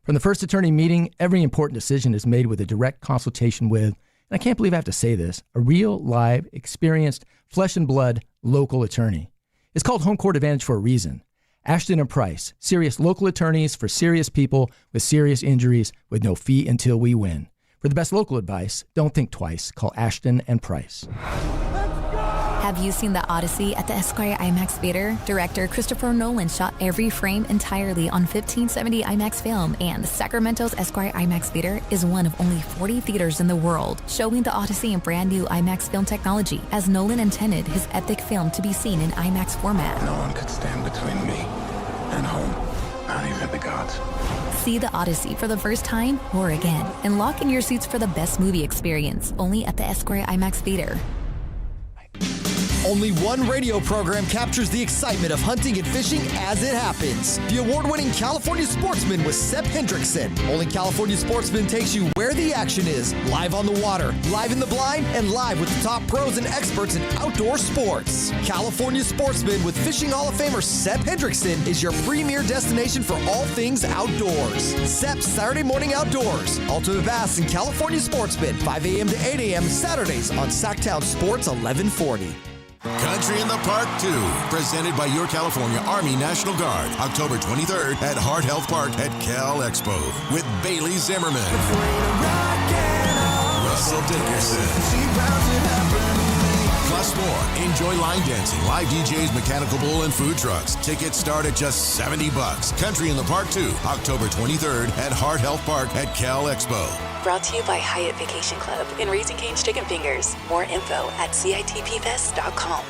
From the first attorney meeting, every important decision is made with a direct consultation with, and I can't believe I have to say this, a real, live, experienced, flesh and blood local attorney. It's called Home Court Advantage for a reason. Ashton and Price, serious local attorneys for serious people with serious injuries with no fee until we win. For the best local advice, don't think twice. Call Ashton and Price. Have you seen The Odyssey at the Esquire IMAX Theater? Director Christopher Nolan shot every frame entirely on 1570 IMAX film, and Sacramento's Esquire IMAX Theater is one of only 40 theaters in the world showing The Odyssey in brand new IMAX film technology, as Nolan intended his epic film to be seen in IMAX format. No one could stand between me and home, not even the gods. See The Odyssey for the first time or again, and lock in your seats for the best movie experience, only at the Esquire IMAX Theater. Only one radio program captures the excitement of hunting and fishing as it happens. The award-winning California Sportsman with Sep Hendrickson. Only California Sportsman takes you where the action is, live on the water, live in the blind, and live with the top pros and experts in outdoor sports. California Sportsman with Fishing Hall of Famer Sep Hendrickson is your premier destination for all things outdoors. Sep's Saturday Morning Outdoors. Ultimate Bass and California Sportsman, 5 a.m. to 8 a.m. Saturdays on Sactown Sports 1140. Country in the Park 2, presented by your California Army National Guard, October 23rd at Heart Health Park at Cal Expo with Bailey Zimmerman, Russell Dickerson. Plus more. Enjoy line dancing, live DJs, mechanical bull, and food trucks. Tickets start at just $70. Country in the Park 2, October 23rd at Heart Health Park at Cal Expo. Brought to you by Hyatt Vacation Club in Raising Cane's Chicken Fingers. More info at CITPFest.com.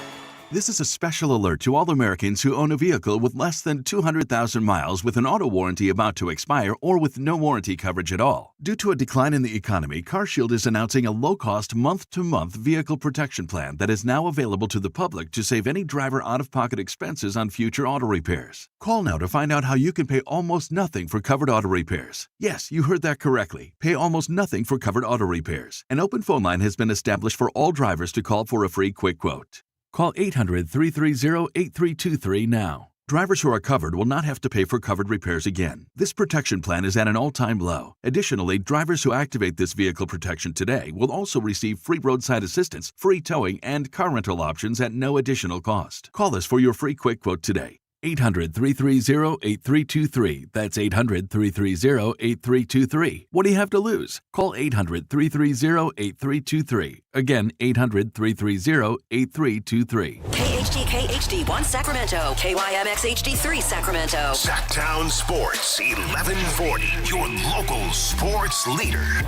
This is a special alert to all Americans who own a vehicle with less than 200,000 miles with an auto warranty about to expire or with no warranty coverage at all. Due to a decline in the economy, CarShield is announcing a low-cost month-to-month vehicle protection plan that is now available to the public to save any driver out-of-pocket expenses on future auto repairs. Call now to find out how you can pay almost nothing for covered auto repairs. Yes, you heard that correctly. Pay almost nothing for covered auto repairs. An open phone line has been established for all drivers to call for a free quick quote. Call 800-330-8323 now. Drivers who are covered will not have to pay for covered repairs again. This protection plan is at an all-time low. Additionally, drivers who activate this vehicle protection today will also receive free roadside assistance, free towing, and car rental options at no additional cost. Call us for your free quick quote today. 800-330-8323. That's 800-330-8323. What do you have to lose? Call 800-330-8323. Again, 800-330-8323. KHTK HD1 Sacramento. KYMX HD3 Sacramento. Sactown Sports 1140, your local sports leader.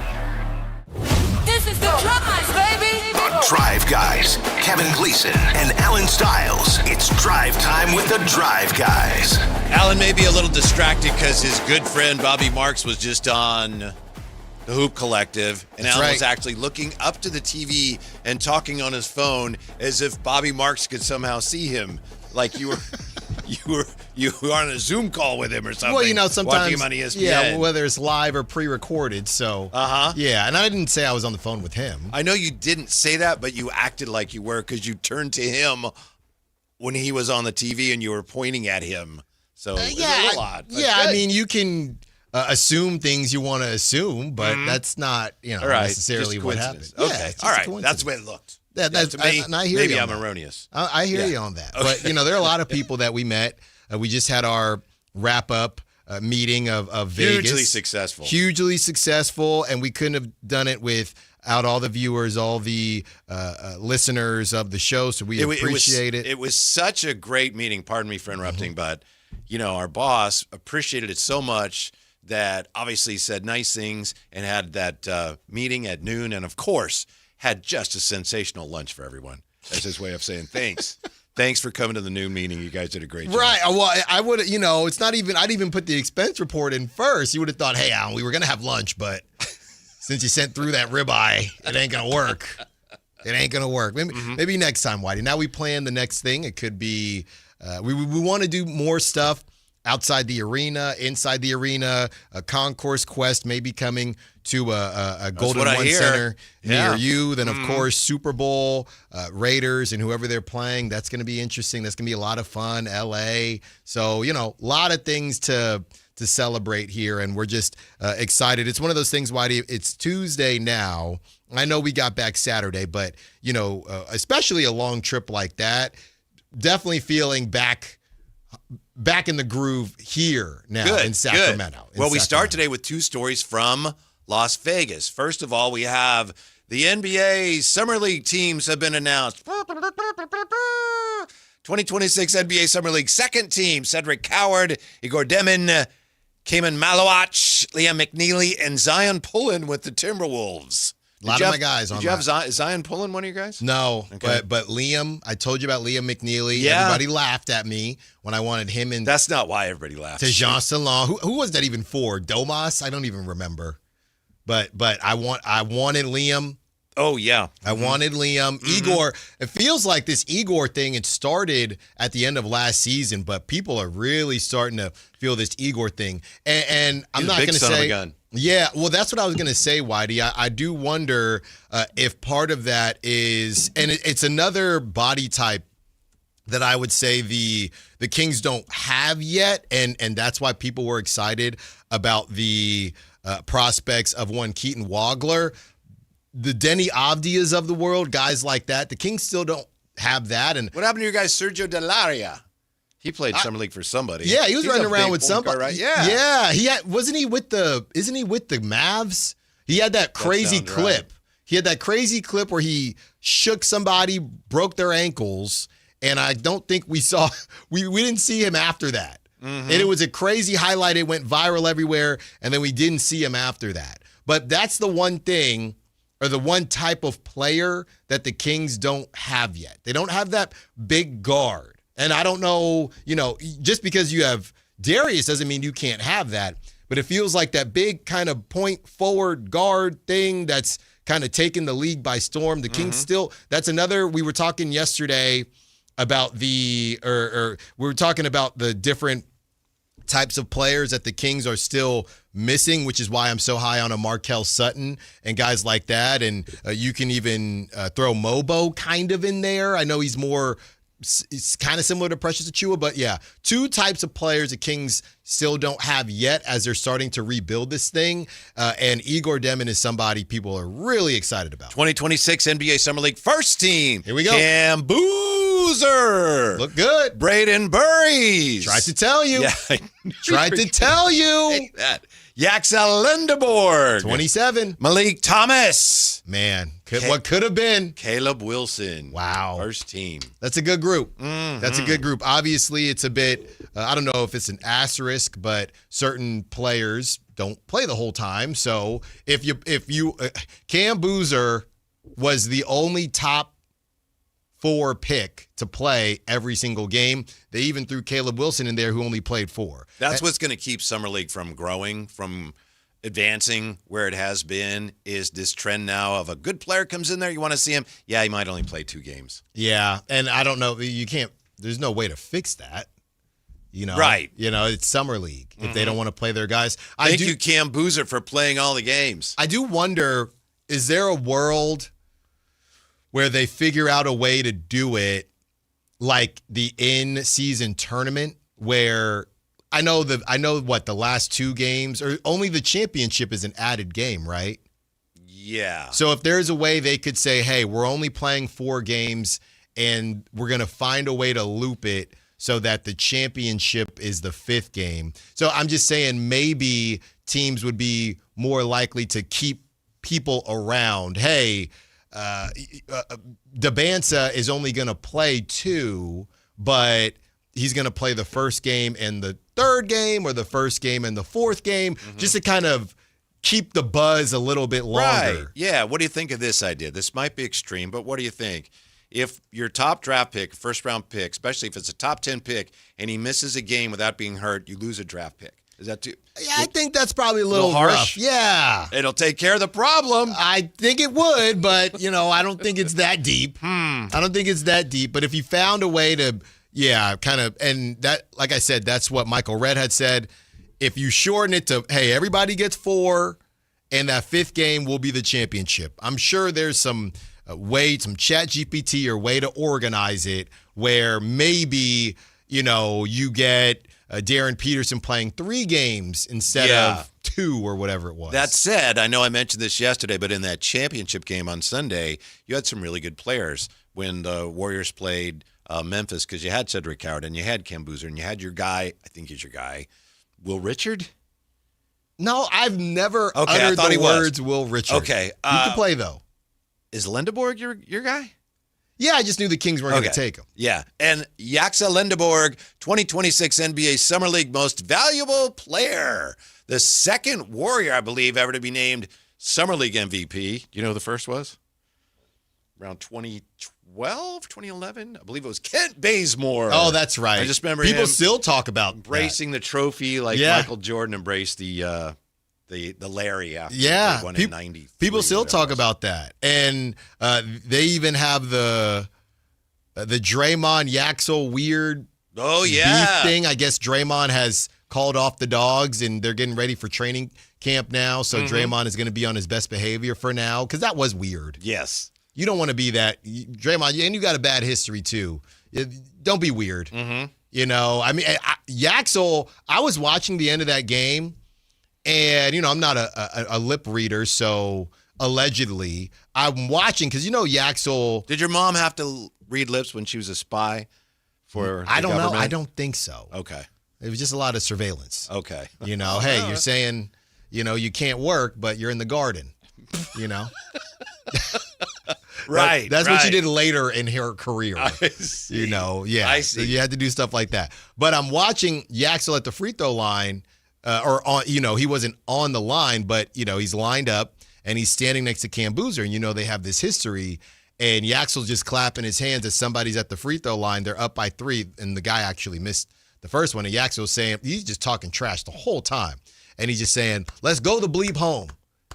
This is the Drive, baby! The Drive Guys, Kevin Gleason and Alan Stiles. It's drive time with the Drive Guys. Alan may be a little distracted because his good friend Bobby Marks was just on the Hoop Collective, and Alan was actually looking up to the TV and talking on his phone as if Bobby Marks could somehow see him, like you were on a Zoom call with him or something. Well, you know, sometimes, watching him on ESPN. Yeah, whether it's live or pre-recorded. So, yeah, and I didn't say I was on the phone with him. I know you didn't say that, but you acted like you were because you turned to him when he was on the TV and you were pointing at him. So it's a little odd. I mean, you can assume things you want to assume, but that's not, necessarily what happened. Okay, all right, that's the way it looked. Yeah, that's to me. I hear maybe you I'm on erroneous. I hear you on that. Okay. But, there are a lot of people that we met. We just had our wrap-up meeting of Vegas. Hugely successful, and we couldn't have done it without all the viewers, all the listeners of the show, so we appreciate it. It was such a great meeting. Pardon me for interrupting, but, our boss appreciated it so much that obviously said nice things and had that meeting at noon, and, of course, had just a sensational lunch for everyone. That's his way of saying thanks. Thanks for coming to the noon meeting. You guys did a great job. Right. Well, I would, it's not even, I'd even put the expense report in first. You would have thought, hey, Alan, we were going to have lunch, but since you sent through that ribeye, it ain't going to work. It ain't going to work. Maybe next time, Whitey. Now we plan the next thing. It could be, we want to do more stuff outside the arena, inside the arena. A concourse quest may be coming to a Golden One Center near you. Then, of course, Super Bowl, Raiders, and whoever they're playing. That's going to be interesting. That's going to be a lot of fun. L.A. So, a lot of things to to celebrate here, and we're just excited. It's one of those things, Whitey, it's Tuesday now. I know we got back Saturday, but, especially a long trip like that, definitely feeling back in the groove here now in Sacramento. Well, we start today with 2 stories from Las Vegas. First of all, we have the NBA Summer League teams have been announced. 2026 NBA Summer League second team, Cedric Coward, Igor Demin, Cayman Malawach, Liam McNeely, and Zion Pullen with the Timberwolves. A lot of my guys on that. Did you have Zion Pullen, one of your guys? No, okay. but Liam, I told you about Liam McNeely. Yeah. Everybody laughed at me when I wanted him in. That's not why everybody laughed. Tejan Salon. Who was that even for? Domas? I don't even remember. But I wanted Liam. Oh, yeah. I wanted Liam. Igor, it feels like this Igor thing, it started at the end of last season, but people are really starting to feel this Igor thing. And I'm not going to say. Son of a gun. Yeah, well, that's what I was going to say, Whitey. I do wonder if part of that is, and it's another body type that I would say the Kings don't have yet, and that's why people were excited about the prospects of one Keaton Wagler. The Denny Avdias of the world, guys like that, the Kings still don't have that. And what happened to your guy Sergio Delaria? He played Summer League for somebody. Yeah, he was running around with somebody. Right? Yeah. Yeah. Isn't he with the Mavs? He had that crazy clip. Right. He had that crazy clip where he shook somebody, broke their ankles, and I don't think we didn't see him after that. Mm-hmm. And it was a crazy highlight. It went viral everywhere, and then we didn't see him after that. But that's the one thing, or the one type of player that the Kings don't have yet. They don't have that big guard. And I don't know, just because you have Darius doesn't mean you can't have that. But it feels like that big kind of point forward guard thing that's kind of taken the league by storm. The Kings still, that's another, we were talking yesterday about we were talking about the different types of players that the Kings are still missing, which is why I'm so high on a Markel Sutton and guys like that. And you can even throw Mobo kind of in there. I know he's kind of similar to Precious Achiuwa, but yeah, 2 types of players the Kings still don't have yet as they're starting to rebuild this thing. And Igor Demin is somebody people are really excited about. 2026 NBA Summer League first team. Here we go. Cam Boozer. Look good. Braden Burries. Tried to tell you. Yeah. Tried to tell you. Yaxel Lindeborg. 27. Malik Thomas. Man, what could have been. Caleb Wilson. Wow. First team. That's a good group. That's a good group. Obviously, it's a bit, I don't know if it's an asterisk, but certain players don't play the whole time. So if you Cam Boozer was the only top 4 pick to play every single game. They even threw Caleb Wilson in there who only played 4. That's what's going to keep Summer League from growing, from advancing where it has been, is this trend now of a good player comes in there, you want to see him. Yeah, he might only play 2 games. Yeah, and I don't know, there's no way to fix that. Right. It's Summer League if they don't want to play their guys. Thank you, Cam Boozer, for playing all the games. I do wonder, is there a world where they figure out a way to do it like the in-season tournament where I know the last 2 games, or only the championship is an added game, right? Yeah. So if there's a way they could say, hey, we're only playing 4 games and we're going to find a way to loop it so that the championship is the 5th game. So I'm just saying maybe teams would be more likely to keep people around. Hey, Dabansa is only going to play 2, but he's going to play the first game and the 3rd game, or the first game and the 4th game, just to kind of keep the buzz a little bit longer. Right. Yeah. What do you think of this idea? This might be extreme, but what do you think? If your top draft pick, first-round pick, especially if it's a top 10 pick, and he misses a game without being hurt, you lose a draft pick. Is that too? Yeah, I think that's probably a little harsh. Rough. Yeah. It'll take care of the problem. I think it would, but, I don't think it's that deep. I don't think it's that deep. But if you found a way to, kind of, and that, like I said, that's what Michael Redd had said. If you shorten it to, hey, everybody gets 4, and that 5th game will be the championship. I'm sure there's some way, some chat GPT or way to organize it where maybe, you get Darren Peterson playing 3 games instead of 2 or whatever it was. That said, I know I mentioned this yesterday, but in that championship game on Sunday, you had some really good players when the Warriors played Memphis, because you had Cedric Howard and you had Cam Boozer and you had your guy, I think he's your guy, Will Richard? No, I've never uttered the words Will Richard. Okay. He can play, though. Is Lindeborg your guy? Yeah, I just knew the Kings weren't going to take him. Yeah. And Yaxa Lindeborg, 2026 NBA Summer League Most Valuable Player. The second Warrior, I believe, ever to be named Summer League MVP. Do you know who the first was? Around 2012, 2011? I believe it was Kent Bazemore. Oh, that's right. I just remember people still talk about embracing the trophy like Michael Jordan embraced the Larry after they won in 93. People still talk about that. And they even have the Draymond Yaxel weird beef thing. I guess Draymond has called off the dogs and they're getting ready for training camp now. So Draymond is going to be on his best behavior for now, because that was weird. Yes. You don't want to be that. Draymond, and you got a bad history too. Don't be weird. You know, I mean, Yaxel, I was watching the end of that game. And, you know, I'm not a lip reader, so allegedly I'm watching because, you know, Yaxel. Did your mom have to read lips when she was a spy for I don't government? know. I don't think so. Okay. It was just a lot of surveillance. Okay. You know, hey, you're saying, you know, you can't work, but you're in the garden, you know. Right. That's what she did later in her career. I see. You know, yeah. I see. So you had to do stuff like that. But I'm watching Yaxel at the free throw line. Or on, you know, he wasn't on the line, but, you know, he's lined up and he's standing next to Cam Boozer. And, you know, they have this history. And Yaxel's just clapping his hands as somebody's at the free throw line. They're up by 3. And the guy actually missed the first one. And Yaxel's saying, he's just talking trash the whole time. And he's just saying, let's go the bleep home.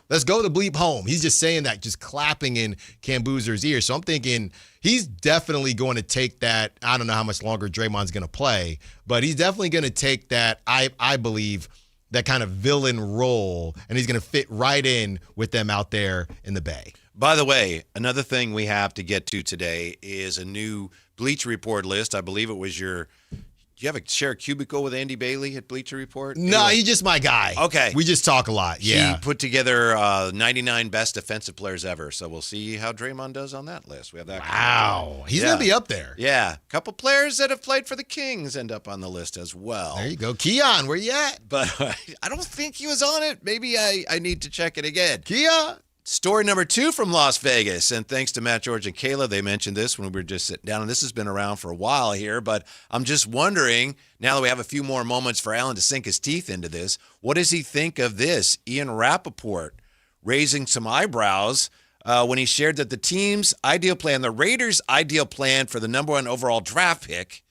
Let's go the bleep home. He's just saying that, just clapping in Cam Boozer's ear. So I'm thinking he's definitely going to take that. I don't know how much longer Draymond's going to play, but he's definitely going to take that, I believe, that kind of villain role, and he's going to fit right in with them out there in the Bay. By the way, another thing we have to get to today is a new Bleacher Report list. I believe it was do you have share a cubicle with Andy Bailey at Bleacher Report? No, he's just my guy. Okay. We just talk a lot, yeah. He put together 99 best defensive players ever, so we'll see how Draymond does on that list. We have that. Wow. He's going to be up there. Yeah. A couple players that have played for the Kings end up on the list as well. There you go. Keon, where you at? But I don't think he was on it. Maybe I need to check it again. Keon. Story number 2 from Las Vegas, and thanks to Matt, George, and Kayla, they mentioned this when we were just sitting down, and this has been around for a while here, but I'm just wondering, now that we have a few more moments for Alan to sink his teeth into this, what does he think of this? Ian Rappaport raising some eyebrows when he shared that the team's ideal plan, the Raiders' ideal plan for the number 1 overall draft pick,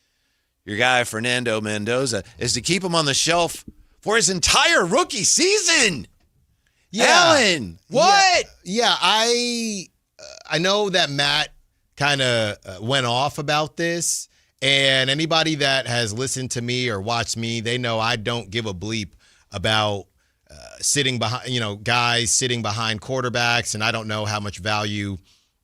your guy Fernando Mendoza, is to keep him on the shelf for his entire rookie season. Yeah. Alan, what? Yeah, I know that Matt kind of went off about this, and anybody that has listened to me or watched me, they know I don't give a bleep about sitting behind, you know, guys sitting behind quarterbacks, and I don't know how much value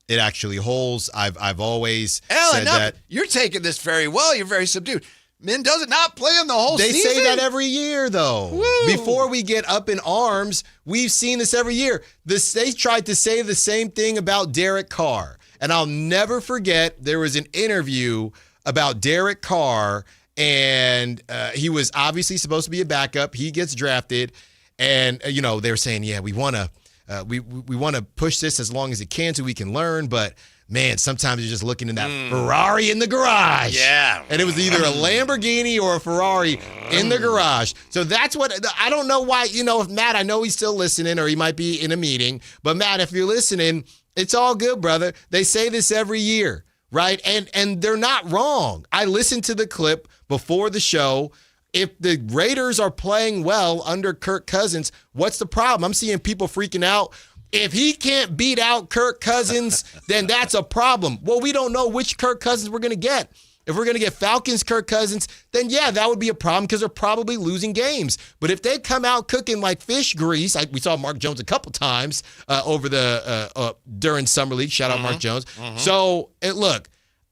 it actually holds. I've always said that. You're taking this very well. You're very subdued. Mendoza not playing the whole season? They say that every year, though. Woo. Before we get up in arms, we've seen this every year. They tried to say the same thing about Derek Carr. And I'll never forget, there was an interview about Derek Carr, and he was obviously supposed to be a backup. He gets drafted, and, you know, they were saying, yeah, we want to push this as long as it can so we can learn, but man, sometimes you're just looking in that Ferrari in the garage. Yeah. And it was either a Lamborghini or a Ferrari in the garage. So that's what, I don't know why, you know, if Matt, I know he's still listening or he might be in a meeting, but Matt, if you're listening, it's all good, brother. They say this every year, right? And they're not wrong. I listened to the clip before the show. If the Raiders are playing well under Kirk Cousins, what's the problem? I'm seeing people freaking out. If he can't beat out Kirk Cousins, then that's a problem. Well, we don't know which Kirk Cousins we're going to get. If we're going to get Falcons Kirk Cousins, then yeah, that would be a problem because they're probably losing games. But if they come out cooking like fish grease, we saw Mark Jones a couple times over the during Summer League. Shout out Mark Jones. So, look,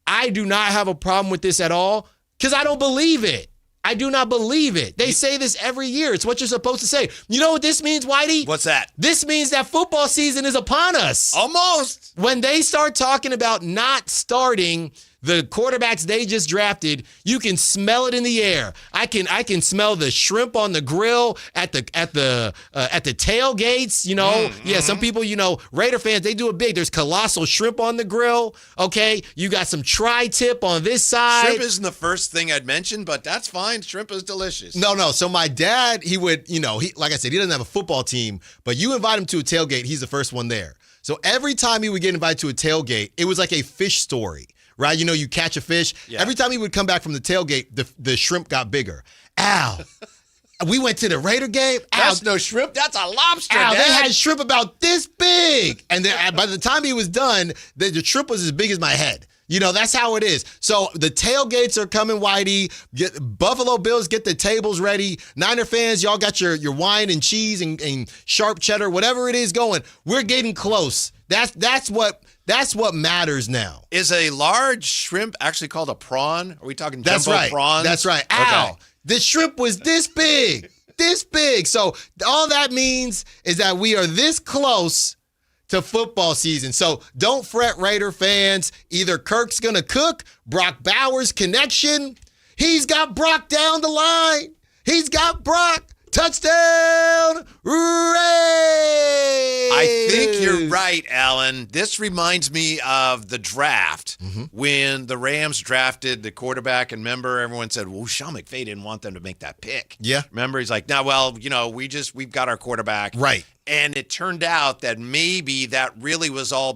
I do not have a problem with this at all because I don't believe it. I do not believe it. They say this every year. It's what you're supposed to say. You know what this means, Whitey? What's that? This means that football season is upon us. Almost. When they start talking about not starting the quarterbacks they just drafted, you can smell it in the air. I can smell the shrimp on the grill at the tailgates. You know, some people, Raider fans, they do it big. There's colossal shrimp on the grill. Okay, you got some tri-tip on this side. Shrimp isn't the first thing I'd mention, but that's fine. Shrimp is delicious. No. So my dad, he would, like I said, he doesn't have a football team, but you invite him to a tailgate, he's the first one there. So every time he would get invited to a tailgate, it was like a fish story. Right? You catch a fish. Yeah. Every time he would come back from the tailgate, the shrimp got bigger. Al, we went to the Raider game. That's no shrimp. That's a lobster. Al, they had shrimp about this big. And by the time he was done, the shrimp was as big as my head. That's how it is. So the tailgates are coming, Whitey. Buffalo Bills, get the tables ready. Niner fans, y'all got your wine and cheese and sharp cheddar, whatever it is going. We're getting close. That's what matters now. Is a large shrimp actually called a prawn? Are we talking jumbo prawns? That's right. Ow. Okay. The shrimp was this big. This big. So all that means is that we are this close to football season. So don't fret, Raider fans. Either Kirk's going to cook, Brock Bowers connection. He's got Brock down the line. He's got Brock. Touchdown, Raiders! I think you're right, Alan. This reminds me of the draft when the Rams drafted the quarterback, and remember, everyone said, well, Sean McVay didn't want them to make that pick. Yeah. Remember, he's like, we've got our quarterback. Right. And it turned out that maybe that really was all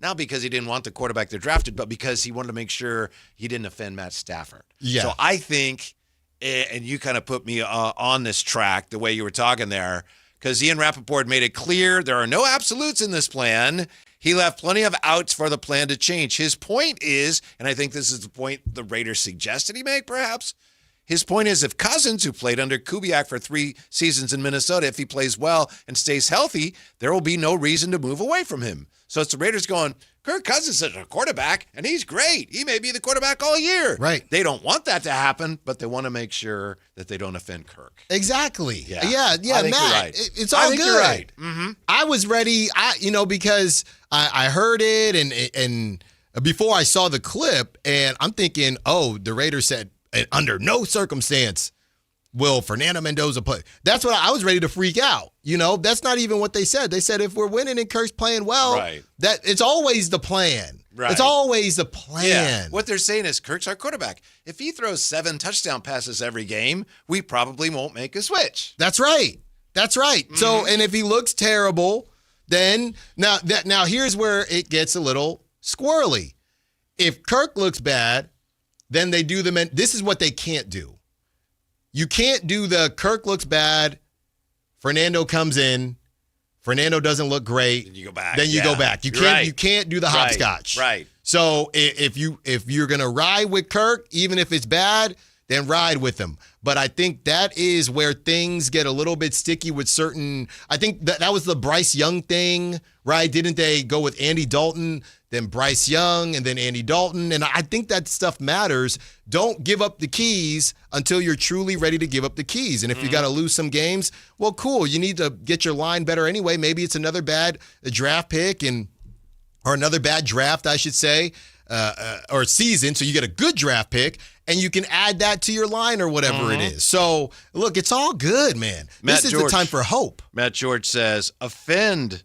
not because he didn't want the quarterback they drafted, but because he wanted to make sure he didn't offend Matt Stafford. Yeah. So I think, and you kind of put me on this track the way you were talking there, because Ian Rappaport made it clear there are no absolutes in this plan. He left plenty of outs for the plan to change. His point is, and I think this is the point the Raiders suggested he make perhaps, his point is if Cousins, who played under Kubiak for 3 seasons in Minnesota, if he plays well and stays healthy, there will be no reason to move away from him. So it's the Raiders going, Kirk Cousins is a quarterback, and he's great. He may be the quarterback all year. Right. They don't want that to happen, but they want to make sure that they don't offend Kirk. Exactly. Yeah, I think Matt, you're right. It's all good. You're right. Mm-hmm. I was ready, because I heard it, and before I saw the clip, and I'm thinking, the Raiders said, under no circumstance will Fernando Mendoza play. That's what I was ready to freak out. That's not even what they said. They said if we're winning and Kirk's playing well, that it's always the plan. Right. It's always the plan. Yeah. What they're saying is Kirk's our quarterback. If he throws 7 touchdown passes every game, we probably won't make a switch. That's right. Mm-hmm. So, and if he looks terrible, then now here's where it gets a little squirrely. If Kirk looks bad, then they do this is what they can't do. You can't do the Kirk looks bad, Fernando comes in, Fernando doesn't look great. Then you go back. You can't do the hopscotch. Right. So if you're gonna ride with Kirk, even if it's bad, then ride with him. But I think that is where things get a little bit sticky with certain. I think that was the Bryce Young thing, right? Didn't they go with Andy Dalton, then Bryce Young, and then Andy Dalton? And I think that stuff matters. Don't give up the keys until you're truly ready to give up the keys. And if you got to lose some games, well, cool. You need to get your line better anyway. Maybe it's another bad draft pick or another bad draft, I should say, or season. So you get a good draft pick, and you can add that to your line or whatever it is. So, look, it's all good, man. This is the time for hope. Matt George says, offend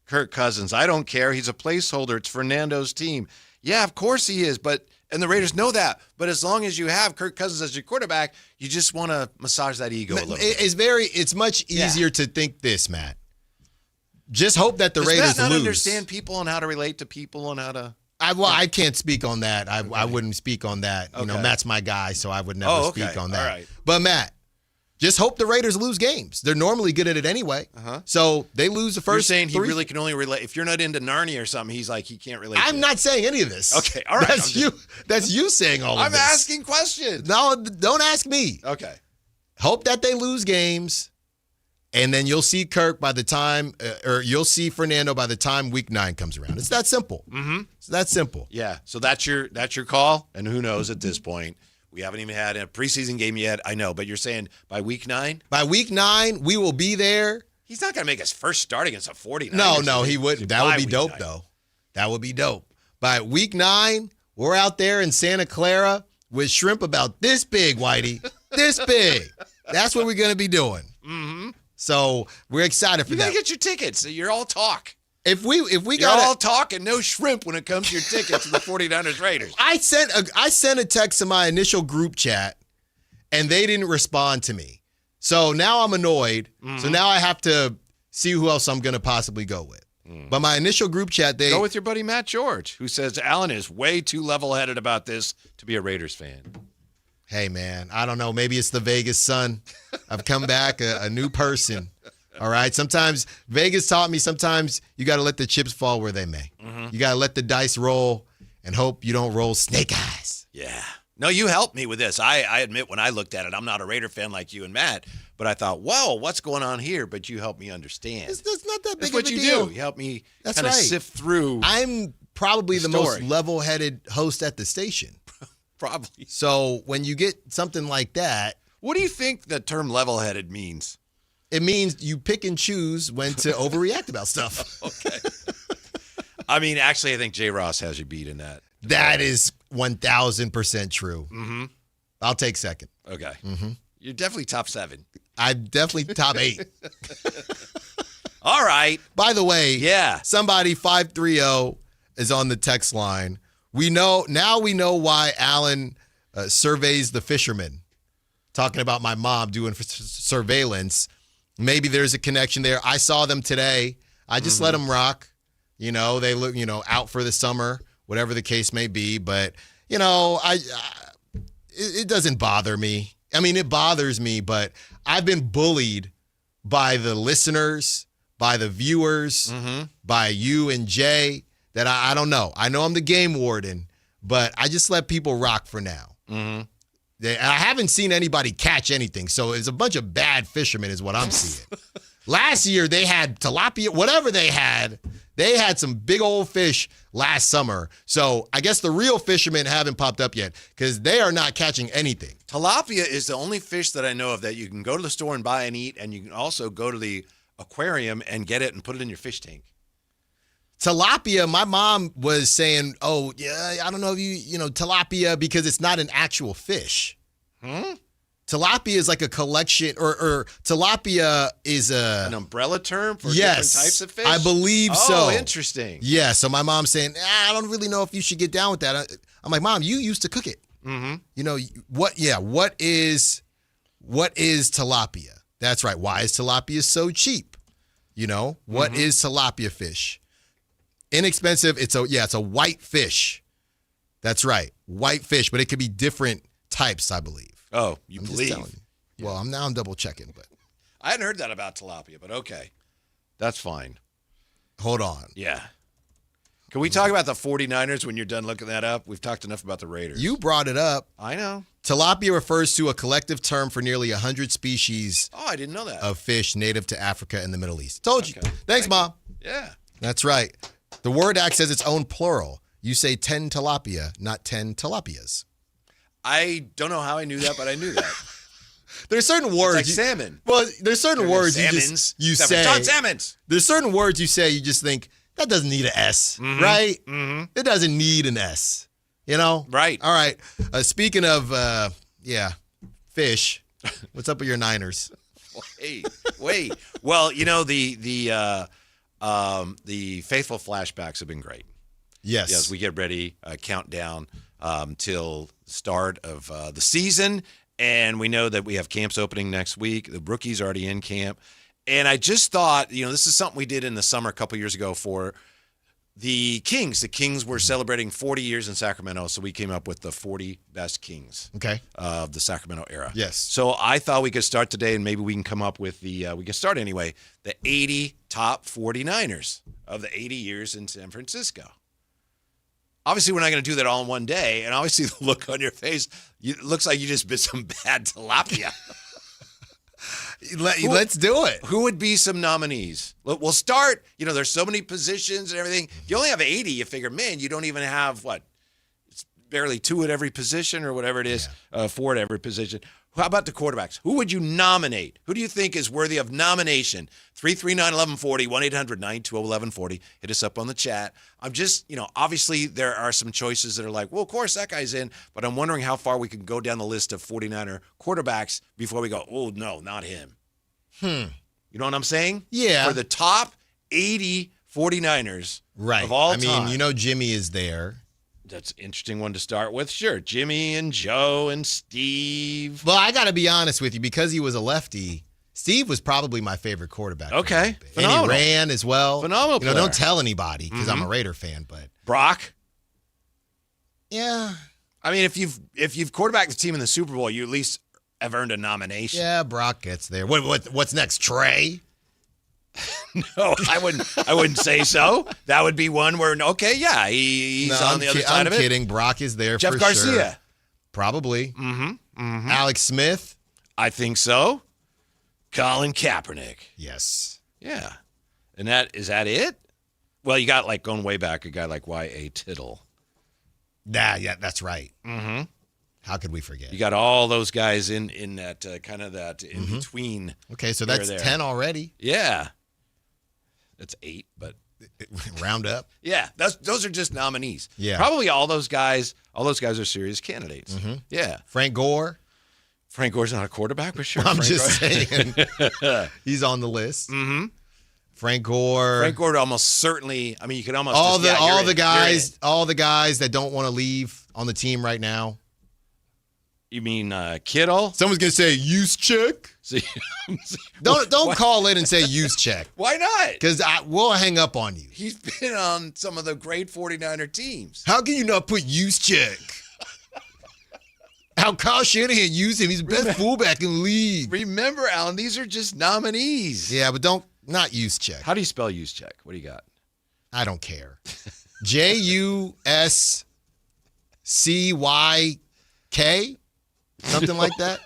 Kirk Cousins. I don't care. He's a placeholder. It's Fernando's team. Yeah, of course he is. And the Raiders know that. But as long as you have Kirk Cousins as your quarterback, you just want to massage that ego a little bit. It's much easier to think this, Matt. Just hope that the Raiders Matt not lose. Understand people and how to relate to people and how to. I can't speak on that. I wouldn't speak on that. Okay. Matt's my guy, so I would never speak on that. All right. But Matt, just hope the Raiders lose games. They're normally good at it anyway. So they lose the first. You're saying 3. he really can only relate. If you're not into Narnia or something, he's like he can't relate. I'm not saying any of this. Okay, all right. That's you saying all of this. I'm asking questions. No, don't ask me. Okay. Hope that they lose games. And then you'll see Kirk by the time, or you'll see Fernando by the time Week 9 comes around. It's that simple. Mm-hmm. It's that simple. Yeah. So that's your call. And who knows at this point? We haven't even had a preseason game yet. I know, but you're saying by week 9? By week 9, we will be there. He's not going to make his first start against a 49ers. No, he wouldn't. That would be dope, though. That would be dope. By week 9, we're out there in Santa Clara with shrimp about this big, Whitey. This big. That's what we're going to be doing. Mm-hmm. So we're excited for that. You got to get your tickets. So you're all talk. If we you're all talk and no shrimp when it comes to your tickets to the 49ers Raiders. I sent a text to my initial group chat, and they didn't respond to me. So now I'm annoyed. Mm-hmm. So now I have to see who else I'm going to possibly go with. But my initial group chat, go with your buddy Matt George, who says Allen is way too level-headed about this to be a Raiders fan. Hey, man, I don't know. Maybe it's the Vegas sun. I've come back a new person. All right. Sometimes Vegas taught me sometimes you got to let the chips fall where they may. Mm-hmm. You got to let the dice roll and hope you don't roll snake eyes. Yeah. No, you helped me with this. I admit when I looked at it, I'm not a Raider fan like you and Matt, but I thought, whoa, what's going on here? But you helped me understand. It's not that big of a deal. That's what you do. You help me kind of sift through. I'm probably the most level-headed host at the station. Probably. So when you get something like that. What do you think the term level-headed means? It means you pick and choose when to overreact about stuff. Okay. I mean, actually, I think J. Ross has you beat in that. That is 1,000% true. Mm-hmm. I'll take second. Okay. Mm-hmm. You're definitely top 7. I'm definitely top 8. All right. By the way, yeah, somebody 530 is on the text line. We know why Allen surveys the fishermen. Talking about my mom doing surveillance. Maybe there's a connection there. I saw them today. I just let them rock. You know, they look, out for the summer, whatever the case may be. But, it doesn't bother me. I mean, it bothers me, but I've been bullied by the listeners, by the viewers, by you and Jay, that I don't know. I know I'm the game warden, but I just let people rock for now. Mm-hmm. I haven't seen anybody catch anything, so it's a bunch of bad fishermen is what I'm seeing. Last year, they had tilapia, whatever they had some big old fish last summer. So I guess the real fishermen haven't popped up yet because they are not catching anything. Tilapia is the only fish that I know of that you can go to the store and buy and eat, and you can also go to the aquarium and get it and put it in your fish tank. Tilapia, my mom was saying, oh, yeah, I don't know if tilapia because it's not an actual fish. Tilapia is like a collection, or tilapia is an umbrella term for different types of fish? I believe so. Oh, interesting. Yeah, so my mom's saying, I don't really know if you should get down with that. I'm like, Mom, you used to cook it. Mm-hmm. What is tilapia? That's right. Why is tilapia so cheap? What is tilapia fish? Inexpensive. It's a white fish. That's right. White fish, but it could be different types, I believe. Oh, you believe? Well, I'm double checking, but I hadn't heard that about tilapia, but okay. That's fine. Hold on. Yeah. Can we talk about the 49ers when you're done looking that up? We've talked enough about the Raiders. You brought it up. I know. Tilapia refers to a collective term for nearly 100 species. Oh, I didn't know that. Of fish native to Africa and the Middle East. Told you. Thanks, Mom. Yeah. That's right. The word act says its own plural. You say 10 tilapia, not 10 tilapias. I don't know how I knew that, but I knew that. There's certain words. It's like salmon. Well, there's certain words you say. John Salmons. There's certain words you say, you just think, that doesn't need an S, right? Mm-hmm. It doesn't need an S, Right. All right. Speaking of, fish, what's up with your Niners? Wait. Well, the faithful flashbacks have been great. Yes. Yes, we get ready, countdown till start of the season, and we know that we have camps opening next week. The rookies are already in camp. And I just thought, this is something we did in the summer a couple years ago for the Kings. The Kings were celebrating 40 years in Sacramento, so we came up with the 40 best Kings of the Sacramento era. Yes. So I thought we could start today, and maybe we can come up with the 80 top 49ers of the 80 years in San Francisco. Obviously, we're not going to do that all in one day, and obviously the look on your face, it looks like you just bit some bad tilapia. Let's do it. Who would be some nominees? We'll start. There's so many positions and everything. If you only have 80, you figure, man, you don't even have barely 2 at every position or whatever it is, 4 at every position. How about the quarterbacks? Who would you nominate? Who do you think is worthy of nomination? 339-1140, 1-800-920-1140. Hit us up on the chat. I'm just, obviously there are some choices that are like, well, of course that guy's in, but I'm wondering how far we can go down the list of 49er quarterbacks before we go, oh, no, not him. You know what I'm saying? Yeah. For the top 80 49ers of all time. I mean, Jimmy is there. That's an interesting one to start with. Sure, Jimmy and Joe and Steve. Well, I got to be honest with you. Because he was a lefty, Steve was probably my favorite quarterback. Okay, phenomenal. And he ran as well. Phenomenal player. Don't tell anybody because I'm a Raider fan. But Brock? Yeah. I mean, if you've quarterbacked the team in the Super Bowl, you at least have earned a nomination. Yeah, Brock gets there. What's next? Trey? No, I wouldn't say so. That would be one where, he's on the other side of it. I'm kidding. Brock is there Jeff for Garcia. sure. Probably. Alex Smith? I think so. Colin Kaepernick. Yes. Yeah. And is that it? Well, you got, going way back, a guy like Y.A. Tittle. Yeah, that's right. How could we forget? You got all those guys in that kind of that in between. Okay, so that's 10 already. Yeah. That's 8, but round up. Yeah, those are just nominees. Yeah, probably all those guys are serious candidates. Yeah, Frank Gore. Frank Gore's not a quarterback, but sure. I'm just saying he's on the list. Frank Gore. Frank Gore almost certainly. I mean, you could almost all the guys that don't want to leave on the team right now. You mean Kittle? Someone's gonna say use check. Don't call in and say use check. Why not? Because we'll hang up on you. He's been on some of the great 49er teams. How can you not put use check? How Kyle Shanahan used him. He's the best fullback in the league. Remember, Alan, these are just nominees. Yeah, but not use check. How do you spell use check? What do you got? I don't care. JUSCYK? Something like that.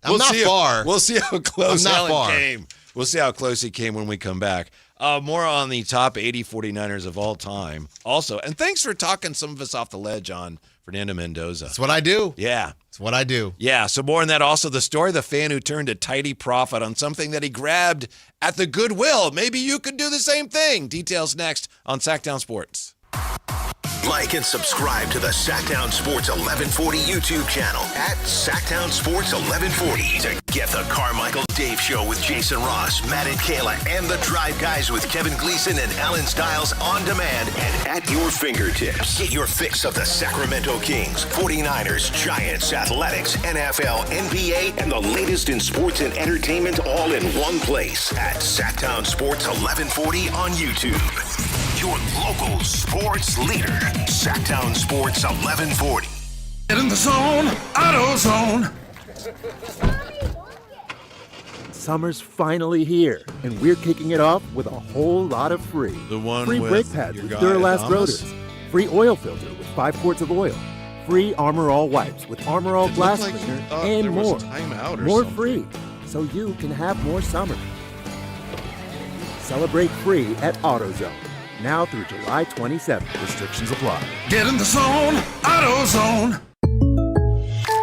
I'm not far. We'll see how close Alan came. We'll see how close he came when we come back. More on the top 80 49ers of all time. Also, and thanks for talking some of us off the ledge on Fernando Mendoza. That's what I do. Yeah. That's what I do. Yeah, so more on that. Also, the story of the fan who turned a tidy profit on something that he grabbed at the Goodwill. Maybe you could do the same thing. Details next on Sactown Sports. Like and subscribe to the Sactown Sports 1140 YouTube channel at Sactown Sports 1140 to get the Carmichael Dave Show with Jason Ross, Matt and Kayla, and the Drive Guys with Kevin Gleason and Alan Stiles on demand and at your fingertips. Get your fix of the Sacramento Kings, 49ers, Giants, Athletics, NFL, NBA, and the latest in sports and entertainment all in one place at Sactown Sports 1140 on YouTube. Your local sports leader, Sactown Sports 1140. Get in the zone, AutoZone. Summer's finally here, and we're kicking it off with a whole lot of free. The one free with brake pads with guy, Duralast Thomas? rotors. Free oil filter with 5 quarts of oil. Free Armor All wipes with Armor All glass cleaner, and more. More free, so you can have more summer. Celebrate free at AutoZone. Now through July 27th. Restrictions apply. Get in the zone, AutoZone.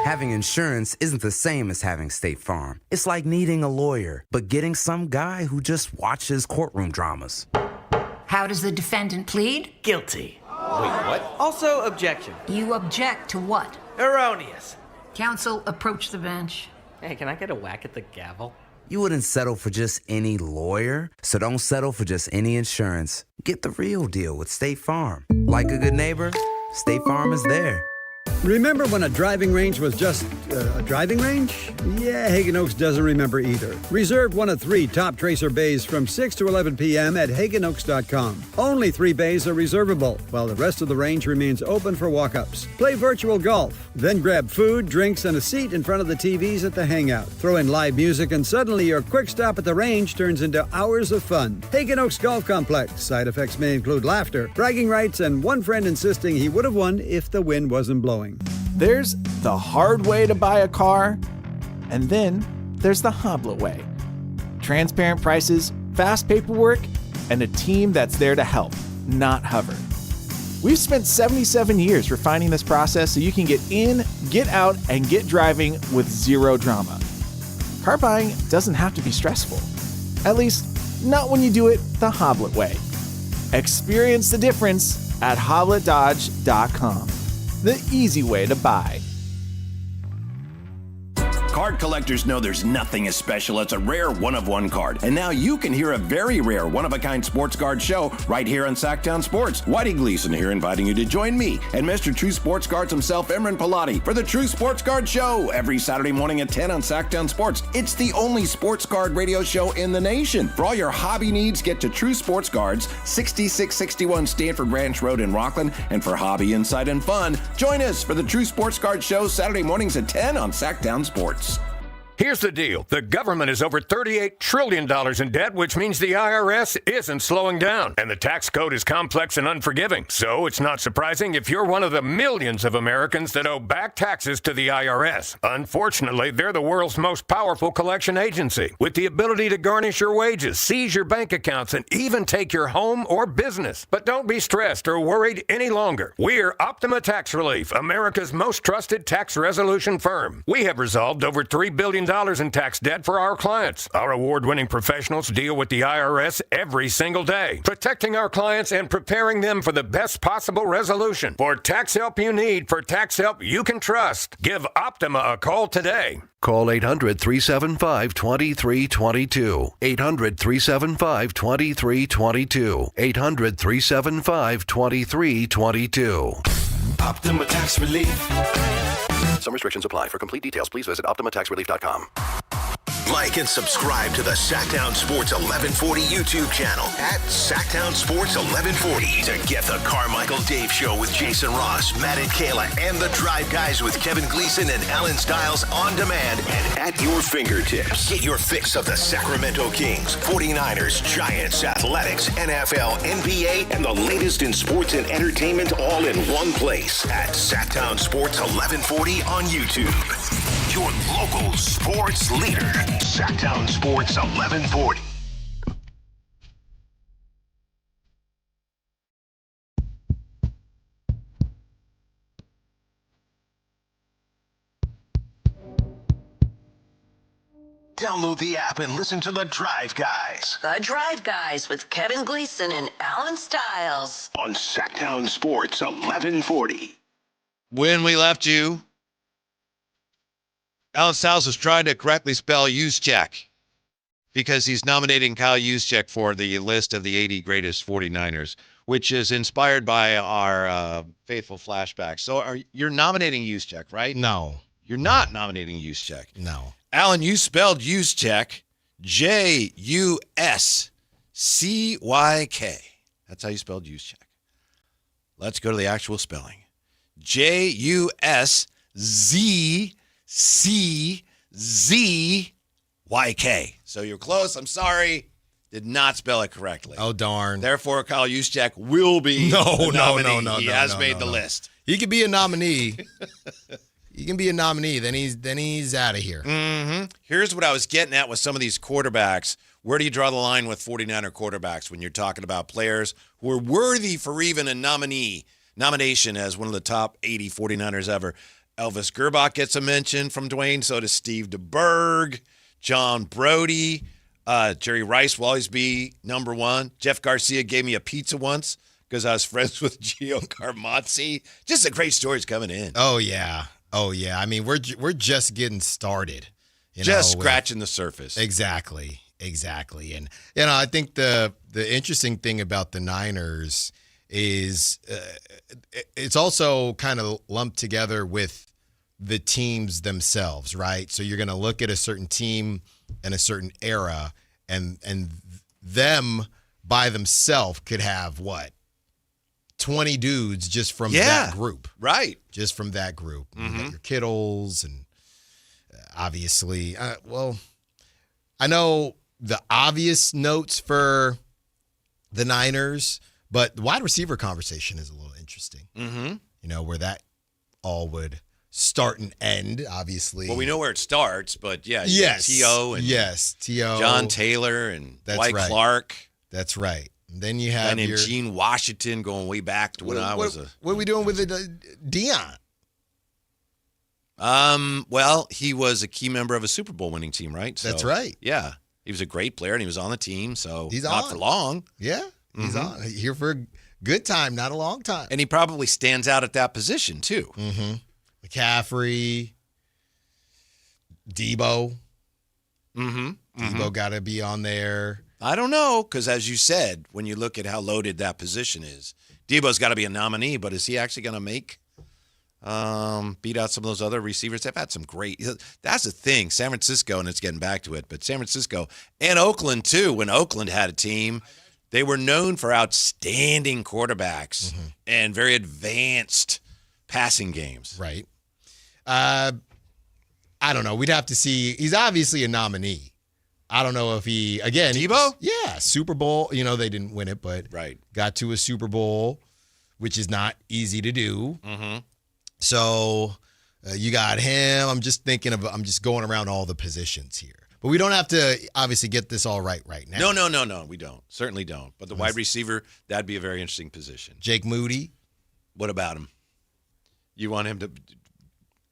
Having insurance isn't the same as having State Farm. It's like needing a lawyer, but getting some guy who just watches courtroom dramas. How does the defendant plead? Guilty. Wait, what? Also, objection. You object to what? Erroneous. Counsel, approach the bench. Hey, can I get a whack at the gavel? You wouldn't settle for just any lawyer, so don't settle for just any insurance. Get the real deal with State Farm. Like a good neighbor, State Farm is there. Remember when a driving range was just a driving range? Yeah, Hagen Oaks doesn't remember either. Reserve one of 3 top Tracer bays from 6 to 11 p.m. at HagenOaks.com. Only 3 bays are reservable, while the rest of the range remains open for walk-ups. Play virtual golf, then grab food, drinks, and a seat in front of the TVs at the hangout. Throw in live music, and suddenly your quick stop at the range turns into hours of fun. Hagen Oaks Golf Complex. Side effects may include laughter, bragging rights, and one friend insisting he would have won if the wind wasn't blowing. There's the hard way to buy a car, and then there's the Hoblet way. Transparent prices, fast paperwork, and a team that's there to help, not hover. We've spent 77 years refining this process so you can get in, get out, and get driving with zero drama. Car buying doesn't have to be stressful. At least, not when you do it the Hoblet way. Experience the difference at HobletDodge.com. The easy way to buy. Card collectors know there's nothing as special as a rare one-of-one card. And now you can hear a very rare one-of-a-kind sports card show right here on Sactown Sports. Whitey Gleason here inviting you to join me and Mr. True Sports Cards himself, Imran Pilati, for the True Sports Card Show every Saturday morning at 10 on Sactown Sports. It's the only sports card radio show in the nation. For all your hobby needs, get to True Sports Cards, 6661 Stanford Ranch Road in Rockland. And for hobby, insight, and fun, join us for the True Sports Card Show Saturday mornings at 10 on Sactown Sports. Here's the deal. The government is over $38 trillion in debt, which means the IRS isn't slowing down. And the tax code is complex and unforgiving. So it's not surprising if you're one of the millions of Americans that owe back taxes to the IRS. Unfortunately, they're the world's most powerful collection agency, with the ability to garnish your wages, seize your bank accounts, and even take your home or business. But don't be stressed or worried any longer. We're Optima Tax Relief, America's most trusted tax resolution firm. We have resolved over $3 billion in tax debt for our clients. Our award-winning professionals deal with the IRS every single day, protecting our clients and preparing them for the best possible resolution. For tax help you need, for tax help you can trust, give Optima a call today. Call 800-375-2322. 800-375-2322. 800-375-2322. Optima Tax Relief. Some restrictions apply. For complete details, please visit OptimaTaxRelief.com. Like and subscribe to the Sactown Sports 1140 YouTube channel at Sactown Sports 1140 to get the Carmichael Dave Show with Jason Ross, Matt and Kayla, and the Drive Guys with Kevin Gleason and Alan Stiles on demand and at your fingertips. Get your fix of the Sacramento Kings, 49ers, Giants, Athletics, NFL, NBA, and the latest in sports and entertainment all in one place at Sactown Sports 1140 on YouTube. Your local sports leader, Sactown Sports 1140. Download the app and listen to The Drive Guys. The Drive Guys with Kevin Gleason and Alan Stiles. On Sactown Sports 1140. When we left you, Alan Stiles was trying to correctly spell Juszczyk because he's nominating Kyle Juszczyk for the list of the 80 greatest 49ers, which is inspired by our faithful flashbacks. So you're nominating Juszczyk, right? No. You're not nominating Juszczyk. No. Alan, you spelled Juszczyk, Juszcyk. That's how you spelled Juszczyk. Let's go to the actual spelling. Juszczyk. So you're close. I'm sorry. Did not spell it correctly. Oh, darn. Therefore, Kyle Juszczyk will be the nominee. He has made the list. He could be a nominee. He can be a nominee. Then he's out of here. Mm-hmm. Here's what I was getting at with some of these quarterbacks. Where do you draw the line with 49er quarterbacks when you're talking about players who are worthy for even a nomination as one of the top 80 49ers ever? Elvis Gerbach gets a mention from Dwayne. So does Steve DeBerg, John Brody, Jerry Rice will always be number one. Jeff Garcia gave me a pizza once because I was friends with Gio Carmazzi. Just a great stories coming in. Oh yeah. I mean, we're just getting started. Scratching the surface. Exactly. And I think the interesting thing about the Niners is it's also kind of lumped together with the teams themselves, right? So you're going to look at a certain team in a certain era, and them by themselves could have 20 dudes just from that group, right? Just from that group. Mm-hmm. You got your Kittles, and obviously, I know the obvious notes for the Niners. But the wide receiver conversation is a little interesting. Mm-hmm. Where that all would start and end, obviously. Well, we know where it starts, but yes. T.O. and T.O. John Taylor and Dwight Clark. That's right. And then you have and Gene Washington going way back to when I was a. What are we doing with Deion? Well, he was a key member of a Super Bowl winning team, right? So, That's right. Yeah. He was a great player, and he was on the team, so he's not on. for long. Yeah, he's on. Here for a good time, not a long time. And he probably stands out at that position, too. Mm-hmm. McCaffrey, Debo. Debo got to be on there. I don't know, because as you said, when you look at how loaded that position is, Debo's got to be a nominee, but is he actually going to beat out some of those other receivers? They've had some great – that's the thing. San Francisco, and it's getting back to it, but San Francisco and Oakland too, when Oakland had a team, they were known for outstanding quarterbacks and very advanced passing games. Right. I don't know. We'd have to see. He's obviously a nominee. I don't know if he, again. Debo? Yeah, Super Bowl. You know, they didn't win it, but got to a Super Bowl, which is not easy to do. So you got him. I'm just going around all the positions here. But we don't have to obviously get this all right now. No, we don't. Certainly don't. But the wide receiver, that'd be a very interesting position. Jake Moody. What about him? You want him to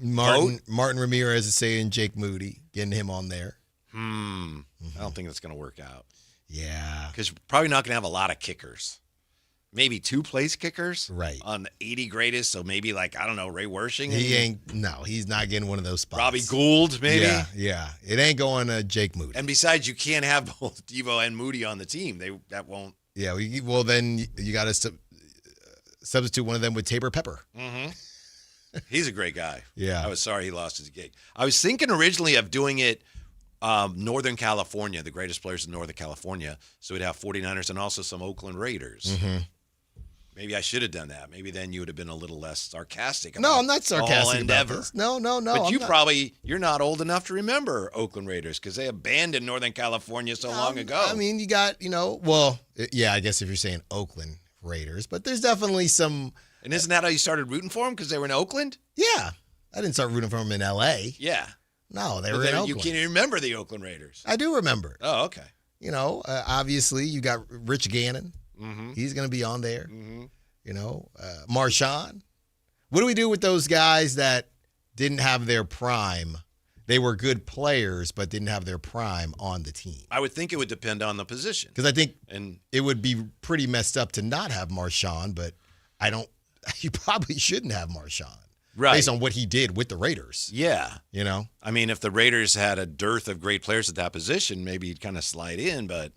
Martin Ramirez is saying Jake Moody, getting him on there. I don't think that's going to work out. Yeah. Because you're probably not going to have a lot of kickers. Maybe 2 place kickers. Right. On the 80 greatest. So maybe Ray Wershing. He's not getting one of those spots. Robbie Gould, maybe. Yeah. It ain't going to Jake Moody. And besides, you can't have both Devo and Moody on the team. That won't. Yeah. Well, then you got to substitute one of them with Tabor Pepper. He's a great guy. Yeah. I was sorry he lost his gig. I was thinking originally of doing it Northern California, the greatest players in Northern California. So we'd have 49ers and also some Oakland Raiders. Maybe I should have done that. Maybe then you would have been a little less sarcastic. No, I'm not sarcastic about this. No. But you're not old enough to remember Oakland Raiders because they abandoned Northern California so long ago. I mean, you got, I guess if you're saying Oakland Raiders, but there's definitely some. And isn't that how you started rooting for them because they were in Oakland? Yeah. I didn't start rooting for them in L.A. Yeah. No, they were in Oakland. You can't even remember the Oakland Raiders. I do remember. Oh, okay. Obviously, you got Rich Gannon. He's going to be on there. Marshawn. What do we do with those guys that didn't have their prime? They were good players, but didn't have their prime on the team. I would think it would depend on the position. Because I think it would be pretty messed up to not have Marshawn, but you probably shouldn't have Marshawn. Right. Based on what he did with the Raiders. Yeah. I mean, if the Raiders had a dearth of great players at that position, maybe he'd kind of slide in, but,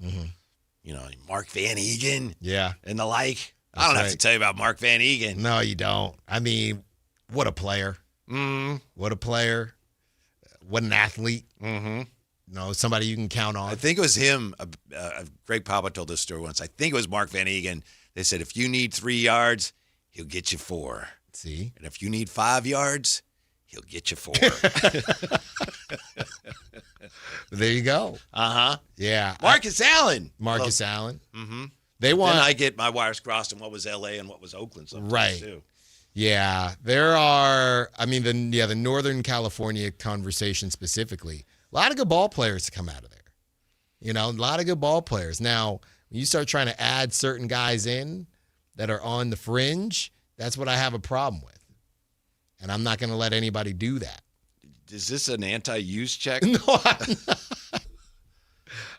Mark Van Egan. Yeah. And the like. I don't have to tell you about Mark Van Egan. No, you don't. I mean, what a player. What a player. What an athlete. Somebody you can count on. I think it was him. Greg Papa told this story once. I think it was Mark Van Egan. They said, if you need 3 yards, he'll get you 4. See? And if you need 5 yards, he'll get you 4. There you go. Yeah. Marcus Allen. Allen. They want. Then I get my wires crossed on what was L.A. and what was Oakland sometimes too. Yeah. There are, the Northern California conversation specifically, a lot of good ball players to come out of there. A lot of good ball players. Now, when you start trying to add certain guys in that are on the fringe, that's what I have a problem with. And I'm not going to let anybody do that. Is this an anti-use check? No,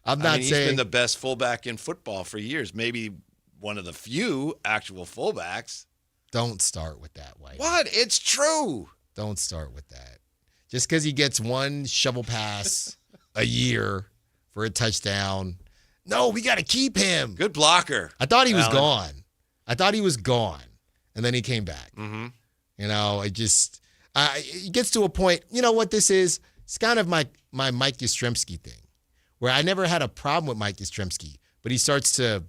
I'm not saying. He's been the best fullback in football for years. Maybe one of the few actual fullbacks. Don't start with that, White. What? It's true. Don't start with that. Just because he gets one shovel pass a year for a touchdown. No, we got to keep him. Good blocker. I thought he was gone. And then he came back. It gets to a point. You know what this is? It's kind of my Mike Yastrzemski thing, where I never had a problem with Mike Yastrzemski, but he starts to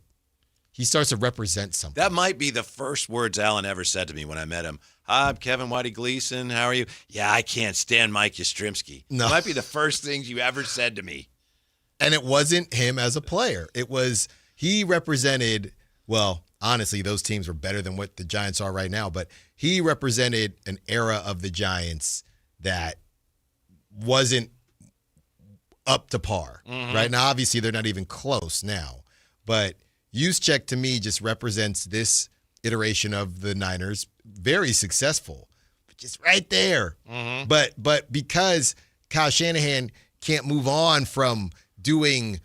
represent something. That might be the first words Alan ever said to me when I met him. Hi, I'm Kevin Whitey Gleason. How are you? Yeah, I can't stand Mike Yastrzemski. No. It might be the first things you ever said to me. And it wasn't him as a player. It was he represented, well, honestly, those teams were better than what the Giants are right now, but he represented an era of the Giants that wasn't up to par. Right now, obviously, they're not even close now, but Juszczyk to me just represents this iteration of the Niners. Very successful, but just right there. Mm-hmm. But because Kyle Shanahan can't move on from doing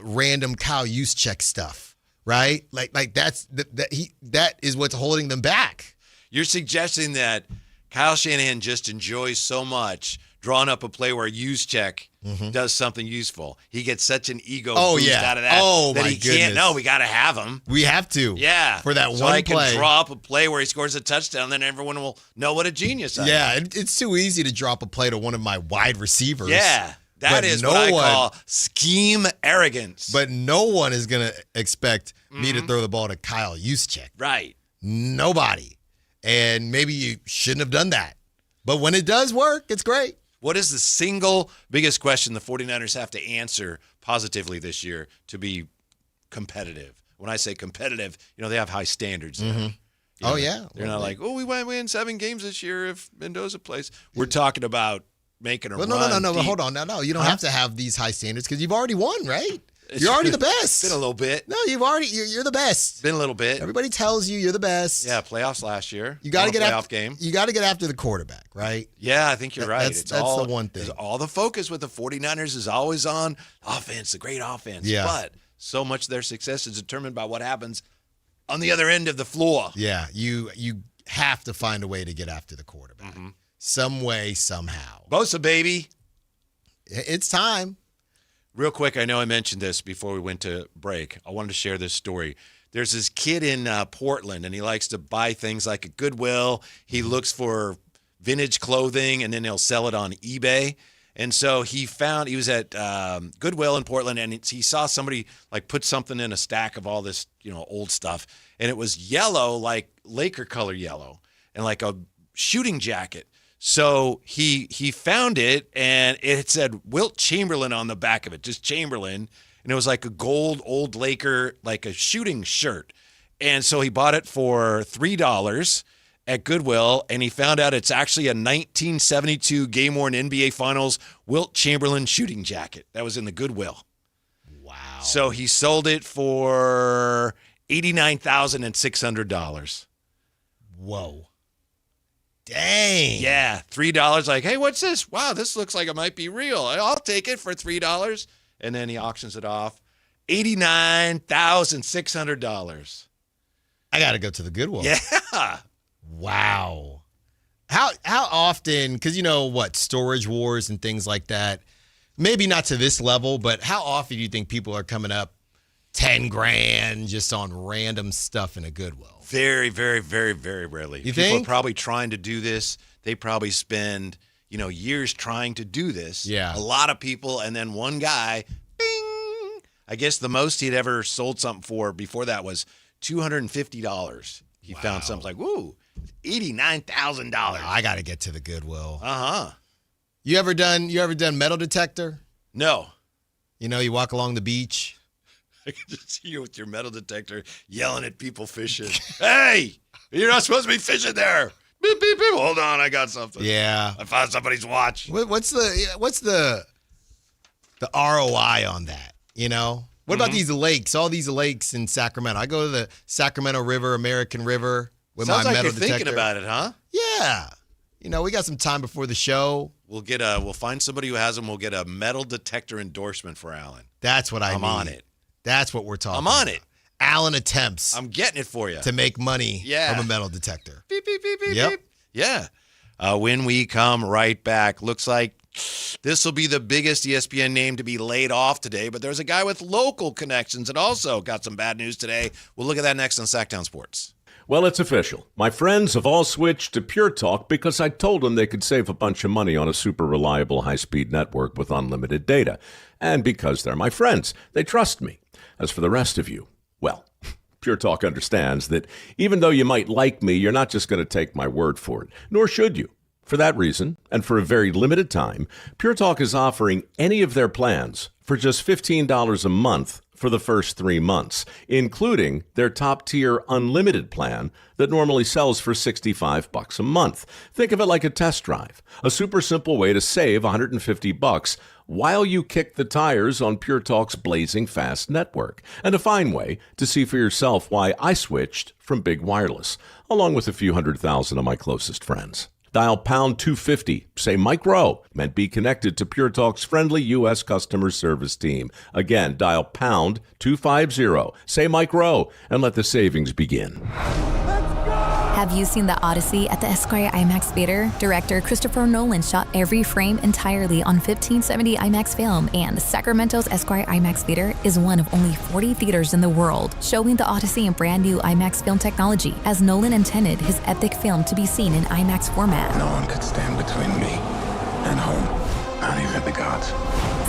random Kyle Juszczyk stuff, right? Like that is what's holding them back. You're suggesting that Kyle Shanahan just enjoys so much drawing up a play where Juszczyk does something useful. He gets such an ego boost out of that that he can't. No, we got to have him. We have to. Yeah. For that so one I play. can draw up a play where he scores a touchdown, then everyone will know what a genius I am. Yeah, it's too easy to drop a play to one of my wide receivers. Yeah. That is what I call scheme arrogance. But no one is going to expect me to throw the ball to Kyle Juszczyk. Right. Nobody. And maybe you shouldn't have done that. But when it does work, it's great. What is the single biggest question the 49ers have to answer positively this year to be competitive? When I say competitive, they have high standards there. Oh, yeah. They're not like, we might win 7 games this year if Mendoza plays. We're talking about making a run. No. Hold on. No. You don't have to have these high standards because you've already won, right? You're already the best. It's been a little bit. No, you're the best. It's been a little bit. Everybody tells you you're the best. Yeah, playoffs last year. You got to get playoff game. You got to get after the quarterback, right? Yeah, I think you're right. That's the one thing. All the focus with the 49ers is always on offense, the great offense. Yeah. But so much of their success is determined by what happens on the other end of the floor. Yeah, you have to find a way to get after the quarterback. Some way, somehow. Bosa, baby. It's time. Real quick, I know I mentioned this before we went to break. I wanted to share this story. There's this kid in Portland, and he likes to buy things like at Goodwill. He looks for vintage clothing, and then he'll sell it on eBay. And so he was at Goodwill in Portland, and he saw somebody like put something in a stack of all this, old stuff, and it was yellow, like Laker color yellow, and like a shooting jacket. So he found it, and it said Wilt Chamberlain on the back of it, just Chamberlain. And it was like a gold old Laker, like a shooting shirt. And so he bought it for $3 at Goodwill, and he found out it's actually a 1972 game-worn NBA Finals Wilt Chamberlain shooting jacket. That was in the Goodwill. Wow. So he sold it for $89,600. Whoa. Dang. Yeah, $3. Like, hey, what's this? Wow, this looks like it might be real. I'll take it for $3. And then he auctions it off. $89,600. I got to go to the Goodwill. Yeah. Wow. How often, because storage wars and things like that, maybe not to this level, but how often do you think people are coming up 10 grand just on random stuff in a Goodwill? Very, very, very, very rarely. You People think? are probably trying to do this. They probably spend, years trying to do this. Yeah. A lot of people, and then one guy, bing. I guess the most he'd ever sold something for before that was $250. He found something like, woo, $89,000. I got to get to the Goodwill. Uh-huh. You ever done metal detector? No. You walk along the beach. I can just see you with your metal detector yelling at people fishing. Hey, you're not supposed to be fishing there. Beep, beep, beep. Hold on, I got something. Yeah. I found somebody's watch. What's the ROI on that? What about these lakes? All these lakes in Sacramento. I go to the Sacramento River, American River with Sounds my like metal you're detector. thinking about it, huh? Yeah. We got some time before the show. We'll find somebody who has them. We'll get a metal detector endorsement for Alan. That's what I'm on it. That's what we're talking I'm on about. it. Alan attempts. I'm getting it for you. To make money from a metal detector. Beep, beep, beep, beep, Yep. beep. Yeah. When we come right back, looks like this will be the biggest ESPN name to be laid off today, but there's a guy with local connections that also got some bad news today. We'll look at that next on Sactown Sports. Well, it's official. My friends have all switched to Pure Talk because I told them they could save a bunch of money on a super reliable high-speed network with unlimited data. And because they're my friends, they trust me. As for the rest of you, well, Pure Talk understands that even though you might like me, you're not just going to take my word for it, nor should you. For that reason, and for a very limited time, Pure Talk is offering any of their plans for just $15 a month for the first 3 months, including their top-tier unlimited plan that normally sells for $65 a month. Think of it like a test drive, a super simple way to save $150 while you kick the tires on Pure Talk's blazing fast network, and a fine way to see for yourself why I switched from big wireless, along with a few 100,000 of my closest friends. Dial pound 250, say Mike Rowe, and be connected to Pure Talk's friendly U.S. customer service team. Again, dial pound 250, say Mike Rowe, and let the savings begin. Have you seen The Odyssey at the Esquire IMAX Theater? Director Christopher Nolan shot every frame entirely on 1570 IMAX film, and Sacramento's Esquire IMAX Theater is one of only 40 theaters in the world showing The Odyssey in brand new IMAX film technology, as Nolan intended his epic film to be seen in IMAX format. No one could stand between me and home, not even the gods.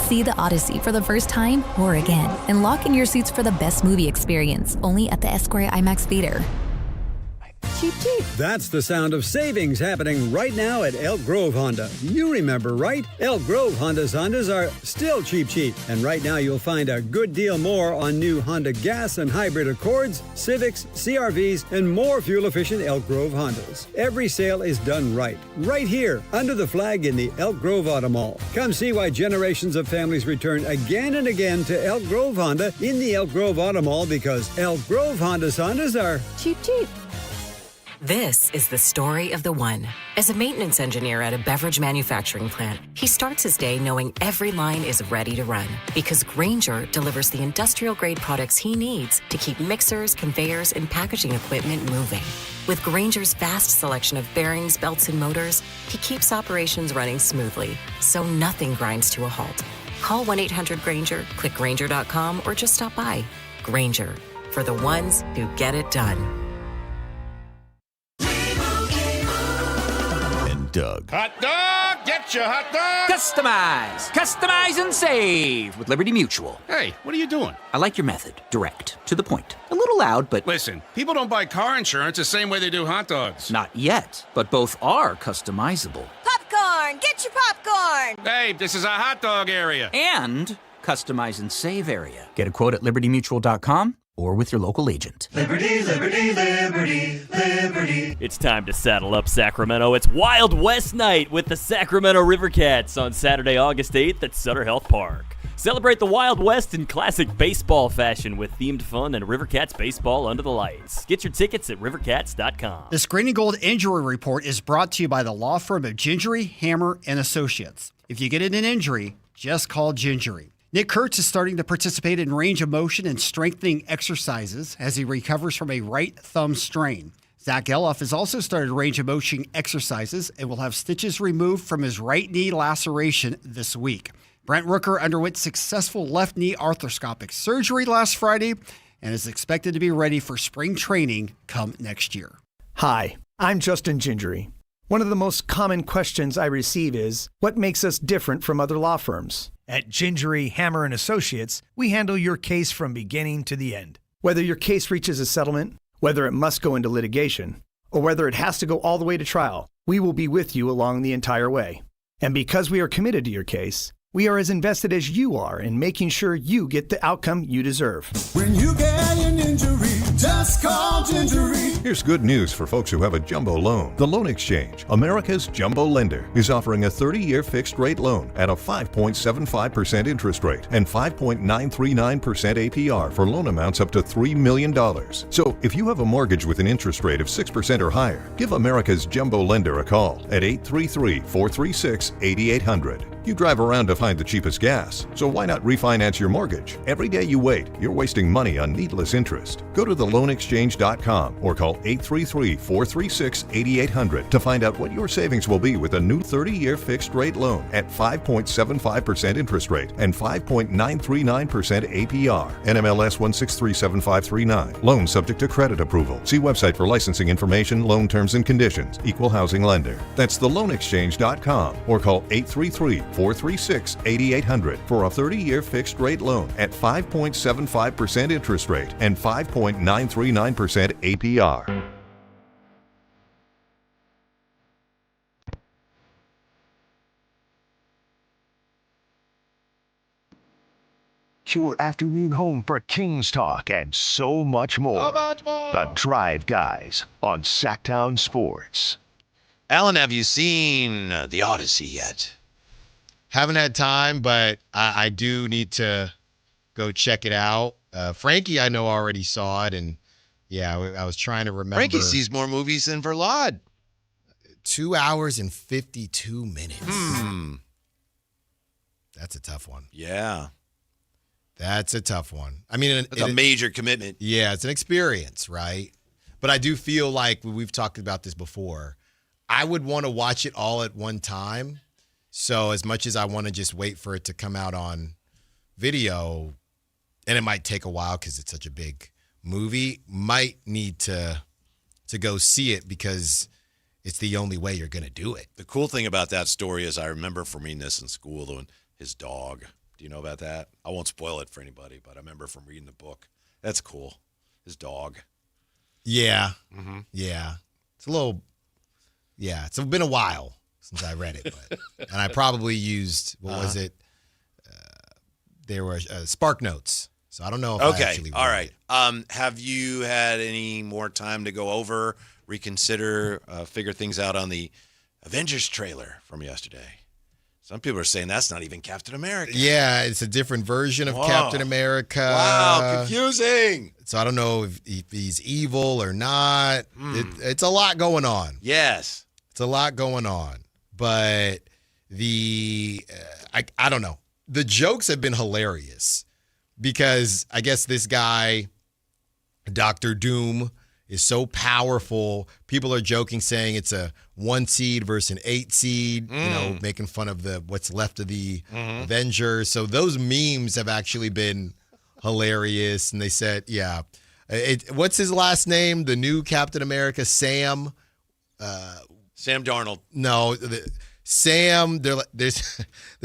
See The Odyssey for the first time or again, and lock in your seats for the best movie experience only at the Esquire IMAX Theater. Cheap, cheap. That's the sound of savings happening right now at Elk Grove Honda. You remember, right? Elk Grove Hondas are still cheap, cheap. And right now you'll find a good deal more on new Honda gas and hybrid Accords, Civics, CRVs, and more fuel-efficient Elk Grove Hondas. Every sale is done right here, under the flag in the Elk Grove Auto Mall. Come see why generations of families return again and again to Elk Grove Honda in the Elk Grove Auto Mall, because Elk Grove Hondas are cheap, cheap. This is the story of the one. As a maintenance engineer at a beverage manufacturing plant, he starts his day knowing every line is ready to run, because Grainger delivers the industrial-grade products he needs to keep mixers, conveyors, and packaging equipment moving. With Grainger's vast selection of bearings, belts, and motors, he keeps operations running smoothly, so nothing grinds to a halt. Call 1-800-GRAINGER, click Grainger.com, or just stop by. Grainger, for the ones who get it done. Doug. Hot dog! Get your hot dog! Customize and save with Liberty Mutual. Hey, what are you doing? I like your method. Direct, to the point. A little loud, but... Listen, people don't buy car insurance the same way they do hot dogs. Not yet, but both are customizable. Popcorn! Get your popcorn! Hey, this is a hot dog area. And customize and save area. Get a quote at libertymutual.com or with your local agent. Liberty, liberty, liberty, liberty. It's time to saddle up, Sacramento. It's Wild West Night with the Sacramento Rivercats on Saturday, August 8th at Sutter Health Park. Celebrate the Wild West in classic baseball fashion with themed fun and Rivercats baseball under the lights. Get your tickets at rivercats.com. This Green and Gold Injury Report is brought to you by the law firm of Gingery, Hammer, and Associates. If you get in an injury, just call Gingery. Nick Kurtz is starting to participate in range of motion and strengthening exercises as he recovers from a right thumb strain. Zach Geloff has also started range of motion exercises and will have stitches removed from his right knee laceration this week. Brent Rooker underwent successful left knee arthroscopic surgery last Friday and is expected to be ready for spring training come next year. Hi, I'm Justin Gingery. One of the most common questions I receive is, what makes us different from other law firms? At Gingery, Hammer, and Associates, we handle your case from beginning to the end. Whether your case reaches a settlement, whether it must go into litigation, or whether it has to go all the way to trial, we will be with you along the entire way. And because we are committed to your case, we are as invested as you are in making sure you get the outcome you deserve. When you get an injury, just call Gingery. Here's good news for folks who have a jumbo loan. The Loan Exchange, America's jumbo lender, is offering a 30-year fixed-rate loan at a 5.75% interest rate and 5.939% APR for loan amounts up to $3 million. So if you have a mortgage with an interest rate of 6% or higher, give America's jumbo lender a call at 833-436-8800. You drive around to find the cheapest gas, so why not refinance your mortgage? Every day you wait, you're wasting money on needless interest. Go to theloanexchange.com or call 833-436-8800 to find out what your savings will be with a new 30-year fixed-rate loan at 5.75% interest rate and 5.939% APR. NMLS 1637539. Loan subject to credit approval. See website for licensing information, loan terms and conditions. Equal housing lender. That's theloanexchange.com or call 833-436-8800 for a 30-year fixed-rate loan at 5.75% interest rate and 5.939% APR. your afternoon home for Kings Talk and so much more. The Drive Guys on Sactown Sports. Alan, have you seen The Odyssey yet? Haven't had time, but I do need to go check it out. Frankie, I know, already saw it, and yeah, I was trying to remember. Frankie sees more movies than Verlad. 2 hours and 52 minutes. That's a tough one. Yeah. That's a tough one. I mean, it's a major commitment. Yeah, it's an experience, right? But I do feel like we've talked about this before. I would want to watch it all at one time. So as much as I want to just wait for it to come out on video, and it might take a while because it's such a big movie, might need to go see it because it's the only way you're going to do it. The cool thing about that story is I remember from reading this in school, though, his dog. Do you know about that? I won't spoil it for anybody, but I remember from reading the book. That's cool. His dog. Yeah. Mm-hmm. Yeah. It's a little, yeah, it's been a while since I read it, but and I probably used, what was it? There were Spark Notes. So I don't know if I actually read all right. it. Have you had any more time to go over, reconsider, figure things out on the Avengers trailer from yesterday? Some people are saying that's not even Captain America. Yeah, it's a different version of Captain America. Wow, confusing. So I don't know if he's evil or not. It's a lot going on. Yes. It's a lot going on. But I don't know. The jokes have been hilarious because I guess this guy, Dr. Doom, is so powerful. People are joking, saying it's a 1 seed versus an 8 seed, making fun of what's left of the Avengers. So those memes have actually been hilarious. And they said, yeah, what's his last name? The new Captain America, Sam. Sam Darnold. No, Sam. They're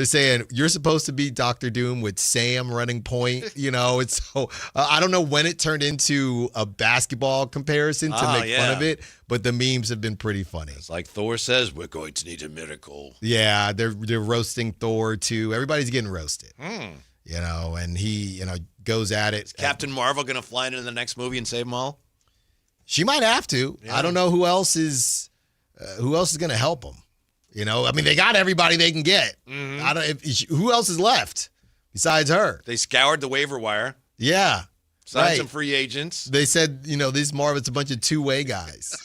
saying you're supposed to be Dr. Doom with Sam running point. It's so I don't know when it turned into a basketball comparison to make fun of it, but the memes have been pretty funny. It's like Thor says, "We're going to need a miracle." Yeah, they're roasting Thor too. Everybody's getting roasted. And he goes at it. Is Captain Marvel going to fly into the next movie and save them all? She might have to. Yeah. I don't know who else is going to help them. I mean, they got everybody they can get. Who else is left besides her? They scoured the waiver wire. Yeah. Signed some free agents. They said, this Marvel's a bunch of two-way guys.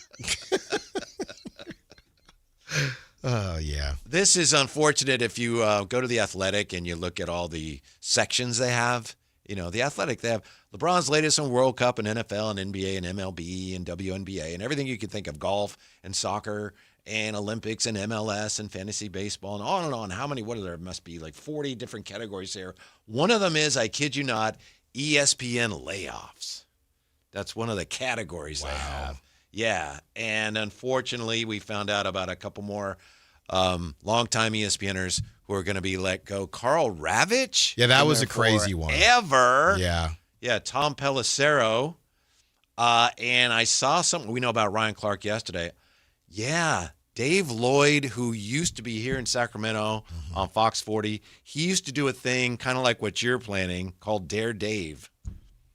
Oh, yeah. This is unfortunate if you go to The Athletic and you look at all the sections they have. The Athletic, they have LeBron's latest on World Cup and NFL and NBA and MLB and WNBA and everything you can think of, golf and soccer and Olympics and MLS and fantasy baseball and on and on. How many, what are there? Must be like 40 different categories here. One of them is, I kid you not, ESPN layoffs. That's one of the categories they have. Yeah, and unfortunately, we found out about a couple more longtime ESPNers who are going to be let go. Carl Ravitch. Yeah, that was a crazy one. Ever. Yeah. Yeah, Tom Pelissero. And I saw something we know about Ryan Clark yesterday. Yeah, Dave Lloyd, who used to be here in Sacramento on Fox 40, he used to do a thing kind of like what you're planning called Dare Dave.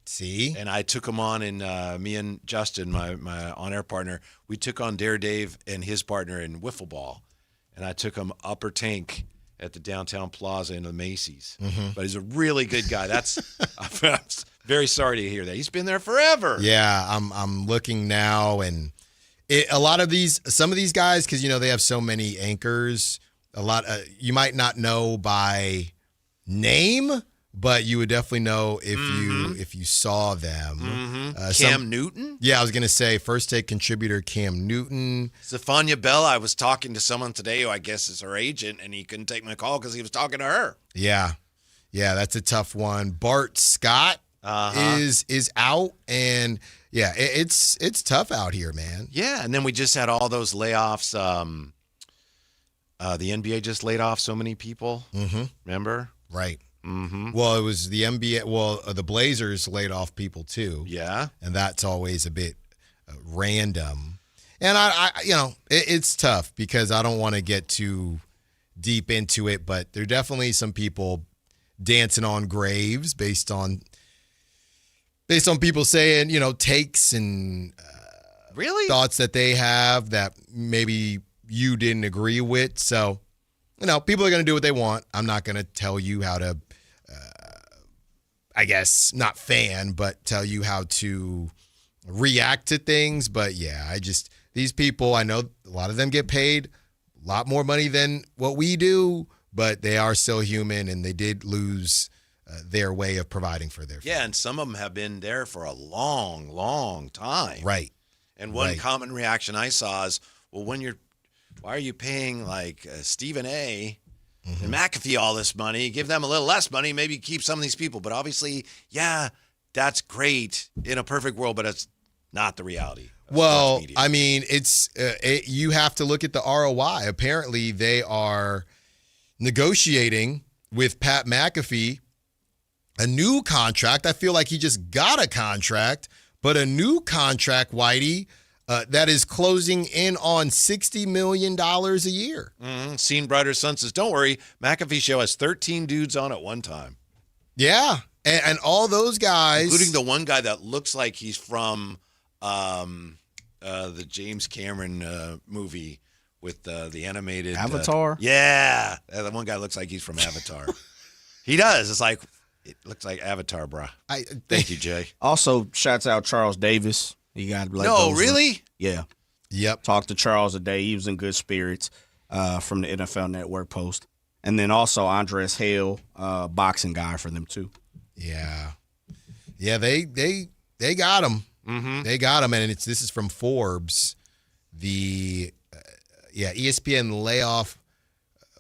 See? And I took him on, and me and Justin, my on-air partner, we took on Dare Dave and his partner in wiffle ball. And I took him upper tank at the downtown plaza in the Macy's. But he's a really good guy. I'm very sorry to hear that. He's been there forever. Yeah, I'm looking now, and some of these guys, because they have so many anchors. You might not know by name, but you would definitely know if you saw them. Cam Newton? Yeah, I was going to say First Take contributor Cam Newton. Stefania Bell, I was talking to someone today who I guess is her agent, and he couldn't take my call because he was talking to her. Yeah, that's a tough one. Bart Scott is out, and yeah, it's tough out here, man. Yeah, and then we just had all those layoffs. The NBA just laid off so many people. Remember? Right. Well, it was the NBA. Well, the Blazers laid off people too. Yeah, and that's always a bit random. And it's tough because I don't want to get too deep into it, but there are definitely some people dancing on graves based on people saying, takes and really thoughts that they have that maybe you didn't agree with. So, people are going to do what they want. I'm not going to tell you how to, I guess, not fan, but tell you how to react to things. But yeah, these people, I know a lot of them get paid a lot more money than what we do, but they are still human, and they did lose their way of providing for their family. Yeah, and some of them have been there for a long, long time. Right. And one common reaction I saw is, well, why are you paying like Stephen A. and McAfee all this money? Give them a little less money, maybe keep some of these people. But obviously, yeah, that's great in a perfect world, but it's not the reality. Well, I mean, you have to look at the ROI. Apparently, they are negotiating with Pat McAfee a new contract. I feel like he just got a contract, but a new contract, Whitey, that is closing in on $60 million a year. Seen Brighter Sun says, don't worry, McAfee show has 13 dudes on at one time. Yeah, and all those guys. Including the one guy that looks like he's from the James Cameron movie with the animated. Avatar? Yeah, the one guy looks like he's from Avatar. He does. It looks like Avatar, bro. Thank you, Jay. Also, shouts out Charles Davis. You got to really? Yeah. Yep. Talked to Charles today. He was in good spirits from the NFL Network post. And then also Andres Hale, boxing guy for them too. Yeah. Yeah, they got him. Mm-hmm. They got him, and this is from Forbes. The ESPN layoff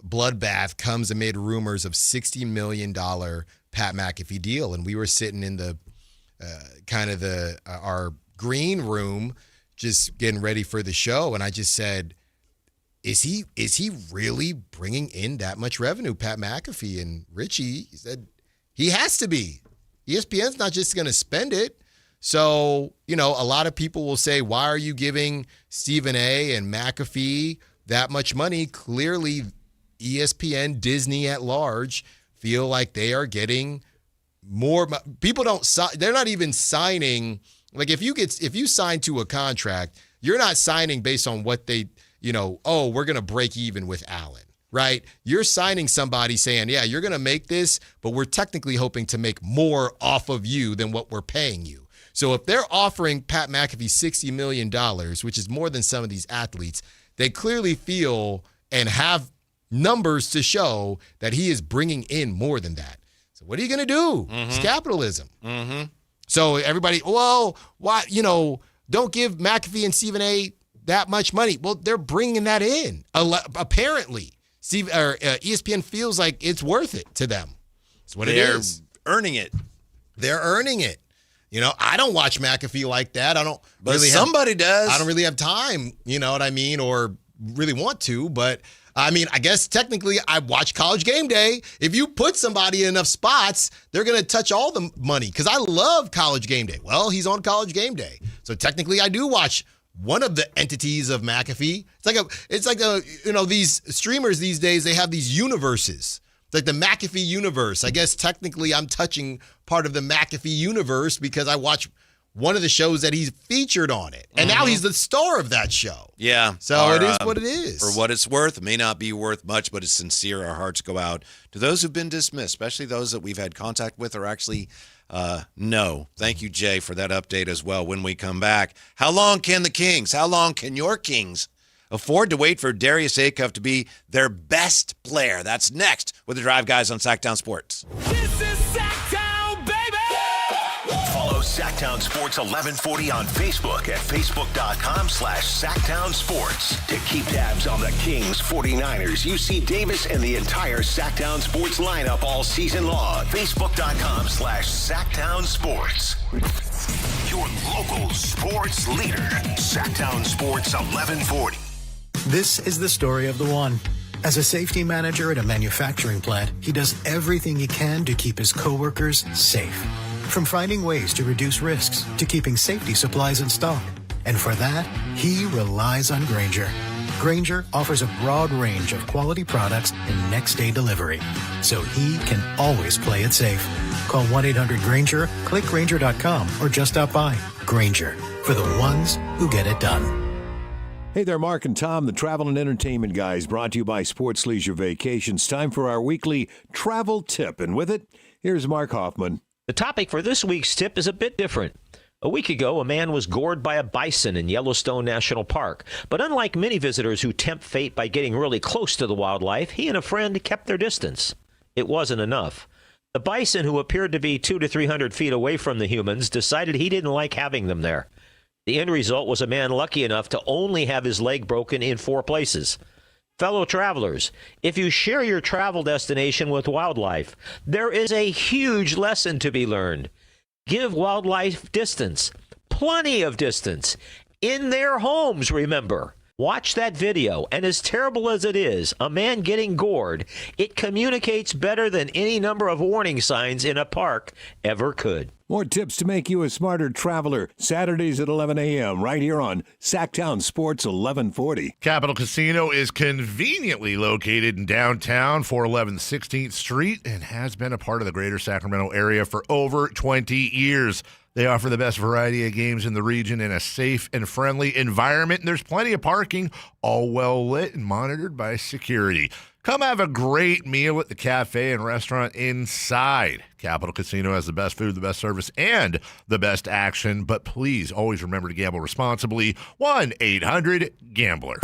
bloodbath comes amid rumors of $60 million Pat McAfee deal, and we were sitting in the our green room just getting ready for the show, and I just said, is he really bringing in that much revenue, Pat McAfee? And Richie said he has to be. ESPN's not just going to spend it. So, a lot of people will say, why are you giving Stephen A. and McAfee that much money? Clearly, ESPN, Disney at large feel like they are getting more. People they're not even signing. Like if you sign to a contract, you're not signing based on what they, we're going to break even with Allen, right? You're signing somebody saying, yeah, you're going to make this, but we're technically hoping to make more off of you than what we're paying you. So if they're offering Pat McAfee $60 million, which is more than some of these athletes, they clearly feel and have numbers to show that he is bringing in more than that. So what are you going to do? It's capitalism. Mm-hmm. So everybody, well, why, don't give McAfee and Stephen A. that much money. Well, they're bringing that in. Apparently, ESPN feels like it's worth it to them. That's what it is. Earning it. They're earning it. I don't watch McAfee like that. I don't. But really somebody does. I don't really have time. You know what I mean, or really want to. But I mean, I guess technically I watch College Game Day. If you put somebody in enough spots, they're going to touch all the money because I love College Game Day. Well, he's on College Game Day, so technically I do watch one of the entities of McAfee. It's like these streamers these days, they have these universes. It's like the McAfee universe. I guess technically I'm touching part of the McAfee universe because I watch one of the shows that he's featured on it. And now he's the star of that show. Yeah. So it is what it is. For what it's worth, it may not be worth much, but it's sincere. Our hearts go out to those who've been dismissed, especially those that we've had contact with or actually know. Thank you, Jay, for that update as well. When we come back, how long can your Kings afford to wait for Darius Acuff to be their best player? That's next with the Drive Guys on Sactown Sports. This is Sactown, baby! Follow Sactown Sports 1140 on Facebook at facebook.com/Sactown Sports to keep tabs on the Kings, 49ers, UC Davis, and the entire Sactown Sports lineup all season long. Facebook.com/Sactown Sports. Your local sports leader, Sactown Sports 1140. This is the story of the one. As a safety manager at a manufacturing plant, he does everything he can to keep his coworkers safe. From finding ways to reduce risks to keeping safety supplies in stock. And for that, he relies on Grainger, Grainger offers a broad range of quality products and next-day delivery, so he can always play it safe. Call 1-800-GRAINGER, click Grainger.com, or just stop by. Grainger, for the ones who get it done. Hey there, Mark and Tom, the travel and entertainment guys, brought to you by Sports Leisure Vacations. Time for our weekly travel tip, and with it, here's Mark Hoffman. The topic for this week's tip is a bit different. A week ago, a man was gored by a bison in Yellowstone National Park. But unlike many visitors who tempt fate by getting really close to the wildlife, he and a friend kept their distance. It wasn't enough. The bison, who appeared to be 200 to 300 feet away from the humans, decided he didn't like having them there. The end result was a man lucky enough to only have his leg broken in 4 places. Fellow travelers, if you share your travel destination with wildlife, there is a huge lesson to be learned. Give wildlife distance, plenty of distance, in their homes, remember. Watch that video, and as terrible as it is, a man getting gored, it communicates better than any number of warning signs in a park ever could. More tips to make you a smarter traveler. Saturdays at 11 a.m. right here on Sactown Sports 1140. Capital Casino is conveniently located in downtown 411 16th Street and has been a part of the greater Sacramento area for over 20 years. They offer the best variety of games in the region in a safe and friendly environment, and there's plenty of parking, all well lit and monitored by security. Come have a great meal at the cafe and restaurant inside. Capital Casino has the best food, the best service, and the best action. But please always remember to gamble responsibly. 1-800-GAMBLER.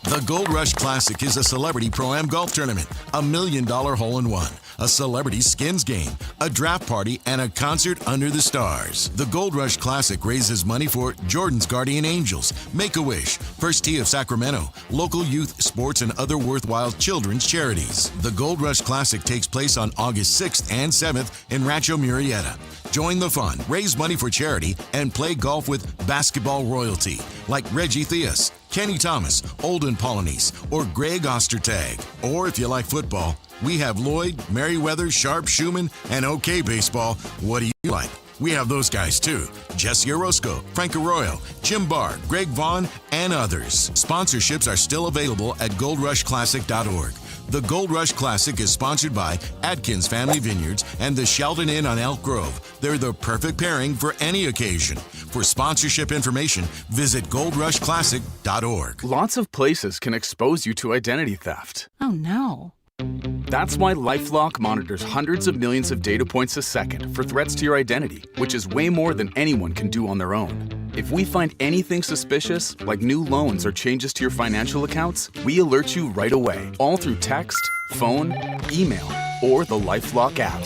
The Gold Rush Classic is a celebrity pro-am golf tournament, $1 million hole-in-one, a celebrity skins game, a draft party, and a concert under the stars. The Gold Rush Classic raises money for Jordan's Guardian Angels, Make-A-Wish, First Tee of Sacramento, local youth, sports, and other worthwhile children's charities. The Gold Rush Classic takes place on August 6th and 7th in Rancho Murrieta. Join the fun, raise money for charity, and play golf with basketball royalty like Reggie Theus, Kenny Thomas, Olden Polynice, or Greg Ostertag. Or if you like football, we have Lloyd, Merriweather, Sharp, Schumann, and OK Baseball. What do you like? We have those guys too. Jesse Orozco, Frank Arroyo, Jim Barr, Greg Vaughn, and others. Sponsorships are still available at goldrushclassic.org. The Gold Rush Classic is sponsored by Atkins Family Vineyards and the Sheldon Inn on Elk Grove. They're the perfect pairing for any occasion. For sponsorship information, visit goldrushclassic.org. Lots of places can expose you to identity theft. Oh no. That's why LifeLock monitors hundreds of millions of data points a second for threats to your identity, which is way more than anyone can do on their own. If we find anything suspicious, like new loans or changes to your financial accounts, we alert you right away, all through text, phone, email, or the LifeLock app.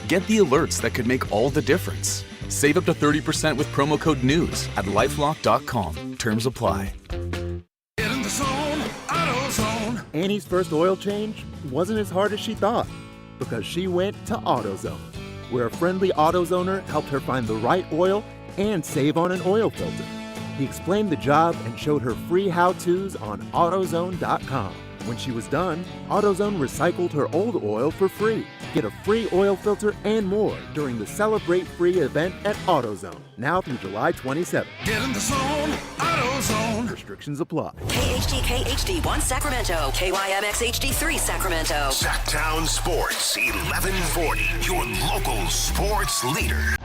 Get the alerts that could make all the difference. Save up to 30% with promo code NEWS at LifeLock.com. Terms apply. Get in the zone, AutoZone. Annie's first oil change wasn't as hard as she thought because she went to AutoZone, where a friendly AutoZoner helped her find the right oil and save on an oil filter. He explained the job and showed her free how-tos on AutoZone.com. When she was done, AutoZone recycled her old oil for free. Get a free oil filter and more during the Celebrate Free event at AutoZone, now through July 27th. Get in the zone, AutoZone. Restrictions apply. KHTK HD1 Sacramento, KYMX HD3 Sacramento. Sactown Sports 1140, your local sports leader.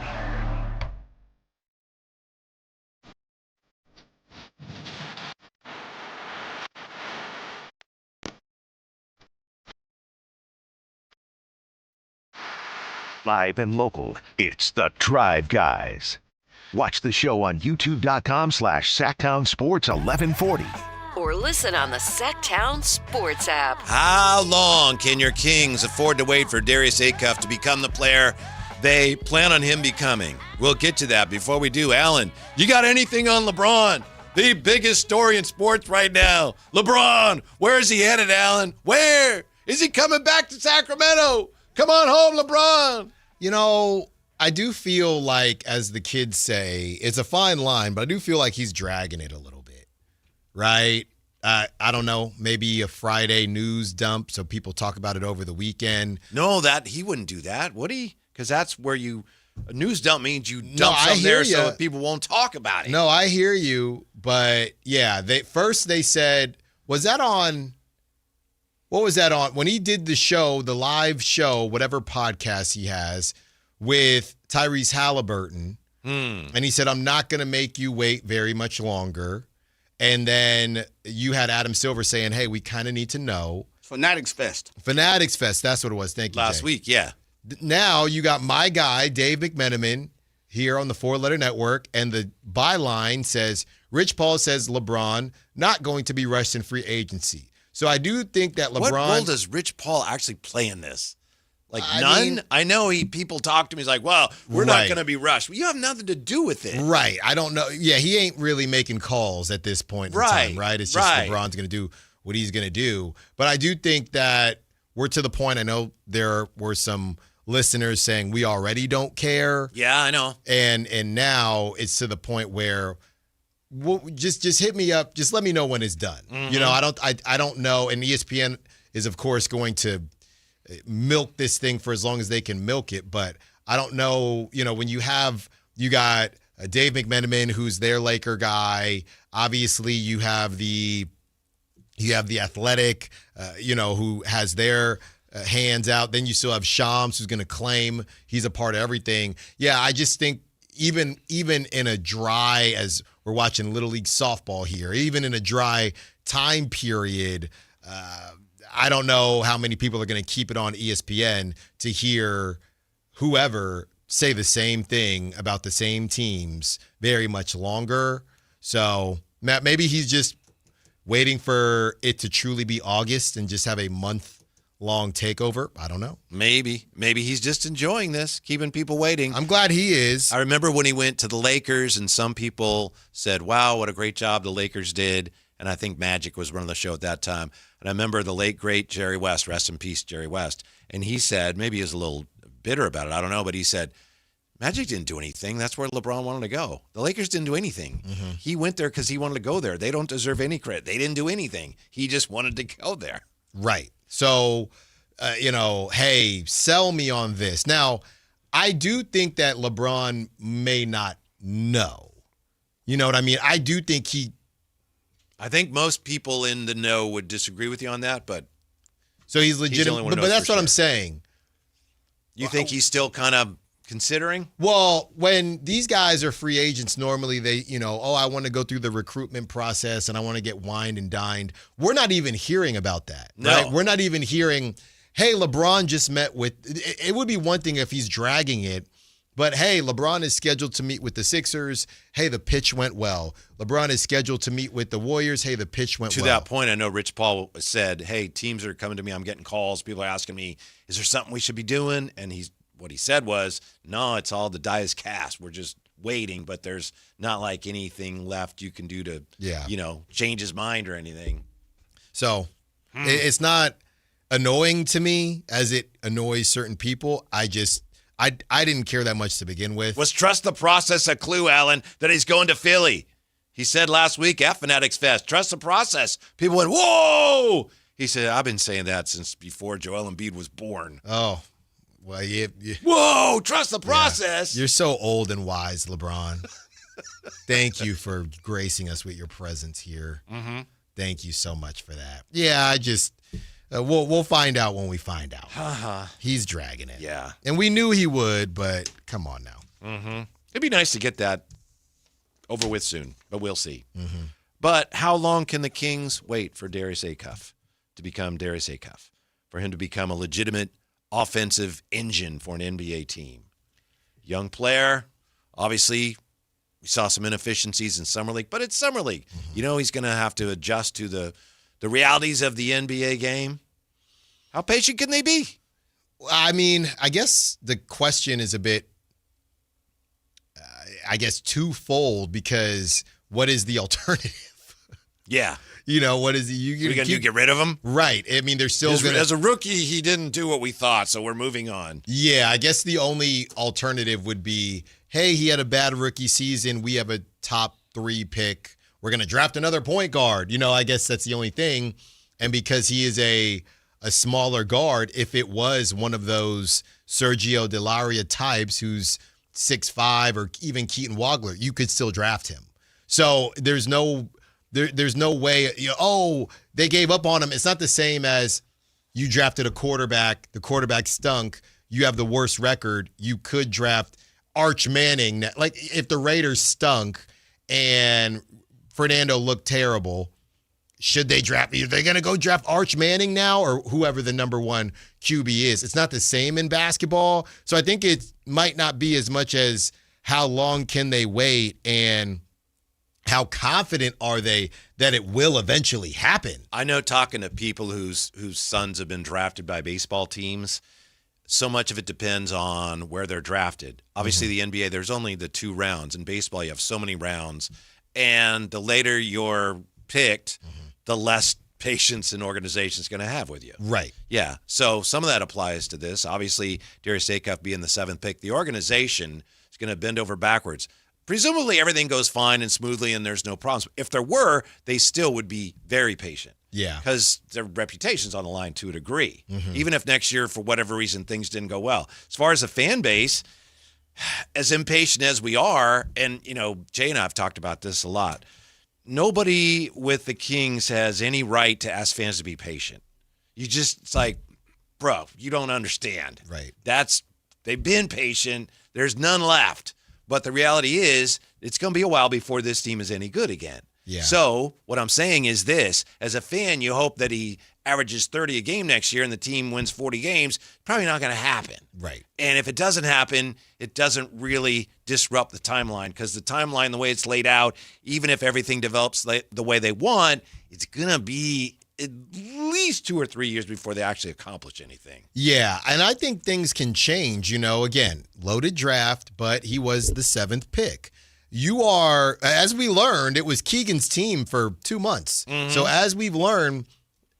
Live and local, it's the Drive Guys. Watch the show on youtube.com/Sactown Sports 1140. Or listen on the Sactown Sports app. How long can your Kings afford to wait for Darius Acuff to become the player they plan on him becoming? We'll get to that. Before we do, Alan, you got anything on LeBron? The biggest story in sports right now. LeBron, where is he headed, Alan? Where? Is he coming back to Sacramento? Come on home, LeBron. You know, I do feel like, as the kids say, it's a fine line, but I do feel like he's dragging it a little bit, right? I don't know, maybe a Friday news dump so people talk about it over the weekend. No, that he wouldn't do that, would he? Because that's where a news dump means you dump something there so that people won't talk about it. No, I hear you, But yeah, they said, was that on? What was that on? When he did the show, the live show, whatever podcast he has with Tyrese Halliburton, and he said, I'm not going to make you wait very much longer. And then you had Adam Silver saying, hey, we kind of need to know. Fanatics Fest. Fanatics Fest. That's what it was. Thank you, Last Jay. week, yeah. Now you got my guy, Dave McMenamin, here on the 4-Letter Network, and the byline says, Rich Paul says LeBron not going to be rushed in free agency. So I do think that LeBron... What role does Rich Paul actually play in this? Like I none? mean- I know people talk to me. He's like, well, we're not going to be rushed. Well, you have nothing to do with it. Right. I don't know. Yeah, he ain't really making calls at this point in time, right? It's just LeBron's going to do what he's going to do. But I do think that we're to the point, I know there were some listeners saying we already don't care. Yeah, I know. And now it's to the point where just hit me up. Just let me know when it's done. Mm-hmm. You know, I don't know. And ESPN is, of course, going to milk this thing for as long as they can milk it. But I don't know, you know, when you got Dave McMenamin, who's their Laker guy. Obviously, you have the Athletic, who has their hands out. Then you still have Shams, who's going to claim he's a part of everything. Yeah, I just think even in a dry, as we're watching Little League softball here, even in a dry time period, I don't know how many people are going to keep it on ESPN to hear whoever say the same thing about the same teams very much longer. So, Matt, maybe he's just waiting for it to truly be August and just have a month-long takeover. I don't know. Maybe he's just enjoying this, keeping people waiting. I'm glad he is. I remember when he went to the Lakers, and some people said, wow, what a great job the Lakers did. And I think Magic was running the show at that time. And I remember the late, great Jerry West, rest in peace, Jerry West. And he said, maybe he was a little bitter about it, I don't know, but he said, Magic didn't do anything. That's where LeBron wanted to go. The Lakers didn't do anything. Mm-hmm. He went there because he wanted to go there. They don't deserve any credit. They didn't do anything. He just wanted to go there. Right. So, hey, sell me on this. Now, I do think that LeBron may not know. You know what I mean? I do think I think most people in the know would disagree with you on that, but so he's legitimate. But that's what I'm saying. You think he's still kind of considering? Well, when these guys are free agents, normally they, I want to go through the recruitment process and I want to get wined and dined. We're not even hearing about that. No. Right? We're not even hearing, hey, LeBron just met with, it would be one thing if he's dragging it, but hey, LeBron is scheduled to meet with the Sixers. Hey, the pitch went well. LeBron is scheduled to meet with the Warriors. Hey, the pitch went well. To that point, I know Rich Paul said, hey, teams are coming to me. I'm getting calls. People are asking me, is there something we should be doing? And what he said was, no, it's all the die is cast. We're just waiting, but there's not like anything left you can do to, change his mind or anything. So it's not annoying to me as it annoys certain people. I didn't care that much to begin with. Was trust the process a clue, Alan, that he's going to Philly? He said last week at Fanatics Fest, trust the process. People went, whoa! He said, I've been saying that since before Joel Embiid was born. Oh, well, yeah. Whoa, trust the process. Yeah. You're so old and wise, LeBron. Thank you for gracing us with your presence here. Mm-hmm. Thank you so much for that. Yeah, I just... we'll find out when we find out. Uh-huh. He's dragging it. Yeah. And we knew he would, but come on now. Mm-hmm. It'd be nice to get that over with soon, but we'll see. Mm-hmm. But how long can the Kings wait for Darius Acuff to become Darius Acuff? For him to become a legitimate offensive engine for an NBA team? Young player. Obviously, we saw some inefficiencies in Summer League, but it's Summer League. Mm-hmm. He's going to have to adjust to the realities of the NBA game. How patient can they be? I mean, I guess the question is a bit, twofold, because what is the alternative? Yeah. What is you going to get rid of him? Right. I mean, they're still going to... As a rookie, he didn't do what we thought, so we're moving on. Yeah, I guess the only alternative would be, hey, he had a bad rookie season. We have a top 3 pick. We're going to draft another point guard. I guess that's the only thing. And because he is a smaller guard, if it was one of those Sergio Delaria types who's 6'5", or even Keaton Wagler, you could still draft him. So there's no way, they gave up on him. It's not the same as you drafted a quarterback, the quarterback stunk, you have the worst record, you could draft Arch Manning. Like, if the Raiders stunk and Fernando looked terrible, should they draft? Are they going to go draft Arch Manning now, or whoever the number one QB is? It's not the same in basketball. So I think it might not be as much as how long can they wait and how confident are they that it will eventually happen? I know, talking to people whose sons have been drafted by baseball teams, so much of it depends on where they're drafted. Obviously, the NBA, there's only the 2 rounds. In baseball, you have so many rounds. And the later you're picked, the less patience an organization's going to have with you. Right. Yeah. So some of that applies to this. Obviously, Darius Acuff being the 7th pick, the organization is going to bend over backwards. Presumably everything goes fine and smoothly and there's no problems. If there were, they still would be very patient. Yeah. Because their reputation's on the line to a degree. Even if next year, for whatever reason, things didn't go well. As far as the fan base, as impatient as we are, and, Jay and I have talked about this a lot, nobody with the Kings has any right to ask fans to be patient. It's like, bro, you don't understand. Right. They've been patient. There's none left. But the reality is, it's going to be a while before this team is any good again. Yeah. So what I'm saying is this: as a fan, you hope that he averages 30 a game next year and the team wins 40 games. Probably not going to happen. Right. And if it doesn't happen, it doesn't really disrupt the timeline, because the timeline, the way it's laid out, even if everything develops the way they want, it's going to be at least 2 or 3 years before they actually accomplish anything. Yeah, and I think things can change. Again, loaded draft, but he was the 7th pick. You are, as we learned, it was Keegan's team for 2 months. So as we've learned,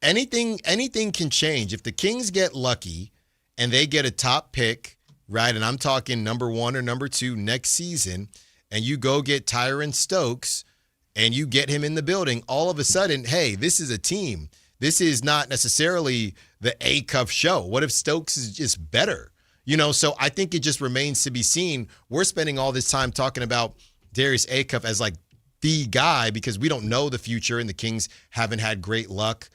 anything can change. If the Kings get lucky and they get a top pick, right, and I'm talking number 1 or number 2 next season, and you go get Tyron Stokes and you get him in the building, all of a sudden, hey, this is a team. This is not necessarily the Acuff show. What if Stokes is just better? So I think it just remains to be seen. We're spending all this time talking about Darius Acuff as like the guy because we don't know the future, and the Kings haven't had great luck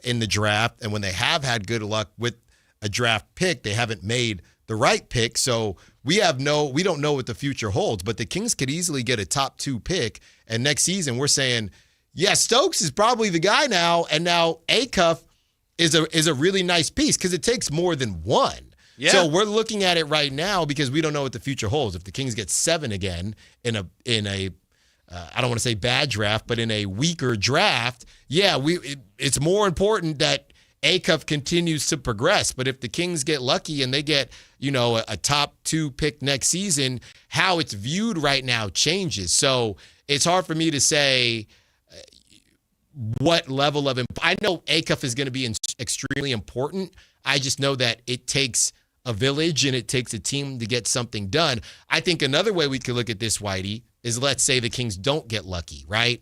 in the draft. And when they have had good luck with a draft pick, they haven't made the right pick. So we don't know what the future holds, but the Kings could easily get a top 2 pick. And next season we're saying, yeah, Stokes is probably the guy now. And now Acuff is a really nice piece because it takes more than one. Yeah. So we're looking at it right now because we don't know what the future holds. If the Kings get 7 again in a I don't want to say bad draft, but in a weaker draft, yeah, it's more important that Acuff continues to progress. But if the Kings get lucky and they get, a top 2 pick next season, how it's viewed right now changes. So it's hard for me to say what level of I know Acuff is going to be extremely important. I just know that it takes a village and it takes a team to get something done. I think another way we could look at this, Whitey, is let's say the Kings don't get lucky, right?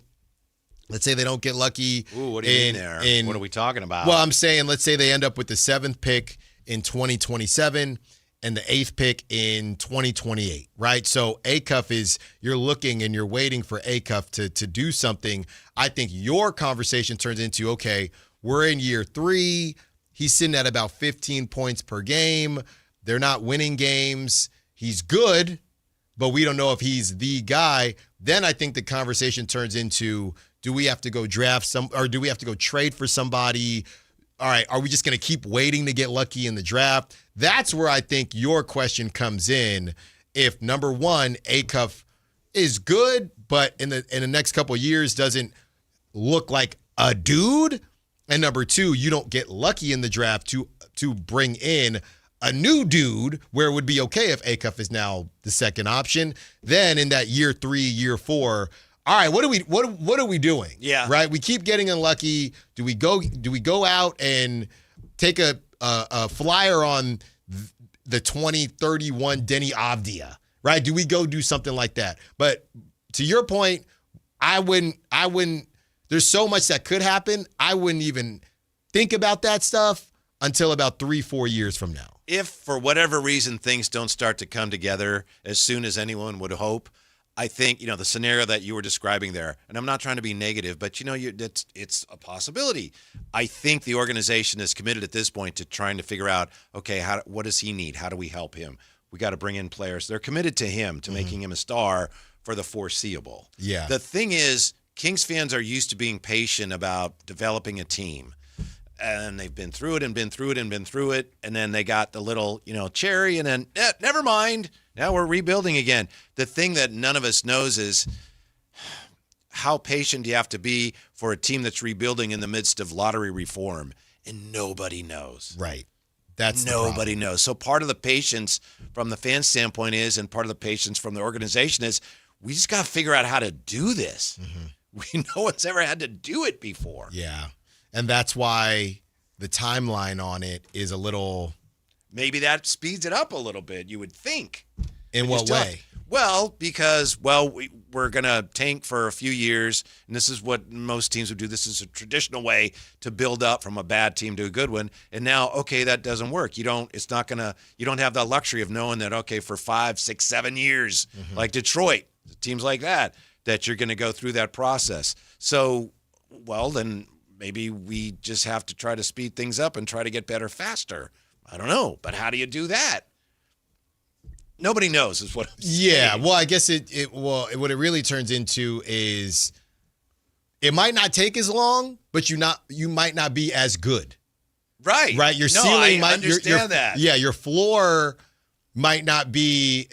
Let's say they don't get lucky. Ooh, what do you mean there? What are we talking about? Well, I'm saying let's say they end up with the 7th pick in 2027 and the 8th pick in 2028, right? So Acuff you're looking and you're waiting for Acuff to do something. I think your conversation turns into, okay, we're in year 3. He's sitting at about 15 points per game. They're not winning games. He's good, but we don't know if he's the guy. Then I think the conversation turns into, do we have to go draft or do we have to go trade for somebody? All right, are we just going to keep waiting to get lucky in the draft? That's where I think your question comes in. If number 1, Acuff is good, but in the next couple of years doesn't look like a dude, and number 2, you don't get lucky in the draft to bring in a new dude where it would be okay if Acuff is now the 2nd option. Then in that year 3, year 4, all right, what are we doing? Yeah. Right? We keep getting unlucky. Do we go out and take a flyer on the 2031 Denny Avdia? Right? Do we go do something like that? But to your point, I wouldn't there's so much that could happen. I wouldn't even think about that stuff until about 3-4 years from now. If for whatever reason things don't start to come together as soon as anyone would hope, I think, the scenario that you were describing there, and I'm not trying to be negative, but, it's a possibility. I think the organization is committed at this point to trying to figure out, okay, what does he need? How do we help him? We got to bring in players. They're committed to him, to making him a star for the foreseeable. Yeah. The thing is, Kings fans are used to being patient about developing a team. And they've been through it and been through it and been through it. And then they got the little, cherry, and then, never mind. Now we're rebuilding again. The thing that none of us knows is how patient you have to be for a team that's rebuilding in the midst of lottery reform. And nobody knows. Right. That's nobody knows. So part of the patience from the fan standpoint is, and part of the patience from the organization is, we just got to figure out how to do this. We no one's ever had to do it before. Yeah. And that's why the timeline on it is a little... Maybe that speeds it up a little bit, you would think. In what way? Well, because, we're going to tank for a few years, and this is what most teams would do. This is a traditional way to build up from a bad team to a good one. And now, okay, that doesn't work. You don't have the luxury of knowing that, okay, for 5, 6, 7 years, like Detroit, teams like that you're going to go through that process. So, then maybe we just have to try to speed things up and try to get better faster. I don't know, but how do you do that? Nobody knows is what I'm saying. Well, I guess what it really turns into is it might not take as long, but you might not be as good. Right. Right. Your ceiling might understand that. Yeah, your floor might not be,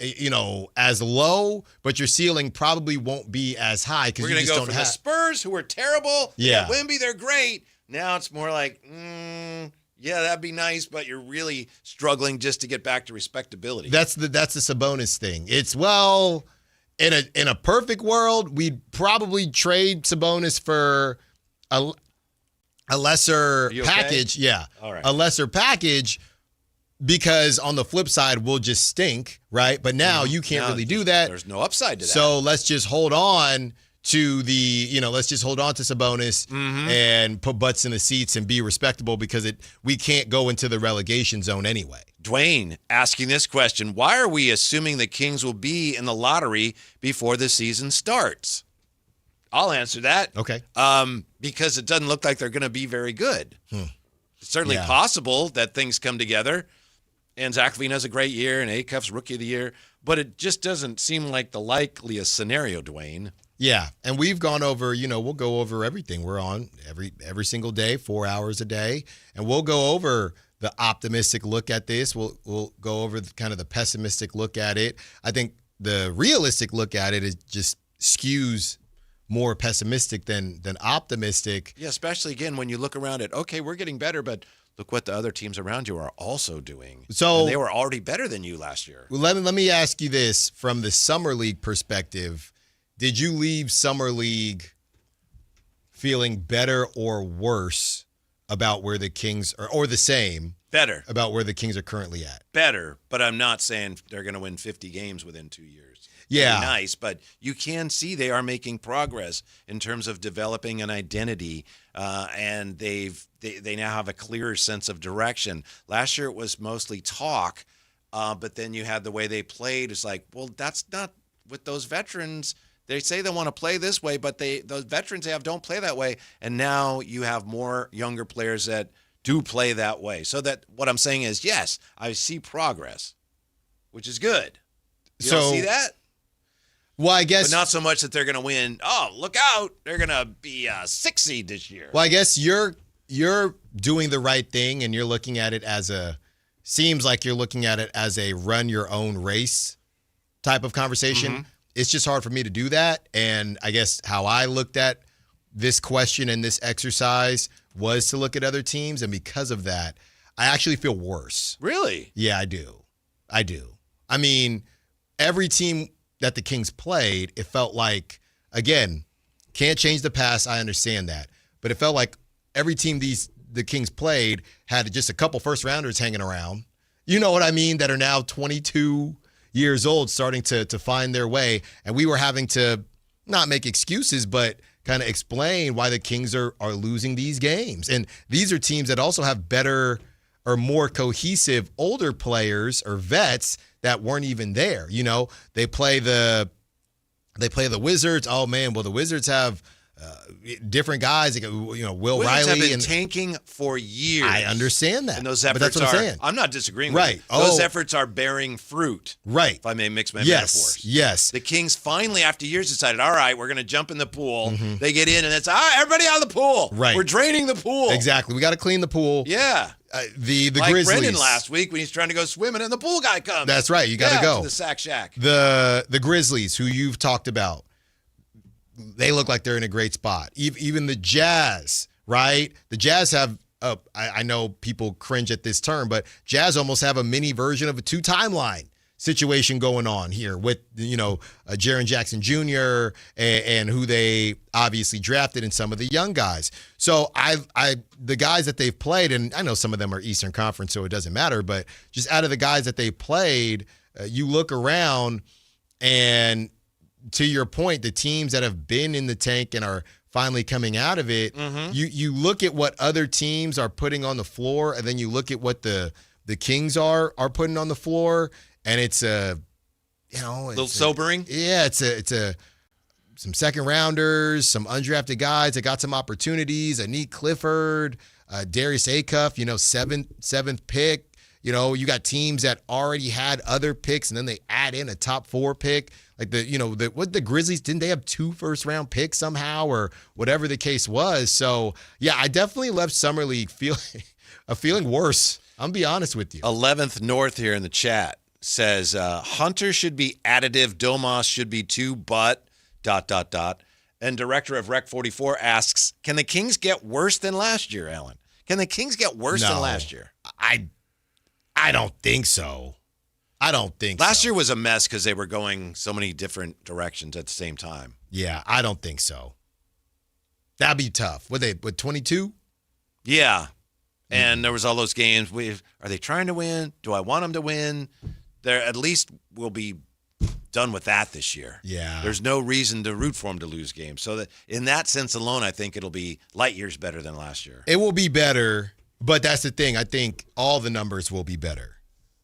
as low, but your ceiling probably won't be as high because we're going to go from the Spurs, who are terrible. Yeah. Wemby, they're great. Now it's more like, yeah, that'd be nice, but you're really struggling just to get back to respectability. That's the Sabonis thing. It's in a perfect world, we'd probably trade Sabonis for a lesser package. Okay? Yeah, all right. A lesser package. Because on the flip side, we'll just stink, right? But now you can't really do that. There's no upside to that. So let's just hold on to let's just hold on to Sabonis and put butts in the seats and be respectable because we can't go into the relegation zone anyway. Dwayne asking this question: why are we assuming the Kings will be in the lottery before the season starts? I'll answer that. Okay. Because it doesn't look like they're going to be very good. It's certainly possible that things come together. And Zach LaVine has a great year, and Acuff's Rookie of the Year. But it just doesn't seem like the likeliest scenario, Dwayne. Yeah, and we've gone over, we'll go over everything. We're on every single day, 4 hours a day, and we'll go over the optimistic look at this. We'll go over kind of the pessimistic look at it. I think the realistic look at it is just skews more pessimistic than optimistic. Yeah, especially, again, when you look around at, okay, we're getting better, but look what the other teams around you are also doing. So and they were already better than you last year. Well, let me ask you this from the Summer League perspective. Did you leave Summer League feeling better or worse about where the Kings are, or the same? Better. About where the Kings are currently at? Better, but I'm not saying they're going to win 50 games within 2 years. Yeah. Nice, but you can see they are making progress in terms of developing an identity, and they now have a clearer sense of direction. Last year it was mostly talk, but then you had the way they played. It's like, well, that's not with those veterans. They say they want to play this way, but those veterans they have don't play that way. And now you have more younger players that do play that way. So that what I'm saying is, yes, I see progress, which is good. You don't see that? Well, I guess. But not so much that they're going to win. Oh, look out. They're going to be a 6 seed this year. Well, I guess you're doing the right thing, and you're looking at it seems like you're looking at it as a run your own race type of conversation. Mm-hmm. It's just hard for me to do that. And I guess how I looked at this question and this exercise was to look at other teams. And because of that, I actually feel worse. Really? Yeah, I do. I mean, every team that the Kings played, it felt like, again, can't change the past. I understand that. But it felt like every team the Kings played had just a couple first-rounders hanging around. You know what I mean? That are now 22 years old, starting to find their way. And we were having to not make excuses, but kind of explain why the Kings are losing these games. And these are teams that also have better or more cohesive older players or vets that weren't even there. You know, they play the They play the Wizards. Oh, man, well, the Wizards have different guys. Will Wizards Riley. have been tanking for years. I understand that. And those but efforts that's what I'm saying. I'm not disagreeing right. with you. Those efforts are bearing fruit. Right. If I may mix my metaphors. Yes. The Kings finally, after years, decided, all right, we're going to jump in the pool. They get in, and it's, all right, everybody out of the pool. Right. We're draining the pool. Exactly. We got to clean the pool. Yeah. The like Grizzlies. Brendan last week when he's trying to go swimming, and the pool guy comes. That's right. You got to go. To the Sack Shack. The Grizzlies, who you've talked about, they look like they're in a great spot. Even the Jazz, right? The Jazz have, I know people cringe at this term, but Jazz almost have a mini version of a 2-timeline situation going on here with, Jaren Jackson Jr. and who they obviously drafted and some of the young guys. So the guys that they've played, and I know some of them are Eastern Conference, so it doesn't matter, but just out of the guys that they played, you look around and to your point, the teams that have been in the tank and are finally coming out of it, you look at what other teams are putting on the floor, and then you look at what the Kings are putting on the floor, and it's a little sobering. Yeah, it's some second rounders, some undrafted guys that got some opportunities. Anik Clifford, Darius Acuff, seventh pick. You got teams that already had other picks, and then they add in a top 4 pick. Like the Grizzlies, didn't they have 2 first-round picks somehow, or whatever the case was? So yeah, I definitely left Summer League feeling worse. I'm gonna be honest with you. 11th North here in the chat says Hunter should be additive, Domas should be 2, but ... And director of Rec 44 asks, can the Kings get worse than last year, Alan? Can the Kings get worse than last year? I don't think so. Last year was a mess because they were going so many different directions at the same time. Yeah, I don't think so. That'd be tough. With 22? Yeah. And there was all those games. Are they trying to win? Do I want them to win? They're at least we'll be done with that this year. Yeah. There's no reason to root for them to lose games. So that in that sense alone, I think it'll be light years better than last year. It will be better, but that's the thing. I think all the numbers will be better.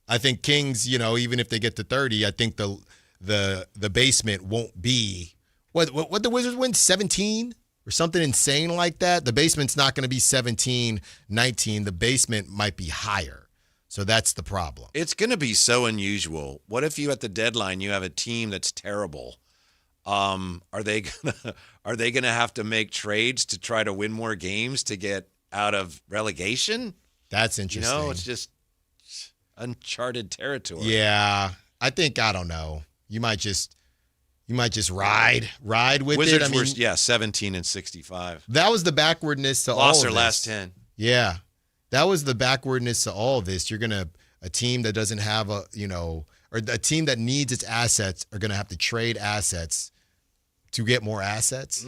I think Kings, even if they get to 30, I think the basement won't be what the Wizards win, 17 or something insane like that. The basement's not going to be 17, 19. The basement might be higher. So that's the problem. It's going to be so unusual. What if you at the deadline you have a team that's terrible? Are they gonna have to make trades to try to win more games to get out of relegation? That's interesting. It's just uncharted territory. Yeah, I don't know. You might just ride with Wizards it. I mean, were 17 and 65. That was the backwardness to all of this. Lost their last 10. Yeah, that was the backwardness to all of this. You're gonna a team that doesn't have or a team that needs its assets are gonna have to trade assets to get more assets.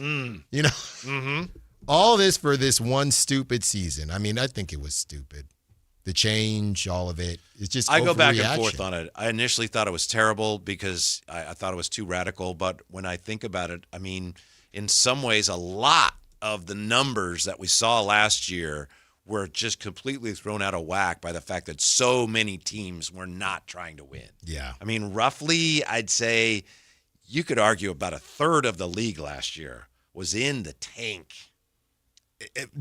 All this for this one stupid season. I mean, I think it was stupid. The change, all of it. It's just I go back and forth on it. I initially thought it was terrible because I thought it was too radical. But when I think about it, I mean, in some ways, a lot of the numbers that we saw last year were just completely thrown out of whack by the fact that so many teams were not trying to win. Yeah. I mean, roughly, I'd say you could argue about a third of the league last year was in the tank.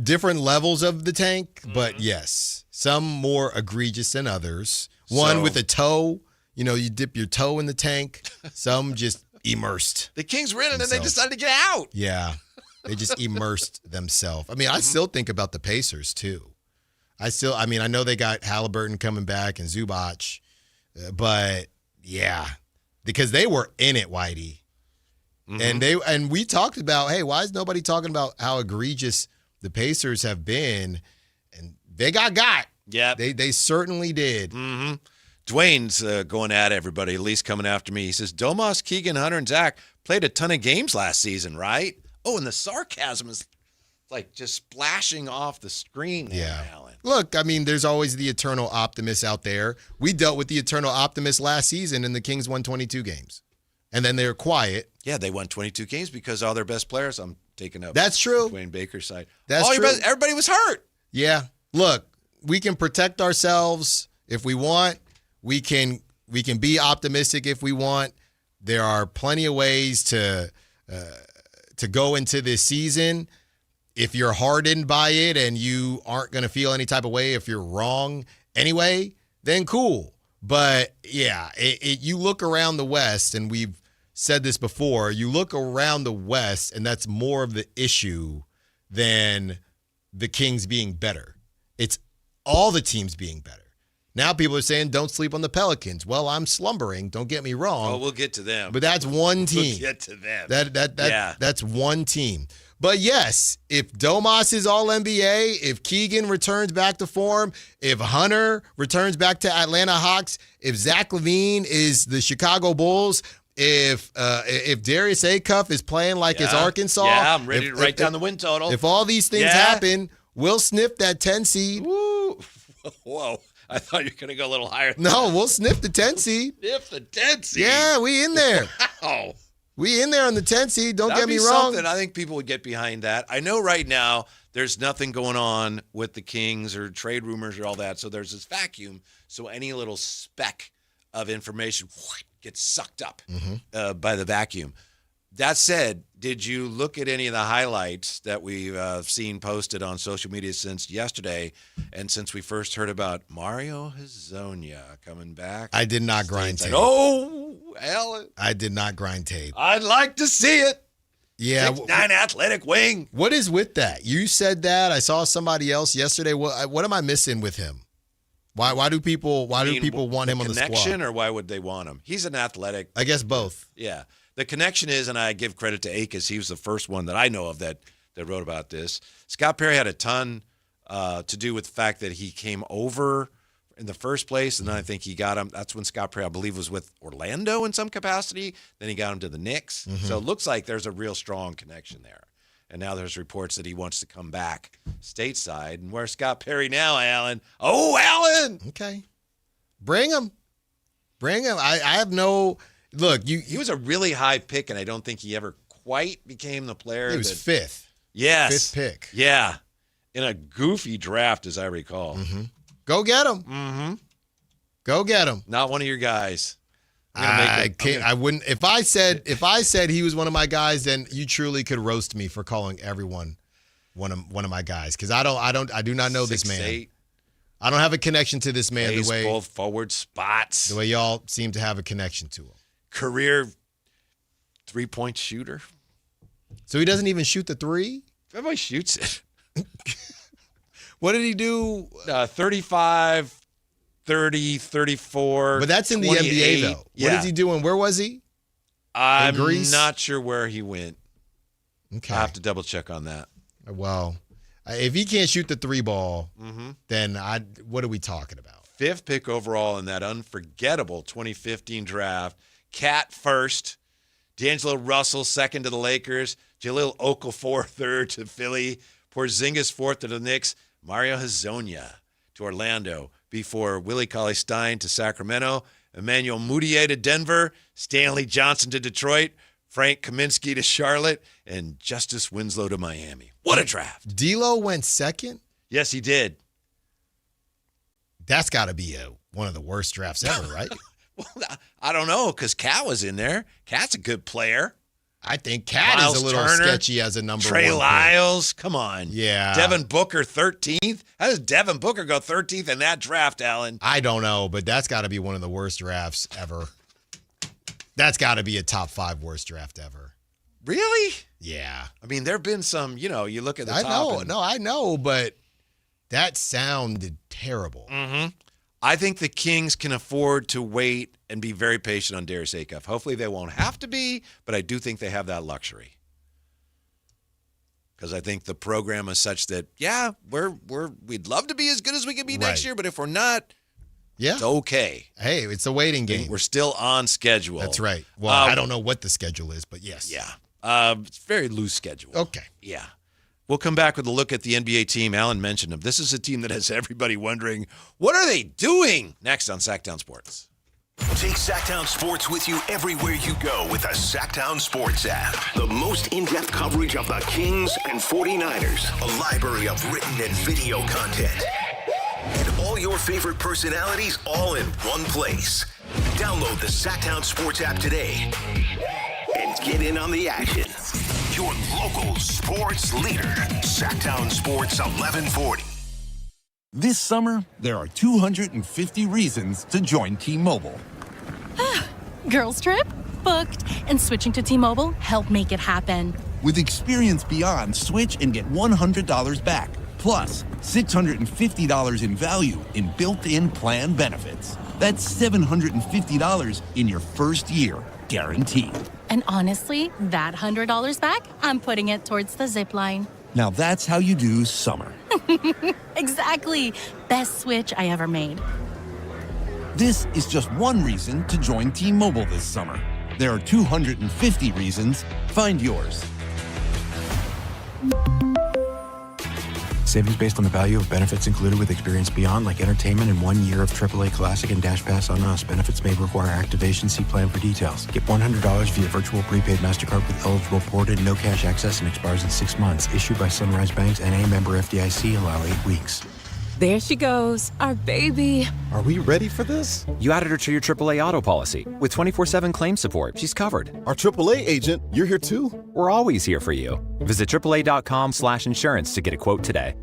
Different levels of the tank, but yes, some more egregious than others. One with a toe, you dip your toe in the tank. Some just immersed. The Kings were in it and they decided to get out. Yeah, they just immersed themselves. I mean, I still think about the Pacers too. I know they got Halliburton coming back and Zubac, but yeah, because they were in it, Whitey. And we talked about, hey, why is nobody talking about how egregious the Pacers have been? And they got. Yeah. They certainly did. Mm-hmm. Dwayne's going at everybody, at least coming after me. He says, Domas, Keegan, Hunter, and Zach played a ton of games last season, right? Oh, and the sarcasm is like just splashing off the screen there, Alan. Look, I mean, there's always the eternal optimist out there. We dealt with the eternal optimist last season, and the Kings won 22 games. And then they were quiet. Yeah, they won 22 games because all their best players, I'm taking up. That's true. Dwayne Baker's side. That's true. Everybody was hurt. Yeah. Look, we can protect ourselves if we want. We can be optimistic if we want. There are plenty of ways to go into this season. If you're hardened by it and you aren't going to feel any type of way if you're wrong anyway, then cool. But, yeah, you look around the West, and we've said this before, you look around the West, and that's more of the issue than the Kings being better. It's all the teams being better. Now people are saying, don't sleep on the Pelicans. Well, I'm slumbering. Don't get me wrong. Oh, we'll get to them. But that's one team. We'll get to them. That's one team. But yes, if Domas is all-NBA, if Keegan returns back to form, if Hunter returns back to Atlanta Hawks, if Zach LaVine is the Chicago Bulls, if Darius Acuff is playing like it's Arkansas. Yeah, I'm ready to write down the win total. If all these things happen, we'll sniff that 10 seed. Woo. Whoa. I thought you were going to go a little higher. No, we'll sniff the 10 seed. Sniff the 10 seed. Yeah, we in there. Wow. We in there on the 10 seed. Don't That'd get me be wrong. Something. I think people would get behind that. I know right now there's nothing going on with the Kings or trade rumors or all that. So there's this vacuum. So any little speck of information gets sucked up by the vacuum. That said, did you look at any of the highlights that we've seen posted on social media since yesterday and since we first heard about Mario Hezonja coming back? I did not grind tape. Oh, Alan. I did not grind tape. I'd like to see it. Yeah. 6'9" athletic wing. What is with that? You said that. I saw somebody else yesterday. What am I missing with him? Why do people want him on the squad? Connection, or why would they want him? He's an athletic. I guess both. Yeah. The connection is, and I give credit to Akers, he was the first one that I know of that wrote about this. Scott Perry had a ton to do with the fact that he came over in the first place, and then I think he got him. That's when Scott Perry, I believe, was with Orlando in some capacity. Then he got him to the Knicks. So it looks like there's a real strong connection there. And now there's reports that he wants to come back stateside. And where's Scott Perry now, Alan? Oh, Alan! Okay. Bring him. Bring him. I have no... Look, he was a really high pick, and I don't think he ever quite became the player. He was fifth. Yes. Fifth pick. Yeah. In a goofy draft, as I recall. Go get him. Go get him. Not one of your guys. I wouldn't. If I said he was one of my guys, then you truly could roast me for calling everyone one of my guys, because I do not know this man. 6'8". I don't have a connection to this man the way both forward spots. The way y'all seem to have a connection to him. Career 3-point shooter. So he doesn't even shoot the three? Everybody shoots it. What did he do? 35, 30, 34. But that's in 28. the NBA, though. Yeah. What is he doing? Where was he? I'm Greece? not sure where he went. Okay. I have to double check on that. Well, if he can't shoot the three ball, then what are we talking about? 5th pick overall in that unforgettable 2015 draft. Cat first, D'Angelo Russell second to the Lakers, Jahlil Okafor third to Philly, Porzingis fourth to the Knicks, Mario Hezonja to Orlando before Willie Cauley-Stein to Sacramento, Emmanuel Mudiay to Denver, Stanley Johnson to Detroit, Frank Kaminsky to Charlotte, and Justice Winslow to Miami. What a draft. D'Lo went second? Yes, he did. That's got to be one of the worst drafts ever, right? Well, I don't know, because Cat was in there. Cat's a good player. I think Cat is a little sketchy as a number Trey one. Lyles, come on. Yeah. Devin Booker, 13th. How does Devin Booker go 13th in that draft, Alan? I don't know, but that's got to be one of the worst drafts ever. That's got to be a top 5 worst draft ever. Really? Yeah. I mean, there have been some, you look at the I top. know. I know, but that sounded terrible. I think the Kings can afford to wait and be very patient on Darius Acuff. Hopefully they won't have to be, but I do think they have that luxury. Because I think the program is such that, yeah, we'd love to be as good as we can be next year, but if we're not, it's okay. Hey, it's a waiting game. We're still on schedule. That's right. Well, I don't know what the schedule is, but yes. Yeah. It's a very loose schedule. Okay. Yeah. We'll come back with a look at the NBA team. Alan mentioned them. This is a team that has everybody wondering, what are they doing? Next on Sactown Sports. Take Sactown Sports with you everywhere you go with the Sactown Sports app. The most in-depth coverage of the Kings and 49ers. A library of written and video content. And all your favorite personalities all in one place. Download the Sactown Sports app today and get in on the action. Your local sports leader, Sactown Sports 1140. This summer, there are 250 reasons to join T-Mobile. Girls trip? Booked. And switching to T-Mobile helped make it happen. With Experience Beyond, switch and get $100 back. Plus, $650 in value in built-in plan benefits. That's $750 in your first year, guaranteed. And honestly, that $100 back, I'm putting it towards the zip line. Now that's how you do summer. Exactly. Best switch I ever made. This is just one reason to join T-Mobile this summer. There are 250 reasons. Find yours. Savings based on the value of benefits included with Experience Beyond, like entertainment and 1 year of AAA Classic and Dash Pass on us. Benefits may require activation. See plan for details. Get $100 via virtual prepaid MasterCard with eligible ported, no cash access, and expires in 6 months. Issued by Sunrise Banks, N.A. member FDIC. Allow 8 weeks. There she goes, our baby. Are we ready for this? You added her to your AAA auto policy. With 24/7 claim support, she's covered. Our AAA agent, you're here too? We're always here for you. Visit AAA.com/insurance to get a quote today.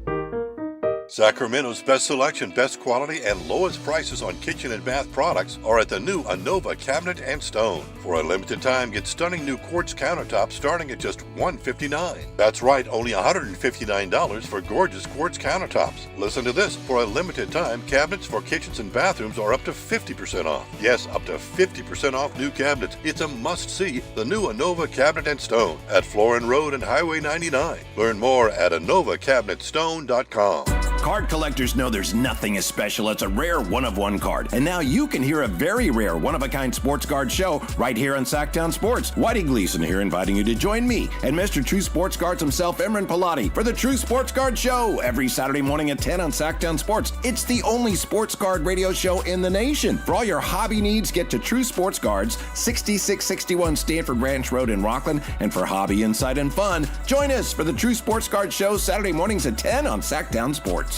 Sacramento's best selection, best quality, and lowest prices on kitchen and bath products are at the new Anova Cabinet and Stone. For a limited time, get stunning new quartz countertops starting at just $159. That's right, only $159 for gorgeous quartz countertops. Listen to this. For a limited time, cabinets for kitchens and bathrooms are up to 50% off. Yes, up to 50% off new cabinets. It's a must-see. The new Anova Cabinet and Stone at Florin Road and Highway 99. Learn more at AnovaCabinetStone.com. Card collectors know there's nothing as special as a rare one-of-one card. And now you can hear a very rare one-of-a-kind sports card show right here on Sactown Sports. Whitey Gleason here inviting you to join me and Mr. True Sports Cards himself, Imran Pilati, for the True Sports Card Show every Saturday morning at 10 on Sactown Sports. It's the only sports card radio show in the nation. For all your hobby needs, get to True Sports Cards, 6661 Stanford Ranch Road in Rockland. And for hobby, insight, and fun, join us for the True Sports Card Show Saturday mornings at 10 on Sactown Sports.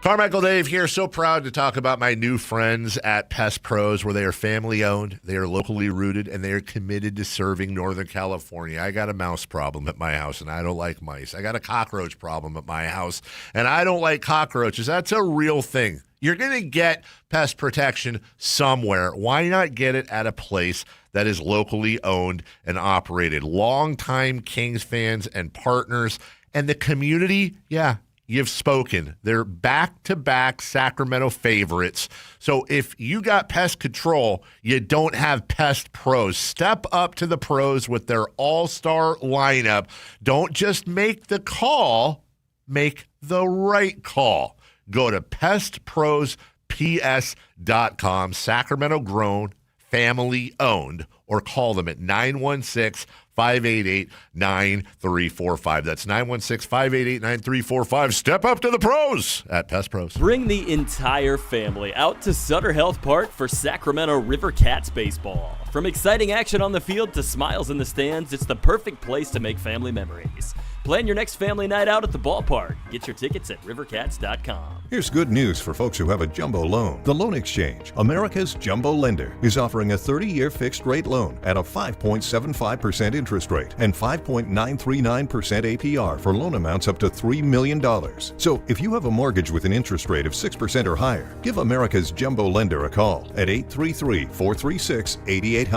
Carmichael Dave here, so proud to talk about my new friends at Pest Pros, where they are family owned, they are locally rooted, and they are committed to serving Northern California. I got a mouse problem at my house, and I don't like mice. I got a cockroach problem at my house, and I don't like cockroaches. That's a real thing. You're going to get pest protection somewhere. Why not get it at a place that is locally owned and operated? Longtime Kings fans and partners, and the community, yeah, you've spoken. They're back-to-back Sacramento favorites. So if you got pest control, you don't have Pest Pros. Step up to the pros with their all-star lineup. Don't just make the call, make the right call. Go to pestprosps.com, Sacramento grown, family owned, or call them at 916-588-9345. That's 916-588-9345. Step up to the pros at Pest Pros. Bring the entire family out to Sutter Health Park for Sacramento River Cats baseball. From exciting action on the field to smiles in the stands, it's the perfect place to make family memories. Plan your next family night out at the ballpark. Get your tickets at rivercats.com. Here's good news for folks who have a jumbo loan. The Loan Exchange, America's jumbo lender, is offering a 30-year fixed-rate loan at a 5.75% interest rate and 5.939% APR for loan amounts up to $3 million. So if you have a mortgage with an interest rate of 6% or higher, give America's jumbo lender a call at 833-436-8800.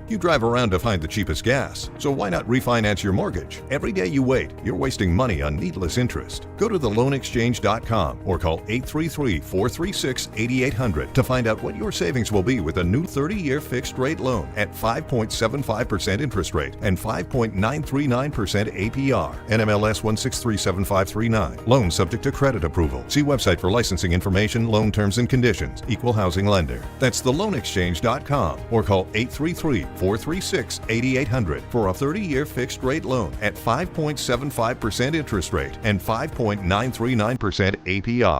You drive around to find the cheapest gas, so why not refinance your mortgage? Every day you wait, you're wasting money on needless interest. Go to theloanexchange.com or call 833-436-8800 to find out what your savings will be with a new 30-year fixed-rate loan at 5.75% interest rate and 5.939% APR. NMLS 1637539. Loan subject to credit approval. See website for licensing information, loan terms and conditions. Equal housing lender. That's theloanexchange.com or call 833-436-8800 for a 30-year fixed-rate loan at 5.75% interest rate and 5.939% APR.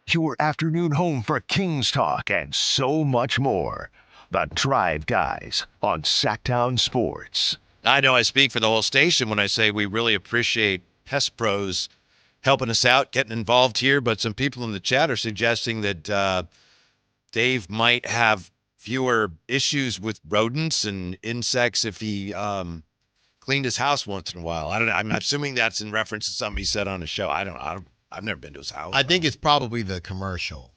Your afternoon home for Kings Talk and so much more. The Drive Guys on Sactown Sports. I know I speak for the whole station when I say we really appreciate Pest Pros helping us out, getting involved here, but some people in the chat are suggesting that Dave might have fewer issues with rodents and insects if he cleaned his house once in a while. I don't know. I'm assuming that's in reference to something he said on the show. I've never been to his house. I think it's probably the commercial.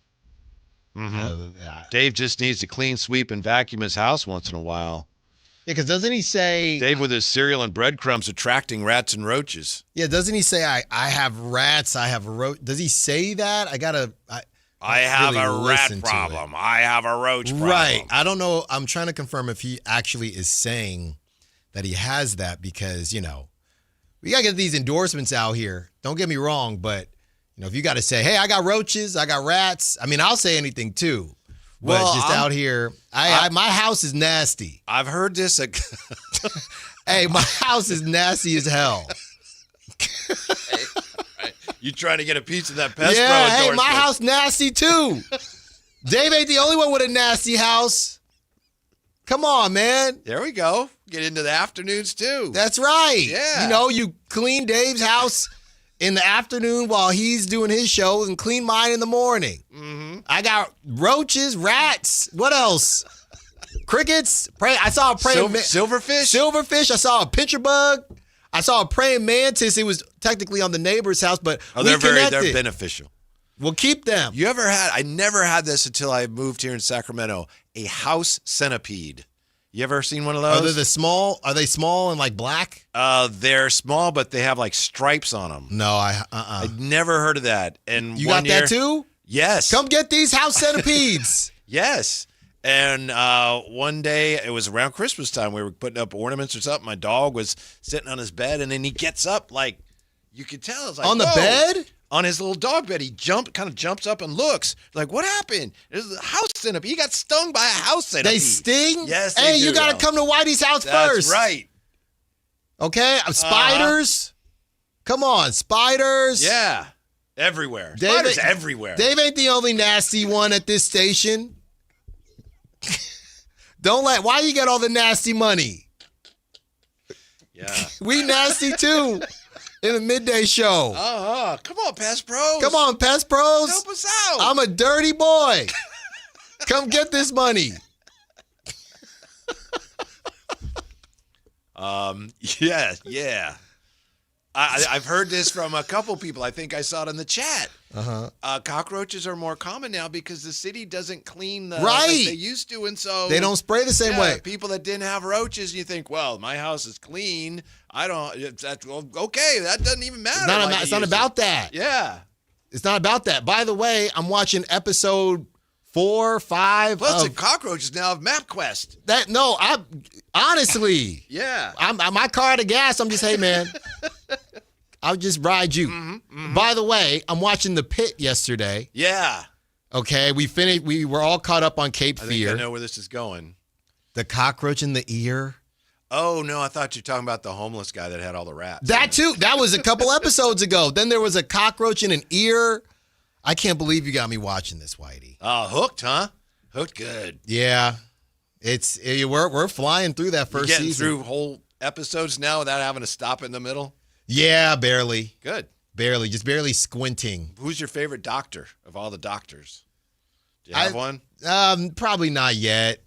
Dave just needs to clean, sweep, and vacuum his house once in a while. Yeah, because doesn't he say... Dave with his cereal and breadcrumbs attracting rats and roaches. Yeah, doesn't he say, I have rats, I have Does he say that? I have a rat problem. I have a roach problem. Right. I don't know. I'm trying to confirm if he actually is saying that he has that because, we got to get these endorsements out here. Don't get me wrong, but, if you got to say, hey, I got roaches, I got rats. I mean, I'll say anything too. But just out here, my house is nasty. I've heard this. Hey, my house is nasty as hell. You trying to get a piece of that Pest Pro hey, endorsement. my house nasty too. Dave ain't the only one with a nasty house. Come on, man. There we go. Get into the afternoons too. That's right. Yeah. You clean Dave's house in the afternoon while he's doing his shows and clean mine in the morning. Mm-hmm. I got roaches, rats. What else? Crickets. I saw a praying silverfish. Silverfish. I saw a pitcher bug. I saw a praying mantis. It was technically on the neighbor's house, but they're beneficial. We'll keep them. I never had this until I moved here in Sacramento, a house centipede. You ever seen one of those? Are they small and like black? They're small, but they have like stripes on them. No, I'd never heard of that. And you got that too? Yes. Come get these house centipedes. Yes. And one day, it was around Christmas time, we were putting up ornaments or something. My dog was sitting on his bed, and then he gets up, like, you could tell. It's like, on the bed? On his little dog bed. He kind of jumps up and looks. Like, what happened? There's a house centipede. He got stung by a house centipede. They sting? Yes, they Hey, do, you got to come to Whitey's house first. That's right. Okay? Spiders? Come on, spiders. Yeah. Everywhere. Spiders everywhere. Dave ain't the only nasty one at this station. Why you get all the nasty money? Yeah. We nasty too in the midday show. Come on, Pest Pros. Come on, Pest Pros. Help us out. I'm a dirty boy. Come get this money. Yeah. I've heard this from a couple people. I think I saw it in the chat. Cockroaches are more common now because the city doesn't clean like they used to, and so they don't spray the same way. People that didn't have roaches, you think, well, my house is clean. Okay, that doesn't even matter. It's not about that. Yeah, it's not about that. By the way, I'm watching episode 4, 5. Plus, the cockroaches now have MapQuest. Honestly, yeah. I'm my car out of gas. I'm just, hey man, I'll just ride you. Mm-hmm. By the way, I'm watching The Pit yesterday. Yeah. Okay, we finished. We were all caught up on Cape Fear. I think I know where this is going. The cockroach in the ear. Oh no, I thought you were talking about the homeless guy that had all the rats. That too. That was a couple episodes ago. Then there was a cockroach in an ear. I can't believe you got me watching this, Whitey. Hooked, huh? Hooked good. Yeah. We're flying through that first season. Season. Through whole episodes now without having to stop in the middle? Yeah, barely. Good. Barely. Just barely squinting. Who's your favorite doctor of all the doctors? Do you have one? Probably not yet.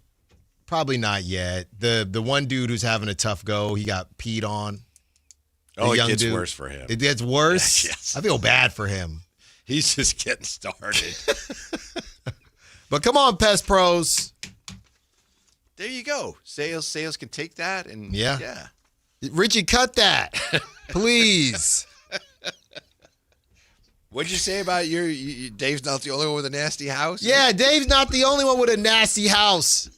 The one dude who's having a tough go, he got peed on. It gets worse for him. It gets worse? Yes. I feel bad for him. He's just getting started. But come on, Pest Pros. There you go. Sales can take that and yeah. Richie, cut that, please. What'd you say about Dave's not the only one with a nasty house? Yeah, Dave's not the only one with a nasty house.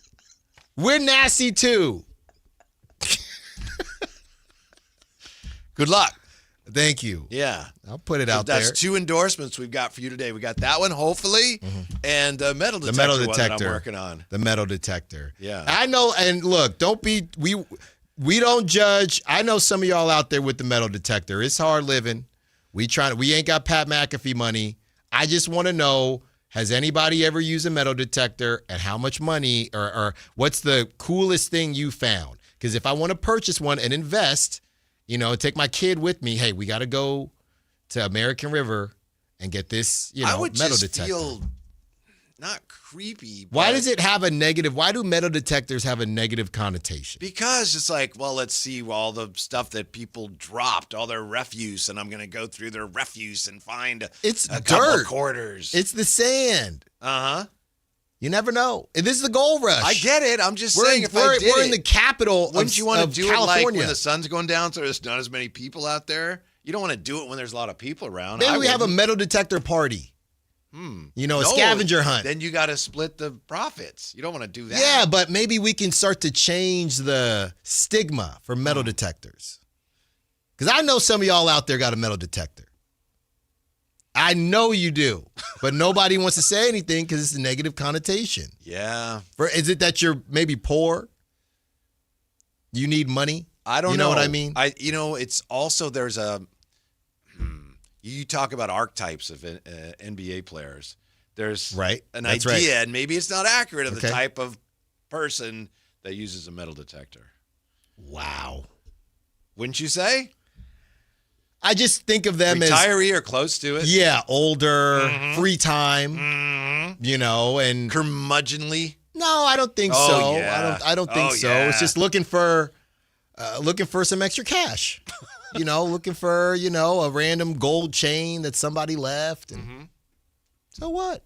We're nasty too. Good luck. Thank you. Yeah. I'll put it out there. That's 2 endorsements we've got for you today. We got that one, hopefully, and the metal detector, one that I'm working on. The metal detector. Yeah. I know, and look, we don't judge. I know some of y'all out there with the metal detector. It's hard living. We ain't got Pat McAfee money. I just want to know, Has anybody ever used a metal detector, and how much money or what's the coolest thing you found? Because if I want to purchase one and invest, take my kid with me, hey, we got to go to American River and get this, I would metal just detector. Feel not creepy. Why does it have a negative? Why do metal detectors have a negative connotation? Because it's like, well, let's see all the stuff that people dropped, all their refuse, and I'm going to go through their refuse and find it's a dirt. couple of quarters. It's the sand. Uh-huh. You never know. And this is the gold rush. I get it. I'm just saying, we're in the capital wouldn't you want to do California. it like when the sun's going down so there's not as many people out there? You don't want to do it when there's a lot of people around. Maybe we have a metal detector party. A scavenger hunt. Then you got to split the profits. You don't want to do that. Yeah, but maybe we can start to change the stigma for metal detectors. Because I know some of y'all out there got a metal detector. I know you do, but nobody wants to say anything because it's a negative connotation. Yeah. Is it that you're maybe poor? You need money? I don't know. You know what I mean? It's also there's you talk about archetypes of NBA players. There's an idea, and maybe it's not accurate of the type of person that uses a metal detector. Wow. Wouldn't you say? I just think of them retiree or close to it. Yeah, older, free time, and curmudgeonly. No, I don't think so. Yeah. I don't think so. Yeah. It's just looking for some extra cash. Looking for a random gold chain that somebody left. And so what?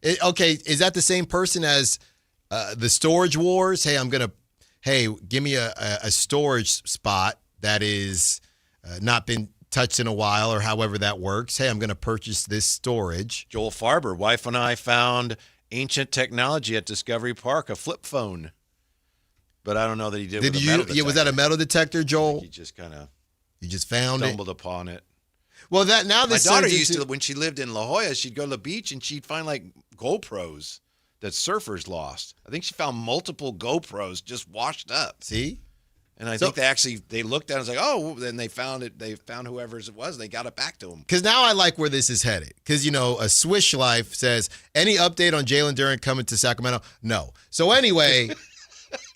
Is that the same person as the storage wars? Hey, give me a storage spot that is not been touched in a while, or however that works. Hey, I'm going to purchase this storage. Joel Farber, wife and I found ancient technology at Discovery Park, a flip phone. But I don't know that he did with a metal detector. Yeah, was that a metal detector, Joel? He just kind of stumbled upon it. Well, my daughter used to, when she lived in La Jolla, she'd go to the beach and she'd find like GoPros that surfers lost. I think she found multiple GoPros just washed up. See? And I think they looked at it and was like, oh, then they found it. They found whoever's it was. They got it back to them. Because now I like where this is headed. Because, a Swish Life says, any update on Jalen Duren coming to Sacramento? No. So anyway,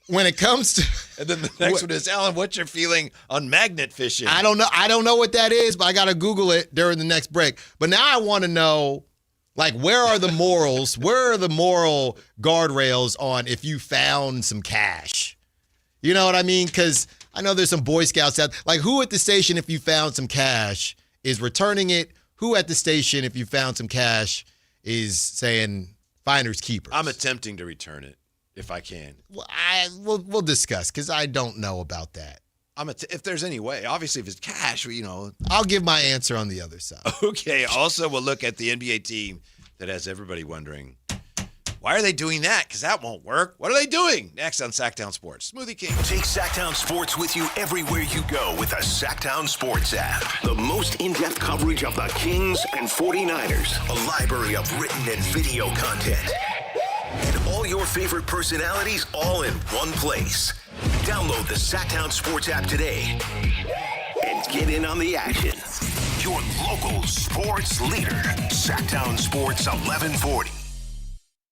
when it comes to... And then the next one is, Alan, what's your feeling on magnet fishing? I don't know. I don't know what that is, but I got to Google it during the next break. But now I want to know, where are the morals? Where are the moral guardrails on if you found some cash? You know what I mean? Because I know there's some Boy Scouts out. Who at the station, if you found some cash, is returning it? Who at the station, if you found some cash, is saying finders keepers? I'm attempting to return it if I can. Well, we'll discuss because I don't know about that. If there's any way, obviously, if it's cash, I'll give my answer on the other side. Okay. Also, we'll look at the NBA team that has everybody wondering, why are they doing that? Because that won't work. What are they doing? Next on Sactown Sports. Smoothie King. Take Sactown Sports with you everywhere you go with the Sactown Sports app. The most in-depth coverage of the Kings and 49ers. A library of written and video content. And all your favorite personalities all in one place. Download the Sactown Sports app today and get in on the action. Your local sports leader. Sactown Sports 1140.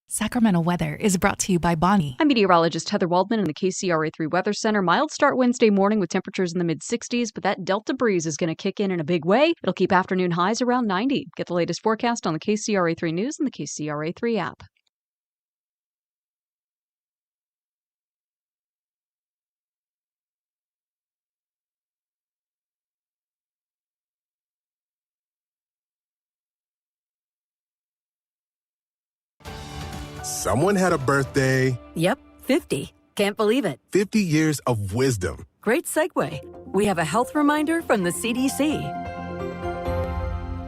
Sacramento weather is brought to you by Bonnie. I'm meteorologist Heather Waldman in the KCRA3 Weather Center. Mild start Wednesday morning with temperatures in the mid-60s, but that Delta breeze is going to kick in a big way. It'll keep afternoon highs around 90. Get the latest forecast on the KCRA3 News and the KCRA3 app. Someone had a birthday. Yep, 50. Can't believe it. 50 years of wisdom. Great segue. We have a health reminder from the CDC.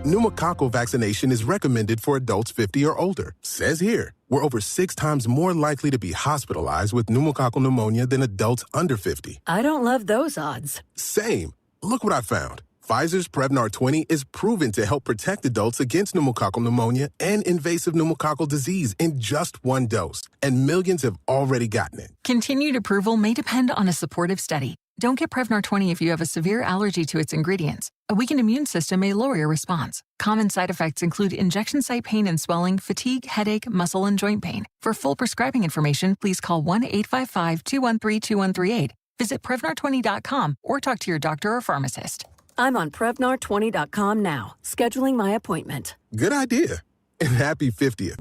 Pneumococcal vaccination is recommended for adults 50 or older. Says here, we're over 6 times more likely to be hospitalized with pneumococcal pneumonia than adults under 50. I don't love those odds. Same. Look what I found. Pfizer's Prevnar 20 is proven to help protect adults against pneumococcal pneumonia and invasive pneumococcal disease in just 1 dose. And millions have already gotten it. Continued approval may depend on a supportive study. Don't get Prevnar 20 if you have a severe allergy to its ingredients. A weakened immune system may lower your response. Common side effects include injection site pain and swelling, fatigue, headache, muscle, and joint pain. For full prescribing information, please call 1-855-213-2138. Visit Prevnar20.com or talk to your doctor or pharmacist. I'm on Prevnar20.com now, scheduling my appointment. Good idea. And happy 50th.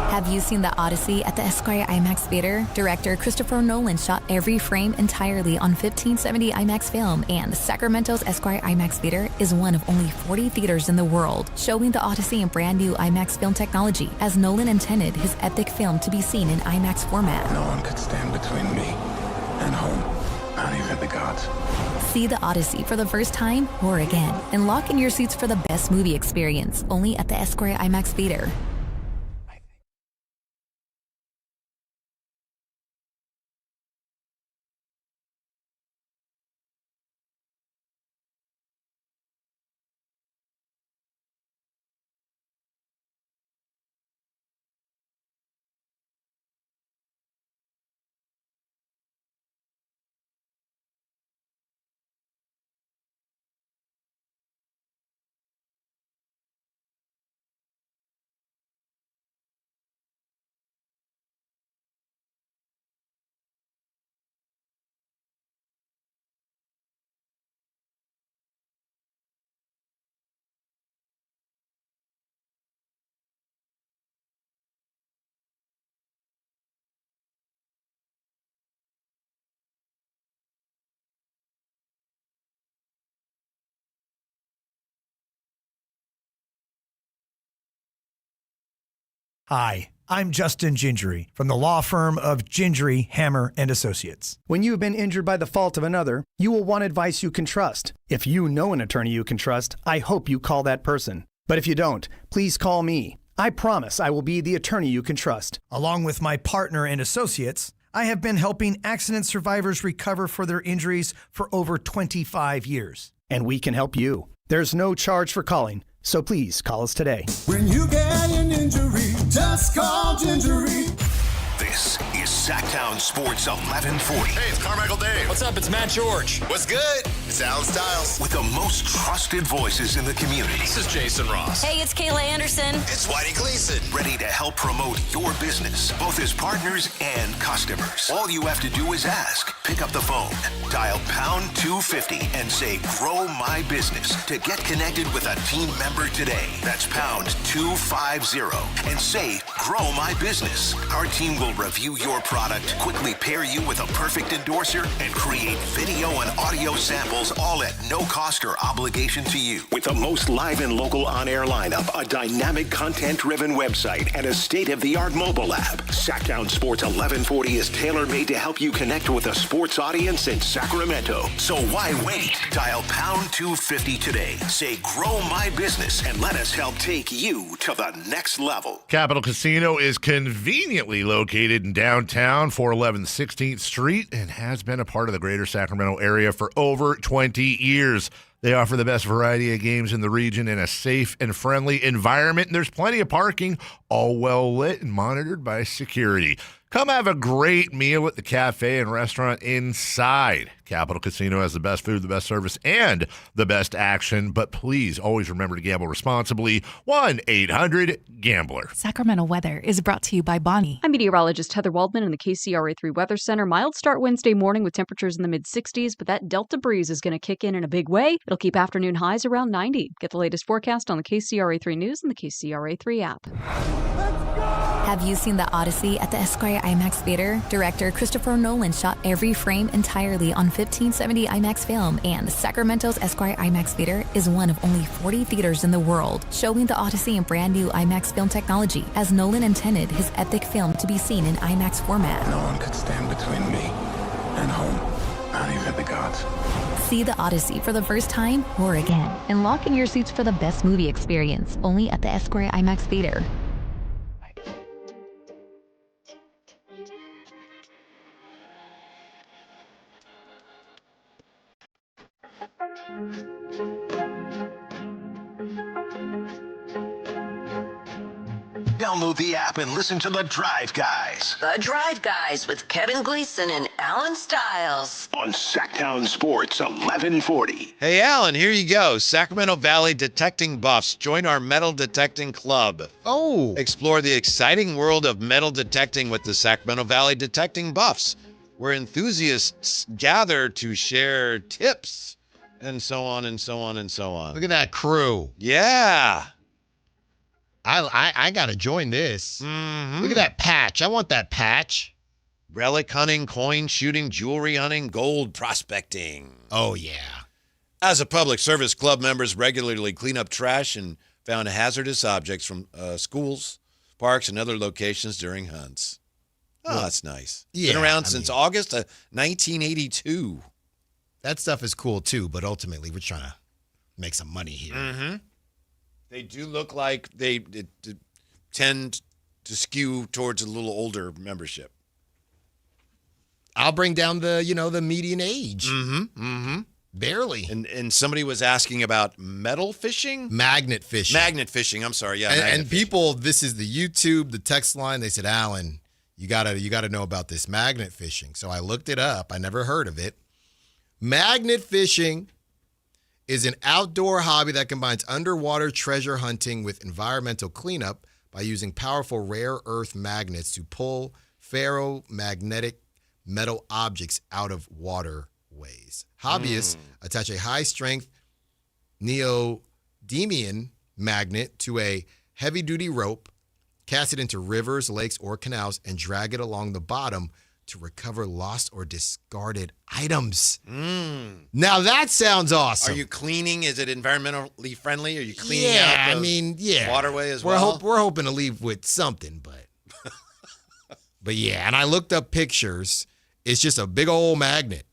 Have you seen The Odyssey at the Esquire IMAX Theater? Director Christopher Nolan shot every frame entirely on 1570 IMAX film, and Sacramento's Esquire IMAX Theater is one of only 40 theaters in the world showing The Odyssey in brand new IMAX film technology, as Nolan intended his epic film to be seen in IMAX format. No one could stand between me and home, not even the gods. See The Odyssey for the first time or again, and lock in your seats for the best movie experience only at the Esquire IMAX Theater. Hi, I'm Justin Gingery from the law firm of Gingery, Hammer, and Associates. When you have been injured by the fault of another, you will want advice you can trust. If you know an attorney you can trust, I hope you call that person. But if you don't, please call me. I promise I will be the attorney you can trust. Along with my partner and associates, I have been helping accident survivors recover for their injuries for over 25 years. And we can help you. There's no charge for calling, so please call us today. When you get an injury, just call Gingery. This is Sactown Sports 1140. Hey, it's Carmichael Dave. What's up? It's Matt George. What's good? It's Alan Stiles. With the most trusted voices in the community. This is Jason Ross. Hey, it's Kayla Anderson. It's Whitey Gleason. Ready to help promote your business, both as partners and customers. All you have to do is ask. Pick up the phone, dial pound 250 and say, grow my business to get connected with a team member today. That's pound 250 and say, grow my business. Our team will review your product, quickly pair you with a perfect endorser, and create video and audio samples, all at no cost or obligation to you. With the most live and local on-air lineup, a dynamic content-driven website, and a state-of-the-art mobile app, Sactown Sports 1140 is tailor-made to help you connect with a sports audience in Sacramento. So why wait? Dial pound 250 today. Say, grow my business, and let us help take you to the next level. Capital Casino is conveniently located in downtown, 411 16th Street, and has been a part of the greater Sacramento area for over 20 years. They offer the best variety of games in the region in a safe and friendly environment, and there's plenty of parking, all well lit and monitored by security. Come have a great meal at the cafe and restaurant inside. Capital Casino has the best food, the best service, and the best action. But please always remember to gamble responsibly. 1-800-GAMBLER. Sacramento weather is brought to you by Bonnie. I'm meteorologist Heather Waldman in the KCRA3 Weather Center. Mild start Wednesday morning with temperatures in the mid-60s, but that Delta breeze is going to kick in a big way. It'll keep afternoon highs around 90. Get the latest forecast on the KCRA3 News and the KCRA3 app. Have you seen The Odyssey at the Esquire IMAX Theater? Director Christopher Nolan shot every frame entirely on 1570 IMAX film, and Sacramento's Esquire IMAX Theater is one of only 40 theaters in the world showing The Odyssey in brand new IMAX film technology, as Nolan intended his epic film to be seen in IMAX format. No one could stand between me and home, not even the gods. See The Odyssey for the first time or again, and lock in your seats for the best movie experience only at the Esquire IMAX Theater. Download the app and listen to The Drive Guys. The Drive Guys with Kevin Gleason and Alan Stiles. On Sactown Sports 1140. Hey, Alan, here you go. Sacramento Valley detecting buffs. Join our metal detecting club. Oh. Explore the exciting world of metal detecting with the Sacramento Valley detecting buffs, where enthusiasts gather to share tips and so on and so on and so on. Look at that crew. Yeah. I got to join this. Mm-hmm. Look at that patch. I want that patch. Relic hunting, coin shooting, jewelry hunting, gold prospecting. Oh, yeah. As a public service, club members regularly clean up trash and found hazardous objects from schools, parks, and other locations during hunts. Oh, well, that's nice. Yeah, been around since August of 1982. That stuff is cool, too, but ultimately we're trying to make some money here. Mm-hmm. They do look like they tend to skew towards a little older membership. I'll bring down the median age. Mm-hmm. Mm-hmm. Barely. And somebody was asking about metal fishing? Magnet fishing. Magnet fishing, I'm sorry. Yeah. And people, this is the YouTube, the text line. They said, Alan, you gotta know about this magnet fishing. So I looked it up. I never heard of it. Magnet fishing is an outdoor hobby that combines underwater treasure hunting with environmental cleanup by using powerful rare earth magnets to pull ferromagnetic metal objects out of waterways. Hobbyists attach a high-strength neodymium magnet to a heavy-duty rope, cast it into rivers, lakes, or canals, and drag it along the bottom to recover lost or discarded items. Now that sounds awesome. Are you cleaning? Is it environmentally friendly? Are you cleaning out the waterway as well? We're hoping to leave with something, but yeah. And I looked up pictures. It's just a big old magnet.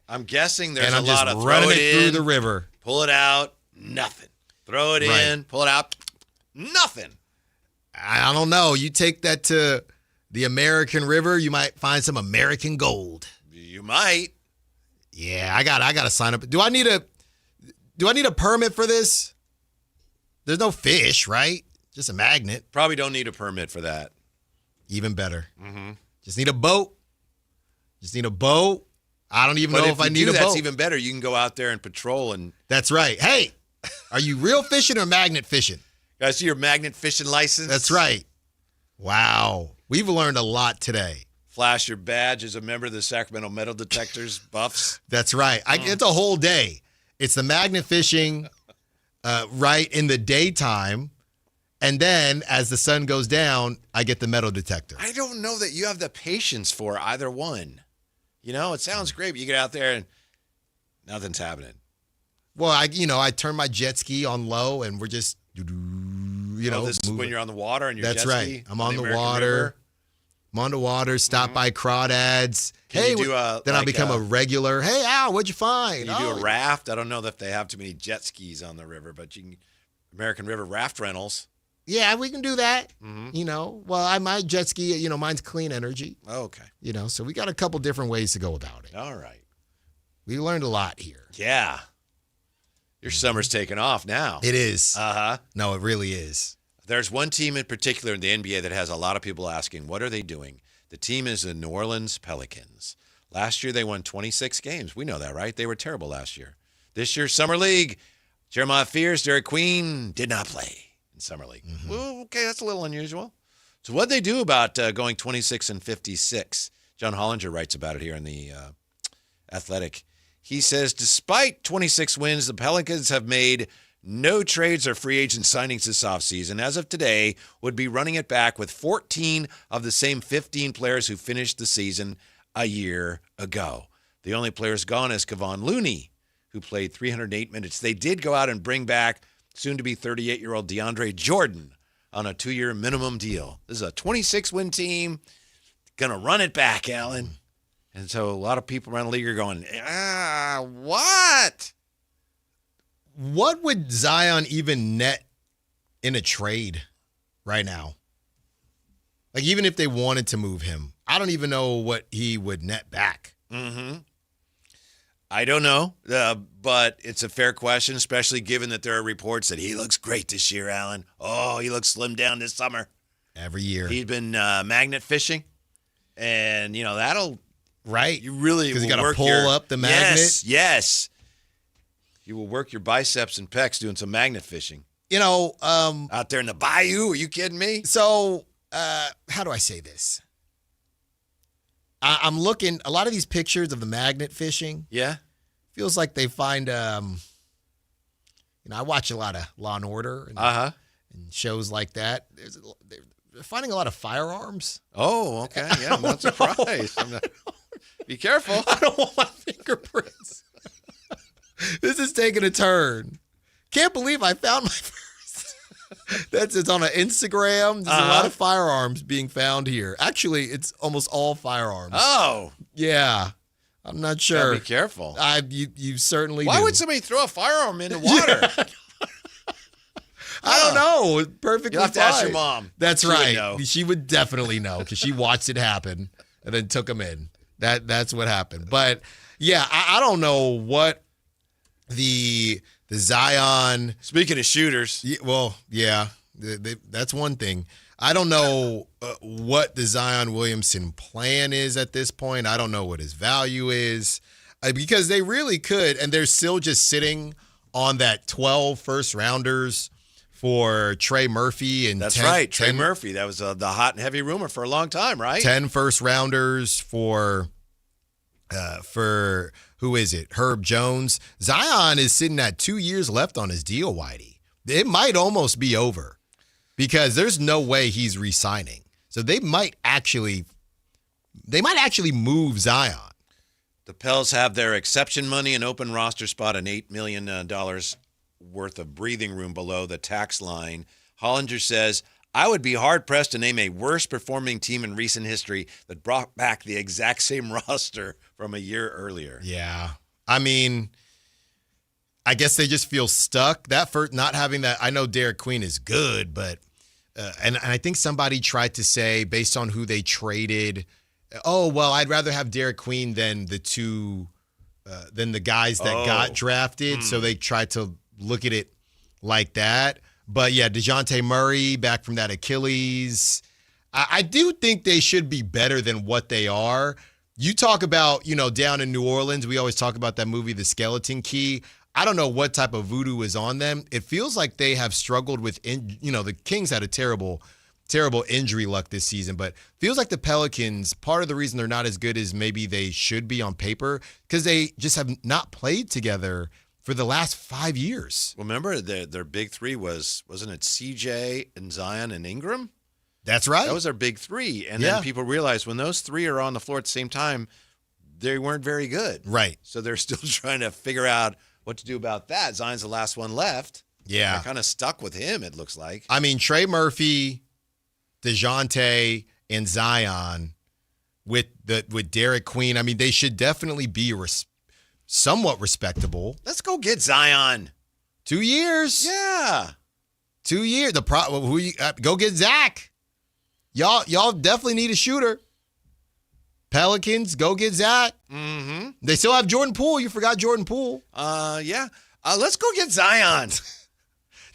I'm guessing there's and a lot of just running it in, through the river. Pull it out, nothing. Throw it in, pull it out, nothing. I don't know. You take that to the American River, you might find some American gold. You might. Yeah, I got to sign up. Do I need a permit for this? There's no fish, right? Just a magnet. Probably don't need a permit for that. Even better. Mm-hmm. Just need a boat. I don't even know if I need a boat. That's even better. You can go out there and patrol and. That's right. Hey, are you real fishing or magnet fishing? Guys, see your magnet fishing license? That's right. Wow. We've learned a lot today. Flash your badge as a member of the Sacramento Metal Detectors buffs. That's right. It's a whole day. It's the magnet fishing right in the daytime. And then as the sun goes down, I get the metal detector. I don't know that you have the patience for either one. You know, it sounds great, but you get out there and nothing's happening. Well, I turn my jet ski on low and we're just, this is when you're on the water and your jet ski. That's right. I'm on the water. River. I'm on the water, stop by crawdads. Then I'll become a regular. Hey, Al, what'd you find? Can you do a raft? I don't know if they have too many jet skis on the river, but you can American River raft rentals. Yeah, we can do that. Mm-hmm. My jet ski, mine's clean energy. Oh, okay. So we got a couple different ways to go about it. All right. We learned a lot here. Yeah. Your summer's taking off now. It is. Uh-huh. No, it really is. There's one team in particular in the NBA that has a lot of people asking, what are they doing? The team is the New Orleans Pelicans. Last year, they won 26 games. We know that, right? They were terrible last year. This year, Summer League, Jeremiah Fears, Derek Queen did not play in Summer League. Mm-hmm. Well, okay, that's a little unusual. So what'd they do about going 26-56? John Hollinger writes about it here in the Athletic. He says, despite 26 wins, the Pelicans have made no trades or free agent signings this offseason. As of today, would be running it back with 14 of the same 15 players who finished the season a year ago. The only players gone is Kevon Looney, who played 308 minutes. They did go out and bring back soon-to-be 38-year-old DeAndre Jordan on a 2-year minimum deal. This is a 26-win team. Going to run it back, Alan. And so a lot of people around the league are going, what? What would Zion even net in a trade right now? Like, even if they wanted to move him, I don't even know what he would net back. Mm-hmm. I don't know, but it's a fair question, especially given that there are reports that he looks great this year, Alan. Oh, he looks slimmed down this summer. Every year. He's been magnet fishing, and, that'll Right. You really because you got got to pull up the magnet. Yes. You will work your biceps and pecs doing some magnet fishing. Out there in the bayou. Are you kidding me? So, how do I say this? I'm looking a lot of these pictures of the magnet fishing. Yeah. Feels like they find. I watch a lot of Law and Order and shows like that. They're finding a lot of firearms. Oh, okay. Yeah, I'm not surprised. Be careful. I don't want my fingerprints. This is taking a turn. Can't believe I found my first. It's on an Instagram. There's a lot of firearms being found here. Actually, it's almost all firearms. Oh. Yeah. I'm not sure. Be careful. You certainly Why do. would somebody throw a firearm in the water? Yeah. I don't know. Perfectly You'll have to fine. ask your mom. That's She would right. know. She would definitely know because she watched it happen and then took them in. That's what happened. But yeah, I don't know what the Zion. Speaking of shooters, that's one thing. I don't know what the Zion Williamson plan is at this point. I don't know what his value is because they really could, and they're still just sitting on that 12 first rounders for Trey Murphy and that's right, Trey Murphy. That was the hot and heavy rumor for a long time, right? 10 first rounders for who is it? Herb Jones. Zion is sitting at 2 years left on his deal, Whitey. It might almost be over because there's no way he's re-signing. So they might actually move Zion. The Pels have their exception money, an open roster spot, and $8 million worth of breathing room below the tax line. Hollinger says, I would be hard-pressed to name a worst-performing team in recent history that brought back the exact same roster from a year earlier. Yeah. I mean, I guess they just feel stuck. That for not having that. I know Derek Queen is good, but and I think somebody tried to say based on who they traded, oh, well, I'd rather have Derek Queen than the guys that got drafted. So they tried to look at it like that. But yeah, DeJounte Murray back from that Achilles. I do think they should be better than what they are. You talk about, down in New Orleans, we always talk about that movie, The Skeleton Key. I don't know what type of voodoo is on them. It feels like they have struggled with, the Kings had a terrible injury luck this season, but feels like the Pelicans, part of the reason they're not as good as maybe they should be on paper, because they just have not played together for the last 5 years. Remember, their big three wasn't it CJ and Zion and Ingram? That's right. That was their big three. And then people realized when those three are on the floor at the same time, they weren't very good. Right. So they're still trying to figure out what to do about that. Zion's the last one left. Yeah. They're kind of stuck with him, it looks like. I mean, Trey Murphy, DeJounte, and Zion with Derek Queen, I mean, they should definitely be somewhat respectable. Let's go get Zion. 2 years. Yeah. 2 years. Go get Zach. Y'all definitely need a shooter. Pelicans, go get Zach. Mm-hmm. They still have Jordan Poole. You forgot Jordan Poole. Yeah. Let's go get Zion.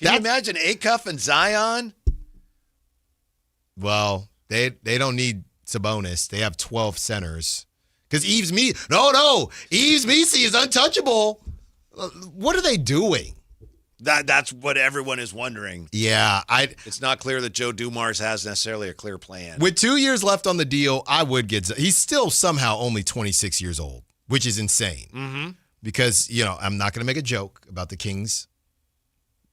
Can you imagine Acuff and Zion? Well, they don't need Sabonis. They have 12 centers. Because Yves Missi is untouchable. What are they doing? That's what everyone is wondering. Yeah. It's not clear that Joe Dumars has necessarily a clear plan. With 2 years left on the deal, I would get – he's still somehow only 26 years old, which is insane. Mm-hmm. Because, I'm not going to make a joke about the Kings'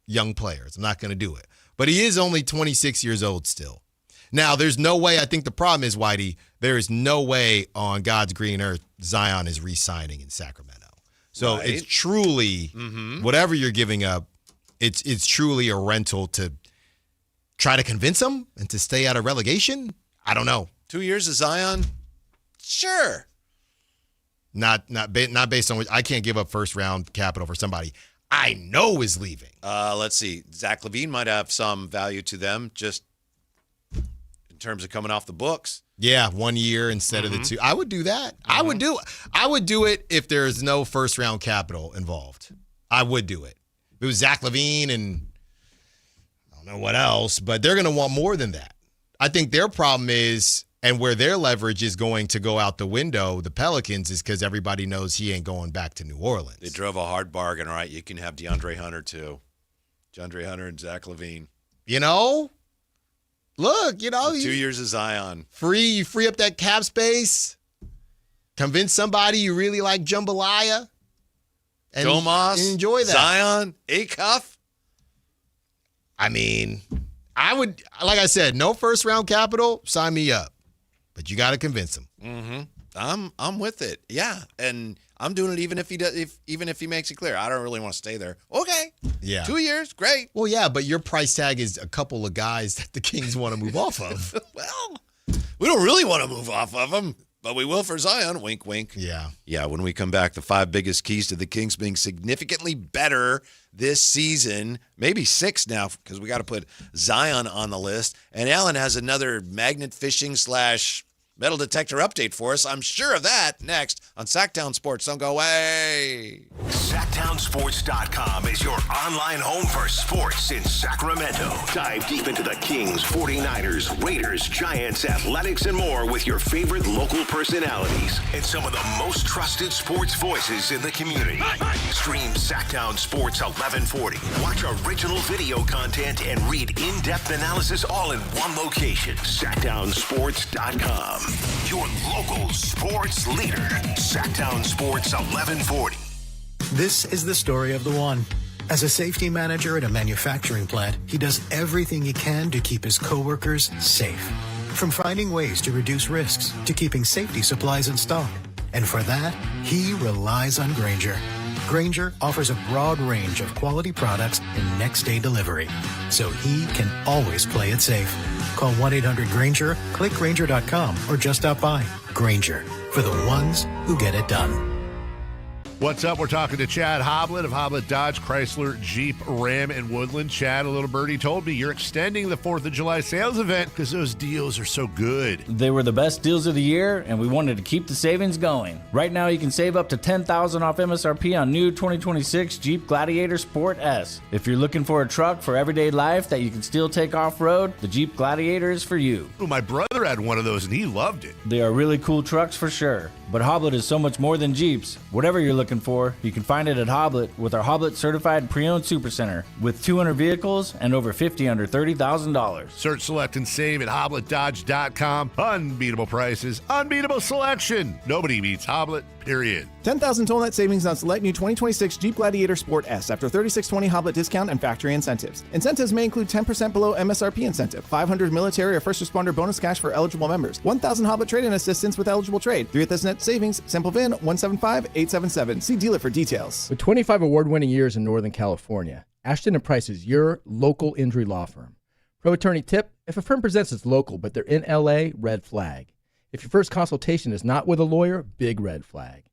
young players. I'm not going to do it. But he is only 26 years old still. Now, there's no way – I think the problem is, Whitey, there is no way on God's green earth Zion is re-signing in Sacramento. So It's truly whatever you're giving up, it's truly a rental to try to convince him and to stay out of relegation. I don't know. 2 years of Zion? Sure. Not based on which I can't give up first round capital for somebody I know is leaving. Let's see. Zach LaVine might have some value to them just in terms of coming off the books. Yeah, 1 year instead of the 2. I would do that. I would do it if there's no first-round capital involved. I would do it. If it was Zach LaVine and I don't know what else, but they're going to want more than that. I think their problem is, and where their leverage is going to go out the window, the Pelicans, is because everybody knows he ain't going back to New Orleans. They drove a hard bargain, right? You can have DeAndre Hunter, too. DeAndre Hunter and Zach LaVine. You know? Look, 2 years of Zion. You free up that cap space. Convince somebody you really like Jambalaya. And Domas. Enjoy that. Zion. Acuff. I mean, I would, like I said, no first round capital, sign me up. But you got to convince him. Mm-hmm. I'm with it. Yeah. And I'm doing it even if he makes it clear. I don't really want to stay there. Okay. Yeah. 2 years, great. Well, yeah, but your price tag is a couple of guys that the Kings want to move off of. Well, we don't really want to move off of them, but we will for Zion. Wink, wink. Yeah. Yeah, when we come back, the 5 biggest keys to the Kings being significantly better this season. Maybe 6 now because we got to put Zion on the list. And Alan has another magnet fishing / metal detector update for us. I'm sure of that next on Sactown Sports. Don't go away. SactownSports.com is your online home for sports in Sacramento. Dive deep into the Kings, 49ers, Raiders, Giants, Athletics, and more with your favorite local personalities and some of the most trusted sports voices in the community. Stream Sactown Sports 1140. Watch original video content and read in-depth analysis all in one location. SactownSports.com. Your local sports leader. Sactown Sports 1140. This is the story of the one. As a safety manager at a manufacturing plant, he does everything he can to keep his coworkers safe. From finding ways to reduce risks to keeping safety supplies in stock. And for that, he relies on Grainger. Grainger offers a broad range of quality products and next-day delivery, so he can always play it safe. Call 1-800-GRAINGER, click Grainger.com, or just stop by. Grainger, for the ones who get it done. What's up? We're talking to Chad Hoblet of Hoblet Dodge, Chrysler, Jeep, Ram, and Woodland. Chad, a little birdie told me you're extending the 4th of July sales event because those deals are so good. They were the best deals of the year, and we wanted to keep the savings going. Right now, you can save up to $10,000 off MSRP on new 2026 Jeep Gladiator Sport S. If you're looking for a truck for everyday life that you can still take off-road, the Jeep Gladiator is for you. Well, my brother had one of those, and he loved it. They are really cool trucks for sure. But Hoblet is so much more than Jeeps. Whatever you're looking for, you can find it at Hoblet with our Hoblet Certified Pre-Owned Supercenter with 200 vehicles and over 50 under $30,000. Search, select, and save at HobletDodge.com. Unbeatable prices, unbeatable selection. Nobody beats Hoblet, period. 10,000 total net savings on select new 2026 Jeep Gladiator Sport S after $36.20 Hoblet discount and factory incentives. Incentives may include 10% below MSRP incentive, 500 military or first responder bonus cash for eligible members, 1,000 Hoblet trade-in assistance with eligible trade, 3 at this net savings, simple VIN 175877. See dealer for details. With 25 award-winning years in Northern California, Ashton & Price is your local injury law firm. Pro attorney tip: if a firm presents as local but they're in LA, red flag. If your first consultation is not with a lawyer, big red flag.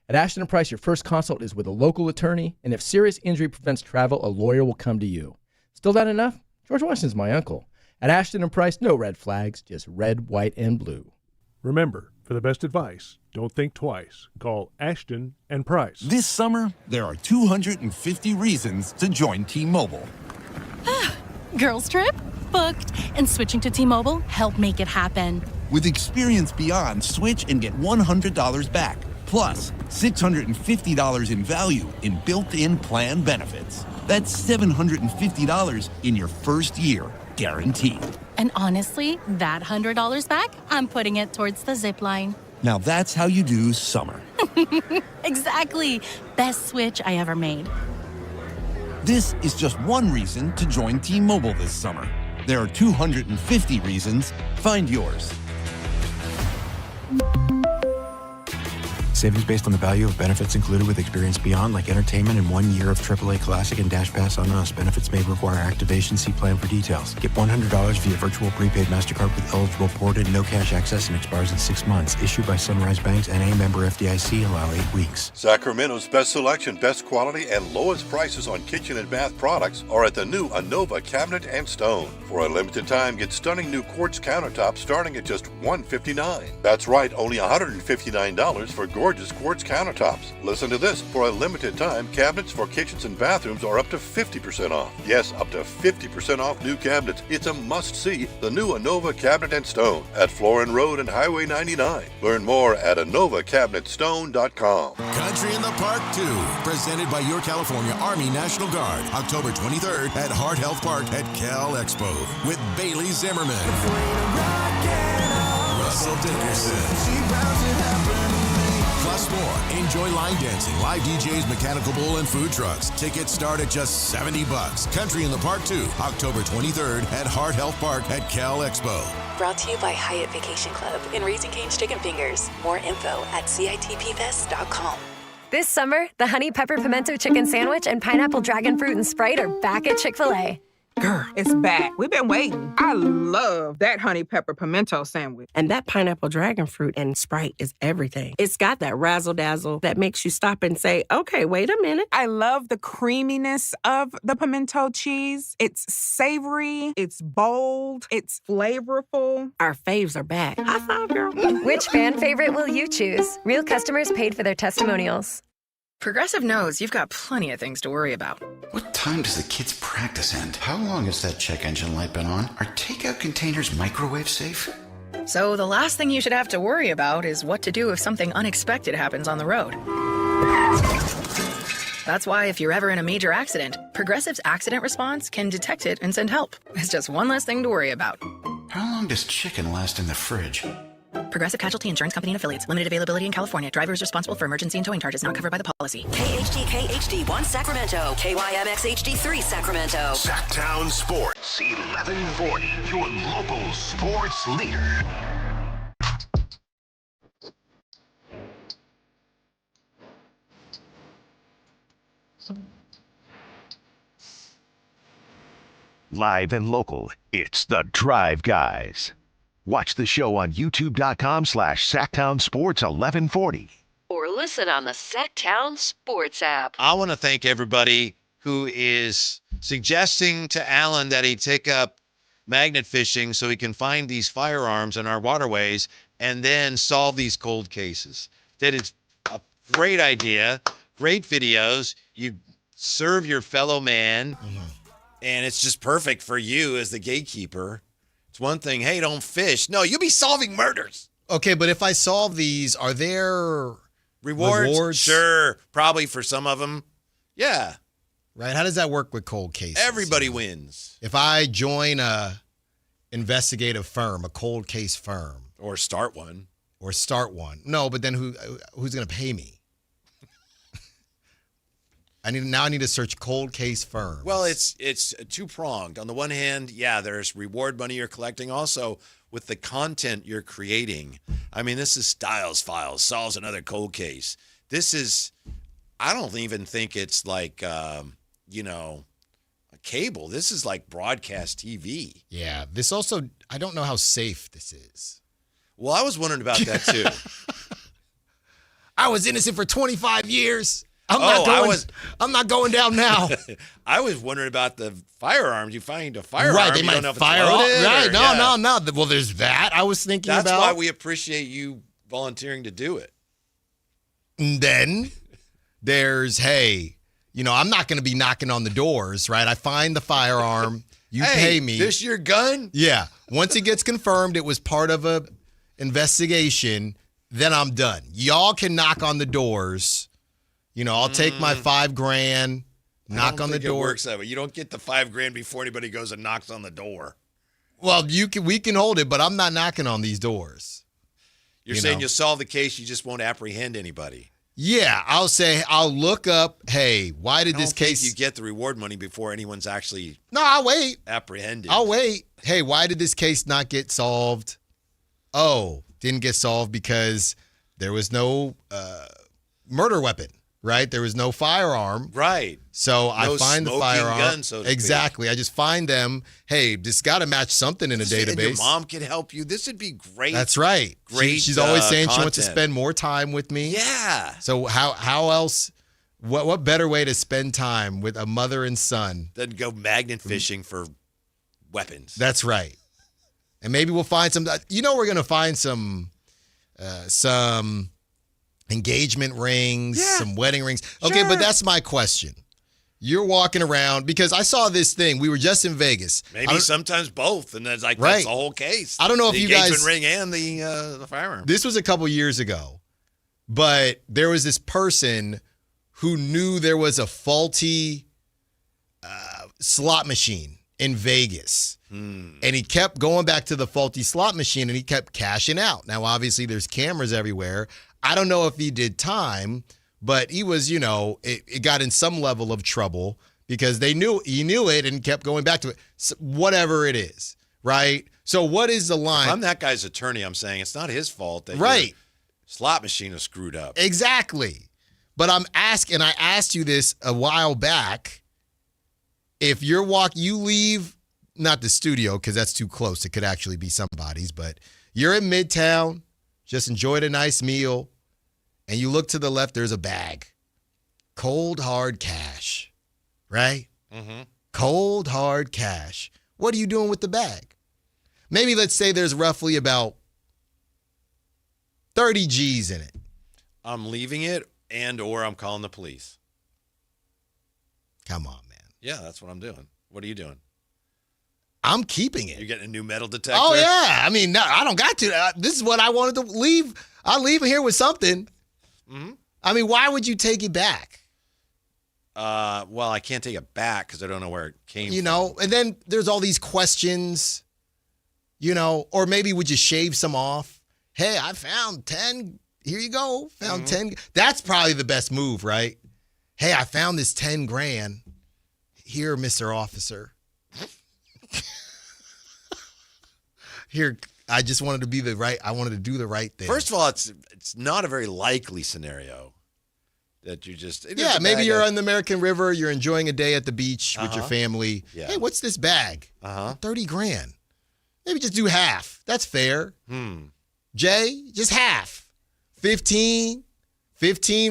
At Ashton & Price, your first consult is with a local attorney, and if serious injury prevents travel, a lawyer will come to you. Still not enough? George Washington's my uncle. At Ashton & Price, no red flags, just red, white, and blue. Remember, for the best advice, don't think twice. Call Ashton & Price. This summer, there are 250 reasons to join T-Mobile. Girls trip? Booked. And switching to T-Mobile helped make it happen. With Experience Beyond, switch and get $100 back. Plus, $650 in value in built-in plan benefits. That's $750 in your first year, guaranteed. And honestly, that $100 back, I'm putting it towards the zip line. Now that's how you do summer. Exactly. Best switch I ever made. This is just one reason to join T-Mobile this summer. There are 250 reasons. Find yours. Savings based on the value of benefits included with Experience Beyond, like entertainment and 1 year of AAA Classic and Dash Pass on us. Benefits may require activation. See plan for details. Get $100 via virtual prepaid MasterCard with eligible ported, no cash access, and expires in 6 months. Issued by Sunrise Banks and a member FDIC. Allow 8 weeks. Sacramento's best selection, best quality, and lowest prices on kitchen and bath products are at the new Anova Cabinet and Stone. For a limited time, get stunning new quartz countertops starting at just $159. That's right, only $159 for gorgeous quartz countertops. Listen to this. For a limited time, cabinets for kitchens and bathrooms are up to 50% off. Yes, up to 50% off new cabinets. It's a must-see, the new Anova Cabinet and Stone at Florin Road and Highway 99. Learn more at AnovaCabinetStone.com. Country in the Park 2, presented by your California Army National Guard, October 23rd at Hart Health Park at Cal Expo with Bailey Zimmerman, Russell Dickerson, plus more. Enjoy line dancing, live DJs, mechanical bull, and food trucks. Tickets start at just $70. Country in the Park 2, October 23rd at Hart Health Park at Cal Expo. Brought to you by Hyatt Vacation Club and Raising Cane's Chicken Fingers. More info at CITPfest.com. This summer, the Honey Pepper Pimento Chicken Sandwich and Pineapple Dragon Fruit and Sprite are back at Chick-fil-A. Girl, it's back. We've been waiting. I love that honey pepper pimento sandwich. And that pineapple dragon fruit and Sprite is everything. It's got that razzle-dazzle that makes you stop and say, okay, wait a minute. I love the creaminess of the pimento cheese. It's savory, it's bold, it's flavorful. Our faves are back. High five, girl. Which fan favorite will you choose? Real customers paid for their testimonials. Progressive knows you've got plenty of things to worry about. What time does the kids' practice end? How long has that check engine light been on? Are takeout containers microwave safe? So the last thing you should have to worry about is what to do if something unexpected happens on the road. That's why if you're ever in a major accident, Progressive's accident response can detect it and send help. It's just one less thing to worry about. How long does chicken last in the fridge? Progressive Casualty Insurance Company and Affiliates. Limited availability in California. Driver is responsible for emergency and towing charges not covered by the policy. KHTK HD1 Sacramento. KYMX HD3 Sacramento. Sactown Sports 1140, your local sports leader. Live and local, it's the Drive Guys. Watch the show on youtube.com/Sactown Sports 1140. Or listen on the Sactown Sports app. I want to thank everybody who is suggesting to Alan that he take up magnet fishing so he can find these firearms in our waterways and then solve these cold cases. That is a great idea, great videos. You serve your fellow man, and it's just perfect for you as the gatekeeper. It's one thing, hey, don't fish. No, you'll be solving murders. Okay, but if I solve these, are there rewards? Sure, probably for some of them. Yeah. Right, how does that work with cold cases? Everybody wins. If I join a investigative firm, a cold case firm. Or start one. No, but then who's going to pay me? I need to search cold case firms. Well, it's two-pronged. On the one hand, yeah, there's reward money you're collecting. Also, with the content you're creating. I mean, this is Styles Files, solves another cold case. This is, I don't even think it's like, a cable. This is like broadcast TV. Yeah, this also, I don't know how safe this is. Well, I was wondering about that, too. I was innocent for 25 years. I'm not going down now. I was wondering about the firearms. You find a firearm, right? They you might don't know if fire it's loaded. Right? No. No. Well, there's that. I was thinking That's about. why we appreciate you volunteering to do it. And then there's, hey, I'm not going to be knocking on the doors, right? I find the firearm. You pay me. This your gun? Yeah. Once it gets confirmed, it was part of a investigation. Then I'm done. Y'all can knock on the doors. I'll take my $5,000, knock on the door. It works that way. You don't get the $5,000 before anybody goes and knocks on the door. Well, we can hold it, but I'm not knocking on these doors. You're saying you'll solve the case, you just won't apprehend anybody. Yeah, I'll look up, hey, why did this case... you get the reward money before anyone's actually... No, I'll wait. Apprehended. I'll wait. Hey, why did this case not get solved? Oh, didn't get solved because there was no murder weapon, right? There was no firearm. Right. So I find the firearm. Gun, so to exactly. speak. I just find them, hey, just got to match something in a database. And your mom can help you. This would be great. That's right. Great. She's always saying content. she wants to spend more time with me. Yeah. So how else, what better way to spend time with a mother and son? Then go magnet fishing for weapons. That's right. And maybe we'll find some, we're going to find some engagement rings, some wedding rings. Okay, Sure. but that's my question. You're walking around, because I saw this thing. We were just in Vegas. Maybe sometimes both, and that's Right. that's the whole case. I don't know if the you guys- engagement ring and the firearm. This was a couple years ago, but there was this person who knew there was a faulty slot machine in Vegas. And he kept going back to the faulty slot machine, and he kept cashing out. Now, obviously, there's cameras everywhere. I don't know if he did time, but he was, it got in some level of trouble because he knew it and kept going back to it. So whatever it is, right? So what is the line? If I'm that guy's attorney, I'm saying it's not his fault that Right. your slot machine is screwed up. Exactly. But I asked you this a while back. If you leave, not the studio, because that's too close. It could actually be somebody's, but you're in Midtown, just enjoyed a nice meal, and you look to the left, there's a bag. Cold, hard cash, right? Mm-hmm. Cold, hard cash. What are you doing with the bag? Maybe let's say there's roughly about 30 G's in it. I'm leaving it or I'm calling the police. Come on, man. Yeah, that's what I'm doing. What are you doing? I'm keeping it. You're getting a new metal detector? Oh, yeah. I mean, no, I don't got to. This is what I wanted to leave. I'll leave here with something. Mm-hmm. I mean, why would you take it back? Well, I can't take it back because I don't know where it came from. And then there's all these questions, or maybe would you shave some off? Hey, I found 10. Here you go. Found 10. That's probably the best move, right? Hey, I found this 10 grand. Here, Mr. Officer. Here, I just wanted to I wanted to do the right thing. First of all, it's not a very likely scenario that you just... Yeah, maybe you're on the American River. You're enjoying a day at the beach with your family. Yeah. Hey, what's this bag? 30 grand. Maybe just do half. That's fair. Jay, just half. 15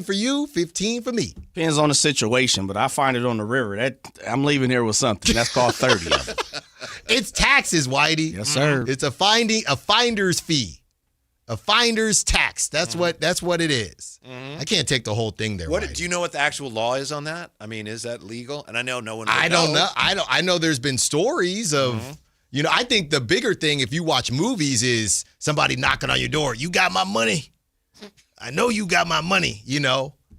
for you, 15 for me. Depends on the situation, but I find it on the river. I'm leaving here with something. That's called 30 of it. It's taxes, Whitey. Yes, sir. It's a finder's fee. A finder's tax. That's what it is. I can't take the whole thing there. Whitey. Do you know what the actual law is on that? I mean, is that legal? And I know no one would I don't know. I know there's been stories of I think the bigger thing if you watch movies is somebody knocking on your door. You got my money. I know you got my money,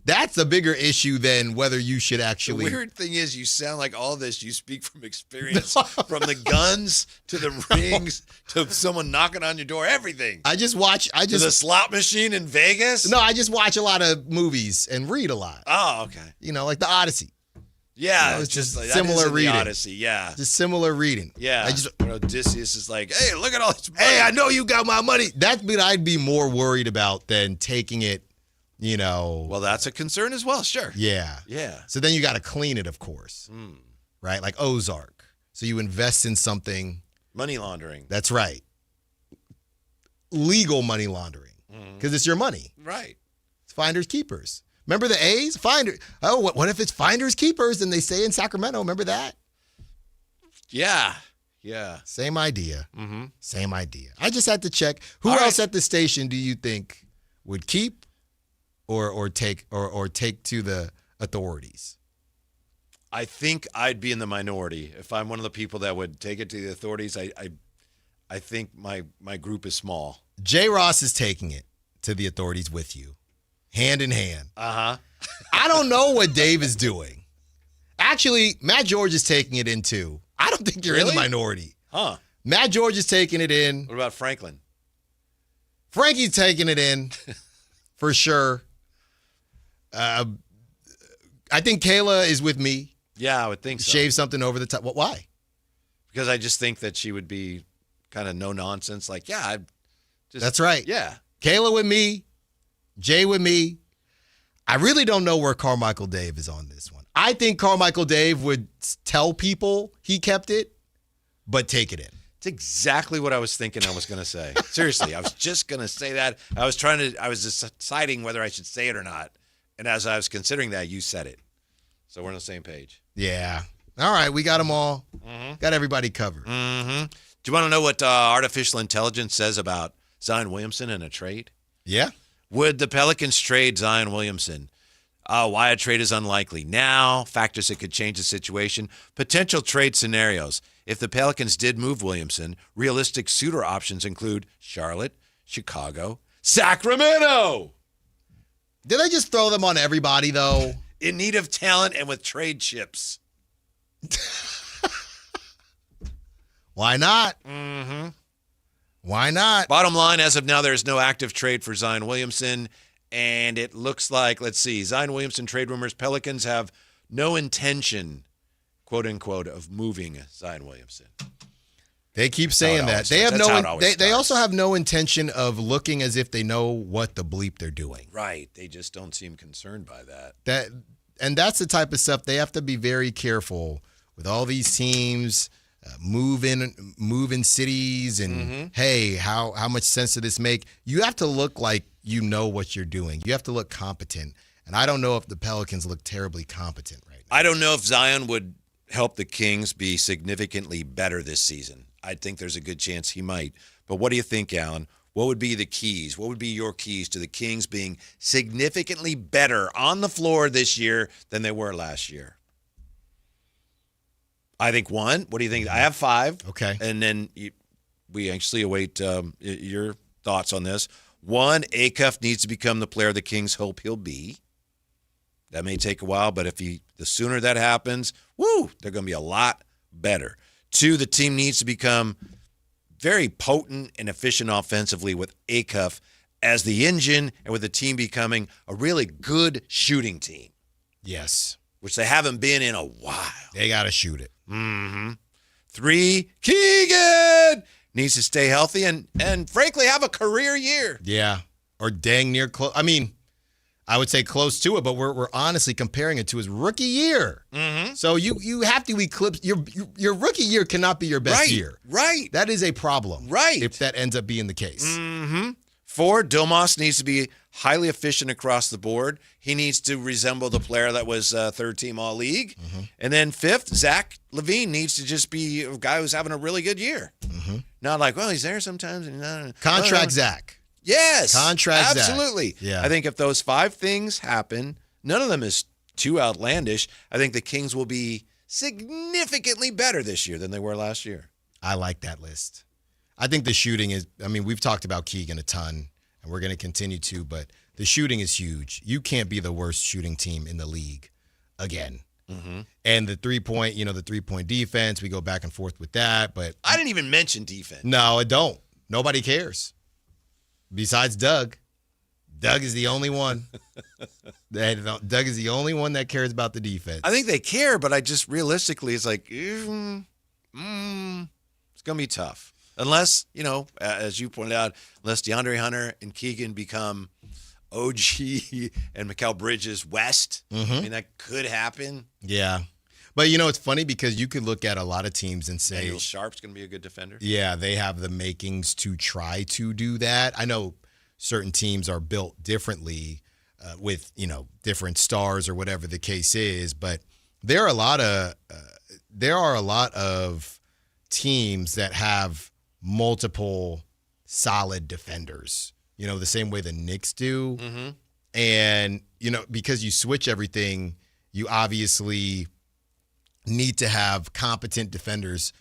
That's a bigger issue than whether you should actually. The weird thing is you sound like all this, you speak from experience, from the guns to the rings to someone knocking on your door, everything. To the slot machine in Vegas? No, I just watch a lot of movies and read a lot. Oh, okay. Like the Odyssey. Yeah, it's just like, similar reading. The Odyssey, yeah. Just similar reading. Yeah. Odysseus is like, hey, look at all this money. Hey, I know you got my money. That's what I'd be more worried about than taking it, Well, that's a concern as well, sure. Yeah. Yeah. So then you got to clean it, of course. Right? Like Ozark. So you invest in something. Money laundering. That's right. Legal money laundering. Because it's your money. Right. It's finders keepers. Remember the A's? Finder. Oh, what if it's finders keepers? And they say in Sacramento. Remember that? Yeah. Yeah. Same idea. Same idea. I just had to check. Who else at the station do you think would keep or take to the authorities? I think I'd be in the minority. If I'm one of the people that would take it to the authorities, I think my group is small. Jay Ross is taking it to the authorities with you. Hand in hand. Uh-huh. I don't know what Dave is doing. Actually, Matt George is taking it in too. I don't think you're in the minority. Huh. Matt George is taking it in. What about Franklin? Frankie's taking it in for sure. I think Kayla is with me. Yeah, I would think so. Shave something over the top. Why? Because I just think that she would be kind of no nonsense. Like, yeah, that's right. Yeah. Kayla with me. Jay with me. I really don't know where Carmichael Dave is on this one. I think Carmichael Dave would tell people he kept it, but take it in. It's exactly what I was thinking I was going to say. Seriously, I was just going to say that. I was deciding whether I should say it or not. And as I was considering that, you said it. So we're on the same page. Yeah. All right, we got them all. Got everybody covered. Mm-hmm. Do you want to know what artificial intelligence says about Zion Williamson in a trade? Yeah. Would the Pelicans trade Zion Williamson? Why a trade is unlikely. Now, factors that could change the situation. Potential trade scenarios. If the Pelicans did move Williamson, realistic suitor options include Charlotte, Chicago, Sacramento. Did I just throw them on everybody, though? In need of talent and with trade chips. Why not? Mm-hmm. Why not? Bottom line, as of now, there is no active trade for Zion Williamson. And it looks like, let's see, Zion Williamson trade rumors. Pelicans have no intention, quote unquote, of moving Zion Williamson. They keep saying that. They have they also have no intention of looking as if they know what the bleep they're doing. Right. They just don't seem concerned by that. And that's the type of stuff they have to be very careful with all these teams moving cities and hey, how much sense does this make? You have to look like you know what you're doing. You have to look competent. And I don't know if the Pelicans look terribly competent right now. I don't know if Zion would help the Kings be significantly better this season. I think there's a good chance he might. But what do you think, Alan? What would be the keys? What would be your keys to the Kings being significantly better on the floor this year than they were last year? I think one. What do you think? I have 5. Okay. And then we actually await your thoughts on this. 1, Acuff needs to become the player the Kings hope he'll be. That may take a while, but the sooner that happens, they're going to be a lot better. 2, the team needs to become very potent and efficient offensively with Acuff as the engine and with the team becoming a really good shooting team. Yes. Which they haven't been in a while. They got to shoot it. Mm-hmm. 3, Keegan needs to stay healthy and frankly have a career year. Yeah. Or dang near close. I mean, I would say close to it, but we're honestly comparing it to his rookie year. Mm-hmm. So you have to eclipse your rookie year cannot be your best year. Right. That is a problem. Right. If that ends up being the case. Mm-hmm. 4, Domas needs to be highly efficient across the board. He needs to resemble the player that was third-team All-League. Mm-hmm. And then 5th, Zach LaVine needs to just be a guy who's having a really good year. Mm-hmm. Not like, well, he's there sometimes. Contract Zach. Yes. Contract absolutely. Zach. Yeah. I think if those 5 things happen, none of them is too outlandish. I think the Kings will be significantly better this year than they were last year. I like that list. I think the shooting is, we've talked about Keegan a ton, and we're going to continue to, but the shooting is huge. You can't be the worst shooting team in the league again. Mm-hmm. And the 3-point defense, we go back and forth with that, but I didn't even mention defense. No, I don't. Nobody cares. Besides Doug. Doug is the only one. Doug is the only one that cares about the defense. I think they care, but I just realistically, it's like, it's going to be tough. Unless, as you pointed out, unless DeAndre Hunter and Keegan become OG and Mikal Bridges West. Mm-hmm. That could happen. Yeah. But, it's funny because you could look at a lot of teams and say Daniel Sharp's going to be a good defender. Yeah, they have the makings to try to do that. I know certain teams are built differently with, different stars or whatever the case is. But there are a lot of teams that have multiple solid defenders, the same way the Knicks do. Mm-hmm. And, because you switch everything, you obviously need to have competent defenders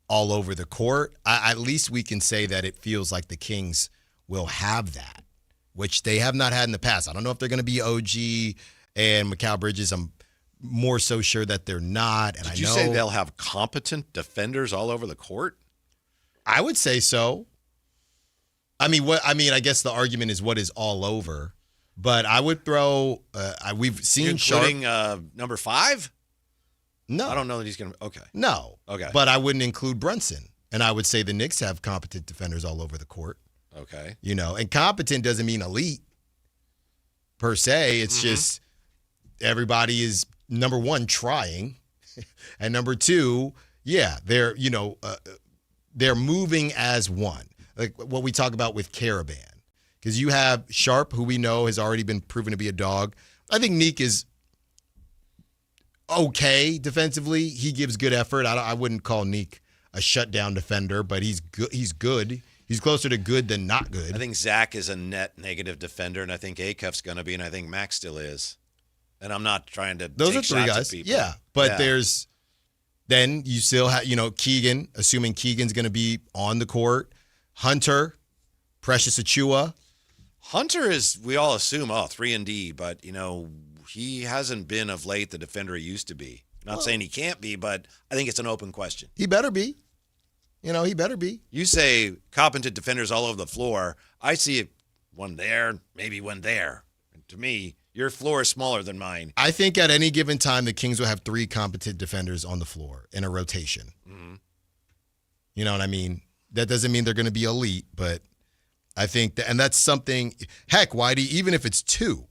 all over the court. At least we can say that it feels like the Kings will have that, which they have not had in the past. I don't know if they're going to be OG and Mikal Bridges. I'm more so sure that they're not. And Did you say they'll have competent defenders all over the court? I would say so. I guess the argument is what is all over, but I would throw. We've seen including number 5. No, I don't know that he's going to. Okay, no, okay, but I wouldn't include Brunson, and I would say the Knicks have competent defenders all over the court. Okay, and competent doesn't mean elite. per se. It's just everybody is, number one, trying. And number two, they're moving as one. Like what we talk about with Caravan. Because you have Sharp, who we know has already been proven to be a dog. I think Neek is okay defensively. He gives good effort. I wouldn't call Neek a shutdown defender, but he's good. He's closer to good than not good. I think Zach is a net negative defender, and I think Acuff's going to be, and I think Max still is. And I'm not trying to Those take are three shots guys. at people. Yeah, but then you still have, Keegan, assuming Keegan's going to be on the court. Hunter, Precious Achua. Hunter is, we all assume, 3-and-D, but, he hasn't been of late the defender he used to be. Not saying he can't be, but I think it's an open question. He better be. He better be. You say competent defenders all over the floor. I see one there, maybe one there. And to me, your floor is smaller than mine. I think at any given time, the Kings will have 3 competent defenders on the floor in a rotation. Mm-hmm. You know what I mean? That doesn't mean they're going to be elite, but I think and that's something. Heck, Whitey, even if it's 2,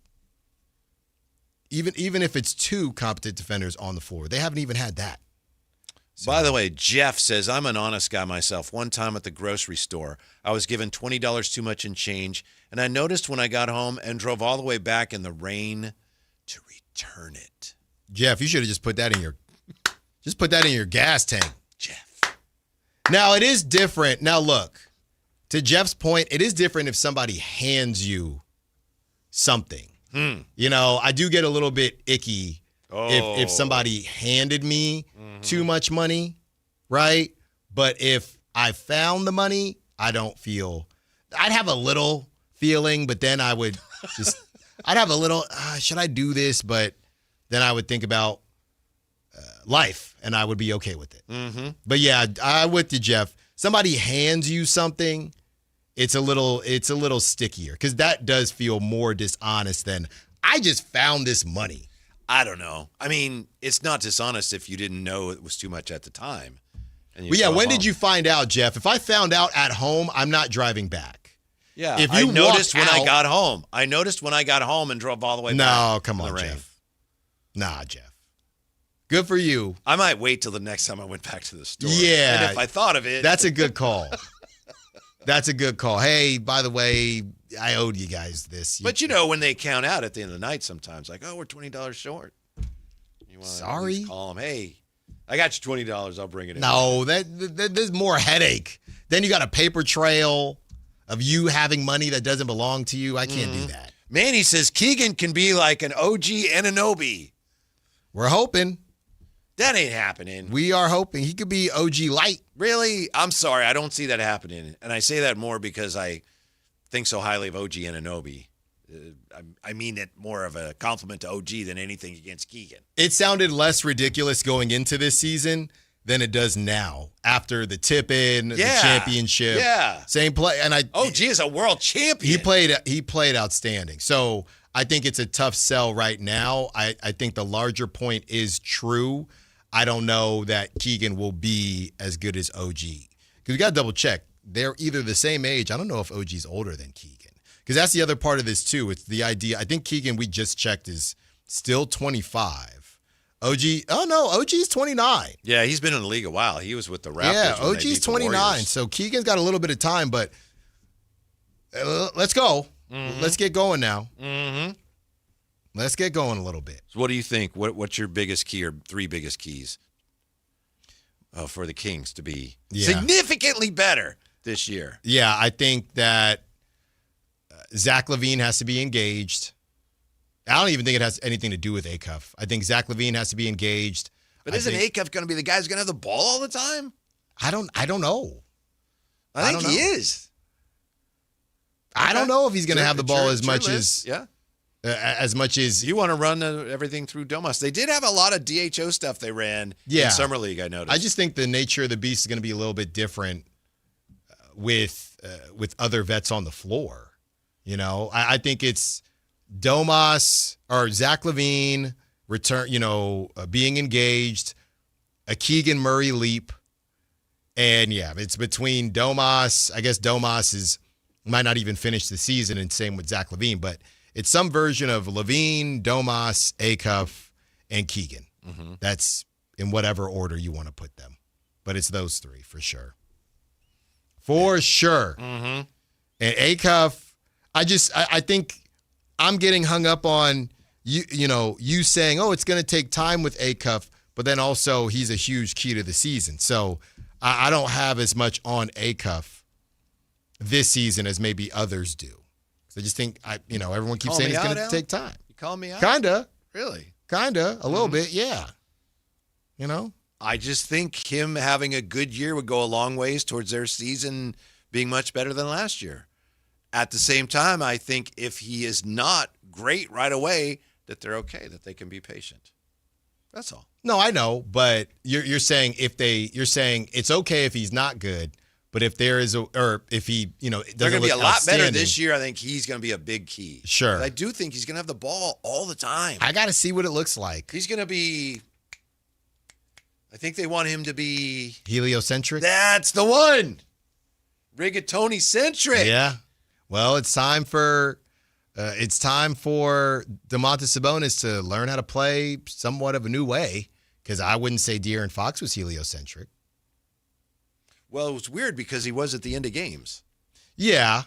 even if it's 2 competent defenders on the floor, they haven't even had that. So. By the way, Jeff says, I'm an honest guy myself. One time at the grocery store, I was given $20 too much in change, and I noticed when I got home and drove all the way back in the rain to return it. Jeff, you should have just put that in your gas tank. Jeff. Now, it is different. Now, look, to Jeff's point, it is different if somebody hands you something. I do get a little bit icky if somebody handed me too much money, right? But if I found the money, I'd have a little feeling, but then I would I'd have a little, should I do this? But then I would think about life, and I would be okay with it. Mm-hmm. But yeah, I'm with you, Jeff. Somebody hands you something, it's a little stickier, because that does feel more dishonest than, I just found this money. I don't know. I mean, it's not dishonest if you didn't know it was too much at the time. When did you find out, Jeff? If I found out at home, I'm not driving back. Yeah, if you I noticed when I got home. I noticed when I got home and drove all the way back. No, come on, Jeff. Nah, Jeff. Good for you. I might wait till the next time I went back to the store. Yeah. And if I thought of it. That's a good call. That's a good call. Hey, by the way, I owed you guys this. But when they count out at the end of the night sometimes, like, we're $20 short. You want Sorry? to call them, hey, I got you $20. I'll bring it in. No, there's more headache. Then you got a paper trail of you having money that doesn't belong to you. I can't do that. Manny says Keegan can be like an OG Anunoby. We're hoping. That ain't happening. We are hoping. He could be OG light. Really? I'm sorry. I don't see that happening. And I say that more because I think so highly of OG Anunoby. I mean it more of a compliment to OG than anything against Keegan. It sounded less ridiculous going into this season than it does now after the tip-in, the championship. Yeah. Same play. And OG is a world champion. He played outstanding. So I think it's a tough sell right now. I think the larger point is true. I don't know that Keegan will be as good as OG. Because we got to double check. They're either the same age. I don't know if OG's older than Keegan. Because that's the other part of this, too. It's the idea. I think Keegan, we just checked, is still 25. OG's 29. Yeah, he's been in the league a while. He was with the Raptors. Yeah, OG's 29. So Keegan's got a little bit of time, but let's go. Mm-hmm. Let's get going now. Mm-hmm. Let's get going a little bit. So what do you think? What's your biggest key or 3 biggest keys for the Kings to be significantly better this year? Yeah, I think that Zach LaVine has to be engaged. I don't even think it has anything to do with Acuff. I think Zach LaVine has to be engaged. But isn't Acuff going to be the guy who's going to have the ball all the time? I don't know. I think he is. I don't know if he's going to have the ball as much as you want to run everything through Domas. They did have a lot of DHO stuff they ran in Summer League, I noticed. I just think the nature of the beast is going to be a little bit different with other vets on the floor. I think it's Domas or Zach LaVine being engaged, a Keegan Murray leap, and it's between Domas. I guess Domas might not even finish the season, and same with Zach LaVine, but It's some version of Levine, Domas, Acuff, and Keegan. Mm-hmm. That's in whatever order you want to put them. But it's those three for sure. For sure. Mm-hmm. And Acuff, I think I'm getting hung up on you saying, oh, it's going to take time with Acuff, but then also he's a huge key to the season. So I don't have as much on Acuff this season as maybe others do. So I just think everyone keeps saying it's going to take time. You calling me out? Kinda. Really? Kinda. A little bit, yeah. I just think him having a good year would go a long ways towards their season being much better than last year. At the same time, I think if he is not great right away, that they're okay, that they can be patient. That's all. No, I know, but you're saying you're saying it's okay if he's not good, but if there is if he they're going to be a lot better this year. I think he's going to be a big key. Sure, I do think he's going to have the ball all the time. I got to see what it looks like. He's going to be. I think they want him to be heliocentric. That's the one. Rigatoni centric. Yeah. Well, it's time for Domantas Sabonis to learn how to play somewhat of a new way, because I wouldn't say De'Aaron Fox was heliocentric. Well, it was weird because he was at the end of games. Yeah.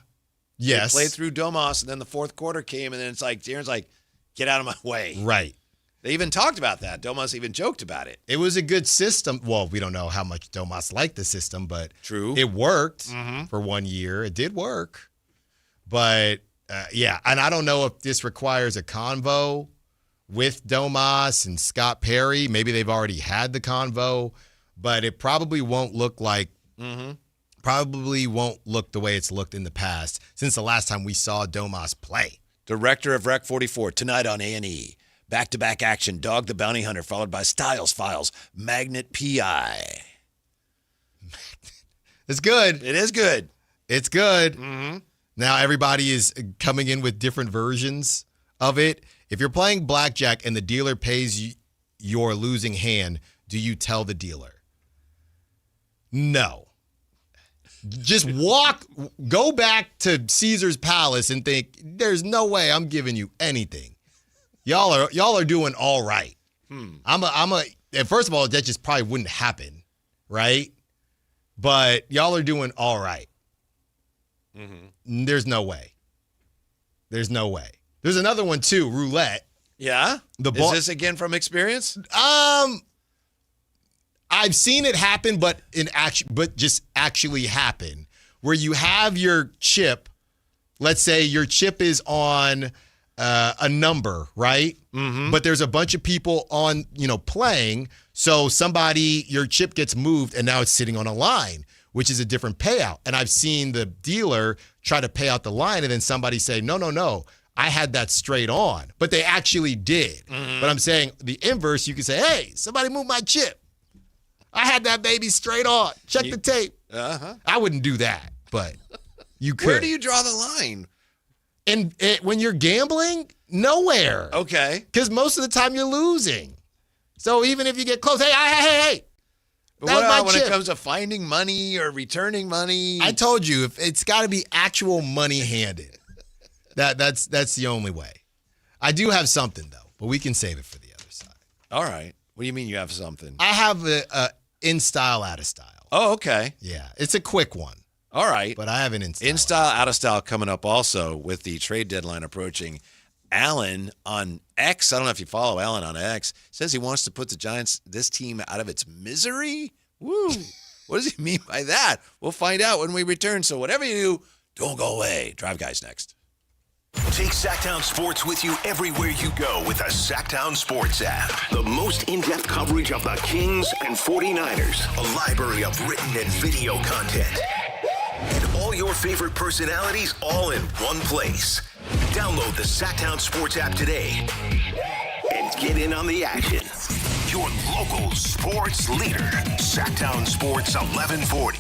Yes. They played through Domas, and then the fourth quarter came, and then it's like De'Aaron's like, get out of my way. Right. They even talked about that. Domas even joked about it. It was a good system. Well, we don't know how much Domas liked the system, but true, it worked for 1 year. It did work. But, yeah, and I don't know if this requires a convo with Domas and Scott Perry. Maybe they've already had the convo, but it probably won't look like probably won't look the way it's looked in the past since the last time we saw Domas play. Director of Rec 44, tonight on A&E. Back-to-back action, Dog the Bounty Hunter, followed by Styles Files, Magnet P.I. It's good. It is good. It's good. Now everybody is coming in with different versions of it. If you're playing blackjack and the dealer pays your losing hand, do you tell the dealer? No. Just go back to Caesar's Palace and think, there's no way I'm giving you anything. Y'all are doing all right. And first of all, that just probably wouldn't happen, right? But y'all are doing all right. There's no way. There's no way. There's another one too, roulette. Yeah? Is this again from experience? I've seen it happen, but just actually happen, where you have your chip. Let's say your chip is on a number, right? But there's a bunch of people on, playing. So your chip gets moved and now it's sitting on a line, which is a different payout. And I've seen the dealer try to pay out the line and then somebody say, no, I had that straight on. But they actually did. But I'm saying the inverse, you can say, hey, somebody moved my chip. I had that baby straight on. Check the tape. I wouldn't do that, but you could. Where do you draw the line? And when you're gambling, nowhere. Okay. Because most of the time you're losing. So even if you get close, hey. But what about when it comes to finding money or returning money? I told you, if it's got to be actual money handed. That's the only way. I do have something, though, but we can save it for the other side. All right. What do you mean you have something? I have a in style, out of style. Oh, okay. Yeah, it's a quick one. All right. But I have an in style. In style, out of style coming up also with the trade deadline approaching. Alan on X, I don't know if you follow Alan on X, says he wants to put this team out of its misery. Woo. What does he mean by that? We'll find out when we return. So whatever you do, don't go away. Drive Guys next. Take Sactown Sports with you everywhere you go with the Sactown Sports app. The most in-depth coverage of the Kings and 49ers. A library of written and video content. And all your favorite personalities all in one place. Download the Sactown Sports app today and get in on the action. Your local sports leader. Sactown Sports 1140.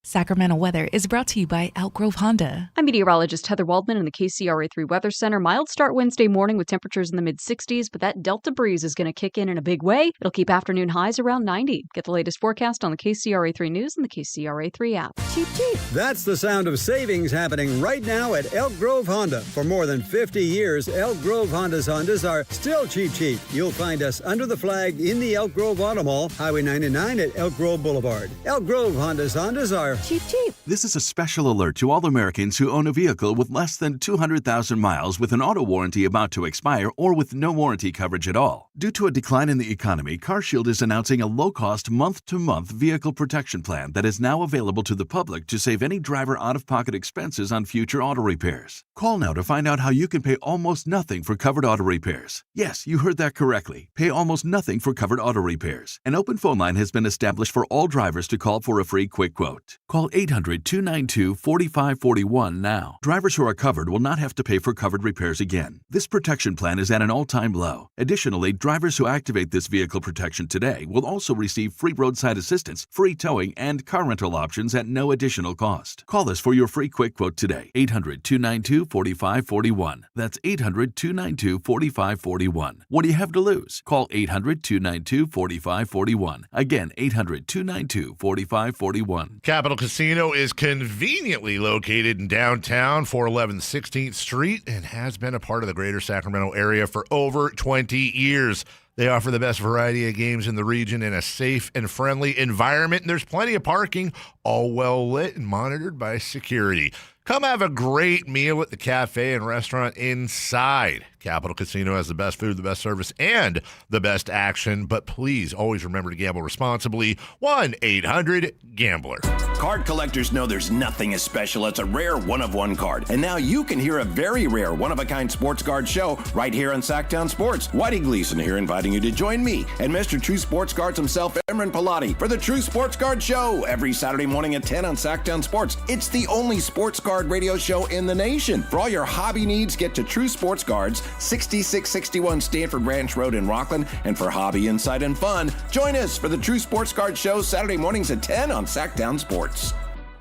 Sacramento weather is brought to you by Elk Grove Honda. I'm meteorologist Heather Waldman in the KCRA3 Weather Center. Mild start Wednesday morning with temperatures in the mid-60s, but that Delta breeze is going to kick in a big way. It'll keep afternoon highs around 90. Get the latest forecast on the KCRA3 News and the KCRA3 app. Cheap, cheap. That's the sound of savings happening right now at Elk Grove Honda. For more than 50 years, Elk Grove Hondas are still cheap, cheap. You'll find us under the flag in the Elk Grove Auto Mall, Highway 99 at Elk Grove Boulevard. Elk Grove Hondas are cheap, cheap. This is a special alert to all Americans who own a vehicle with less than 200,000 miles with an auto warranty about to expire or with no warranty coverage at all. Due to a decline in the economy, CarShield is announcing a low-cost month-to-month vehicle protection plan that is now available to the public to save any driver out-of-pocket expenses on future auto repairs. Call now to find out how you can pay almost nothing for covered auto repairs. Yes, you heard that correctly. Pay almost nothing for covered auto repairs. An open phone line has been established for all drivers to call for a free quick quote. Call 800-292-4541 now. Drivers who are covered will not have to pay for covered repairs again. This protection plan is at an all-time low. Additionally, drivers who activate this vehicle protection today will also receive free roadside assistance, free towing, and car rental options at no additional cost. Call us for your free quick quote today. 800-292-4541. That's 800-292-4541. What do you have to lose? Call 800-292-4541. Again, 800-292-4541. Capital Casino is conveniently located in downtown, 411 16th Street, and has been a part of the greater Sacramento area for over 20 years. They offer the best variety of games in the region in a safe and friendly environment, and there's plenty of parking, all well lit and monitored by security. Come have a great meal at the cafe and restaurant inside. Capital Casino has the best food, the best service, and the best action. But please always remember to gamble responsibly. 1-800-GAMBLER. Card collectors know there's nothing as special as a rare one-of-one card. And now you can hear a very rare one-of-a-kind sports card show right here on Sactown Sports. Whitey Gleason here inviting you to join me and Mr. True Sports Cards himself, Emran Pilati, for the True Sports Card Show every Saturday morning at 10 on Sactown Sports. It's the only sports card radio show in the nation. For all your hobby needs, get to True Sports Cards, 6661 Stanford Ranch Road in Rockland. And for hobby, insight, and fun, join us for the True Sports Card Show Saturday mornings at 10 on Sactown Sports.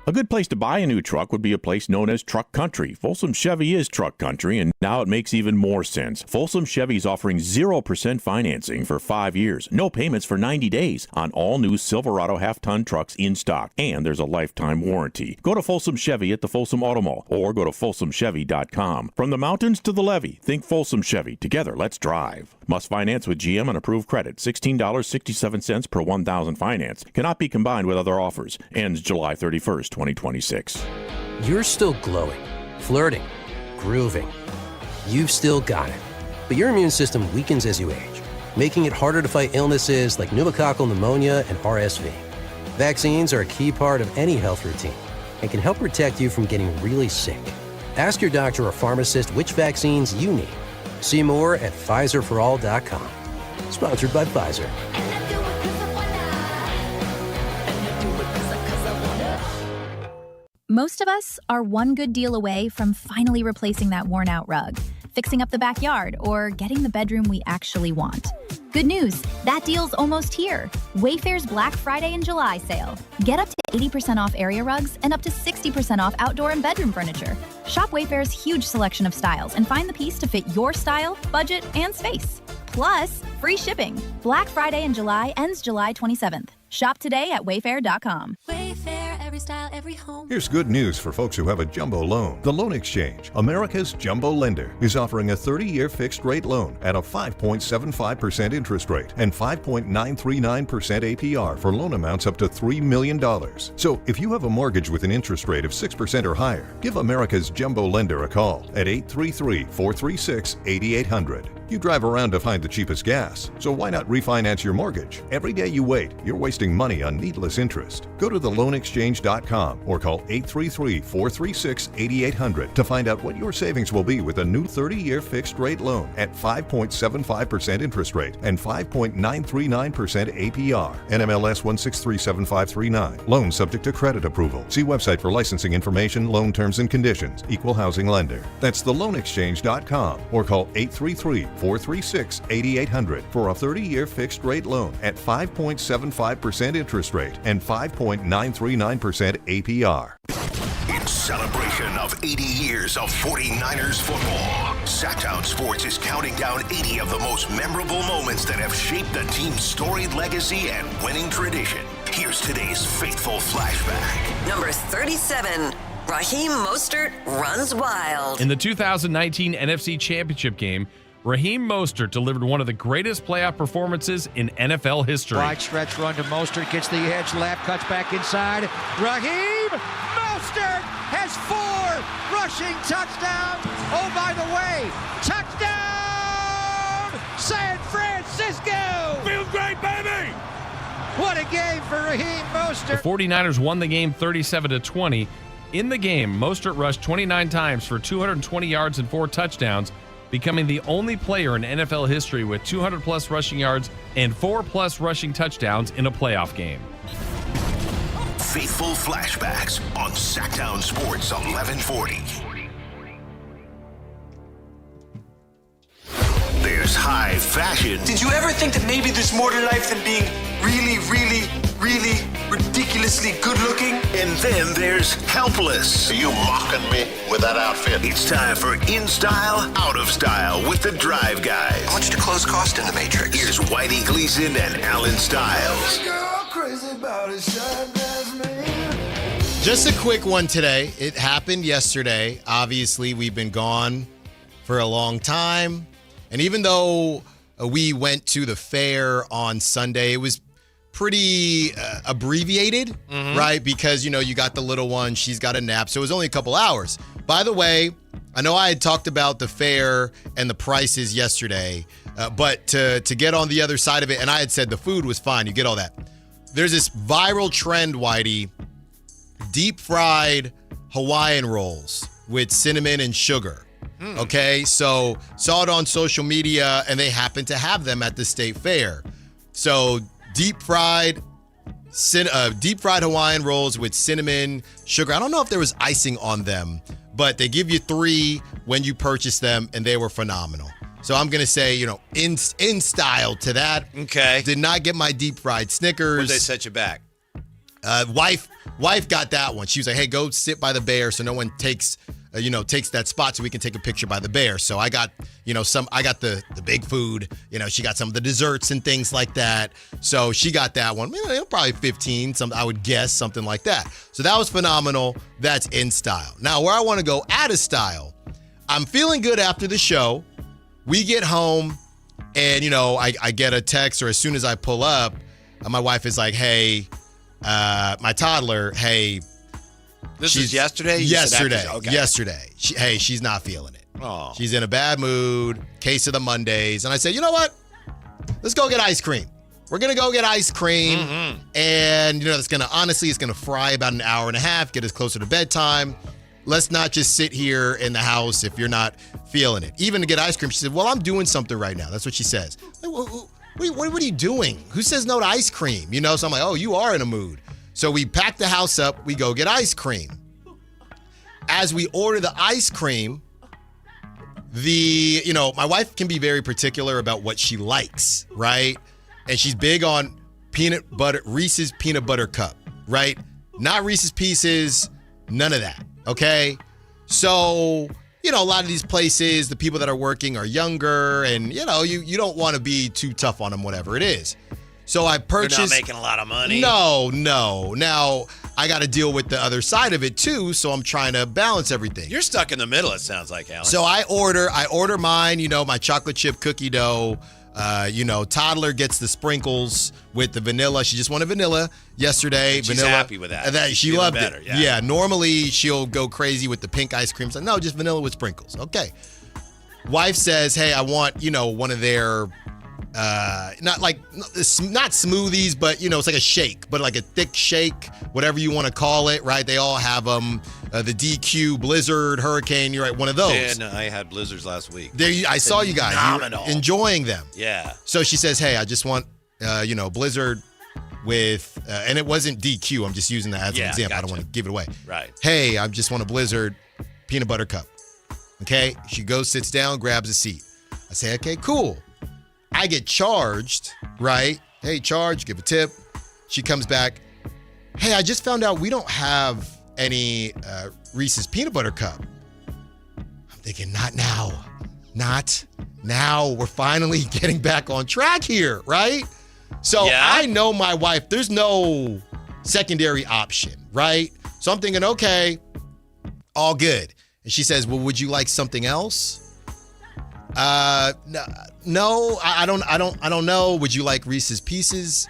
A good place to buy a new truck would be a place known as Truck Country. Folsom Chevy is Truck Country, and now it makes even more sense. Folsom Chevy is offering 0% financing for 5 years, no payments for 90 days on all new Silverado half-ton trucks in stock, and there's a lifetime warranty. Go to Folsom Chevy at the Folsom Auto Mall, or go to folsomchevy.com. From the mountains to the levee, think Folsom Chevy. Together, let's drive. Must finance with GM on approved credit. $16.67 per 1,000 finance. Cannot be combined with other offers. Ends July 31st, 2026. You're still glowing, flirting, grooving. You've still got it. But your immune system weakens as you age, making it harder to fight illnesses like pneumococcal pneumonia and RSV. Vaccines are a key part of any health routine and can help protect you from getting really sick. Ask your doctor or pharmacist which vaccines you need. See more at PfizerForAll.com. Sponsored by Pfizer. Most of us are one good deal away from finally replacing that worn-out rug, fixing up the backyard, or getting the bedroom we actually want. Good news, that deal's almost here. Wayfair's Black Friday and July sale. Get up to 80% off area rugs and up to 60% off outdoor and bedroom furniture. Shop Wayfair's huge selection of styles and find the piece to fit your style, budget, and space. Plus, free shipping. Black Friday in July ends July 27th. Shop today at wayfair.com. Wayfair, every style, every home. Here's good news for folks who have a jumbo loan. The Loan Exchange, America's jumbo lender, is offering a 30-year fixed-rate loan at a 5.75% interest rate and 5.939% APR for loan amounts up to $3 million. So if you have a mortgage with an interest rate of 6% or higher, give America's jumbo lender a call at 833-436-8800. You drive around to find the cheapest gas, so why not refinance your mortgage? Every day you wait, you're wasting money on needless interest. Go to theloanexchange.com or call 833-436-8800 to find out what your savings will be with a new 30-year fixed-rate loan at 5.75% interest rate and 5.939% APR. NMLS 1637539. Loan subject to credit approval. See website for licensing information, loan terms and conditions. Equal housing lender. That's theloanexchange.com or call 833-436-8800. 436-8800 for a 30-year fixed rate loan at 5.75% interest rate and 5.939% APR. In celebration of 80 years of 49ers football, Sactown Sports is counting down 80 of the most memorable moments that have shaped the team's storied legacy and winning tradition. Here's today's faithful flashback. Number 37, Raheem Mostert runs wild. In the 2019 NFC Championship game, Raheem Mostert delivered one of the greatest playoff performances in NFL history. Wide stretch run to Mostert, gets the edge left, cuts back inside. Raheem Mostert has 4 rushing touchdowns. Oh, by the way, touchdown, San Francisco! Feels great, baby! What a game for Raheem Mostert. The 49ers won the game 37-20. In the game, Mostert rushed 29 times for 220 yards and 4 touchdowns, becoming the only player in NFL history with 200-plus rushing yards and 4-plus rushing touchdowns in a playoff game. Faithful flashbacks on Sactown Sports 1140. There's high fashion. Did you ever think that maybe there's more to life than being really, really, really ridiculously good looking? And then there's helpless. Are you mocking me with that outfit? It's time for In Style, Out of Style with the Drive Guys. I want you to close cost in the Matrix. Here's Whitey Gleason and Alan Stiles. Just a quick one today. It happened yesterday. Obviously, we've been gone for a long time. And even though we went to the fair on Sunday, it was pretty abbreviated, right? Because, you know, you got the little one, she's got a nap, so it was only a couple hours. By the way, I know I had talked about the fair and the prices yesterday, but to get on the other side of it, and I had said the food was fine, you get all that. There's this viral trend, Whitey, deep fried Hawaiian rolls with cinnamon and sugar. Okay, so saw it on social media, and they happen to have them at the state fair. So deep fried Hawaiian rolls with cinnamon, sugar. I don't know if there was icing on them, but they give you 3 when you purchase them, and they were phenomenal. So I'm gonna say, you know, in style to that. Okay. Did not get my deep fried Snickers. Would they set you back? Wife got that one. She was like, "Hey, go sit by the bear so no one takes that spot so we can take a picture by the bear." So I got, I got the big food. She got some of the desserts and things like that. So she got that one. Probably 15, I would guess, something like that. So that was phenomenal. That's in style. Now, where I want to go out of style, I'm feeling good after the show. We get home and, I get a text, or as soon as I pull up, my wife is like, "Hey, my toddler, hey." This is yesterday? Yesterday. Okay. Yesterday. She's not feeling it. Oh. She's in a bad mood. Case of the Mondays. And I said, you know what? Let's go get ice cream. We're going to go get ice cream. And, it's going to fry about an hour and a half, get us closer to bedtime. Let's not just sit here in the house if you're not feeling it. Even to get ice cream, she said, well, I'm doing something right now. That's what she says. What are you doing? Who says no to ice cream? So I'm like, oh, you are in a mood. So we pack the house up, we go get ice cream. As we order the ice cream, my wife can be very particular about what she likes, right? And she's big on Reese's peanut butter cup, right? Not Reese's Pieces, none of that, okay? So, a lot of these places, the people that are working are younger, and, you don't want to be too tough on them, whatever it is. So I purchased. You're not making a lot of money. No. Now I got to deal with the other side of it too. So I'm trying to balance everything. You're stuck in the middle. It sounds like, Alan. So I order mine. My chocolate chip cookie dough. Toddler gets the sprinkles with the vanilla. She just wanted vanilla yesterday. She's vanilla. happy with that. She loved better, it. Yeah. Normally she'll go crazy with the pink ice cream. So no, just vanilla with sprinkles. Okay. Wife says, hey, I want one of their. Not smoothies, but it's like a shake, but like a thick shake, whatever you want to call it, right? They all have them. The DQ, Blizzard, Hurricane. You're right, one of those. Yeah, no, I had Blizzards last week. I saw you guys. Phenomenal. You were enjoying them. Yeah. So she says, "Hey, I just want, Blizzard with," and it wasn't DQ. I'm just using that as an example. Gotcha. I don't want to give it away. Right. Hey, I just want a Blizzard peanut butter cup. Okay. She goes, sits down, grabs a seat. I say, okay, cool. I get charged, right? Hey, charge, give a tip. She comes back. Hey, I just found out we don't have any Reese's Peanut Butter Cup. I'm thinking, not now. Not now. We're finally getting back on track here, right? So I know my wife, there's no secondary option, right? So I'm thinking, okay, all good. And she says, well, would you like something else? No, I don't know. Would you like Reese's Pieces?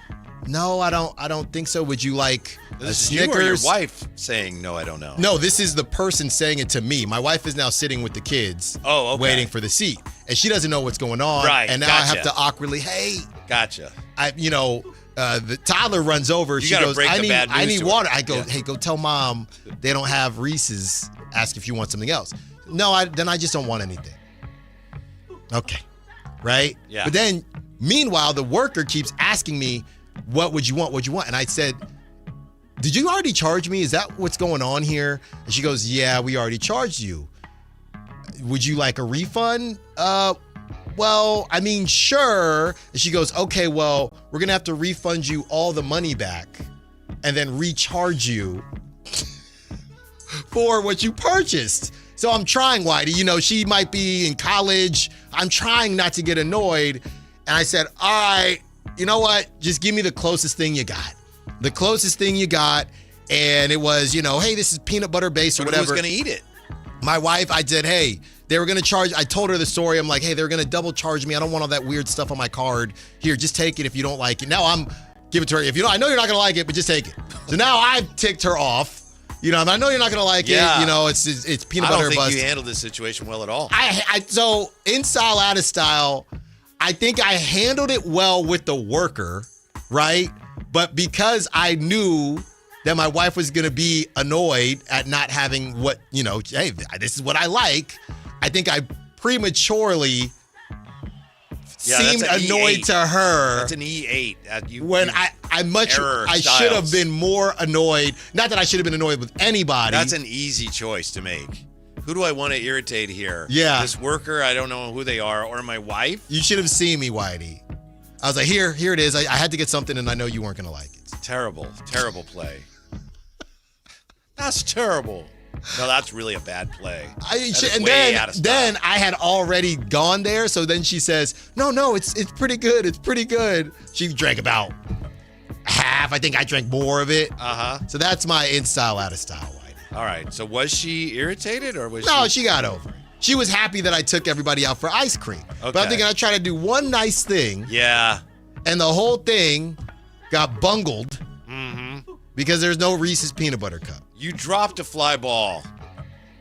No, I don't think so. Would you like a This is Snickers? you or your wife saying, no, I don't know. No, this is the person saying it to me. My wife is now sitting with the kids, waiting for the seat, and she doesn't know what's going on. Right, and now I have to awkwardly, hey, Gotcha. the toddler runs over. You She gotta goes, break I the need, bad I news need to her. water. I go, Yeah. hey, go tell mom they don't have Reese's. Ask if you want something else. No, then I just don't want anything. Okay, right? Yeah. But then, meanwhile, the worker keeps asking me, what would you want? What'd you want? And I said, did you already charge me? Is that what's going on here? And she goes, yeah, we already charged you. Would you like a refund? Well, I mean, sure. And she goes, okay, well, we're going to have to refund you all the money back and then recharge you for what you purchased. So I'm trying, Whitey. She might be in college. I'm trying not to get annoyed. And I said, all right, you know what? Just give me the closest thing you got. The closest thing you got. And it was, hey, this is peanut butter based or But whatever. who's going to eat it? My wife, I said, hey, they were going to charge. I told her the story. I'm like, hey, they're going to double charge me. I don't want all that weird stuff on my card. Here, just take it if you don't like it. Now give it to her. If you don't, I know you're not going to like it, but just take it. So now I've ticked her off. I know you're not going to like it. It's peanut butter I don't bust. think you handled this situation well at all. So in style, out of style, I think I handled it well with the worker, right? But because I knew that my wife was going to be annoyed at not having what, hey, this is what I like, I think I prematurely seemed that's an annoyed E8. to her. That's an E8. I should have been more annoyed. Not that I should have been annoyed with anybody. That's an easy choice to make. Who do I want to irritate here? Yeah. This worker, I don't know who they are, or my wife? You should have seen me, Whitey. I was like, here it is. I had to get something, and I know you weren't going to like it. Terrible play. That's terrible. No, that's really a bad play. Then I had already gone there. So then she says, no, it's pretty good. It's pretty good. She drank about half. I think I drank more of it. So that's my in style, out of style, Whitey. All right. So was she irritated or was No, she got over it. She was happy that I took everybody out for ice cream. Okay. But I'm thinking I tried to do one nice thing. Yeah. And the whole thing got bungled because there's no Reese's Peanut Butter Cup. You dropped a fly ball,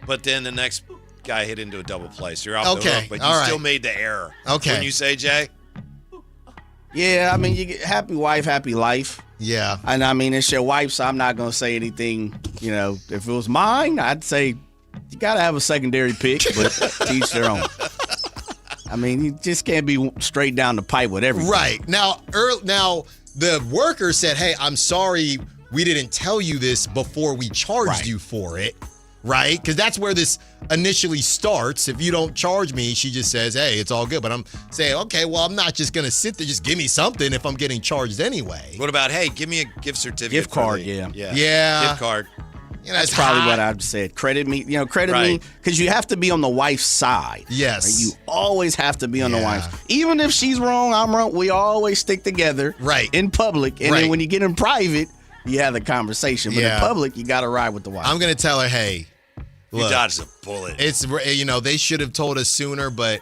but then the next guy hit into a double play. So you're off the hook, but you still made the error. Okay. Wouldn't you say, Jay? Yeah, I mean, you get happy wife, happy life. Yeah. And I mean, it's your wife, so I'm not going to say anything. If it was mine, I'd say you got to have a secondary pick, but to each their own. I mean, you just can't be straight down the pipe with everything. Right. Now the worker said, hey, I'm sorry we didn't tell you this before we charged you for it. Right? Because that's where this initially starts. If you don't charge me, she just says, hey, it's all good. But I'm saying, okay, well, I'm not just going to sit there. Just give me something if I'm getting charged anyway. What about, hey, give me a gift certificate. Gift card, Yeah. Gift card. That's probably what I'd said. Credit me, me, because you have to be on the wife's side. Yes. Right? You always have to be on the wife's. Even if she's wrong, I'm wrong, we always stick together. Right. In public. And then when you get in private, you have the conversation. But in public, you got to ride with the wife. I'm going to tell her, hey, You dodged a bullet. It's, they should have told us sooner, but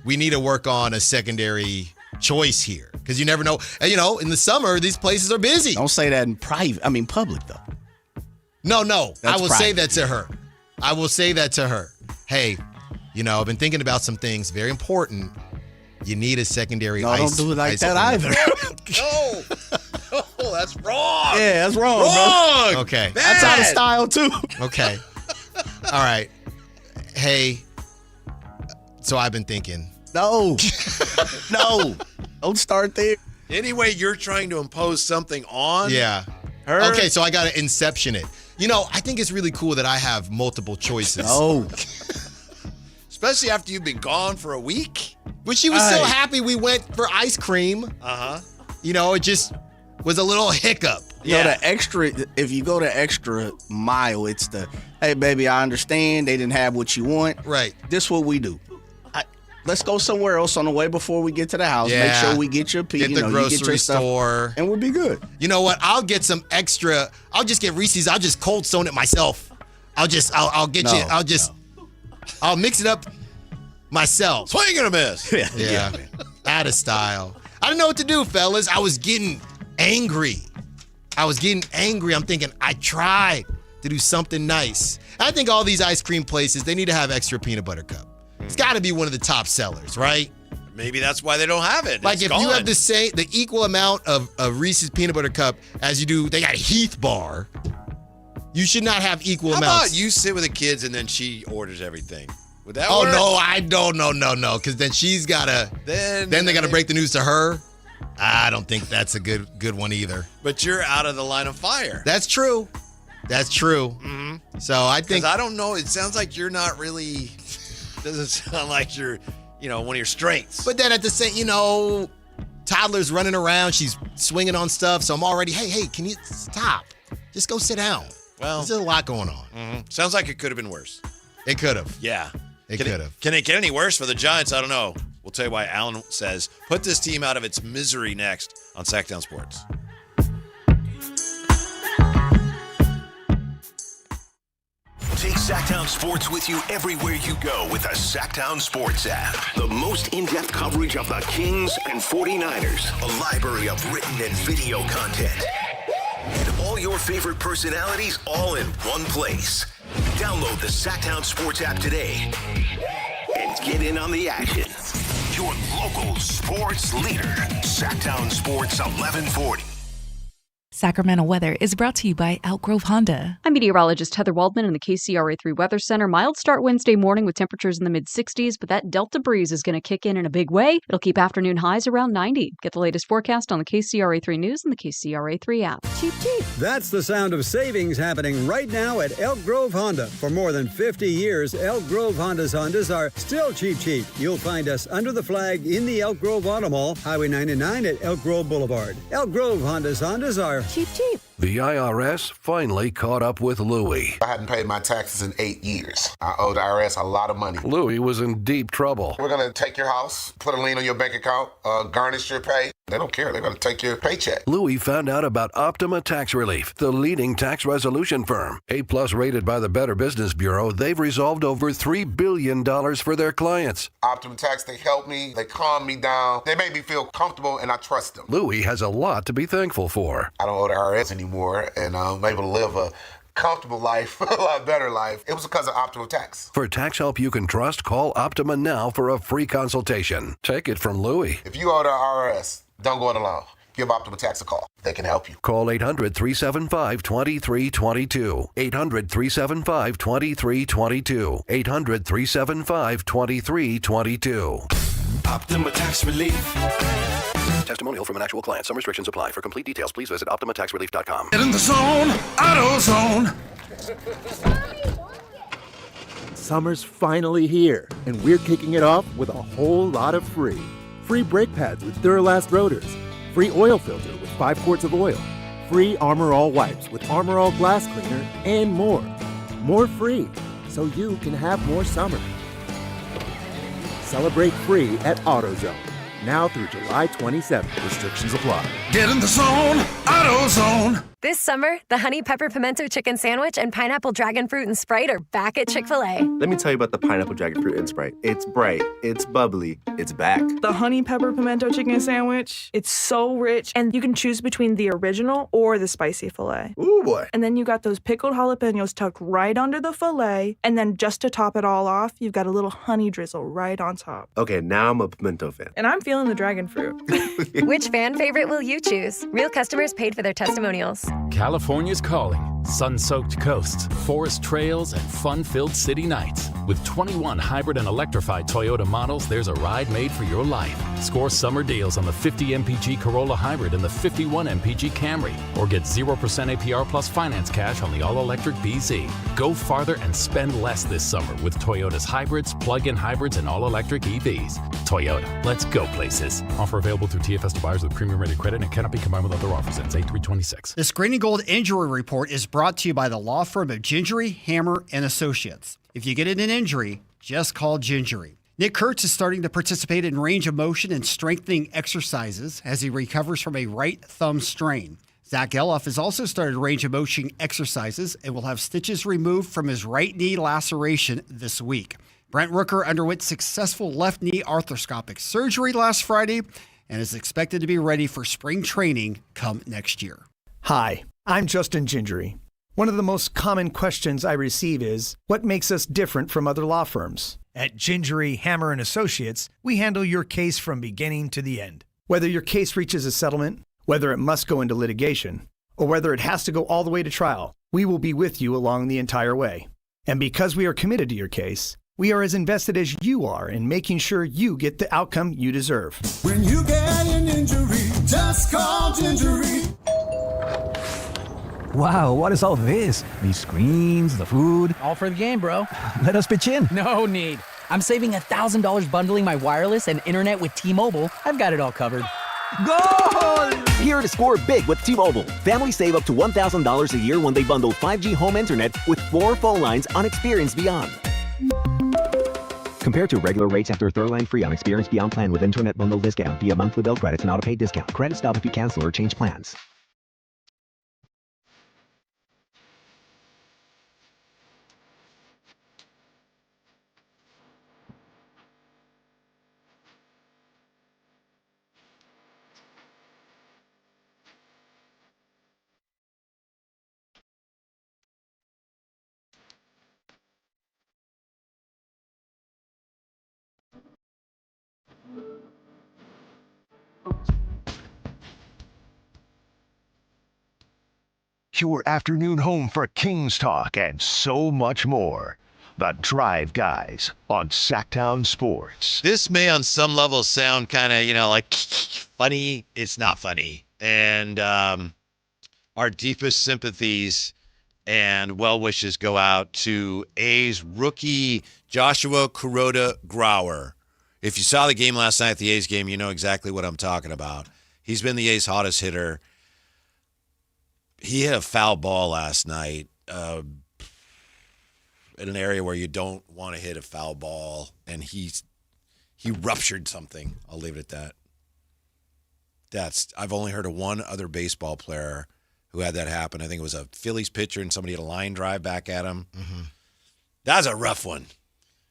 we need to work on a secondary choice here. Because you never know. And, in the summer, these places are busy. Don't say that in private. I mean, public, though. No. I will say private. that to her. I will say that to her. Hey, I've been thinking about some things very important. You need a secondary ice. Don't do it like that either. No, that's wrong. Yeah, that's wrong, Wrong. bro. Okay. That's out of style, too. Okay. All right. Hey, so I've been thinking. No. Don't start there. Anyway, you're trying to impose something on her. Okay, so I got to inception it. I think it's really cool that I have multiple choices. No. Especially after you've been gone for a week. But she was so happy we went for ice cream. Uh-huh. You know, it just was a little hiccup. You know, if you go the extra mile, it's the, hey, baby, I understand they didn't have what you want. Right. This is what we do. Let's go somewhere else on the way before we get to the house. Yeah. Make sure we get your Get the grocery store. And we'll be good. You know what? I'll get some extra. I'll just get Reese's. I'll just Cold Stone it myself. I'll mix it up myself. Swing and a miss. Yeah. Out of style. I didn't know what to do, fellas. I was getting angry. I'm thinking, I tried to do something nice. I think all these ice cream places, they need to have extra peanut butter cup. It's got to be one of the top sellers, right? Maybe that's why they don't have it. Like if you have the equal amount of Reese's peanut butter cup as you do, they got Heath Bar. You should not have equal amounts. How about you sit with the kids and then she orders everything? Would that work? No, I don't. No. Because then she's gotta. Then they gotta break the news to her. I don't think that's a good one either. But you're out of the line of fire. That's true. Mm-hmm. So I think I don't know. It sounds like you're not really. Doesn't sound like you're, one of your strengths. But then at the same, toddler's running around. She's swinging on stuff. So I'm already, hey, can you stop? Just go sit down. Well, there's a lot going on. Mm-hmm. Sounds like it could have been worse. It could have. Yeah. It could have. Can it get any worse for the Giants? I don't know. We'll tell you why Alan says, put this team out of its misery next on Sactown Sports. Take Sactown Sports with you everywhere you go with the Sactown Sports app. The most in-depth coverage of the Kings and 49ers. A library of written and video content. And all your favorite personalities all in one place. Download the Sactown Sports app today and get in on the action. Your local sports leader. Sactown Sports 1140. Sacramento weather is brought to you by Elk Grove Honda. I'm meteorologist Heather Waldman in the KCRA3 Weather Center. Mild start Wednesday morning with temperatures in the mid-60s, but that Delta breeze is going to kick in a big way. It'll keep afternoon highs around 90. Get the latest forecast on the KCRA3 News and the KCRA3 app. Cheap, cheap. That's the sound of savings happening right now at Elk Grove Honda. For more than 50 years, Elk Grove Hondas are still cheap. You'll find us under the flag in the Elk Grove Auto Mall, Highway 99 at Elk Grove Boulevard. Elk Grove Hondas are cheap. The IRS finally caught up with Louie. I hadn't paid my taxes in 8 years. I owe the IRS a lot of money. Louie was in deep trouble. We're going to take your house, put a lien on your bank account, garnish your pay. They don't care. They're going to take your paycheck. Louie found out about Optima Tax Relief, the leading tax resolution firm. A+ rated by the Better Business Bureau, they've resolved over $3 billion for their clients. Optima Tax, they help me. They calm me down. They make me feel comfortable, and I trust them. Louie has a lot to be thankful for. I don't owe the IRS anymore, and I'm able to live a comfortable life, a lot better life. It was because of Optima Tax. For tax help you can trust, call Optima now for a free consultation. Take it from Louie. If you owe the IRS, don't go it alone. Give Optima Tax a call. They can help you. Call 800-375-2322. 800-375-2322. 800-375-2322. Optima Tax Relief. Testimonial from an actual client. Some restrictions apply. For complete details, please visit OptimaTaxRelief.com. Get in the zone, AutoZone. Summer's finally here, and we're kicking it off with a whole lot of free. Free brake pads with Duralast rotors. Free oil filter with 5 quarts of oil. Free Armor All wipes with Armor All glass cleaner, and more. More free, so you can have more summer. Celebrate free at AutoZone. Now through July 27th. Restrictions apply. Get in the zone, AutoZone. This summer, the Honey Pepper Pimento Chicken Sandwich and Pineapple Dragon Fruit and Sprite are back at Chick-fil-A. Let me tell you about the Pineapple Dragon Fruit and Sprite. It's bright, it's bubbly, it's back. The Honey Pepper Pimento Chicken Sandwich, it's so rich, and you can choose between the original or the spicy filet. Ooh, boy. And then you got those pickled jalapenos tucked right under the filet, and then just to top it all off, you've got a little honey drizzle right on top. Okay, now I'm a pimento fan. And I'm feeling the dragon fruit. Which fan favorite will you choose? Real customers paid for their testimonials. California's calling. Sun-soaked coasts, forest trails, and fun-filled city nights. With 21 hybrid and electrified Toyota models, there's a ride made for your life. Score summer deals on the 50 MPG Corolla Hybrid and the 51 MPG Camry, or get 0% APR plus finance cash on the all-electric BZ. Go farther and spend less this summer with Toyota's hybrids, plug-in hybrids, and all-electric EVs. Toyota, let's go places. Offer available through TFS to buyers with premium-rated credit and cannot be combined with other offers. Ends 8/3/26. The Screen and Gold Injury Report is brought to you by the law firm of Gingery, Hammer, and Associates. If you get in an injury, just call Gingery. Nick Kurtz is starting to participate in range of motion and strengthening exercises as he recovers from a right thumb strain. Zach Geloff has also started range of motion exercises and will have stitches removed from his right knee laceration this week. Brent Rooker underwent successful left knee arthroscopic surgery last Friday and is expected to be ready for spring training come next year. Hi, I'm Justin Gingery. One of the most common questions I receive is, what makes us different from other law firms? At Gingery, Hammer, and Associates, we handle your case from beginning to the end. Whether your case reaches a settlement, whether it must go into litigation, or whether it has to go all the way to trial, we will be with you along the entire way. And because we are committed to your case, we are as invested as you are in making sure you get the outcome you deserve. When you get an injury, just call Gingery. Wow, what is all this? These screens, the food. All for the game, bro. Let us pitch in. No need. I'm saving $1,000 bundling my wireless and internet with T-Mobile. I've got it all covered. Goal! Here to score big with T-Mobile. Families save up to $1,000 a year when they bundle 5G home internet with 4 phone lines on Experience Beyond. Compared to regular rates after third line free on Experience Beyond plan with internet bundle discount via monthly bill credits and auto-pay discount. Credit stop if you cancel or change plans. Your afternoon home for Kings Talk and so much more. The Drive Guys on Sactown Sports. This may on some level sound kind of, like funny. It's not funny. And our deepest sympathies and well wishes go out to A's rookie Joshua Kuroda-Grauer. If you saw the game last night, the A's game, you know exactly what I'm talking about. He's been the A's hottest hitter. He hit a foul ball last night in an area where you don't want to hit a foul ball, and he ruptured something. I'll leave it at that. I've only heard of one other baseball player who had that happen. I think it was a Phillies pitcher, and somebody had a line drive back at him. Mm-hmm. That was a rough one.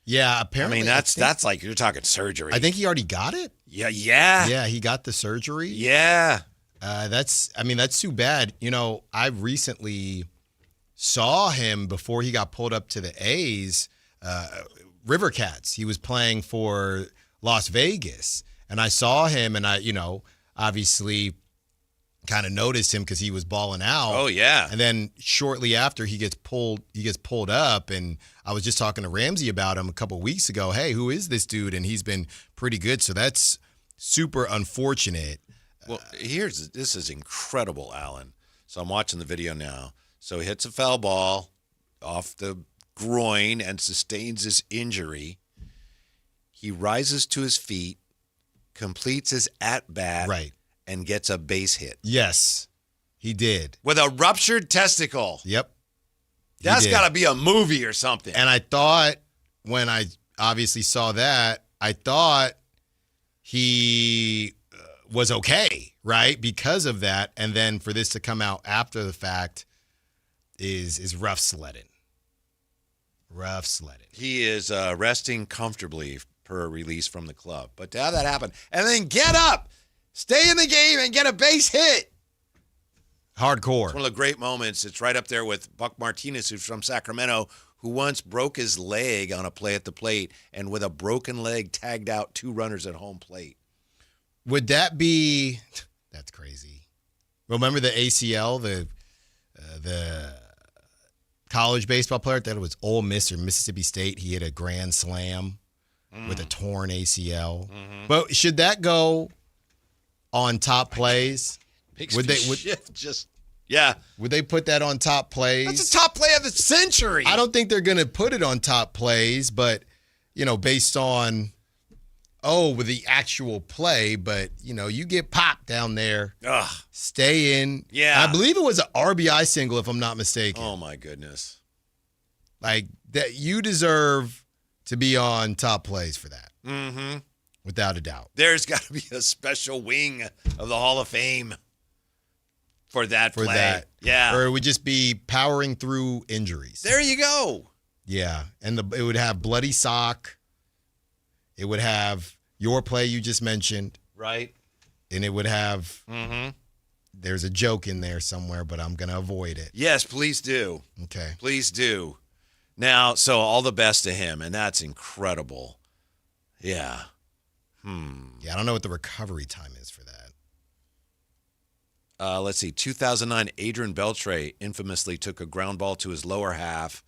Yeah, apparently. I mean, that's like you're talking surgery. I think he already got it. Yeah. Yeah, he got the surgery. Yeah. That's too bad. I recently saw him before he got pulled up to the A's, River Cats. He was playing for Las Vegas, and I saw him, and I, obviously kind of noticed him because he was balling out. Oh yeah. And then shortly after he gets pulled up, and I was just talking to Ramsey about him a couple of weeks ago. Hey, who is this dude? And he's been pretty good. So that's super unfortunate. Well, this is incredible, Alan. So I'm watching the video now. So he hits a foul ball off the groin and sustains this injury. He rises to his feet, completes his at-bat, right, and gets a base hit. Yes, he did. With a ruptured testicle. Yep. That's got to be a movie or something. And I thought, when I obviously saw that, I thought he was okay, right? Because of that. And then for this to come out after the fact is rough sledding. Rough sledding. He is resting comfortably per release from the club. But to have that happen and then get up, stay in the game, and get a base hit. Hardcore. It's one of the great moments. It's right up there with Buck Martinez, who's from Sacramento, who once broke his leg on a play at the plate and with a broken leg tagged out 2 runners at home plate. Would that be – that's crazy. Remember the ACL, the college baseball player. I thought it was Ole Miss or Mississippi State. He hit a grand slam with a torn ACL. But should that go on top plays? Would they put that on top plays? That's a top play of the century. I don't think they're going to put it on top plays, but based on with the actual play, but you get popped down there. Ugh. Stay in. Yeah. I believe it was an RBI single, if I'm not mistaken. Oh my goodness. Like that, you deserve to be on top plays for that. Mm-hmm. Without a doubt. There's got to be a special wing of the Hall of Fame for that play. Yeah. Or it would just be powering through injuries. There you go. Yeah. And it would have bloody sock. It would have your play you just mentioned. Right. And it would have, there's a joke in there somewhere, but I'm going to avoid it. Yes, please do. Okay. Please do. Now, so all the best to him, and that's incredible. Yeah. Yeah, I don't know what the recovery time is for that. Let's see. 2009, Adrian Beltre infamously took a ground ball to his lower half,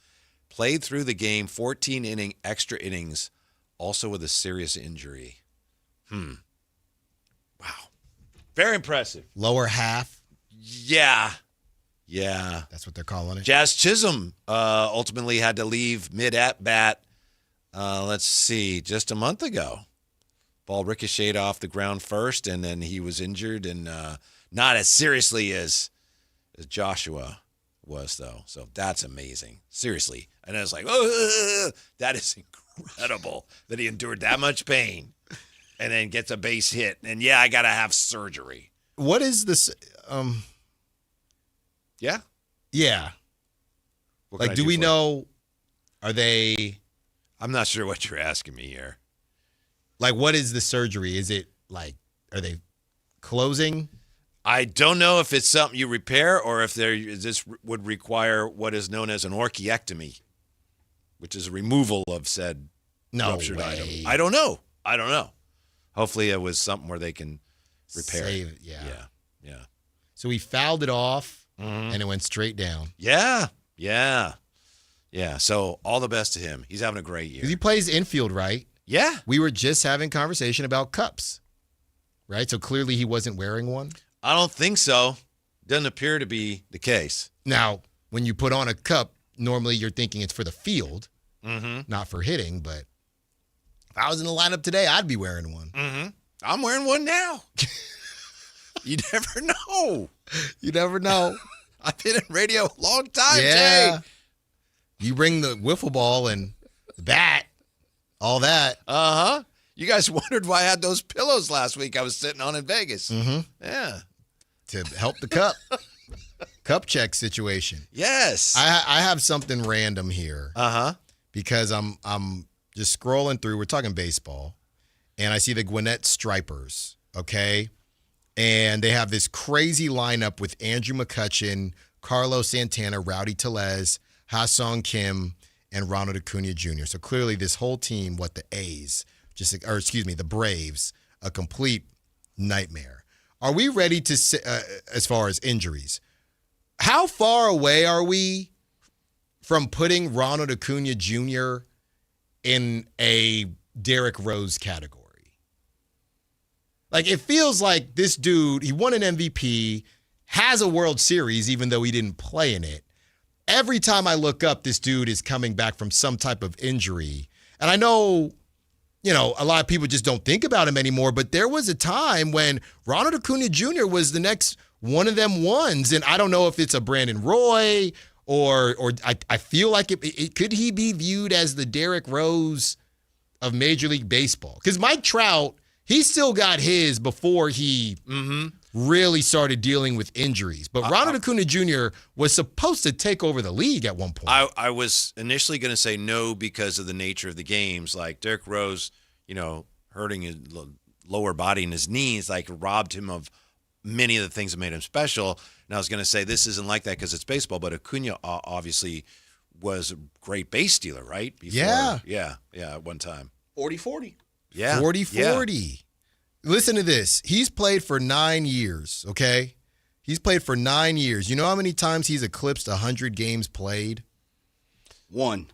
played through the game, 14 extra innings, also with a serious injury. Wow. Very impressive. Lower half? Yeah. Yeah. That's what they're calling it? Jazz Chisholm ultimately had to leave mid-at-bat, let's see, just a month ago. Ball ricocheted off the ground first, and then he was injured, and not as seriously as Joshua was, though. So that's amazing. Seriously. And I was like, oh, that is incredible that he endured that much pain and then gets a base hit. And, yeah, I got to have surgery. What is this? Yeah? Yeah. Like, do we know, are they? I'm not sure what you're asking me here. Like, what is the surgery? Is it like, are they closing? I don't know if it's something you repair or if this would require what is known as an orchiectomy, which is a removal of said ruptured item. I don't know. Hopefully it was something where they can repair it. Yeah. So he fouled it off, and it went straight down. Yeah. So all the best to him. He's having a great year. Because he plays infield, right? Yeah. We were just having conversation about cups, right? So clearly he wasn't wearing one. I don't think so. Doesn't appear to be the case. Now, when you put on a cup, normally you're thinking it's for the field, not for hitting. But if I was in the lineup today, I'd be wearing one. I'm wearing one now. You never know. You never know. I've been in radio a long time, yeah. Jay. You bring the wiffle ball and the bat, all that. You guys wondered why I had those pillows last week I was sitting on in Vegas. Yeah. To help the cup check situation. Yes. I have something random here. Because I'm just scrolling through. We're talking baseball. And I see the Gwinnett Stripers, okay? And they have this crazy lineup with Andrew McCutchen, Carlos Santana, Rowdy Tellez, Ha-Sung Kim, and Ronald Acuna Jr. So clearly this whole team, the the Braves, a complete nightmare. Are we ready to, as far as injuries, how far away are we from putting Ronald Acuna Jr. in a Derrick Rose category? Like, it feels like this dude, he won an MVP, has a World Series, even though he didn't play in it. Every time I look up, this dude is coming back from some type of injury. And I know, a lot of people just don't think about him anymore, but there was a time when Ronald Acuna Jr. was the next one of them ones. And I don't know if it's a Brandon Roy or I feel like could he be viewed as the Derrick Rose of Major League Baseball? Because Mike Trout, he still got his before he really started dealing with injuries. But Ronald Acuna Jr. was supposed to take over the league at one point. I was initially going to say no because of the nature of the games. Like Derrick Rose, hurting his lower body and his knees, robbed him of many of the things that made him special. And I was going to say this isn't like that because it's baseball, but Acuna obviously was a great base stealer, right? Yeah, at one time. 40-40. Yeah. 40-40. Yeah. Listen to this. He's played for 9 years, okay? He's played for 9 years. You know how many times he's eclipsed 100 games played? 1.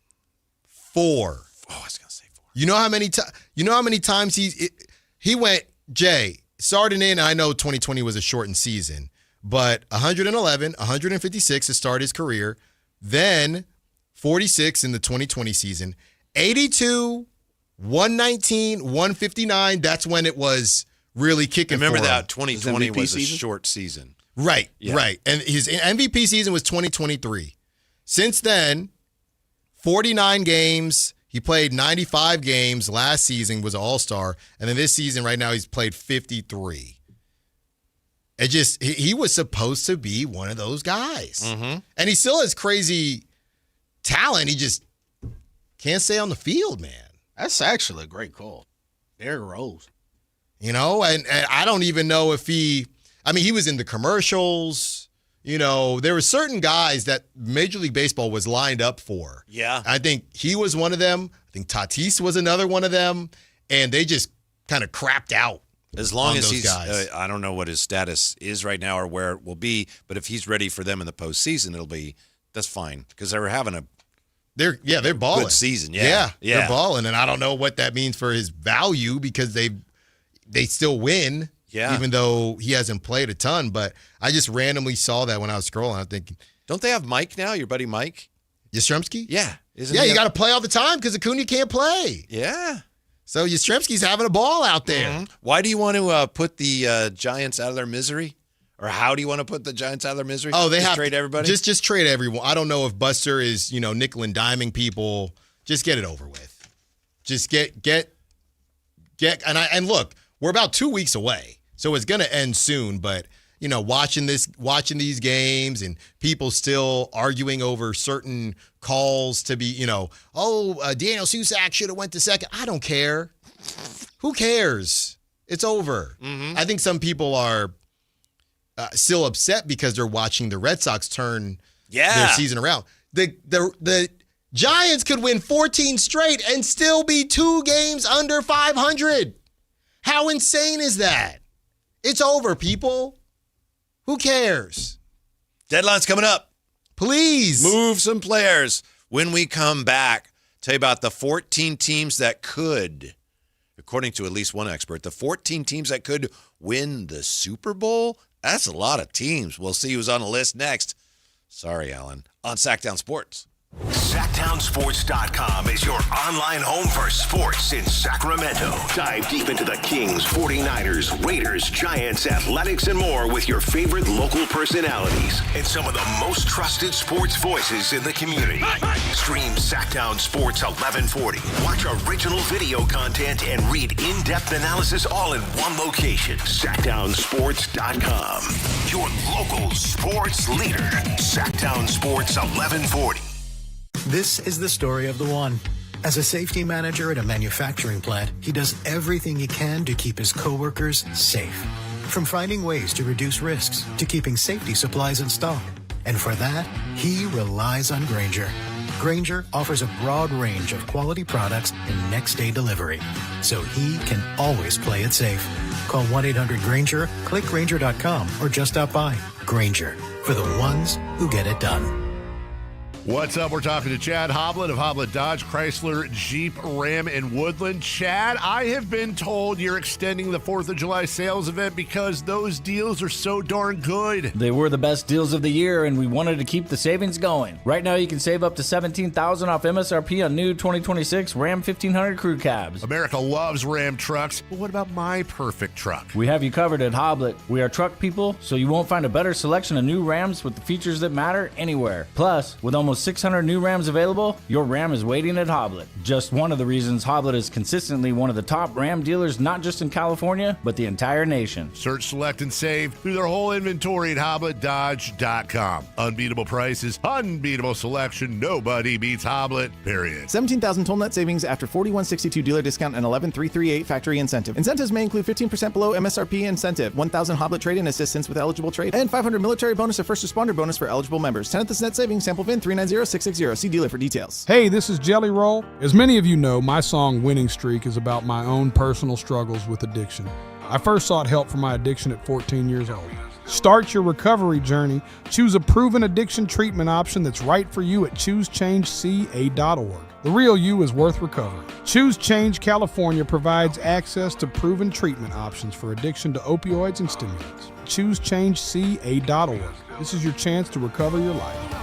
4. Oh, I was gonna say 4. You know how many times he went, Jay, starting in, I know 2020 was a shortened season, but 111, 156 to start his career, then 46 in the 2020 season, 82, 119, 159, that's when it was really kicking for him. Remember that 2020 was a short season. Right, right. And his MVP season was 2023. Since then, 49 games. He played 95 games last season, was an all-star. And then this season, right now, he's played 53. He was supposed to be one of those guys. Mm-hmm. And he still has crazy talent. He just can't stay on the field, man. That's actually a great call. Derrick Rose. You know, and I don't even know if he was in the commercials. You know, there were certain guys that Major League Baseball was lined up for. Yeah. I think he was one of them. I think Tatis was another one of them. And they just kind of crapped out. As long as he's, guys. I don't know what his status is right now or where it will be, but if he's ready for them in the postseason, that's fine because they're having they're balling. Good season, yeah, they're balling, and I don't know what that means for his value because they still win, even though he hasn't played a ton. But I just randomly saw that when I was scrolling. I'm thinking, don't they have Mike now? Your buddy Mike Yastrzemski? Yeah, you got to play all the time because Acuna can't play. Yeah. So Yastrzemski's having a ball out there. Mm-hmm. Why do you want to put the Giants out of their misery? Or how do you want to put the Giants out of their misery? Oh, they just have trade everybody. Just trade everyone. I don't know if Buster is nickel and diming people. Just get it over with. Just get and look, we're about 2 weeks away, so it's gonna end soon. But watching these games and people still arguing over certain calls to be Daniel Susac should have went to second. I don't care. Who cares? It's over. Mm-hmm. I think some people are still upset because they're watching the Red Sox turn their season around. The Giants could win 14 straight and still be 2 games under 500. How insane is that? It's over, people. Who cares? Deadline's coming up. Please. Move some players. When we come back, tell you about the 14 teams that could, according to at least one expert, the 14 teams that could win the Super Bowl. That's a lot of teams. We'll see who's on the list next. Sorry, Alan. On Sactown Sports. SactownSports.com is your online home for sports in Sacramento. Dive deep into the Kings, 49ers, Raiders, Giants, Athletics, and more with your favorite local personalities and some of the most trusted sports voices in the community. Stream Sactown Sports 1140. Watch original video content and read in-depth analysis all in one location. SactownSports.com. Your local sports leader. Sactown Sports 1140. This is the story of the one. As a safety manager at a manufacturing plant, he does everything he can to keep his coworkers safe. From finding ways to reduce risks to keeping safety supplies in stock. And for that, he relies on Grainger. Grainger offers a broad range of quality products and next-day delivery, so he can always play it safe. Call 1-800-GRAINGER, click Grainger.com, or just stop by. Grainger, for the ones who get it done. What's up? We're talking to Chad Hoblet of Hoblet Dodge, Chrysler, Jeep, Ram, and Woodland. Chad, I have been told you're extending the 4th of July sales event because those deals are so darn good. They were the best deals of the year, and we wanted to keep the savings going. Right now, you can save up to $17,000 off MSRP on new 2026 Ram 1500 crew cabs. America loves Ram trucks, but what about my perfect truck? We have you covered at Hoblet. We are truck people, so you won't find a better selection of new Rams with the features that matter anywhere. Plus, with almost 600 new Rams available, your Ram is waiting at Hoblet. Just one of the reasons Hoblet is consistently one of the top Ram dealers, not just in California, but the entire nation. Search, select, and save through their whole inventory at HobletDodge.com. Unbeatable prices, unbeatable selection. Nobody beats Hoblet, period. 17,000 total net savings after 4162 dealer discount and 11,338 factory incentive. Incentives may include 15% below MSRP incentive, 1,000 Hoblet trade-in assistance with eligible trade, and 500 military bonus or first responder bonus for eligible members. 10th is net savings. Sample VIN 390. 660. See dealer for details. Hey, this is Jelly Roll. As many of you know, my song Winning Streak is about my own personal struggles with addiction. I first sought help for my addiction at 14 years old. Start your recovery journey. Choose a proven addiction treatment option that's right for you at ChooseChangeCA.org. The real you is worth recovering. Choose Change California provides access to proven treatment options for addiction to opioids and stimulants. ChooseChangeCA.org. This is your chance to recover your life.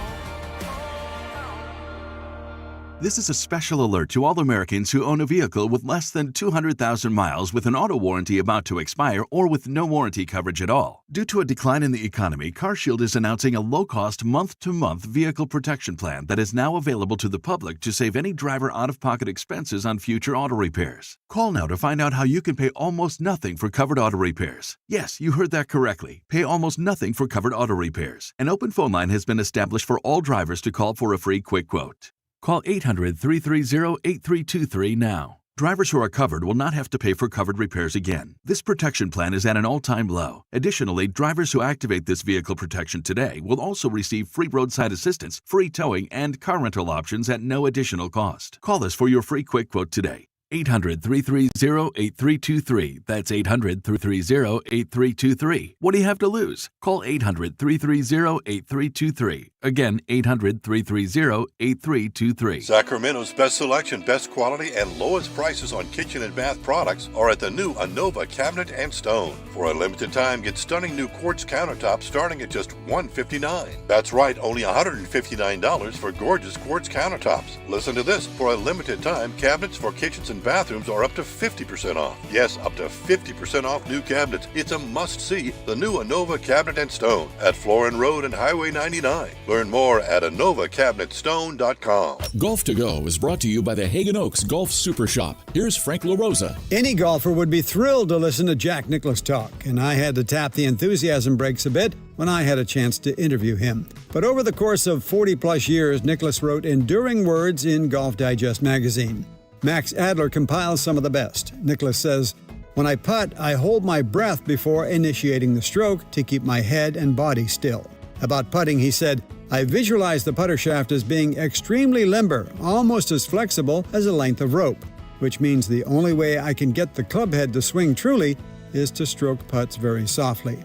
This is a special alert to all Americans who own a vehicle with less than 200,000 miles with an auto warranty about to expire or with no warranty coverage at all. Due to a decline in the economy, CarShield is announcing a low-cost month-to-month vehicle protection plan that is now available to the public to save any driver out-of-pocket expenses on future auto repairs. Call now to find out how you can pay almost nothing for covered auto repairs. Yes, you heard that correctly. Pay almost nothing for covered auto repairs. An open phone line has been established for all drivers to call for a free quick quote. Call 800-330-8323 now. Drivers who are covered will not have to pay for covered repairs again. This protection plan is at an all-time low. Additionally, drivers who activate this vehicle protection today will also receive free roadside assistance, free towing, and car rental options at no additional cost. Call us for your free quick quote today. 800-330-8323. That's 800-330-8323. What do you have to lose? Call 800-330-8323. Again, 800-330-8323. Sacramento's best selection, best quality, and lowest prices on kitchen and bath products are at the new Anova Cabinet and Stone. For a limited time, get stunning new quartz countertops starting at just $159. That's right, only $159 for gorgeous quartz countertops. Listen to this. For a limited time, cabinets for kitchens and bathrooms are up to 50% off. Yes, up to 50% off new cabinets. It's a must-see. The new Anova Cabinet and Stone at Florin Road and Highway 99. Learn more at AnovaCabinetStone.com. Golf to Go is brought to you by the Hagen Oaks Golf Super Shop. Here's Frank LaRosa. Any golfer would be thrilled to listen to Jack Nicklaus talk, and I had to tap the enthusiasm brakes a bit when I had a chance to interview him. But over the course of 40-plus years, Nicklaus wrote enduring words in Golf Digest magazine. Max Adler compiles some of the best. Nicklaus says, "When I putt, I hold my breath before initiating the stroke to keep my head and body still." About putting, he said, "I visualize the putter shaft as being extremely limber, almost as flexible as a length of rope, which means the only way I can get the club head to swing truly is to stroke putts very softly."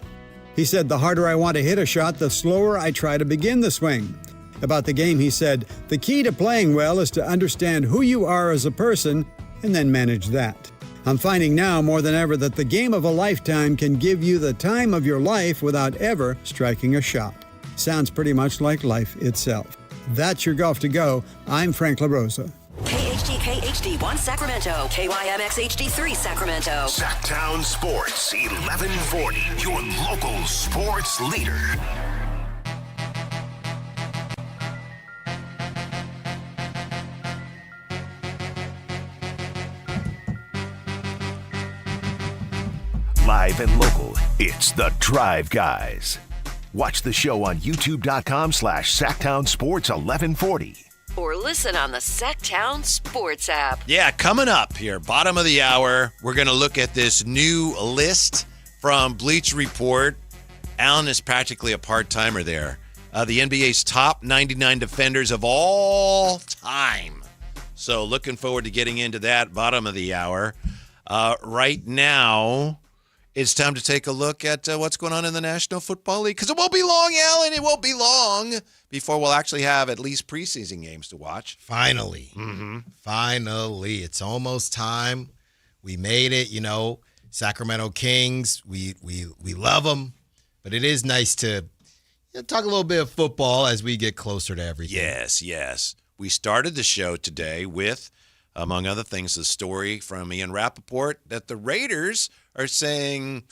He said, "The harder I want to hit a shot, the slower I try to begin the swing." About the game, he said, "The key to playing well is to understand who you are as a person and then manage that. I'm finding now more than ever that the game of a lifetime can give you the time of your life without ever striking a shot." Sounds pretty much like life itself. That's your Golf to Go. I'm Frank LaRosa. KHTK HD1 Sacramento, KYMX HD3 Sacramento. Sactown Sports 1140, your local sports leader. Live and local, it's the Drive Guys. Watch the show on youtube.com/Sactown Sports 1140. Or listen on the Sactown Sports app. Yeah, coming up here, bottom of the hour, we're going to look at this new list from Bleacher Report. Allen is practically a part-timer there. The NBA's top 99 defenders of all time. So looking forward to getting into that bottom of the hour. Right now, it's time to take a look at what's going on in the National Football League. Because it won't be long, Alan. It won't be long before we'll actually have at least preseason games to watch. Finally. Finally. It's almost time. We made it, Sacramento Kings. We love them. But it is nice to talk a little bit of football as we get closer to everything. Yes. We started the show today with, among other things, the story from Ian Rappaport that the Raiders are saying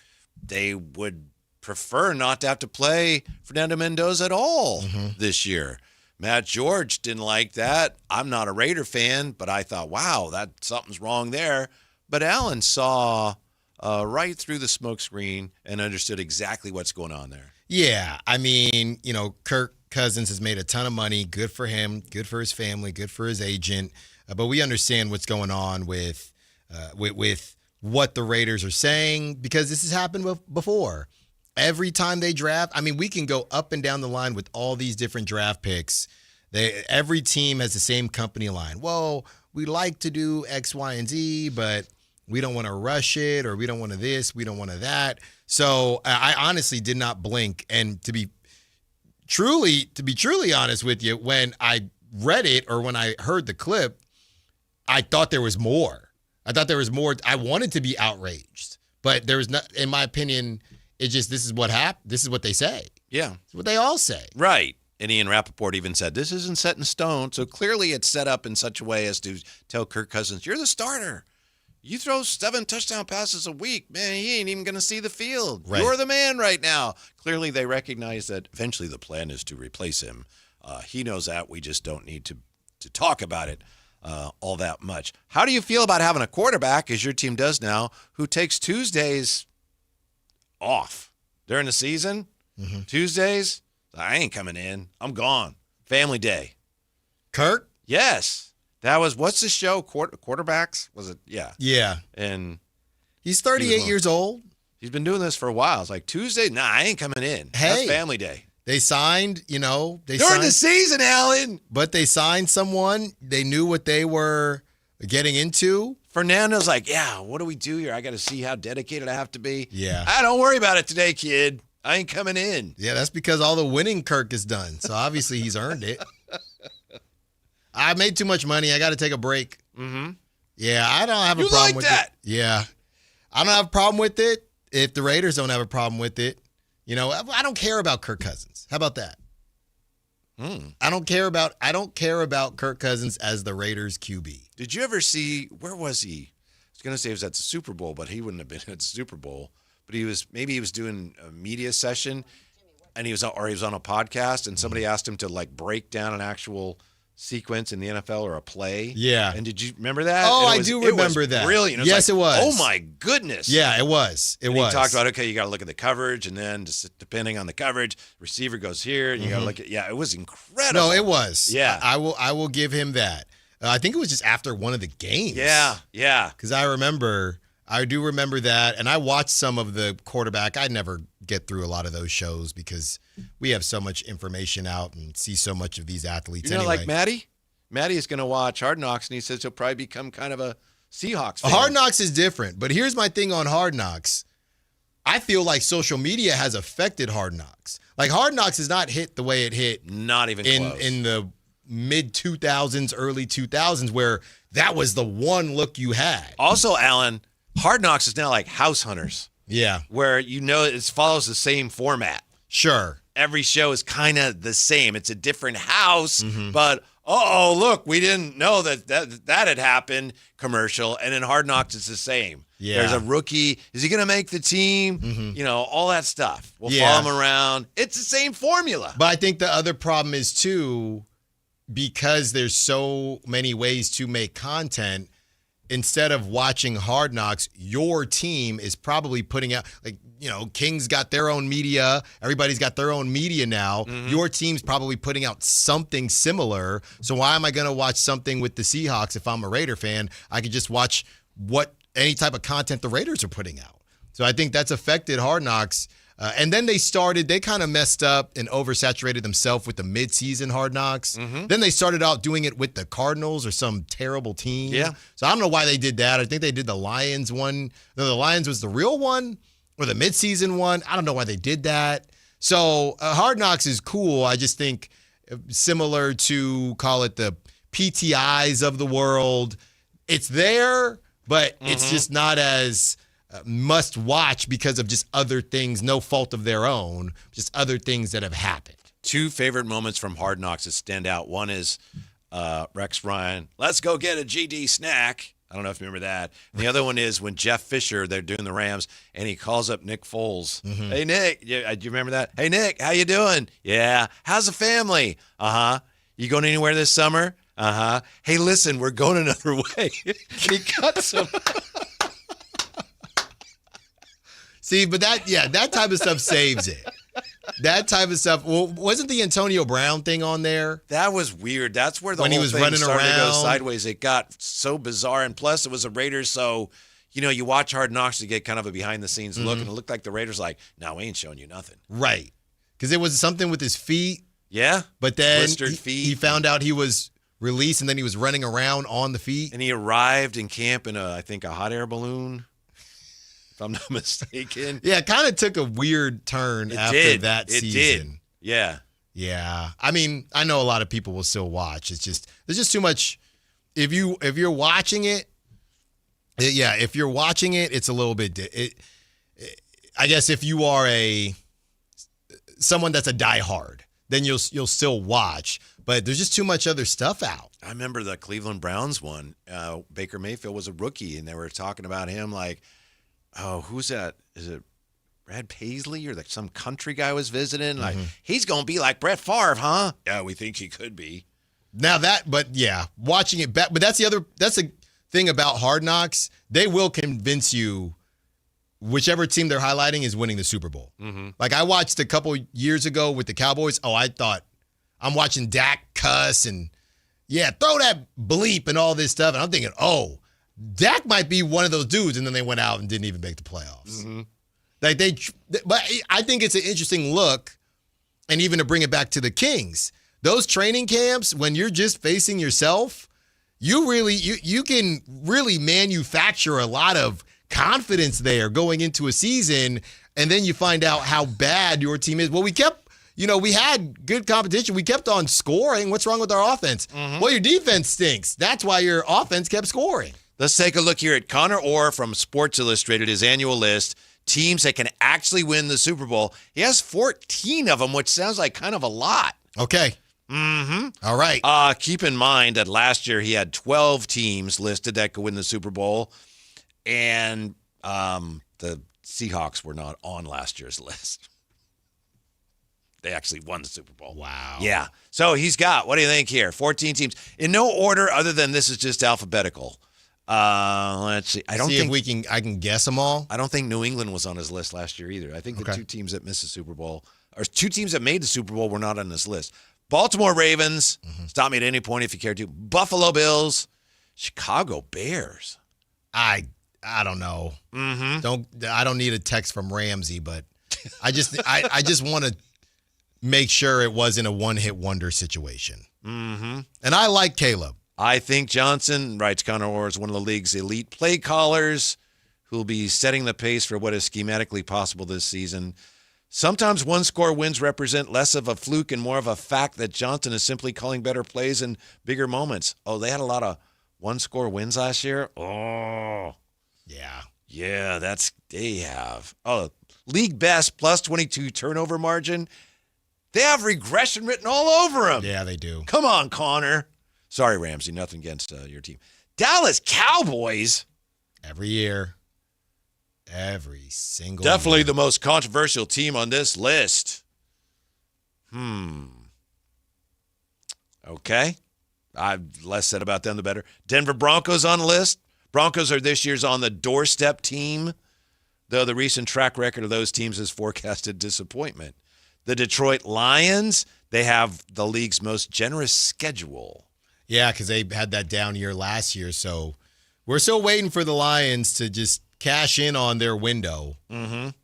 they would prefer not to have to play Fernando Mendoza at all this year. Matt George didn't like that. I'm not a Raider fan, but I thought, wow, something's wrong there. But Allen saw right through the smokescreen and understood exactly what's going on there. Yeah, I mean, Kirk Cousins has made a ton of money. Good for him. Good for his family. Good for his agent. But we understand what's going on with what the Raiders are saying because this has happened before. Every time they draft, we can go up and down the line with all these different draft picks. Every team has the same company line. Well, we like to do X, Y, and Z, but We don't want to rush it, or we don't want to this, we don't want to that. So I honestly did not blink. And to be truly honest with you, when I read it or when I heard the clip, I thought there was more. I wanted to be outraged, but there was not, in my opinion, this is what happened. This is what they say. Yeah. It's what they all say. Right. And Ian Rappaport even said, this isn't set in stone. So clearly it's set up in such a way as to tell Kirk Cousins, you're the starter. You throw 7 touchdown passes a week, man, he ain't even going to see the field. Right. You're the man right now. Clearly they recognize that eventually the plan is to replace him. He knows that. We just don't need to talk about it all that much. How do you feel about having a quarterback, as your team does now, who takes Tuesdays off during the season? Mm-hmm. Tuesdays, I ain't coming in. I'm gone. Family day. Kirk? Yes. That was, what's the show? Quarterbacks? Was it? Yeah. Yeah. And he's 38 years old. He's been doing this for a while. It's like, Tuesday? Nah, I ain't coming in. Hey. That's family day. They signed, during the season, Alan. But they signed someone. They knew what they were getting into. Fernando's like, yeah, what do we do here? I got to see how dedicated I have to be. Yeah. Don't worry about it today, kid. I ain't coming in. Yeah, that's because all the winning Kirk has done. So obviously he's earned it. I made too much money. I got to take a break. Mm-hmm. Yeah, I don't have a problem with it. Yeah. I don't have a problem with it if the Raiders don't have a problem with it. I don't care about Kirk Cousins. How about that? I don't care about Kirk Cousins as the Raiders QB. Did you ever see, where was he? I was going to say he was at the Super Bowl, but he wouldn't have been at the Super Bowl. But he was doing a media session, and he was on a podcast, and somebody asked him to break down an actual sequence in the NFL or a play. Yeah. And did you remember that? Oh, I do remember that. Brilliant. Yes, it was. Oh my goodness. Yeah, it was. He talked about, okay, you got to look at the coverage, and then just depending on the coverage, receiver goes here, and you got to look at. Yeah, it was incredible. No, it was. Yeah, I will give him that. I think it was just after one of the games. Yeah. Because I do remember that, and I watched some of the quarterback. I never get through a lot of those shows because we have so much information out and see so much of these athletes. Like Maddie? Maddie is going to watch Hard Knocks, and he says he'll probably become kind of a Seahawks fan. Hard Knocks is different, but here's my thing on Hard Knocks. I feel like social media has affected Hard Knocks. Like, Hard Knocks has not hit the way it hit not even close. In the mid-2000s, early 2000s, where that was the one look you had. Also, Alan, Hard Knocks is now like House Hunters. Yeah. Where it follows the same format. Sure. Every show is kind of the same. It's a different house, but look, we didn't know that had happened. Commercial, and in Hard Knocks, it's the same. Yeah. There's a rookie. Is he going to make the team? All that stuff. We'll follow him around. It's the same formula. But I think the other problem is, too, because there's so many ways to make content, instead of watching Hard Knocks, your team is probably putting out, Kings got their own media. Everybody's got their own media now. Your team's probably putting out something similar. So why am I going to watch something with the Seahawks if I'm a Raider fan? I could just watch any type of content the Raiders are putting out. So I think that's affected Hard Knocks. And then they kind of messed up and oversaturated themselves with the midseason Hard Knocks. Then they started out doing it with the Cardinals or some terrible team. Yeah. So I don't know why they did that. I think they did the Lions one. No, the Lions was the real one or the midseason one. I don't know why they did that. So Hard Knocks is cool. I just think similar to, call it the PTIs of the world. It's there, but it's just not as must watch because of just other things, no fault of their own, just other things that have happened. Two favorite moments from Hard Knocks that stand out. One is Rex Ryan, let's go get a GD snack. I don't know if you remember that. And the other one is when Jeff Fisher, they're doing the Rams, and he calls up Nick Foles. Hey, Nick. Do you remember that? Hey, Nick, how you doing? Yeah. How's the family? You going anywhere this summer? Hey, listen, we're going another way. He cuts him. See, but that type of stuff saves it. That type of stuff. Well, wasn't the Antonio Brown thing on there? That was weird. That's where when whole he was thing running started around. To go sideways. It got so bizarre, and plus it was the Raiders. So, you watch Hard Knocks to get kind of a behind-the-scenes look, and it looked like the Raiders like, no, we ain't showing you nothing. Right, because it was something with his feet. Yeah, but then blistered feet. He found out he was release, and then he was running around on the feet. And he arrived in camp in I think a hot air balloon, if I'm not mistaken. Yeah, it kind of took a weird turn after that season. It did. Yeah. Yeah. I mean, I know a lot of people will still watch. It's just there's just too much. If you're watching it, if you're watching it, it's a little bit. I guess if you are someone that's a diehard, then you'll still watch. But there's just too much other stuff out. I remember the Cleveland Browns one. Baker Mayfield was a rookie, and they were talking about him like, oh, who's that? Is it Brad Paisley or some country guy was visiting? Like, he's going to be like Brett Favre, huh? Yeah, we think he could be. Now watching it back. But that's the thing about Hard Knocks. They will convince you whichever team they're highlighting is winning the Super Bowl. Mm-hmm. Like I watched a couple years ago with the Cowboys. Oh, I thought I'm watching Dak cuss and throw that bleep and all this stuff. And I'm thinking, oh, Dak might be one of those dudes. And then they went out and didn't even make the playoffs. Mm-hmm. But I think it's an interesting look. And even to bring it back to the Kings, those training camps, when you're just facing yourself, you can really manufacture a lot of confidence there going into a season, and then you find out how bad your team is. Well, we had good competition. We kept on scoring. What's wrong with our offense? Mm-hmm. Well, your defense stinks. That's why your offense kept scoring. Let's take a look here at Connor Orr from Sports Illustrated, his annual list. Teams that can actually win the Super Bowl. He has 14 of them, which sounds like kind of a lot. Okay. Mm-hmm. All right. Keep in mind that last year he had 12 teams listed that could win the Super Bowl, and the Seahawks were not on last year's list. They actually won the Super Bowl. Wow. Yeah. So he's got, what do you think here? 14 teams. In no order other than this is just alphabetical. Let's see. I can guess them all. I don't think New England was on his list last year either. I think the two teams that missed the Super Bowl, or two teams that made the Super Bowl, were not on this list. Baltimore Ravens, stop me at any point if you care to. Buffalo Bills, Chicago Bears. I don't know. Mm-hmm. I don't need a text from Ramsey, but I just want to make sure it wasn't a one-hit wonder situation. Mm-hmm. And I like Caleb. I think Johnson, writes Connor Orr, is one of the league's elite play callers who will be setting the pace for what is schematically possible this season. Sometimes one-score wins represent less of a fluke and more of a fact that Johnson is simply calling better plays in bigger moments. Oh, they had a lot of one-score wins last year? Oh. Yeah. Yeah, they have. Oh, league best plus 22 turnover margin. They have regression written all over them. Yeah, they do. Come on, Connor. Sorry, Ramsey, nothing against your team. Dallas Cowboys. Every year. Every single Definitely year. the most controversial team on this list. Okay. Less said about them, the better. Denver Broncos on the list. Broncos are this year's on the doorstep team, though the recent track record of those teams has forecasted disappointment. The Detroit Lions, they have the league's most generous schedule. Yeah, because they had that down year last year, so we're still waiting for the Lions to just cash in on their window,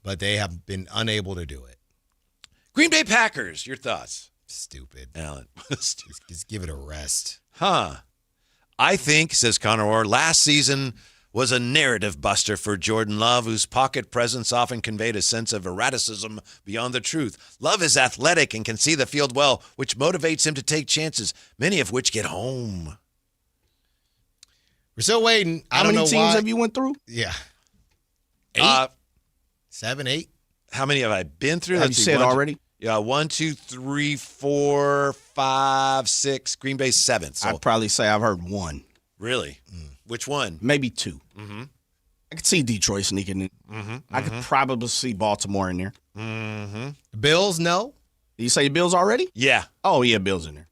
but they have been unable to do it. Green Bay Packers, your thoughts? Stupid. Alan. Just give it a rest. I think, says Connor Orr, last season was a narrative buster for Jordan Love, whose pocket presence often conveyed a sense of erraticism beyond the truth. Love is athletic and can see the field well, which motivates him to take chances, many of which get home. We're still waiting. How many teams have you went through? Yeah. 8? 7, 8? How many have I been through? Have you said already? Yeah, 1, 2, 3, 4, 5, 6. Green Bay 7. So. I'd probably say I've heard one. Really? Which one? Maybe 2. I could see Detroit sneaking in. I could probably see Baltimore in there. Bills, no? Did you say Bills already? Yeah. Oh, yeah, Bills in there.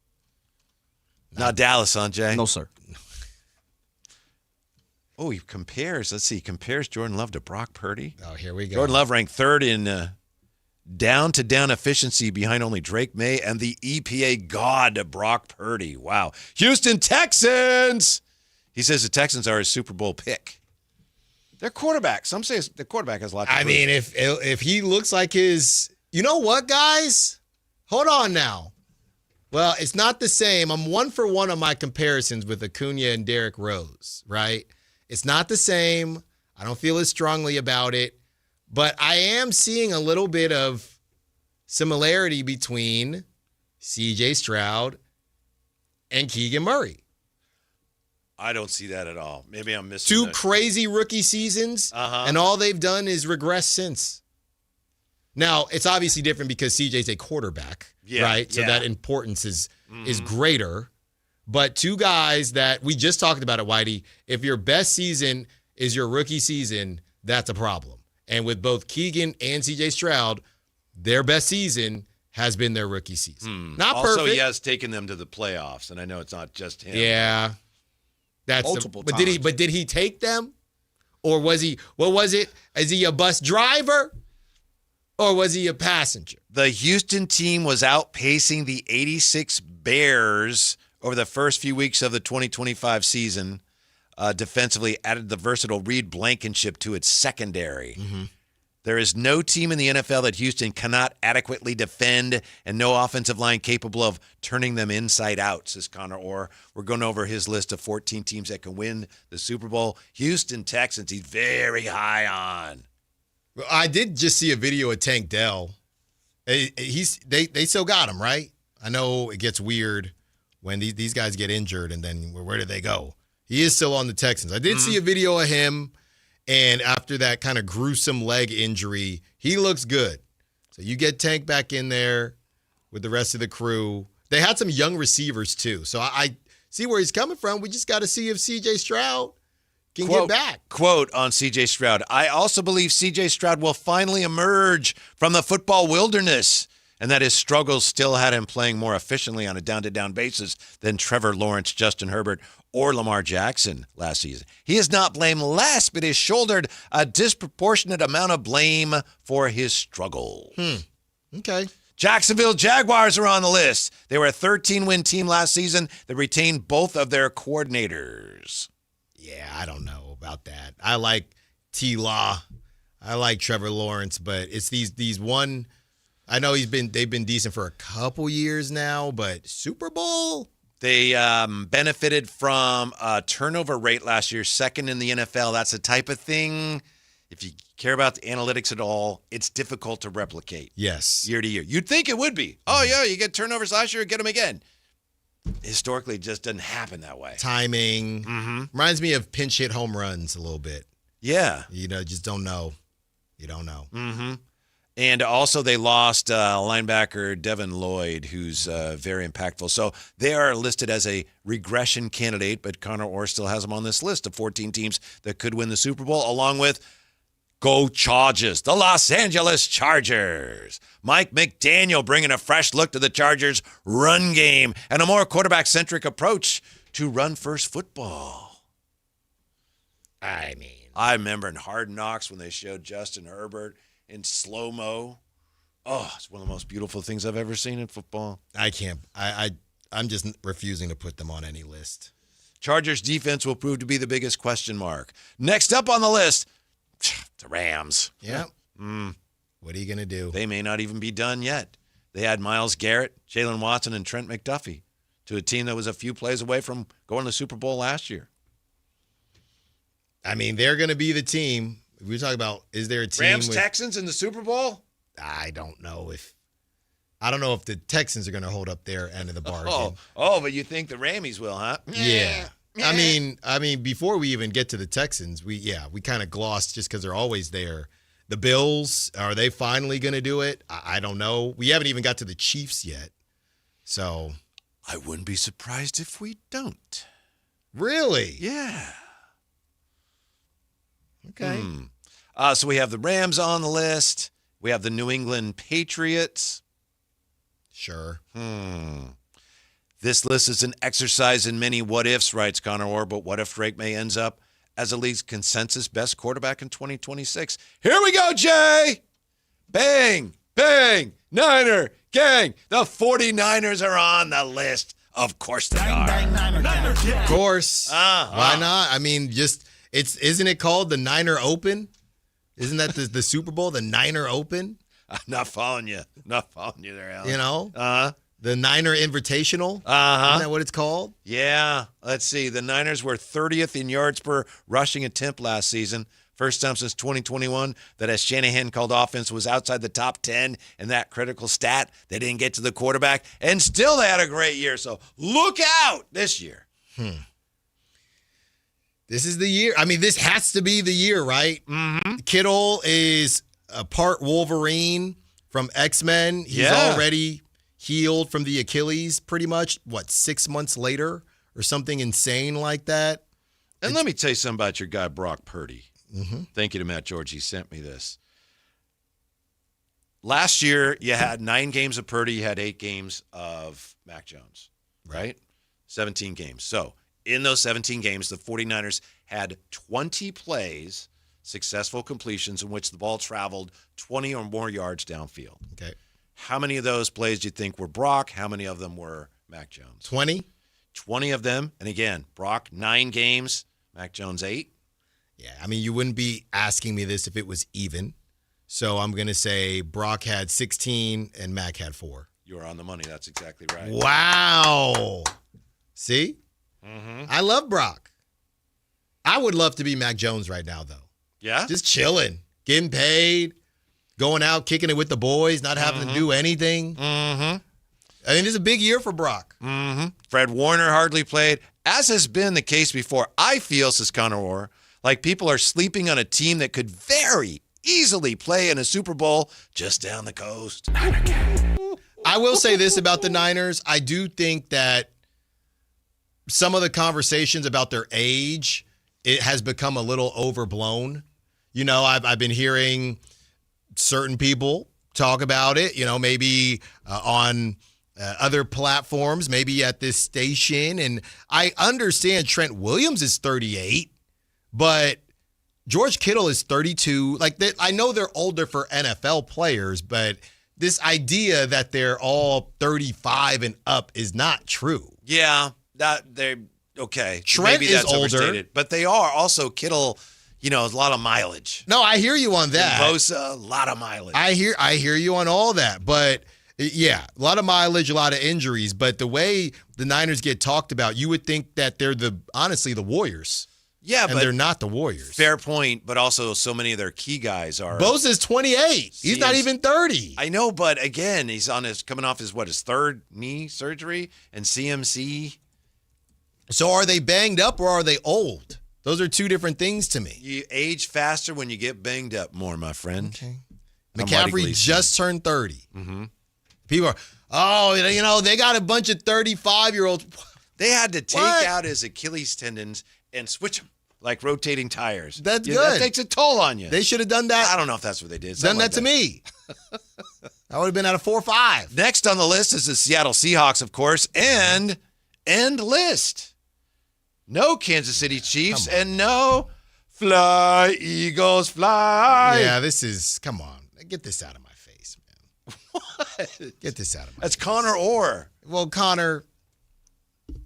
Not Dallas, huh, Jay? No, sir. Oh, he compares. Let's see. He compares Jordan Love to Brock Purdy. Oh, here we go. Jordan Love ranked third in down-to-down efficiency behind only Drake May and the EPA god Brock Purdy. Wow. Houston Texans. He says the Texans are a Super Bowl pick. Their quarterback. Some say the quarterback has a lot to prove. I mean, if he looks like his... You know what, guys? Hold on now. Well, it's not the same. I'm 1-for-1 on my comparisons with Acuna and Derrick Rose, right? It's not the same. I don't feel as strongly about it. But I am seeing a little bit of similarity between C.J. Stroud and Keegan Murray. I don't see that at all. Maybe I'm missing Two crazy rookie seasons, and all they've done is regress since. Now, it's obviously different because CJ's a quarterback, right? So that importance is greater. But two guys that we just talked about it, Whitey, if your best season is your rookie season, that's a problem. And with both Keegan and CJ Stroud, their best season has been their rookie season. Not also, perfect. he has taken them to the playoffs, and I know it's not just him. Yeah. That's multiple but times. Did he take them? Or was he, what was it? Is he a bus driver? Or was he a passenger? The Houston team was outpacing the 86 Bears over the first few weeks of the 2025 season. Defensively added the versatile Reed Blankenship to its secondary. There is no team in the NFL that Houston cannot adequately defend and no offensive line capable of turning them inside out, says Connor Orr. We're going over his list of 14 teams that can win the Super Bowl. Houston Texans, he's very high on. Well, I did just see a video of Tank Dell. They still got him, right? I know it gets weird when these guys get injured and then where do they go? He is still on the Texans. I did see a video of him, and after that kind of gruesome leg injury, he looks good. So you get Tank back in there with the rest of the crew. They had some young receivers too. So I see where he's coming from. We just got to see if C.J. Stroud can get back. Quote on C.J. Stroud, I also believe C.J. Stroud will finally emerge from the football wilderness and that his struggles still had him playing more efficiently on a down-to-down basis than Trevor Lawrence, Justin Herbert, or Lamar Jackson last season. He is not blameless, but has shouldered a disproportionate amount of blame for his struggle. Okay. Jacksonville Jaguars are on the list. They were a 13-win team last season that retained both of their coordinators. Yeah, I don't know about that. I like T-Law. I like Trevor Lawrence, but it's these one. I know they've been decent for a couple years now, but Super Bowl. They benefited from a turnover rate last year, second in the NFL. That's the type of thing, if you care about the analytics at all, it's difficult to replicate. Yes. Year to year. You'd think it would be. Oh, yeah, you get turnovers last year, get them again. Historically, it just doesn't happen that way. Timing. Reminds me of pinch hit home runs a little bit. Yeah. You know, just don't know. You don't know. And also they lost linebacker Devin Lloyd, who's very impactful. So they are listed as a regression candidate, but Connor Orr still has them on this list of 14 teams that could win the Super Bowl, along with Go Chargers, the Los Angeles Chargers. Mike McDaniel bringing a fresh look to the Chargers' run game and a more quarterback-centric approach to run-first football. I mean, I remember in Hard Knocks when they showed Justin Herbert in slow-mo. Oh, it's one of the most beautiful things I've ever seen in football. I can't. I'm just refusing to put them on any list. Chargers defense will prove to be the biggest question mark. Next up on the list, the Rams. Yeah. What are you going to do? They may not even be done yet. They had Myles Garrett, Jalen Watson, and Trent McDuffie to a team that was a few plays away from going to the Super Bowl last year. I mean, they're going to be the team. We're talking about, is there a team Rams, with, Texans in the Super Bowl? I don't know if the Texans are going to hold up their end of the bargain. Oh, but you think the Rammies will, huh? Yeah. I mean, before we even get to the Texans, we kind of glossed just because they're always there. The Bills, are they finally going to do it? I don't know. We haven't even got to the Chiefs yet. So I wouldn't be surprised if we don't. Really? Yeah. Okay. So we have the Rams on the list. We have the New England Patriots. Sure. This list is an exercise in many what-ifs, writes Connor Orr, but what if Drake May ends up as the league's consensus best quarterback in 2026? Here we go, Jay! Bang! Bang! Niner gang! The 49ers are on the list. Of course they are. Of course. Why not? I mean, isn't it called the Niner Open? Isn't that the Super Bowl, the Niner Open? I'm not following you. Not following you there, Alan. You know? The Niner Invitational? Uh-huh. Isn't that what it's called? Yeah. Let's see. The Niners were 30th in yards per rushing attempt last season. First time since 2021 that a Shanahan called offense was outside the top 10 in that critical stat. They didn't get to the quarterback, and still they had a great year. So look out this year. This is the year. I mean, this has to be the year, right? Mm-hmm. Kittle is a part Wolverine from X-Men. He's Yeah. already healed from the Achilles pretty much, 6 months later or something insane like that? And let me tell you something about your guy, Brock Purdy. Mm-hmm. Thank you to Matt George. He sent me this. Last year, you had 9 games of Purdy. You had 8 games of Mac Jones, right? 17 games. So in those 17 games, the 49ers had 20 plays, successful completions in which the ball traveled 20 or more yards downfield. Okay. How many of those plays do you think were Brock? How many of them were Mac Jones? 20? 20 of them. And again, Brock, 9 games. Mac Jones, 8. Yeah, I mean, you wouldn't be asking me this if it was even. So I'm going to say Brock had 16 and Mac had 4. You were on the money. That's exactly right. Wow. See? Mm-hmm. I love Brock. I would love to be Mac Jones right now, though. Yeah? Just chilling, getting paid, going out, kicking it with the boys, not having to do anything. Mm-hmm. I mean, this is a big year for Brock. Mm-hmm. Fred Warner hardly played. As has been the case before, I feel, says Connor Orr, like people are sleeping on a team that could very easily play in a Super Bowl just down the coast. I will say this about the Niners. I do think that some of the conversations about their age, it has become a little overblown. You know, I've been hearing certain people talk about it, you know, maybe on other platforms, maybe at this station. And I understand Trent Williams is 38, but George Kittle is 32. Like, I know they're older for NFL players, but this idea that they're all 35 and up is not true. Yeah, that they're okay. Trent Maybe is that's older, overstated, but they are also Kittle. You know, a lot of mileage. No, I hear you on that. And Bosa, a lot of mileage. I hear you on all that, but yeah, a lot of mileage, a lot of injuries. But the way the Niners get talked about, you would think that they're honestly the Warriors. Yeah, and but they're not the Warriors. Fair point, but also so many of their key guys are. Bosa's 28. He's not even 30. I know, but again, he's coming off his third knee surgery and CMC. So are they banged up or are they old? Those are two different things to me. You age faster when you get banged up more, my friend. Okay. McCaffrey just turned 30. Mm-hmm. People are, they got a bunch of 35-year-olds. They had to take out his Achilles tendons and switch them like rotating tires. That's good. That takes a toll on you. They should have done that. I don't know if that's what they did. Done that to me. I would have been at a 4-5. Next on the list is the Seattle Seahawks, of course, and end list. No Kansas City Chiefs and no Fly, Eagles, fly. Yeah, come on. Get this out of my face, man. What? Get this out of my face. That's Connor Orr. Well, Connor,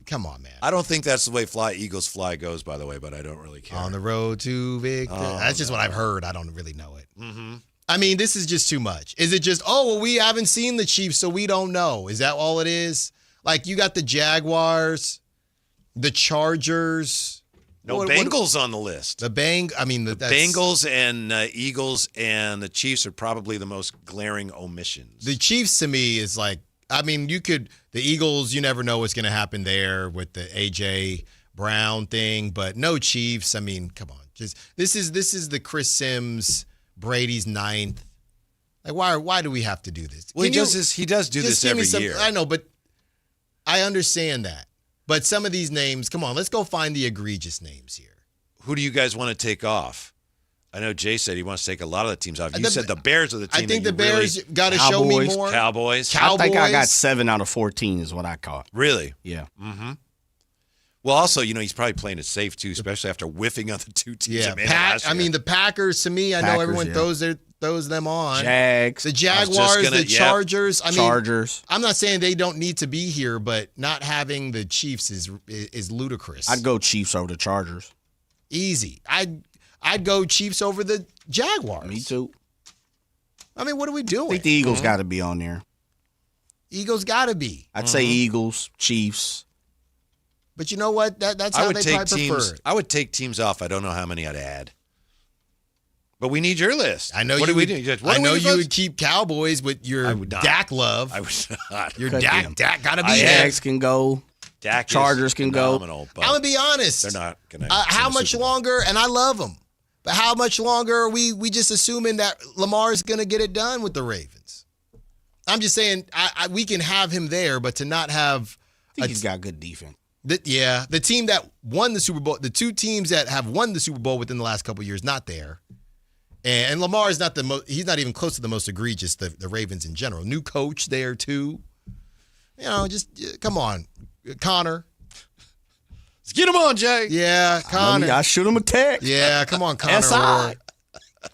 come on, man. I don't think that's the way Fly, Eagles, fly goes, by the way, but I don't really care. On the road to victory. That's just what I've heard. I don't really know it. Mm-hmm. I mean, this is just too much. Is it just, we haven't seen the Chiefs, so we don't know? Is that all it is? Like, you got the Jaguars, the Chargers. No Bengals on the list. The Bengals and Eagles and the Chiefs are probably the most glaring omissions. The Chiefs, to me, is like, the Eagles, you never know what's going to happen there with the A.J. Brown thing, but no Chiefs. I mean, come on. This is the Chris Sims, Brady's 9th. Like, why do we have to do this? Well, he does do this every year. I know, but I understand that. But some of these names, come on, let's go find the egregious names here. Who do you guys want to take off? I know Jay said he wants to take a lot of the teams off. You said the Bears are the team. I think the Bears got to show me more. Cowboys. I think I got 7 out of 14 is what I caught. Really? Yeah. Mm-hmm. Well, also, he's probably playing it safe, too, especially after whiffing on the two teams. Yeah, the Packers, to me, I know everyone throws them on. Jags. The Jaguars, the Chargers. Chargers. I'm not saying they don't need to be here, but not having the Chiefs is ludicrous. I'd go Chiefs over the Chargers. Easy. I'd go Chiefs over the Jaguars. Me too. I mean, what are we doing? I think the Eagles got to be on there. Eagles got to be. I'd say Eagles, Chiefs. But you know what? That's how they probably prefer it. I would take teams off. I don't know how many I'd add. But we need your list. I know what you do we would, do? I know you would keep Cowboys with your Dak love. I would not. Your Dak got to be there. Jags can go. Dak Chargers can go. I'm going to be honest. They're not going to. How much longer, and I love them, but how much longer are we just assuming that Lamar is going to get it done with the Ravens? I'm just saying we can have him there, but to not have. I think he's got good defense. The team that won the Super Bowl, the two teams that have won the Super Bowl within the last couple of years, not there. And Lamar is not he's not even close to the most egregious, the Ravens in general. New coach there, too. Just come on. Connor. Let's get him on, Jay. Yeah, Connor. I shoot him a text. Yeah, come on, Connor.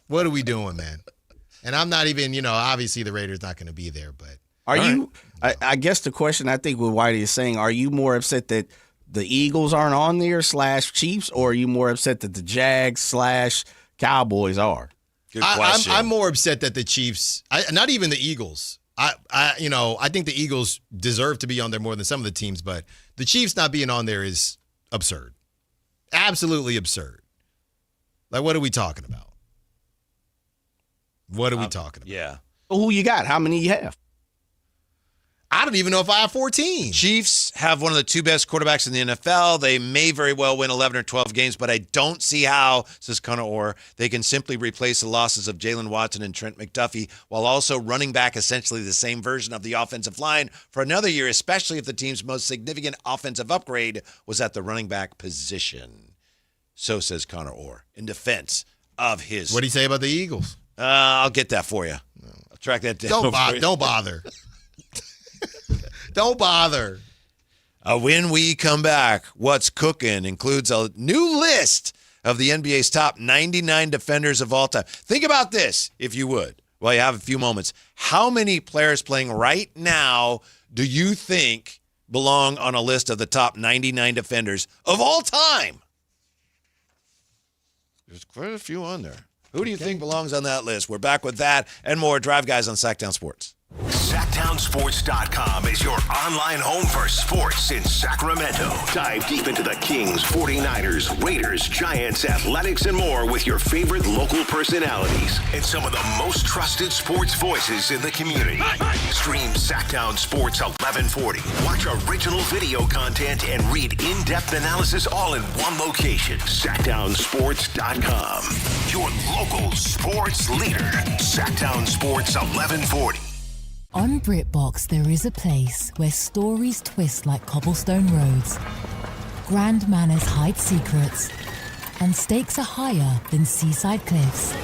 What are we doing, man? And I'm not even, obviously the Raiders not going to be there, but. Are you, I guess the question I think what Whitey is saying, are you more upset that the Eagles aren't on there / Chiefs, or are you more upset that the Jags / Cowboys are? Good question. I'm more upset that the Chiefs, not even the Eagles. I think the Eagles deserve to be on there more than some of the teams, but the Chiefs not being on there is absurd. Absolutely absurd. Like, what are we talking about? What are we talking about? Yeah. Well, who you got? How many you have? I don't even know if I have 14. Chiefs have one of the two best quarterbacks in the NFL. They may very well win 11 or 12 games, but I don't see how, says Connor Orr, they can simply replace the losses of Jalen Watson and Trent McDuffie while also running back essentially the same version of the offensive line for another year, especially if the team's most significant offensive upgrade was at the running back position. So says Connor Orr in defense of his. What do you say about the Eagles? I'll get that for you. I'll track that down. Don't bother. Don't bother. When we come back, What's Cooking includes a new list of the NBA's top 99 defenders of all time. Think about this, if you would, while you have a few moments. How many players playing right now do you think belong on a list of the top 99 defenders of all time? There's quite a few on there. Who do you think belongs on that list? We're back with that and more. Drive Guys on Sactown Sports. SactownSports.com is your online home for sports in Sacramento. Dive deep into the Kings, 49ers, Raiders, Giants, Athletics, and more with your favorite local personalities and some of the most trusted sports voices in the community. Stream Sactown Sports 1140. Watch original video content and read in-depth analysis all in one location. SactownSports.com. Your local sports leader. Sactown Sports 1140. On BritBox, there is a place where stories twist like cobblestone roads, grand manners hide secrets, and stakes are higher than seaside cliffs.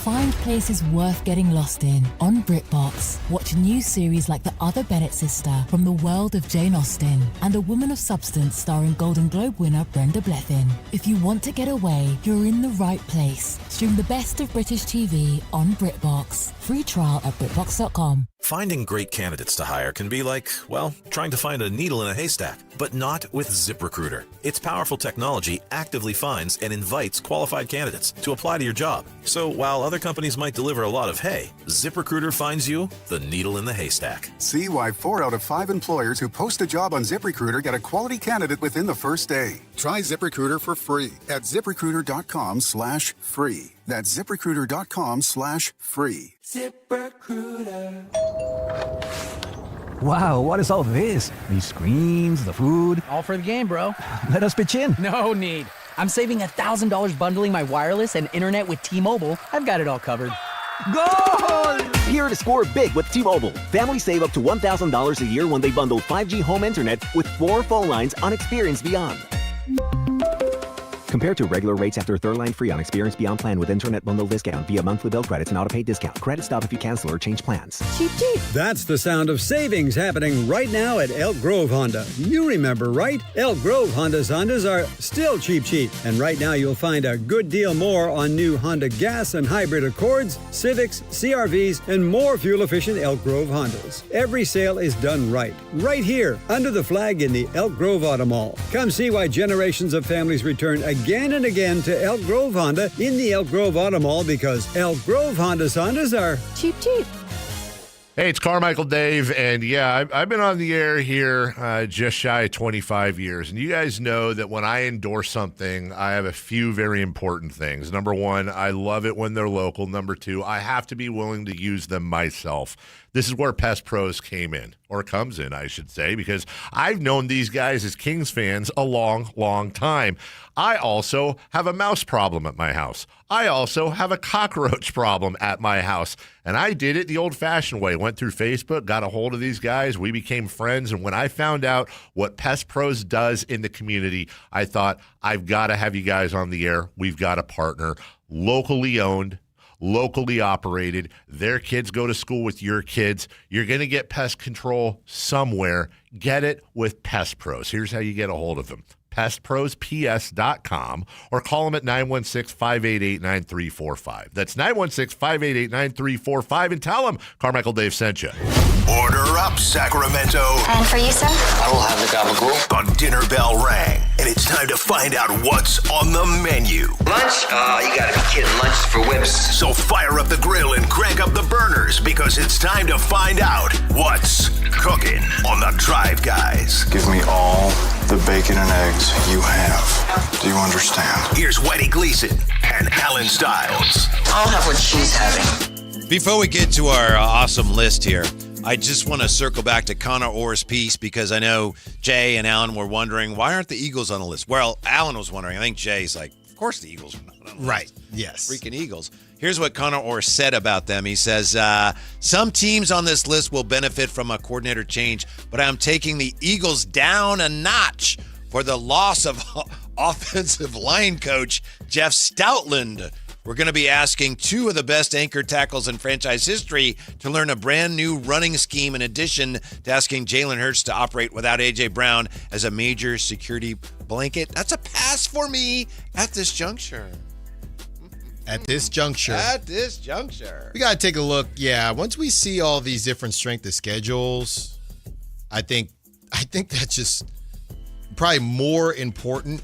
Find places worth getting lost in on BritBox. Watch new series like The Other Bennett Sister from the world of Jane Austen and A Woman of Substance starring Golden Globe winner Brenda Blethyn. If you want to get away, you're in the right place. Stream the best of British TV on BritBox. Free trial at BritBox.com. Finding great candidates to hire can be like, well, trying to find a needle in a haystack, but not with ZipRecruiter. Its powerful technology actively finds and invites qualified candidates to apply to your job. So while other companies might deliver a lot of hay, ZipRecruiter finds you the needle in the haystack. See why 4 out of 5 employers who post a job on ZipRecruiter get a quality candidate within the first day. Try ZipRecruiter for free at ZipRecruiter.com/free. That's ZipRecruiter.com/free. ZipRecruiter. Wow, what is all this? These screens, the food. All for the game, bro. Let us pitch in. No need. I'm saving $1,000 bundling my wireless and internet with T-Mobile. I've got it all covered. Goal! Here to score big with T-Mobile. Families save up to $1,000 a year when they bundle 5G home internet with 4 phone lines on Experience Beyond. Compared to regular rates after third line free on Experience Beyond plan with internet bundle discount via monthly bill credits and auto-pay discount. Credit stop if you cancel or change plans. Cheap, cheap. That's the sound of savings happening right now at Elk Grove Honda. You remember, right? Elk Grove Hondas are still cheap. And right now you'll find a good deal more on new Honda gas and hybrid Accords, Civics, CRVs, and more fuel-efficient Elk Grove Hondas. Every sale is done right here, under the flag in the Elk Grove Auto Mall. Come see why generations of families return again and again to Elk Grove Honda in the Elk Grove Auto Mall, because Elk Grove Hondas are cheap. Hey, it's Carmichael Dave, and yeah, I've been on the air here just shy of 25 years, and you guys know that when I endorse something, I have a few very important things. Number one, I love it when they're local. Number two, I have to be willing to use them myself. This is where Pest Pros came in, or comes in, I should say, because I've known these guys as Kings fans a long, long time. I also have a mouse problem at my house. I also have a cockroach problem at my house. And I did it the old-fashioned way. Went through Facebook, got a hold of these guys. We became friends. And when I found out what Pest Pros does in the community, I thought, I've got to have you guys on the air. We've got a partner. Locally owned, locally operated. Their kids go to school with your kids. You're going to get pest control somewhere. Get it with Pest Pros. Here's how you get a hold of them. PestProsPS.com or call them at 916-588-9345. That's 916-588-9345 and tell them Carmichael Dave sent you. Order up, Sacramento. And for you, sir? I will have the gabagool. The dinner bell rang, and it's time to find out what's on the menu. Lunch? Oh, you gotta be kidding. Lunch is for wimps. So fire up the grill and crank up the burners because it's time to find out what's cooking on the Drive Guys. Give me all the bacon and eggs you have. Do you understand? Here's Whitey Gleason and Alan Stiles. I'll have what she's having. Before we get to our awesome list here, I just want to circle back to Connor Orr's piece because I know Jay and Alan were wondering, why aren't the Eagles on the list? Well, Alan was wondering. I think Jay's like, of course the Eagles are not on the list. Right, yes. Freaking Eagles. Here's what Connor Orr said about them. He says, some teams on this list will benefit from a coordinator change, but I'm taking the Eagles down a notch for the loss of offensive line coach Jeff Stoutland. We're going to be asking two of the best anchor tackles in franchise history to learn a brand new running scheme in addition to asking Jalen Hurts to operate without A.J. Brown as a major security blanket. That's a pass for me at this juncture. At this juncture. We got to take a look. Yeah, once we see all these different strength of schedules, I think that's just probably more important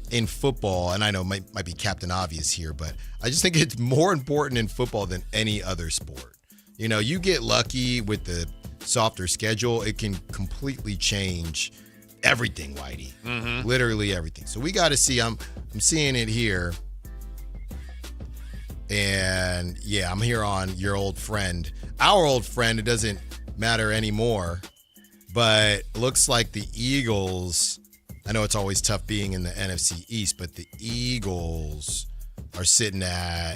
in football, and I know it might be Captain Obvious here, but I just think it's more important in football than any other sport. You know, you get lucky with the softer schedule, it can completely change everything, Whitey. Mm-hmm. Literally everything. So we got to see. I'm seeing it here, and yeah, I'm here on your old friend, our old friend. It doesn't matter anymore, but looks like the Eagles. I know it's always tough being in the NFC East, but the Eagles are sitting at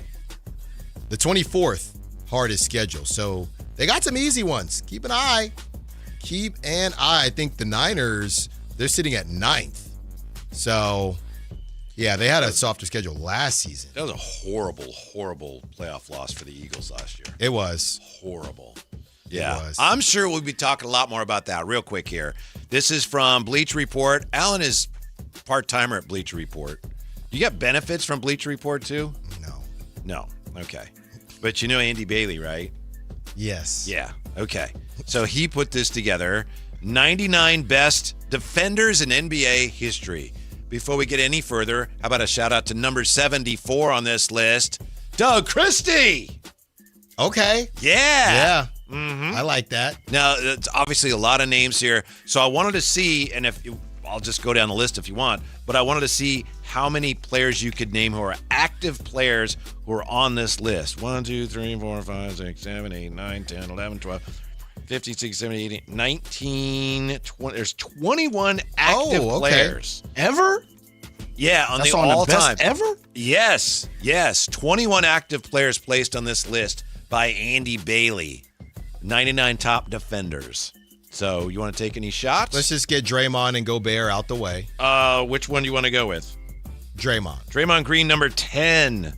the 24th hardest schedule. So they got some easy ones. Keep an eye. I think the Niners, they're sitting at 9th. So, yeah, they had a softer schedule last season. That was a horrible, horrible playoff loss for the Eagles last year. It was. Horrible. Yeah, I'm sure we'll be talking a lot more about that real quick here. This is from Bleacher Report. Alan is part-timer at Bleacher Report. You get benefits from Bleacher Report too? No. Okay. But you know Andy Bailey, right? Yes. Yeah. Okay. So he put this together. 99 best defenders in NBA history. Before we get any further, how about a shout out to number 74 on this list, Doug Christie. Okay. Yeah. Mm-hmm. I like that. Now, it's obviously a lot of names here. So I wanted to see, and I'll just go down the list if you want, but I wanted to see how many players you could name who are active players who are on this list. 1, 2, 3, 4, 5, 6, 7, 8, 9, 10, 11, 12, 15, 16, 17, 18, 19, 20. There's 21 active players. Ever? Yeah, That's the on all the best time. Ever? Yes. 21 active players placed on this list by Andy Bailey. 99 top defenders. So you want to take any shots? Let's just get Draymond and Gobert out the way. Which one do you want to go with? Draymond. Draymond Green, number 10.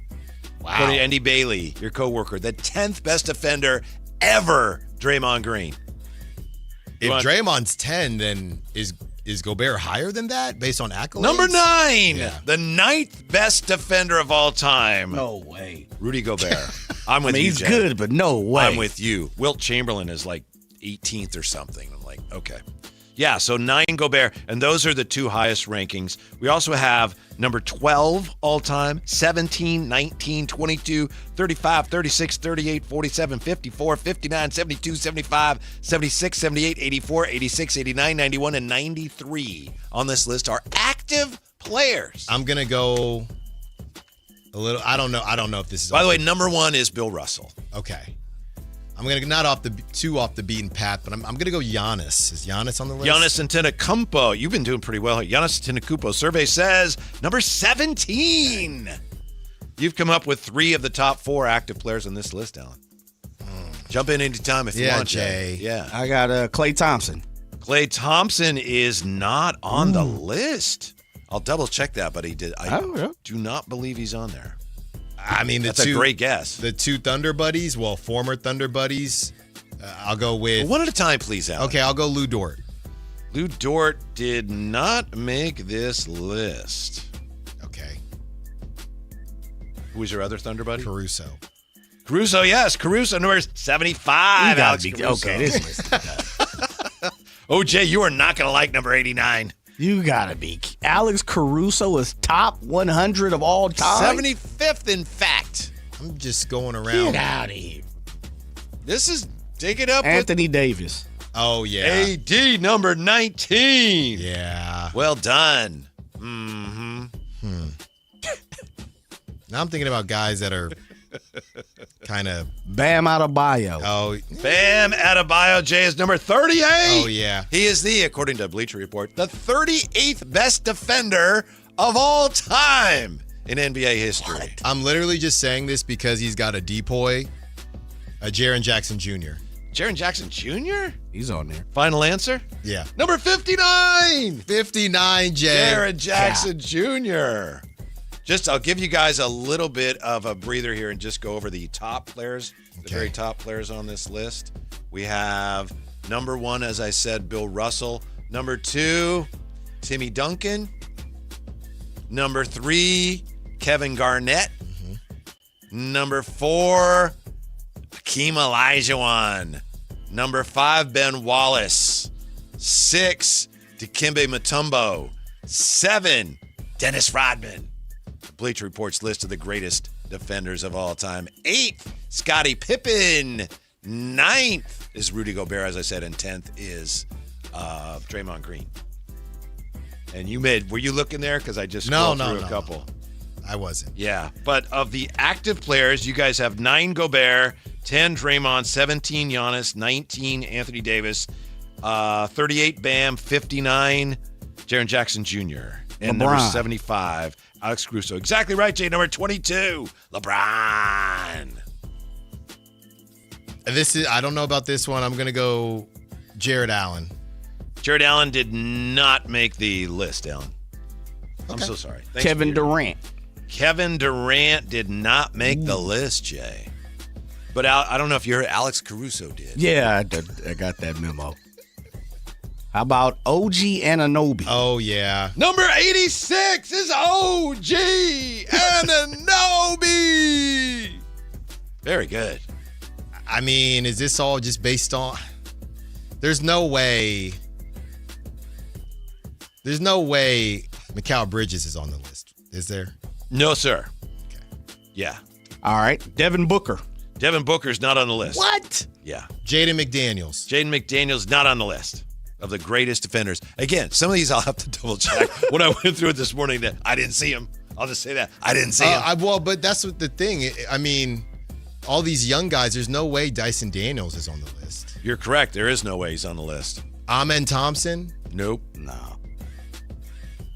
Wow. According to Andy Bailey, your coworker, the 10th best defender ever, Draymond Green. If Draymond's 10, then is Gobert higher than that based on accolades? Number 9, Yeah. the 9th best defender of all time. No way. Rudy Gobert. I'm with you, he's Jay. good, but no way. I'm with you. Wilt Chamberlain is like 18th or something. I'm like, okay. Yeah, so 9 Gobert, and those are the 2 highest rankings. We also have number 12 all-time, 17, 19, 22, 35, 36, 38, 47, 54, 59, 72, 75, 76, 78, 84, 86, 89, 91, and 93 on this list are active players. I'm going to go a little, I don't know if this is. By the way, number 1 is Bill Russell. Okay. I'm going to not off the beaten path, but I'm going to go Giannis. Is Giannis on the list? Giannis Antetokounmpo. You've been doing pretty well here. Giannis Antetokounmpo. Survey says number 17. You've come up with 3 of the top 4 active players on this list, Alan. Jump in anytime if you want, Jay. Yeah. I got Klay Thompson. Klay Thompson is not on the list. I'll double check that, but he did. I do not believe he's on there. I mean, that's a great guess. The 2 Thunder buddies, former Thunder buddies. I'll go with one at a time, please, Alan. Okay, I'll go Lou Dort. Lou Dort did not make this list. Okay. Who was your other Thunder buddy? Caruso, yes. Caruso, number 75. Alex Caruso. Okay, this list. Oh, Jay, you are not going to like number 89. You gotta be. Alex Caruso is top 100 of all time. 75th, in fact. I'm just going around. Get out of here. This is take it up Anthony Davis. Oh, yeah. AD, number 19. Yeah. Well done. Now I'm thinking about guys that are kind of Bam Adebayo. Oh, Bam Adebayo. Jay is number 38. Oh, yeah. He is according to Bleacher Report, the 38th best defender of all time in NBA history. What? I'm literally just saying this because he's got a depoy, a Jaren Jackson Jr. Jaren Jackson Jr.? He's on there. Final answer? Yeah. Number 59. 59, Jay. Jaren Jackson Jr. I'll give you guys a little bit of a breather here and just go over the top players, the very top players on this list. We have number 1, as I said, Bill Russell. Number 2, Timmy Duncan. Number 3, Kevin Garnett. Number 4, Hakeem Olajuwon. Number 5, Ben Wallace. 6, Dikembe Mutombo. 7, Dennis Rodman. Bleacher Report's list of the greatest defenders of all time. 8th, Scottie Pippen. 9th is Rudy Gobert, as I said, and 10th is Draymond Green. And were you looking there? Because I just scrolled through a couple. I wasn't. Yeah, but of the active players, you guys have 9 Gobert, 10 Draymond, 17 Giannis, 19 Anthony Davis, 38 Bam, 59 Jaren Jackson Jr., and number 75, Alex Caruso. Exactly right, Jay. Number 22, LeBron. I don't know about this one. I'm going to go Jared Allen. Jared Allen did not make the list, Alan. I'm so sorry. Thanks, Kevin Peter. Durant. Kevin Durant did not make the list, Jay. But I don't know if you heard, Alex Caruso did. Yeah, I got that memo. How about OG Anunoby? Oh, yeah. Number 86 is OG Anunoby. Very good. I mean, is this all just based on... There's no way Mikal Bridges is on the list, is there? No, sir. Okay. Yeah. All right. Devin Booker. Devin Booker's not on the list. What? Yeah. Jaden McDaniels. Jaden McDaniels not on the list of the greatest defenders. Again, some of these I'll have to double check. When I went through it this morning, that I didn't see him. I'll just say that. I didn't see him. But that's what the thing. I mean, all these young guys, there's no way Dyson Daniels is on the list. You're correct. There is no way he's on the list. Amen Thompson? Nope. No.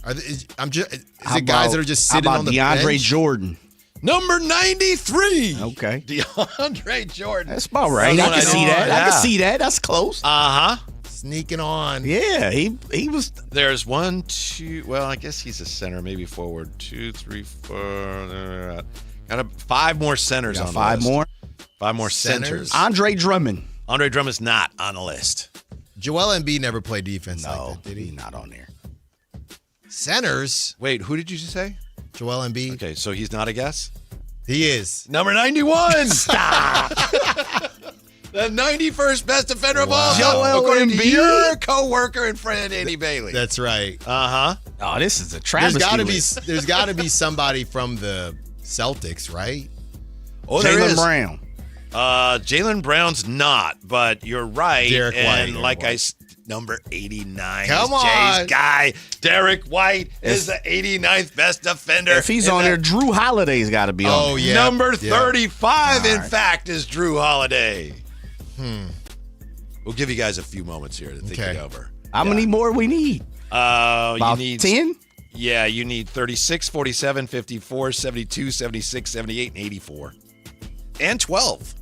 Is it guys that are just sitting on the DeAndre bench? Jordan? Number 93. Okay. DeAndre Jordan. That's about right. I can see that. I can see that. That's close. Uh-huh. Sneaking on. Yeah, he was. There's 1, 2. Well, I guess he's a center, maybe forward. 2, 3, 4. Got 5 more centers on the list. 5 more? 5 more centers. Andre Drummond. Andre Drummond's not on the list. Joel Embiid never played defense like that, did he? He's not on there. Centers? Wait, who did you just say? Joel Embiid. Okay, so he's not a guess? He is. Number 91. Stop. The 91st best defender of all time, Joel according Embiid? to your co-worker and friend, Andy Bailey. That's right. Uh-huh. Oh, this is a travesty. There's got to be somebody from the Celtics, right? Oh, there is. Jaylen Brown. Jaylen Brown's not, but you're right. Derek White. And like number 89 Come is on. Jay's guy. Derek White is the 89th best defender. If he's on there, Drew Holiday's got to be on. Oh, there. yeah. Number 35, in right. fact, is Drew Holiday. We'll give you guys a few moments here to think it over. How many more we need? You need 10? Yeah, you need 36, 47, 54, 72, 76, 78, and 84. And 12.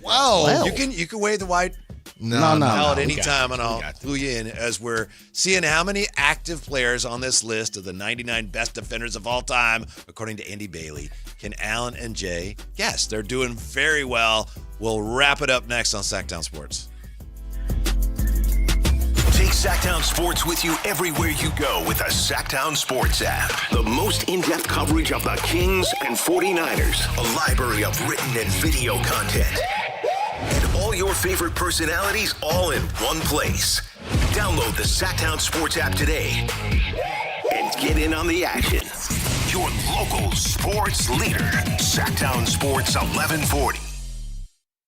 12. You can wave the white No. at We any got time, you. and I'll clue you in as we're seeing how many active players on this list of the 99 best defenders of all time, according to Andy Bailey. Can Alan and Jay guess? They're doing very well. We'll wrap it up next on Sactown Sports. Take Sactown Sports with you everywhere you go with the Sactown Sports app. The most in-depth coverage of the Kings and 49ers. A library of written and video content. And all your favorite personalities all in one place. Download the Sactown Sports app today and get in on the action. Your local sports leader. Sactown Sports 1140.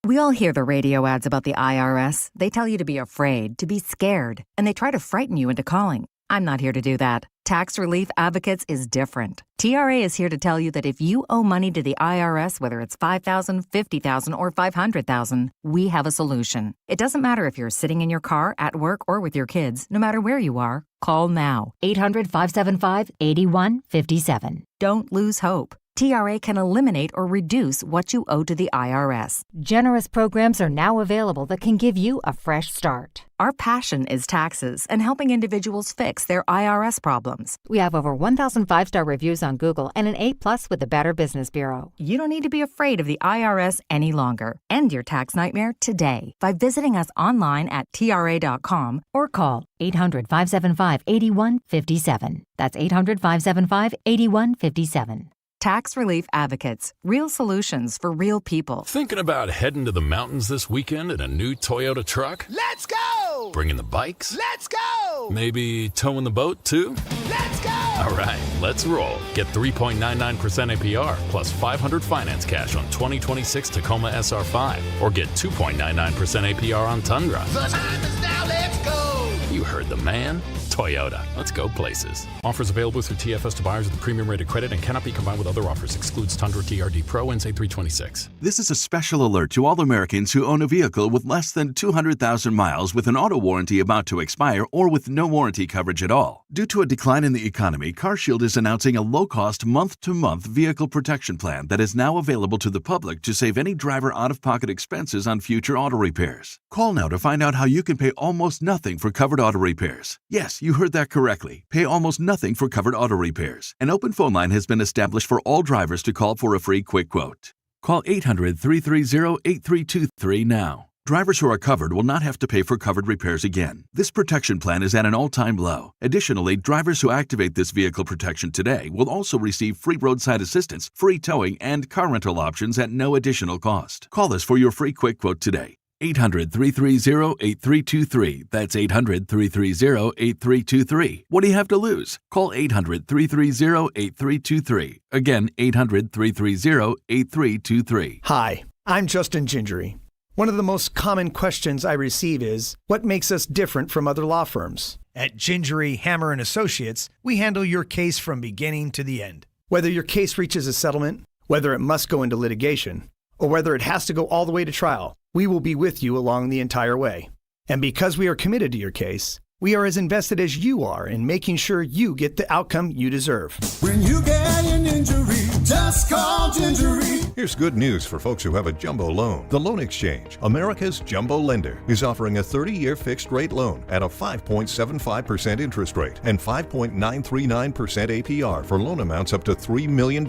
We all hear the radio ads about the IRS. They tell you to be afraid, to be scared, and they try to frighten you into calling. I'm not here to do that. Tax Relief Advocates is different. TRA is here to tell you that if you owe money to the IRS, whether it's $5,000, $50,000, or $500,000, we have a solution. It doesn't matter if you're sitting in your car, at work, or with your kids. No matter where you are, call now. 800-575-8157. Don't lose hope. TRA can eliminate or reduce what you owe to the IRS. Generous programs are now available that can give you a fresh start. Our passion is taxes and helping individuals fix their IRS problems. We have over 1,000 5-star reviews on Google and an A+ with the Better Business Bureau. You don't need to be afraid of the IRS any longer. End your tax nightmare today by visiting us online at TRA.com or call 800-575-8157. That's 800-575-8157. Tax Relief Advocates. Real solutions for real people. Thinking about heading to the mountains this weekend in a new Toyota truck? Let's go! Bringing the bikes? Let's go! Maybe towing the boat too? Let's go! All right, let's roll. Get 3.99% APR plus $500 finance cash on 2026 Tacoma SR5. Or get 2.99% APR on Tundra. The time is now, let's go! You heard the man. Toyota. Let's go places. Offers available through TFS to buyers with a premium rated credit and cannot be combined with other offers. Excludes Tundra TRD Pro and NSA326. This is a special alert to all Americans who own a vehicle with less than 200,000 miles with an auto warranty about to expire or with no warranty coverage at all. Due to a decline in the economy, CarShield is announcing a low-cost month-to-month vehicle protection plan that is now available to the public to save any driver out-of-pocket expenses on future auto repairs. Call now to find out how you can pay almost nothing for covered auto repairs. Yes, you heard that correctly. Pay almost nothing for covered auto repairs. An open phone line has been established for all drivers to call for a free quick quote. Call 800-330-8323 now. Drivers who are covered will not have to pay for covered repairs again. This protection plan is at an all-time low. Additionally, drivers who activate this vehicle protection today will also receive free roadside assistance, free towing, and car rental options at no additional cost. Call us for your free quick quote today. 800-330-8323. That's 800-330-8323. What do you have to lose? Call 800-330-8323. Again, 800-330-8323. Hi, I'm Justin Gingery. One of the most common questions I receive is, what makes us different from other law firms? At Gingery, Hammer & Associates, we handle your case from beginning to the end. Whether your case reaches a settlement, whether it must go into litigation, or whether it has to go all the way to trial, we will be with you along the entire way. And because we are committed to your case, we are as invested as you are in making sure you get the outcome you deserve. When you get an injury, just call Gingery. Here's good news for folks who have a jumbo loan. The Loan Exchange, America's jumbo lender, is offering a 30-year fixed-rate loan at a 5.75% interest rate and 5.939% APR for loan amounts up to $3 million.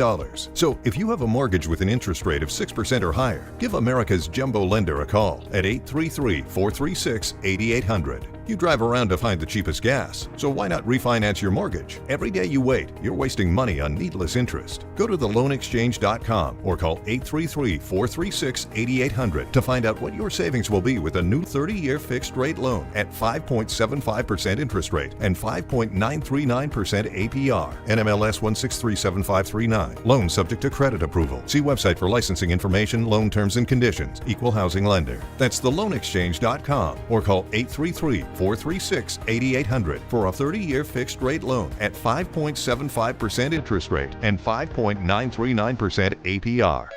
So if you have a mortgage with an interest rate of 6% or higher, give America's jumbo lender a call at 833-436-8800. You drive around to find the cheapest gas, so why not refinance your mortgage? Every day you wait, you're wasting money on needless interest. Go to theloanexchange.com or call 833-436-8800 to find out what your savings will be with a new 30-year fixed-rate loan at 5.75% interest rate and 5.939% APR. NMLS 1637539. Loan subject to credit approval. See website for licensing information, loan terms and conditions. Equal housing lender. That's theloanexchange.com or call 833-436-8800 for a 30-year fixed-rate loan at 5.75% interest rate and 5.939% APR.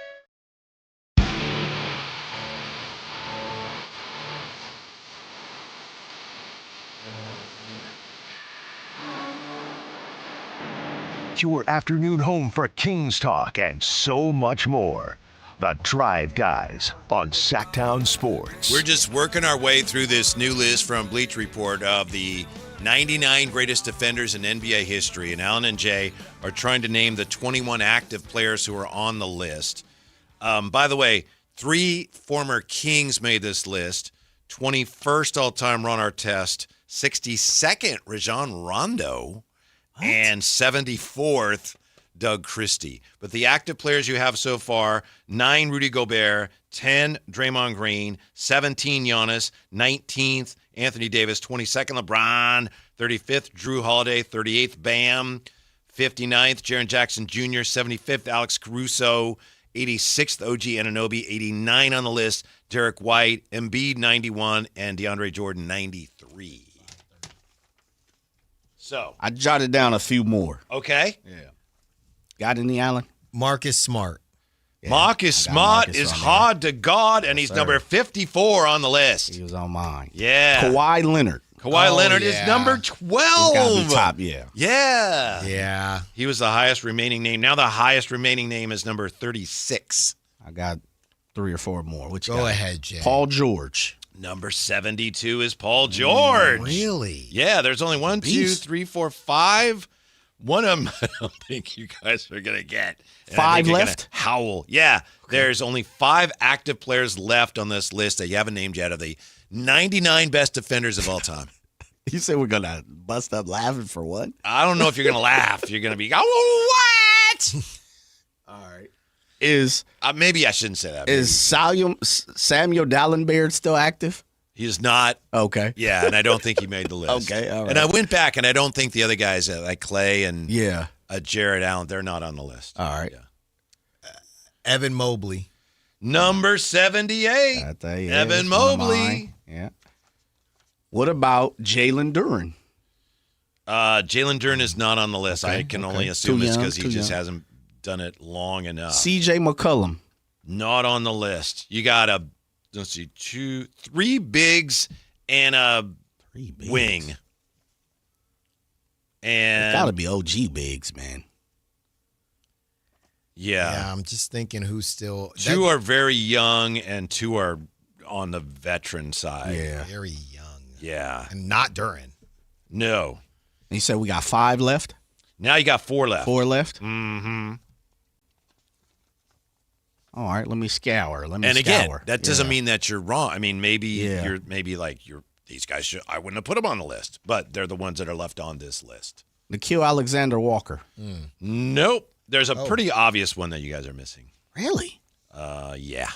Your afternoon home for Kings Talk and so much more. The Drive Guys on Sactown Sports. We're just working our way through this new list from Bleach Report of the 99 greatest defenders in NBA history, and Alan and Jay are trying to name the 21 active players who are on the list. By the way, 3 former Kings made this list. 21st all-time Ron Artest, 62nd Rajon Rondo, and 74th Doug Christie. But the active players you have so far, 9 Rudy Gobert, 10 Draymond Green, 17 Giannis, 19th Anthony Davis, 22nd LeBron, 35th Drew Holiday, 38th Bam, 59th Jaren Jackson Jr., 75th Alex Caruso, 86th OG Anunoby, 89 on the list, Derek White, Embiid 91, and DeAndre Jordan 93. So I jotted down a few more. Okay. Yeah. Got any, Allen? Marcus Smart. Yeah, Marcus Smart is hard to God, and he's number 54 on the list. He was on mine. Yeah. Kawhi Leonard. Kawhi Leonard is number 12. He's got to be top, yeah. Yeah. Yeah. He was the highest remaining name. Now the highest remaining name is number 36. I got 3 or 4 more. Which Go ahead, Jay. Paul George. Number 72 is Paul George. Really? Yeah, there's only 1, 2, 3, 4, 5. One of them I don't think you guys are going to get. And 5 left? Howl. Yeah, there's only 5 active players left on this list that you haven't named yet of the 99 best defenders of all time. You said we're going to bust up laughing for what? I don't know if you're going to laugh. You're going to be, oh, what? All right. Is maybe I shouldn't say that. Is Samuel Dallenberg still active? He is not. Okay. Yeah, and I don't think he made the list. Okay, all right. And I went back, and I don't think the other guys like Clay and Yeah. Jared Allen, they're not on the list. All right. Yeah. Evan Mobley. Number 78. Evan Mobley. Yeah. What about Jalen Duren? Jalen Duren is not on the list. Okay, I can only assume Too it's young, because he too just young. hasn't done it long enough. CJ McCollum. Not on the list. You got let's see, 3 bigs and a wing. And Got to be OG bigs, man. Yeah, I'm just thinking who's still. 2 are very young and 2 are on the veteran side. Yeah. Very young. Yeah. And not Duren. No. You said we got 5 left? Now you got 4 left. 4 left? Mm-hmm. All right, let me scour. Again, that doesn't mean that you're wrong. I mean, maybe these guys should. I wouldn't have put them on the list, but they're the ones that are left on this list. Nikhil Alexander-Walker. Nope. There's a pretty obvious one that you guys are missing. Really? Yeah.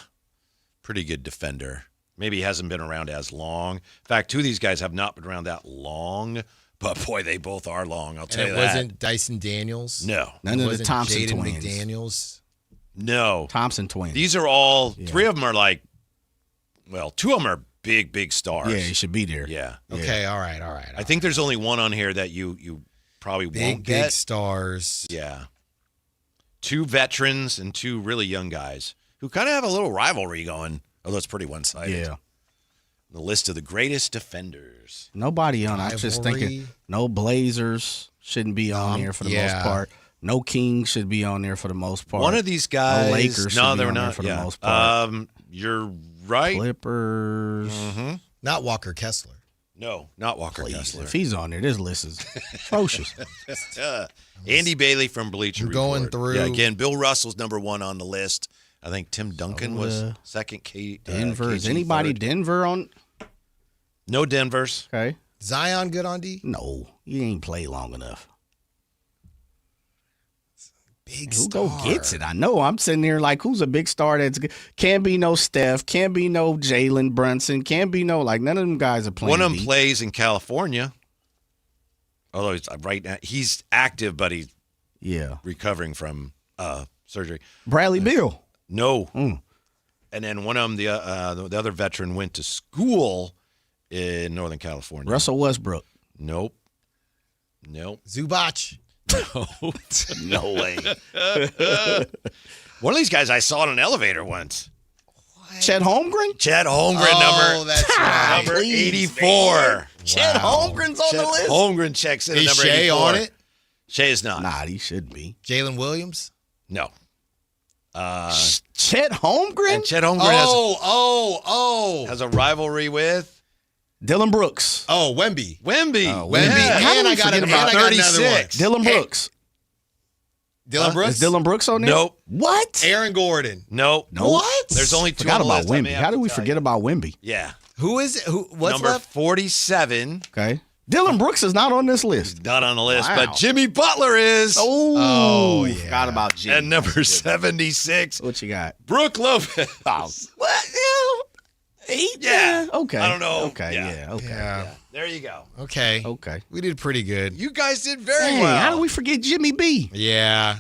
Pretty good defender. Maybe he hasn't been around as long. In fact, 2 of these guys have not been around that long, but boy, they both are long. I'll tell you that. It wasn't Dyson Daniels. No. None of the Wasn't Thompson Jaden twins. McDaniels. No. Thompson twins. These are all 3 of them are 2 of them are big stars. Yeah, he should be there. Yeah. Okay, all right. I think there's only one on here that you probably won't Big get. stars. Yeah. 2 veterans and 2 really young guys who kind of have a little rivalry going, although it's pretty one-sided. Yeah. The list of the greatest defenders. Nobody on. I'm just thinking no Blazers shouldn't be on here for the most part. No Kings should be on there for the most part. One of these guys. No Lakers should no, be they're on there not for the most part. You're right. Clippers. Mm-hmm. Not Walker Kessler. No, not Walker Please, Kessler. if he's on there, this list is atrocious. Andy Bailey from Bleacher Report. Going through. Yeah, again, Bill Russell's number 1 on the list. I think Tim Duncan was second. Denver. Is KG anybody third. Denver on? No Denvers. Okay. Zion good on D? No, he ain't played long enough. Big Who star. go gets it? I know. I'm sitting here like, who's a big star that's good? Can't be no Steph. Can't be no Jalen Brunson. Can't be no, like, none of them guys are playing. One of them D. plays in California. Although he's right now, he's active, but he's recovering from surgery. Bradley Beal. No. And then one of them, the other veteran, went to school in Northern California. Russell Westbrook. Nope. Zubac. No way. One of these guys I saw in an elevator once. Chet Holmgren? Chet Holmgren, that's right. number 84. Chet Holmgren's on the list? Holmgren checks in at Is number Shea 84. on it? Shea is not. Nah, he should be. Jalen Williams? No. Chet Holmgren? And Chet Holmgren has a rivalry with Dylan Brooks. Oh, Wemby. Wemby. How And do I we got forget it. about And I got another one. Dylan Brooks. Dylan Brooks? Is Dylan Brooks on there? Nope. What? Aaron Gordon. Nope. What? There's only two Forgot on the about list. I may Wemby. have How to did we tell forget you. about Wemby? Yeah. Who is it? What's number left? 47. Okay. Dylan Brooks is not on this list. Not on the list, Wow. but Jimmy Butler is. Oh, yeah. Forgot about Jimmy. And number 76. What you got? Brooke Lopez. Oh, what? Yeah. Okay. I don't know. Okay. Yeah. Okay. Yeah. There you go. Okay. Okay. We did pretty good. You guys did very Dang, well. how do we forget Jimmy B? Yeah.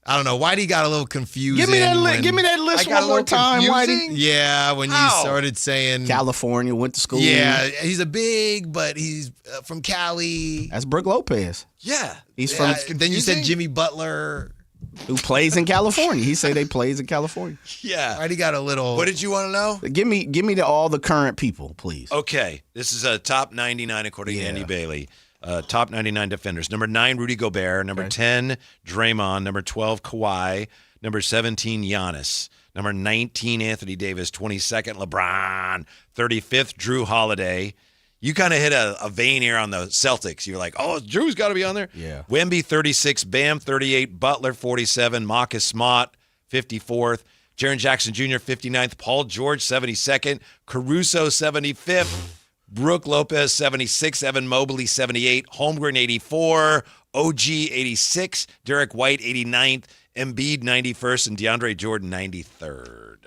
I don't know. Whitey got a little confusing. Give me that when- list I got one a more little time, confusing? Whitey. Yeah, when you How? started saying California, went to school. Yeah, he's a big, but he's from Cali. That's Brooke Lopez. Yeah. He's from Then you said Jimmy Butler. who plays in California. He said they plays in California. Yeah. Whitey got a little. What did you want to know? Give me all the current people, please. Okay. This is a top 99 according to Andy Bailey. Top 99 defenders. Number 9, Rudy Gobert. Number 10, Draymond. Number 12, Kawhi. Number 17, Giannis. Number 19, Anthony Davis. 22nd, LeBron. 35th, Drew Holiday. You kind of hit a vein here on the Celtics. You're like, oh, Drew's got to be on there. Yeah. Wemby, 36. Bam, 38. Butler, 47. Marcus Smart, 54th. Jaren Jackson Jr., 59th. Paul George, 72nd. Caruso, 75th. Brooke Lopez, 76. Evan Mobley, 78. Holmgren, 84. OG, 86. Derek White, 89th. Embiid, 91st. And DeAndre Jordan, 93rd.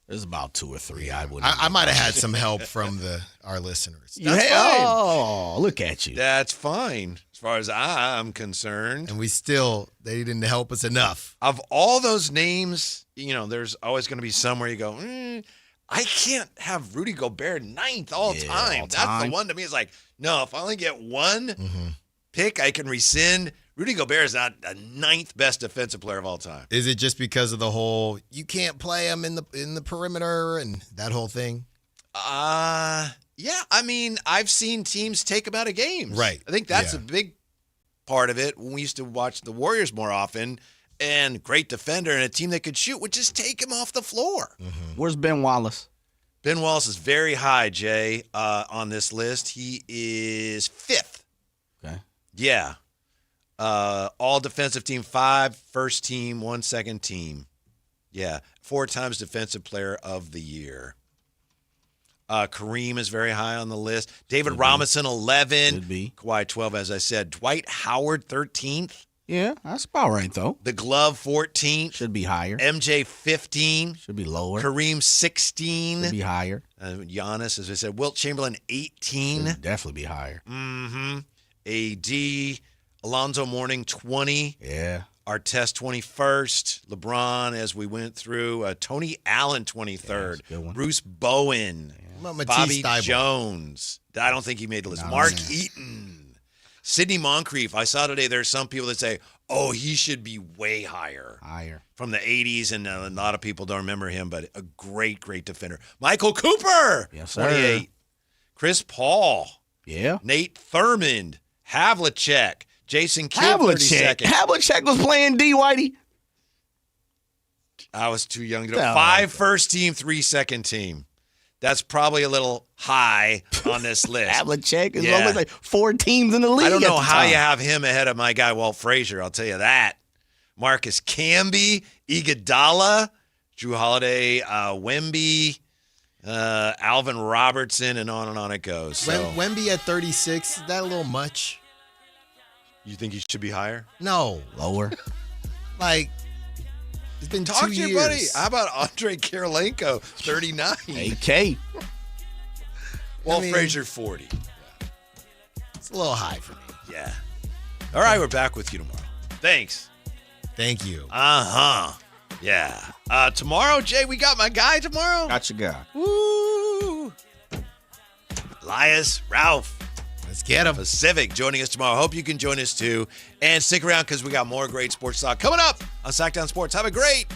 There's about 2 or 3 I wouldn't. I might have had some help from our listeners. That's fine. Oh, look at you. That's fine as far as I'm concerned. And they didn't help us enough. Of all those names, there's always going to be somewhere you go, I can't have Rudy Gobert 9th all time. That's the one to me. It's like, no, if I only get one pick, I can rescind. Rudy Gobert is not the 9th best defensive player of all time. Is it just because of the whole you can't play him in the perimeter and that whole thing? Yeah. I mean, I've seen teams take him out of games. Right. I think that's a big part of it. When we used to watch the Warriors more often, and great defender and a team that could shoot would just take him off the floor. Where's Ben Wallace? Ben Wallace is very high, Jay, on this list. He is 5th. Okay. Yeah. All defensive team, 5 first team, 1 second team. Yeah. 4 times defensive player of the year. Kareem is very high on the list. David Robinson, 11. Should be. Kawhi, 12, as I said. Dwight Howard, 13th. Yeah, that's about right, though. The Glove, 14th. Should be higher. MJ, 15. Should be lower. Kareem, 16. Should be higher. Giannis, as I said. Wilt Chamberlain, 18. Should definitely be higher. Mm-hmm. AD, Alonzo Mourning, 20. Yeah. Artest, 21st. LeBron, as we went through. Tony Allen, 23rd. Yeah, good one. Bruce Bowen. Matisse Bobby Thybulle. Jones. I don't think he made the list. Mark Eaton. Sidney Moncrief. I saw today there's some people that say, oh, he should be way higher. Higher. From the 80s, and a lot of people don't remember him, but a great, great defender. Michael Cooper, Yes, sir. 28. Chris Paul. Yeah. Nate Thurmond. Havlicek. Jason Kidd, Havlicek. 32nd. Havlicek was playing D, Whitey. I was too young to know. No. 5 first team, 3 second team. That's probably a little high on this list. Havlicek is almost like 4 teams in the league. I don't know at the how time. you have him ahead of my guy, Walt Frazier. I'll tell you that. Marcus Camby, Iguodala, Drew Holiday, Wemby. Alvin Robertson, and on it goes. So. Wemby at 36, is that a little much? You think he should be higher? No. Lower? Like, it's been Talk 2 to years. your buddy. How about Andre Kirilenko, 39? AK. Walt Frazier, 40. It's a little high for me. Yeah. All right, we're back with you tomorrow. Thanks. Thank you. Yeah. Tomorrow, Jay, we got my guy tomorrow. Got your guy. Woo. Elias Ralph. Let's get him. Pacific joining us tomorrow. Hope you can join us too. And stick around because we got more great sports talk coming up on Sactown Sports. Have a great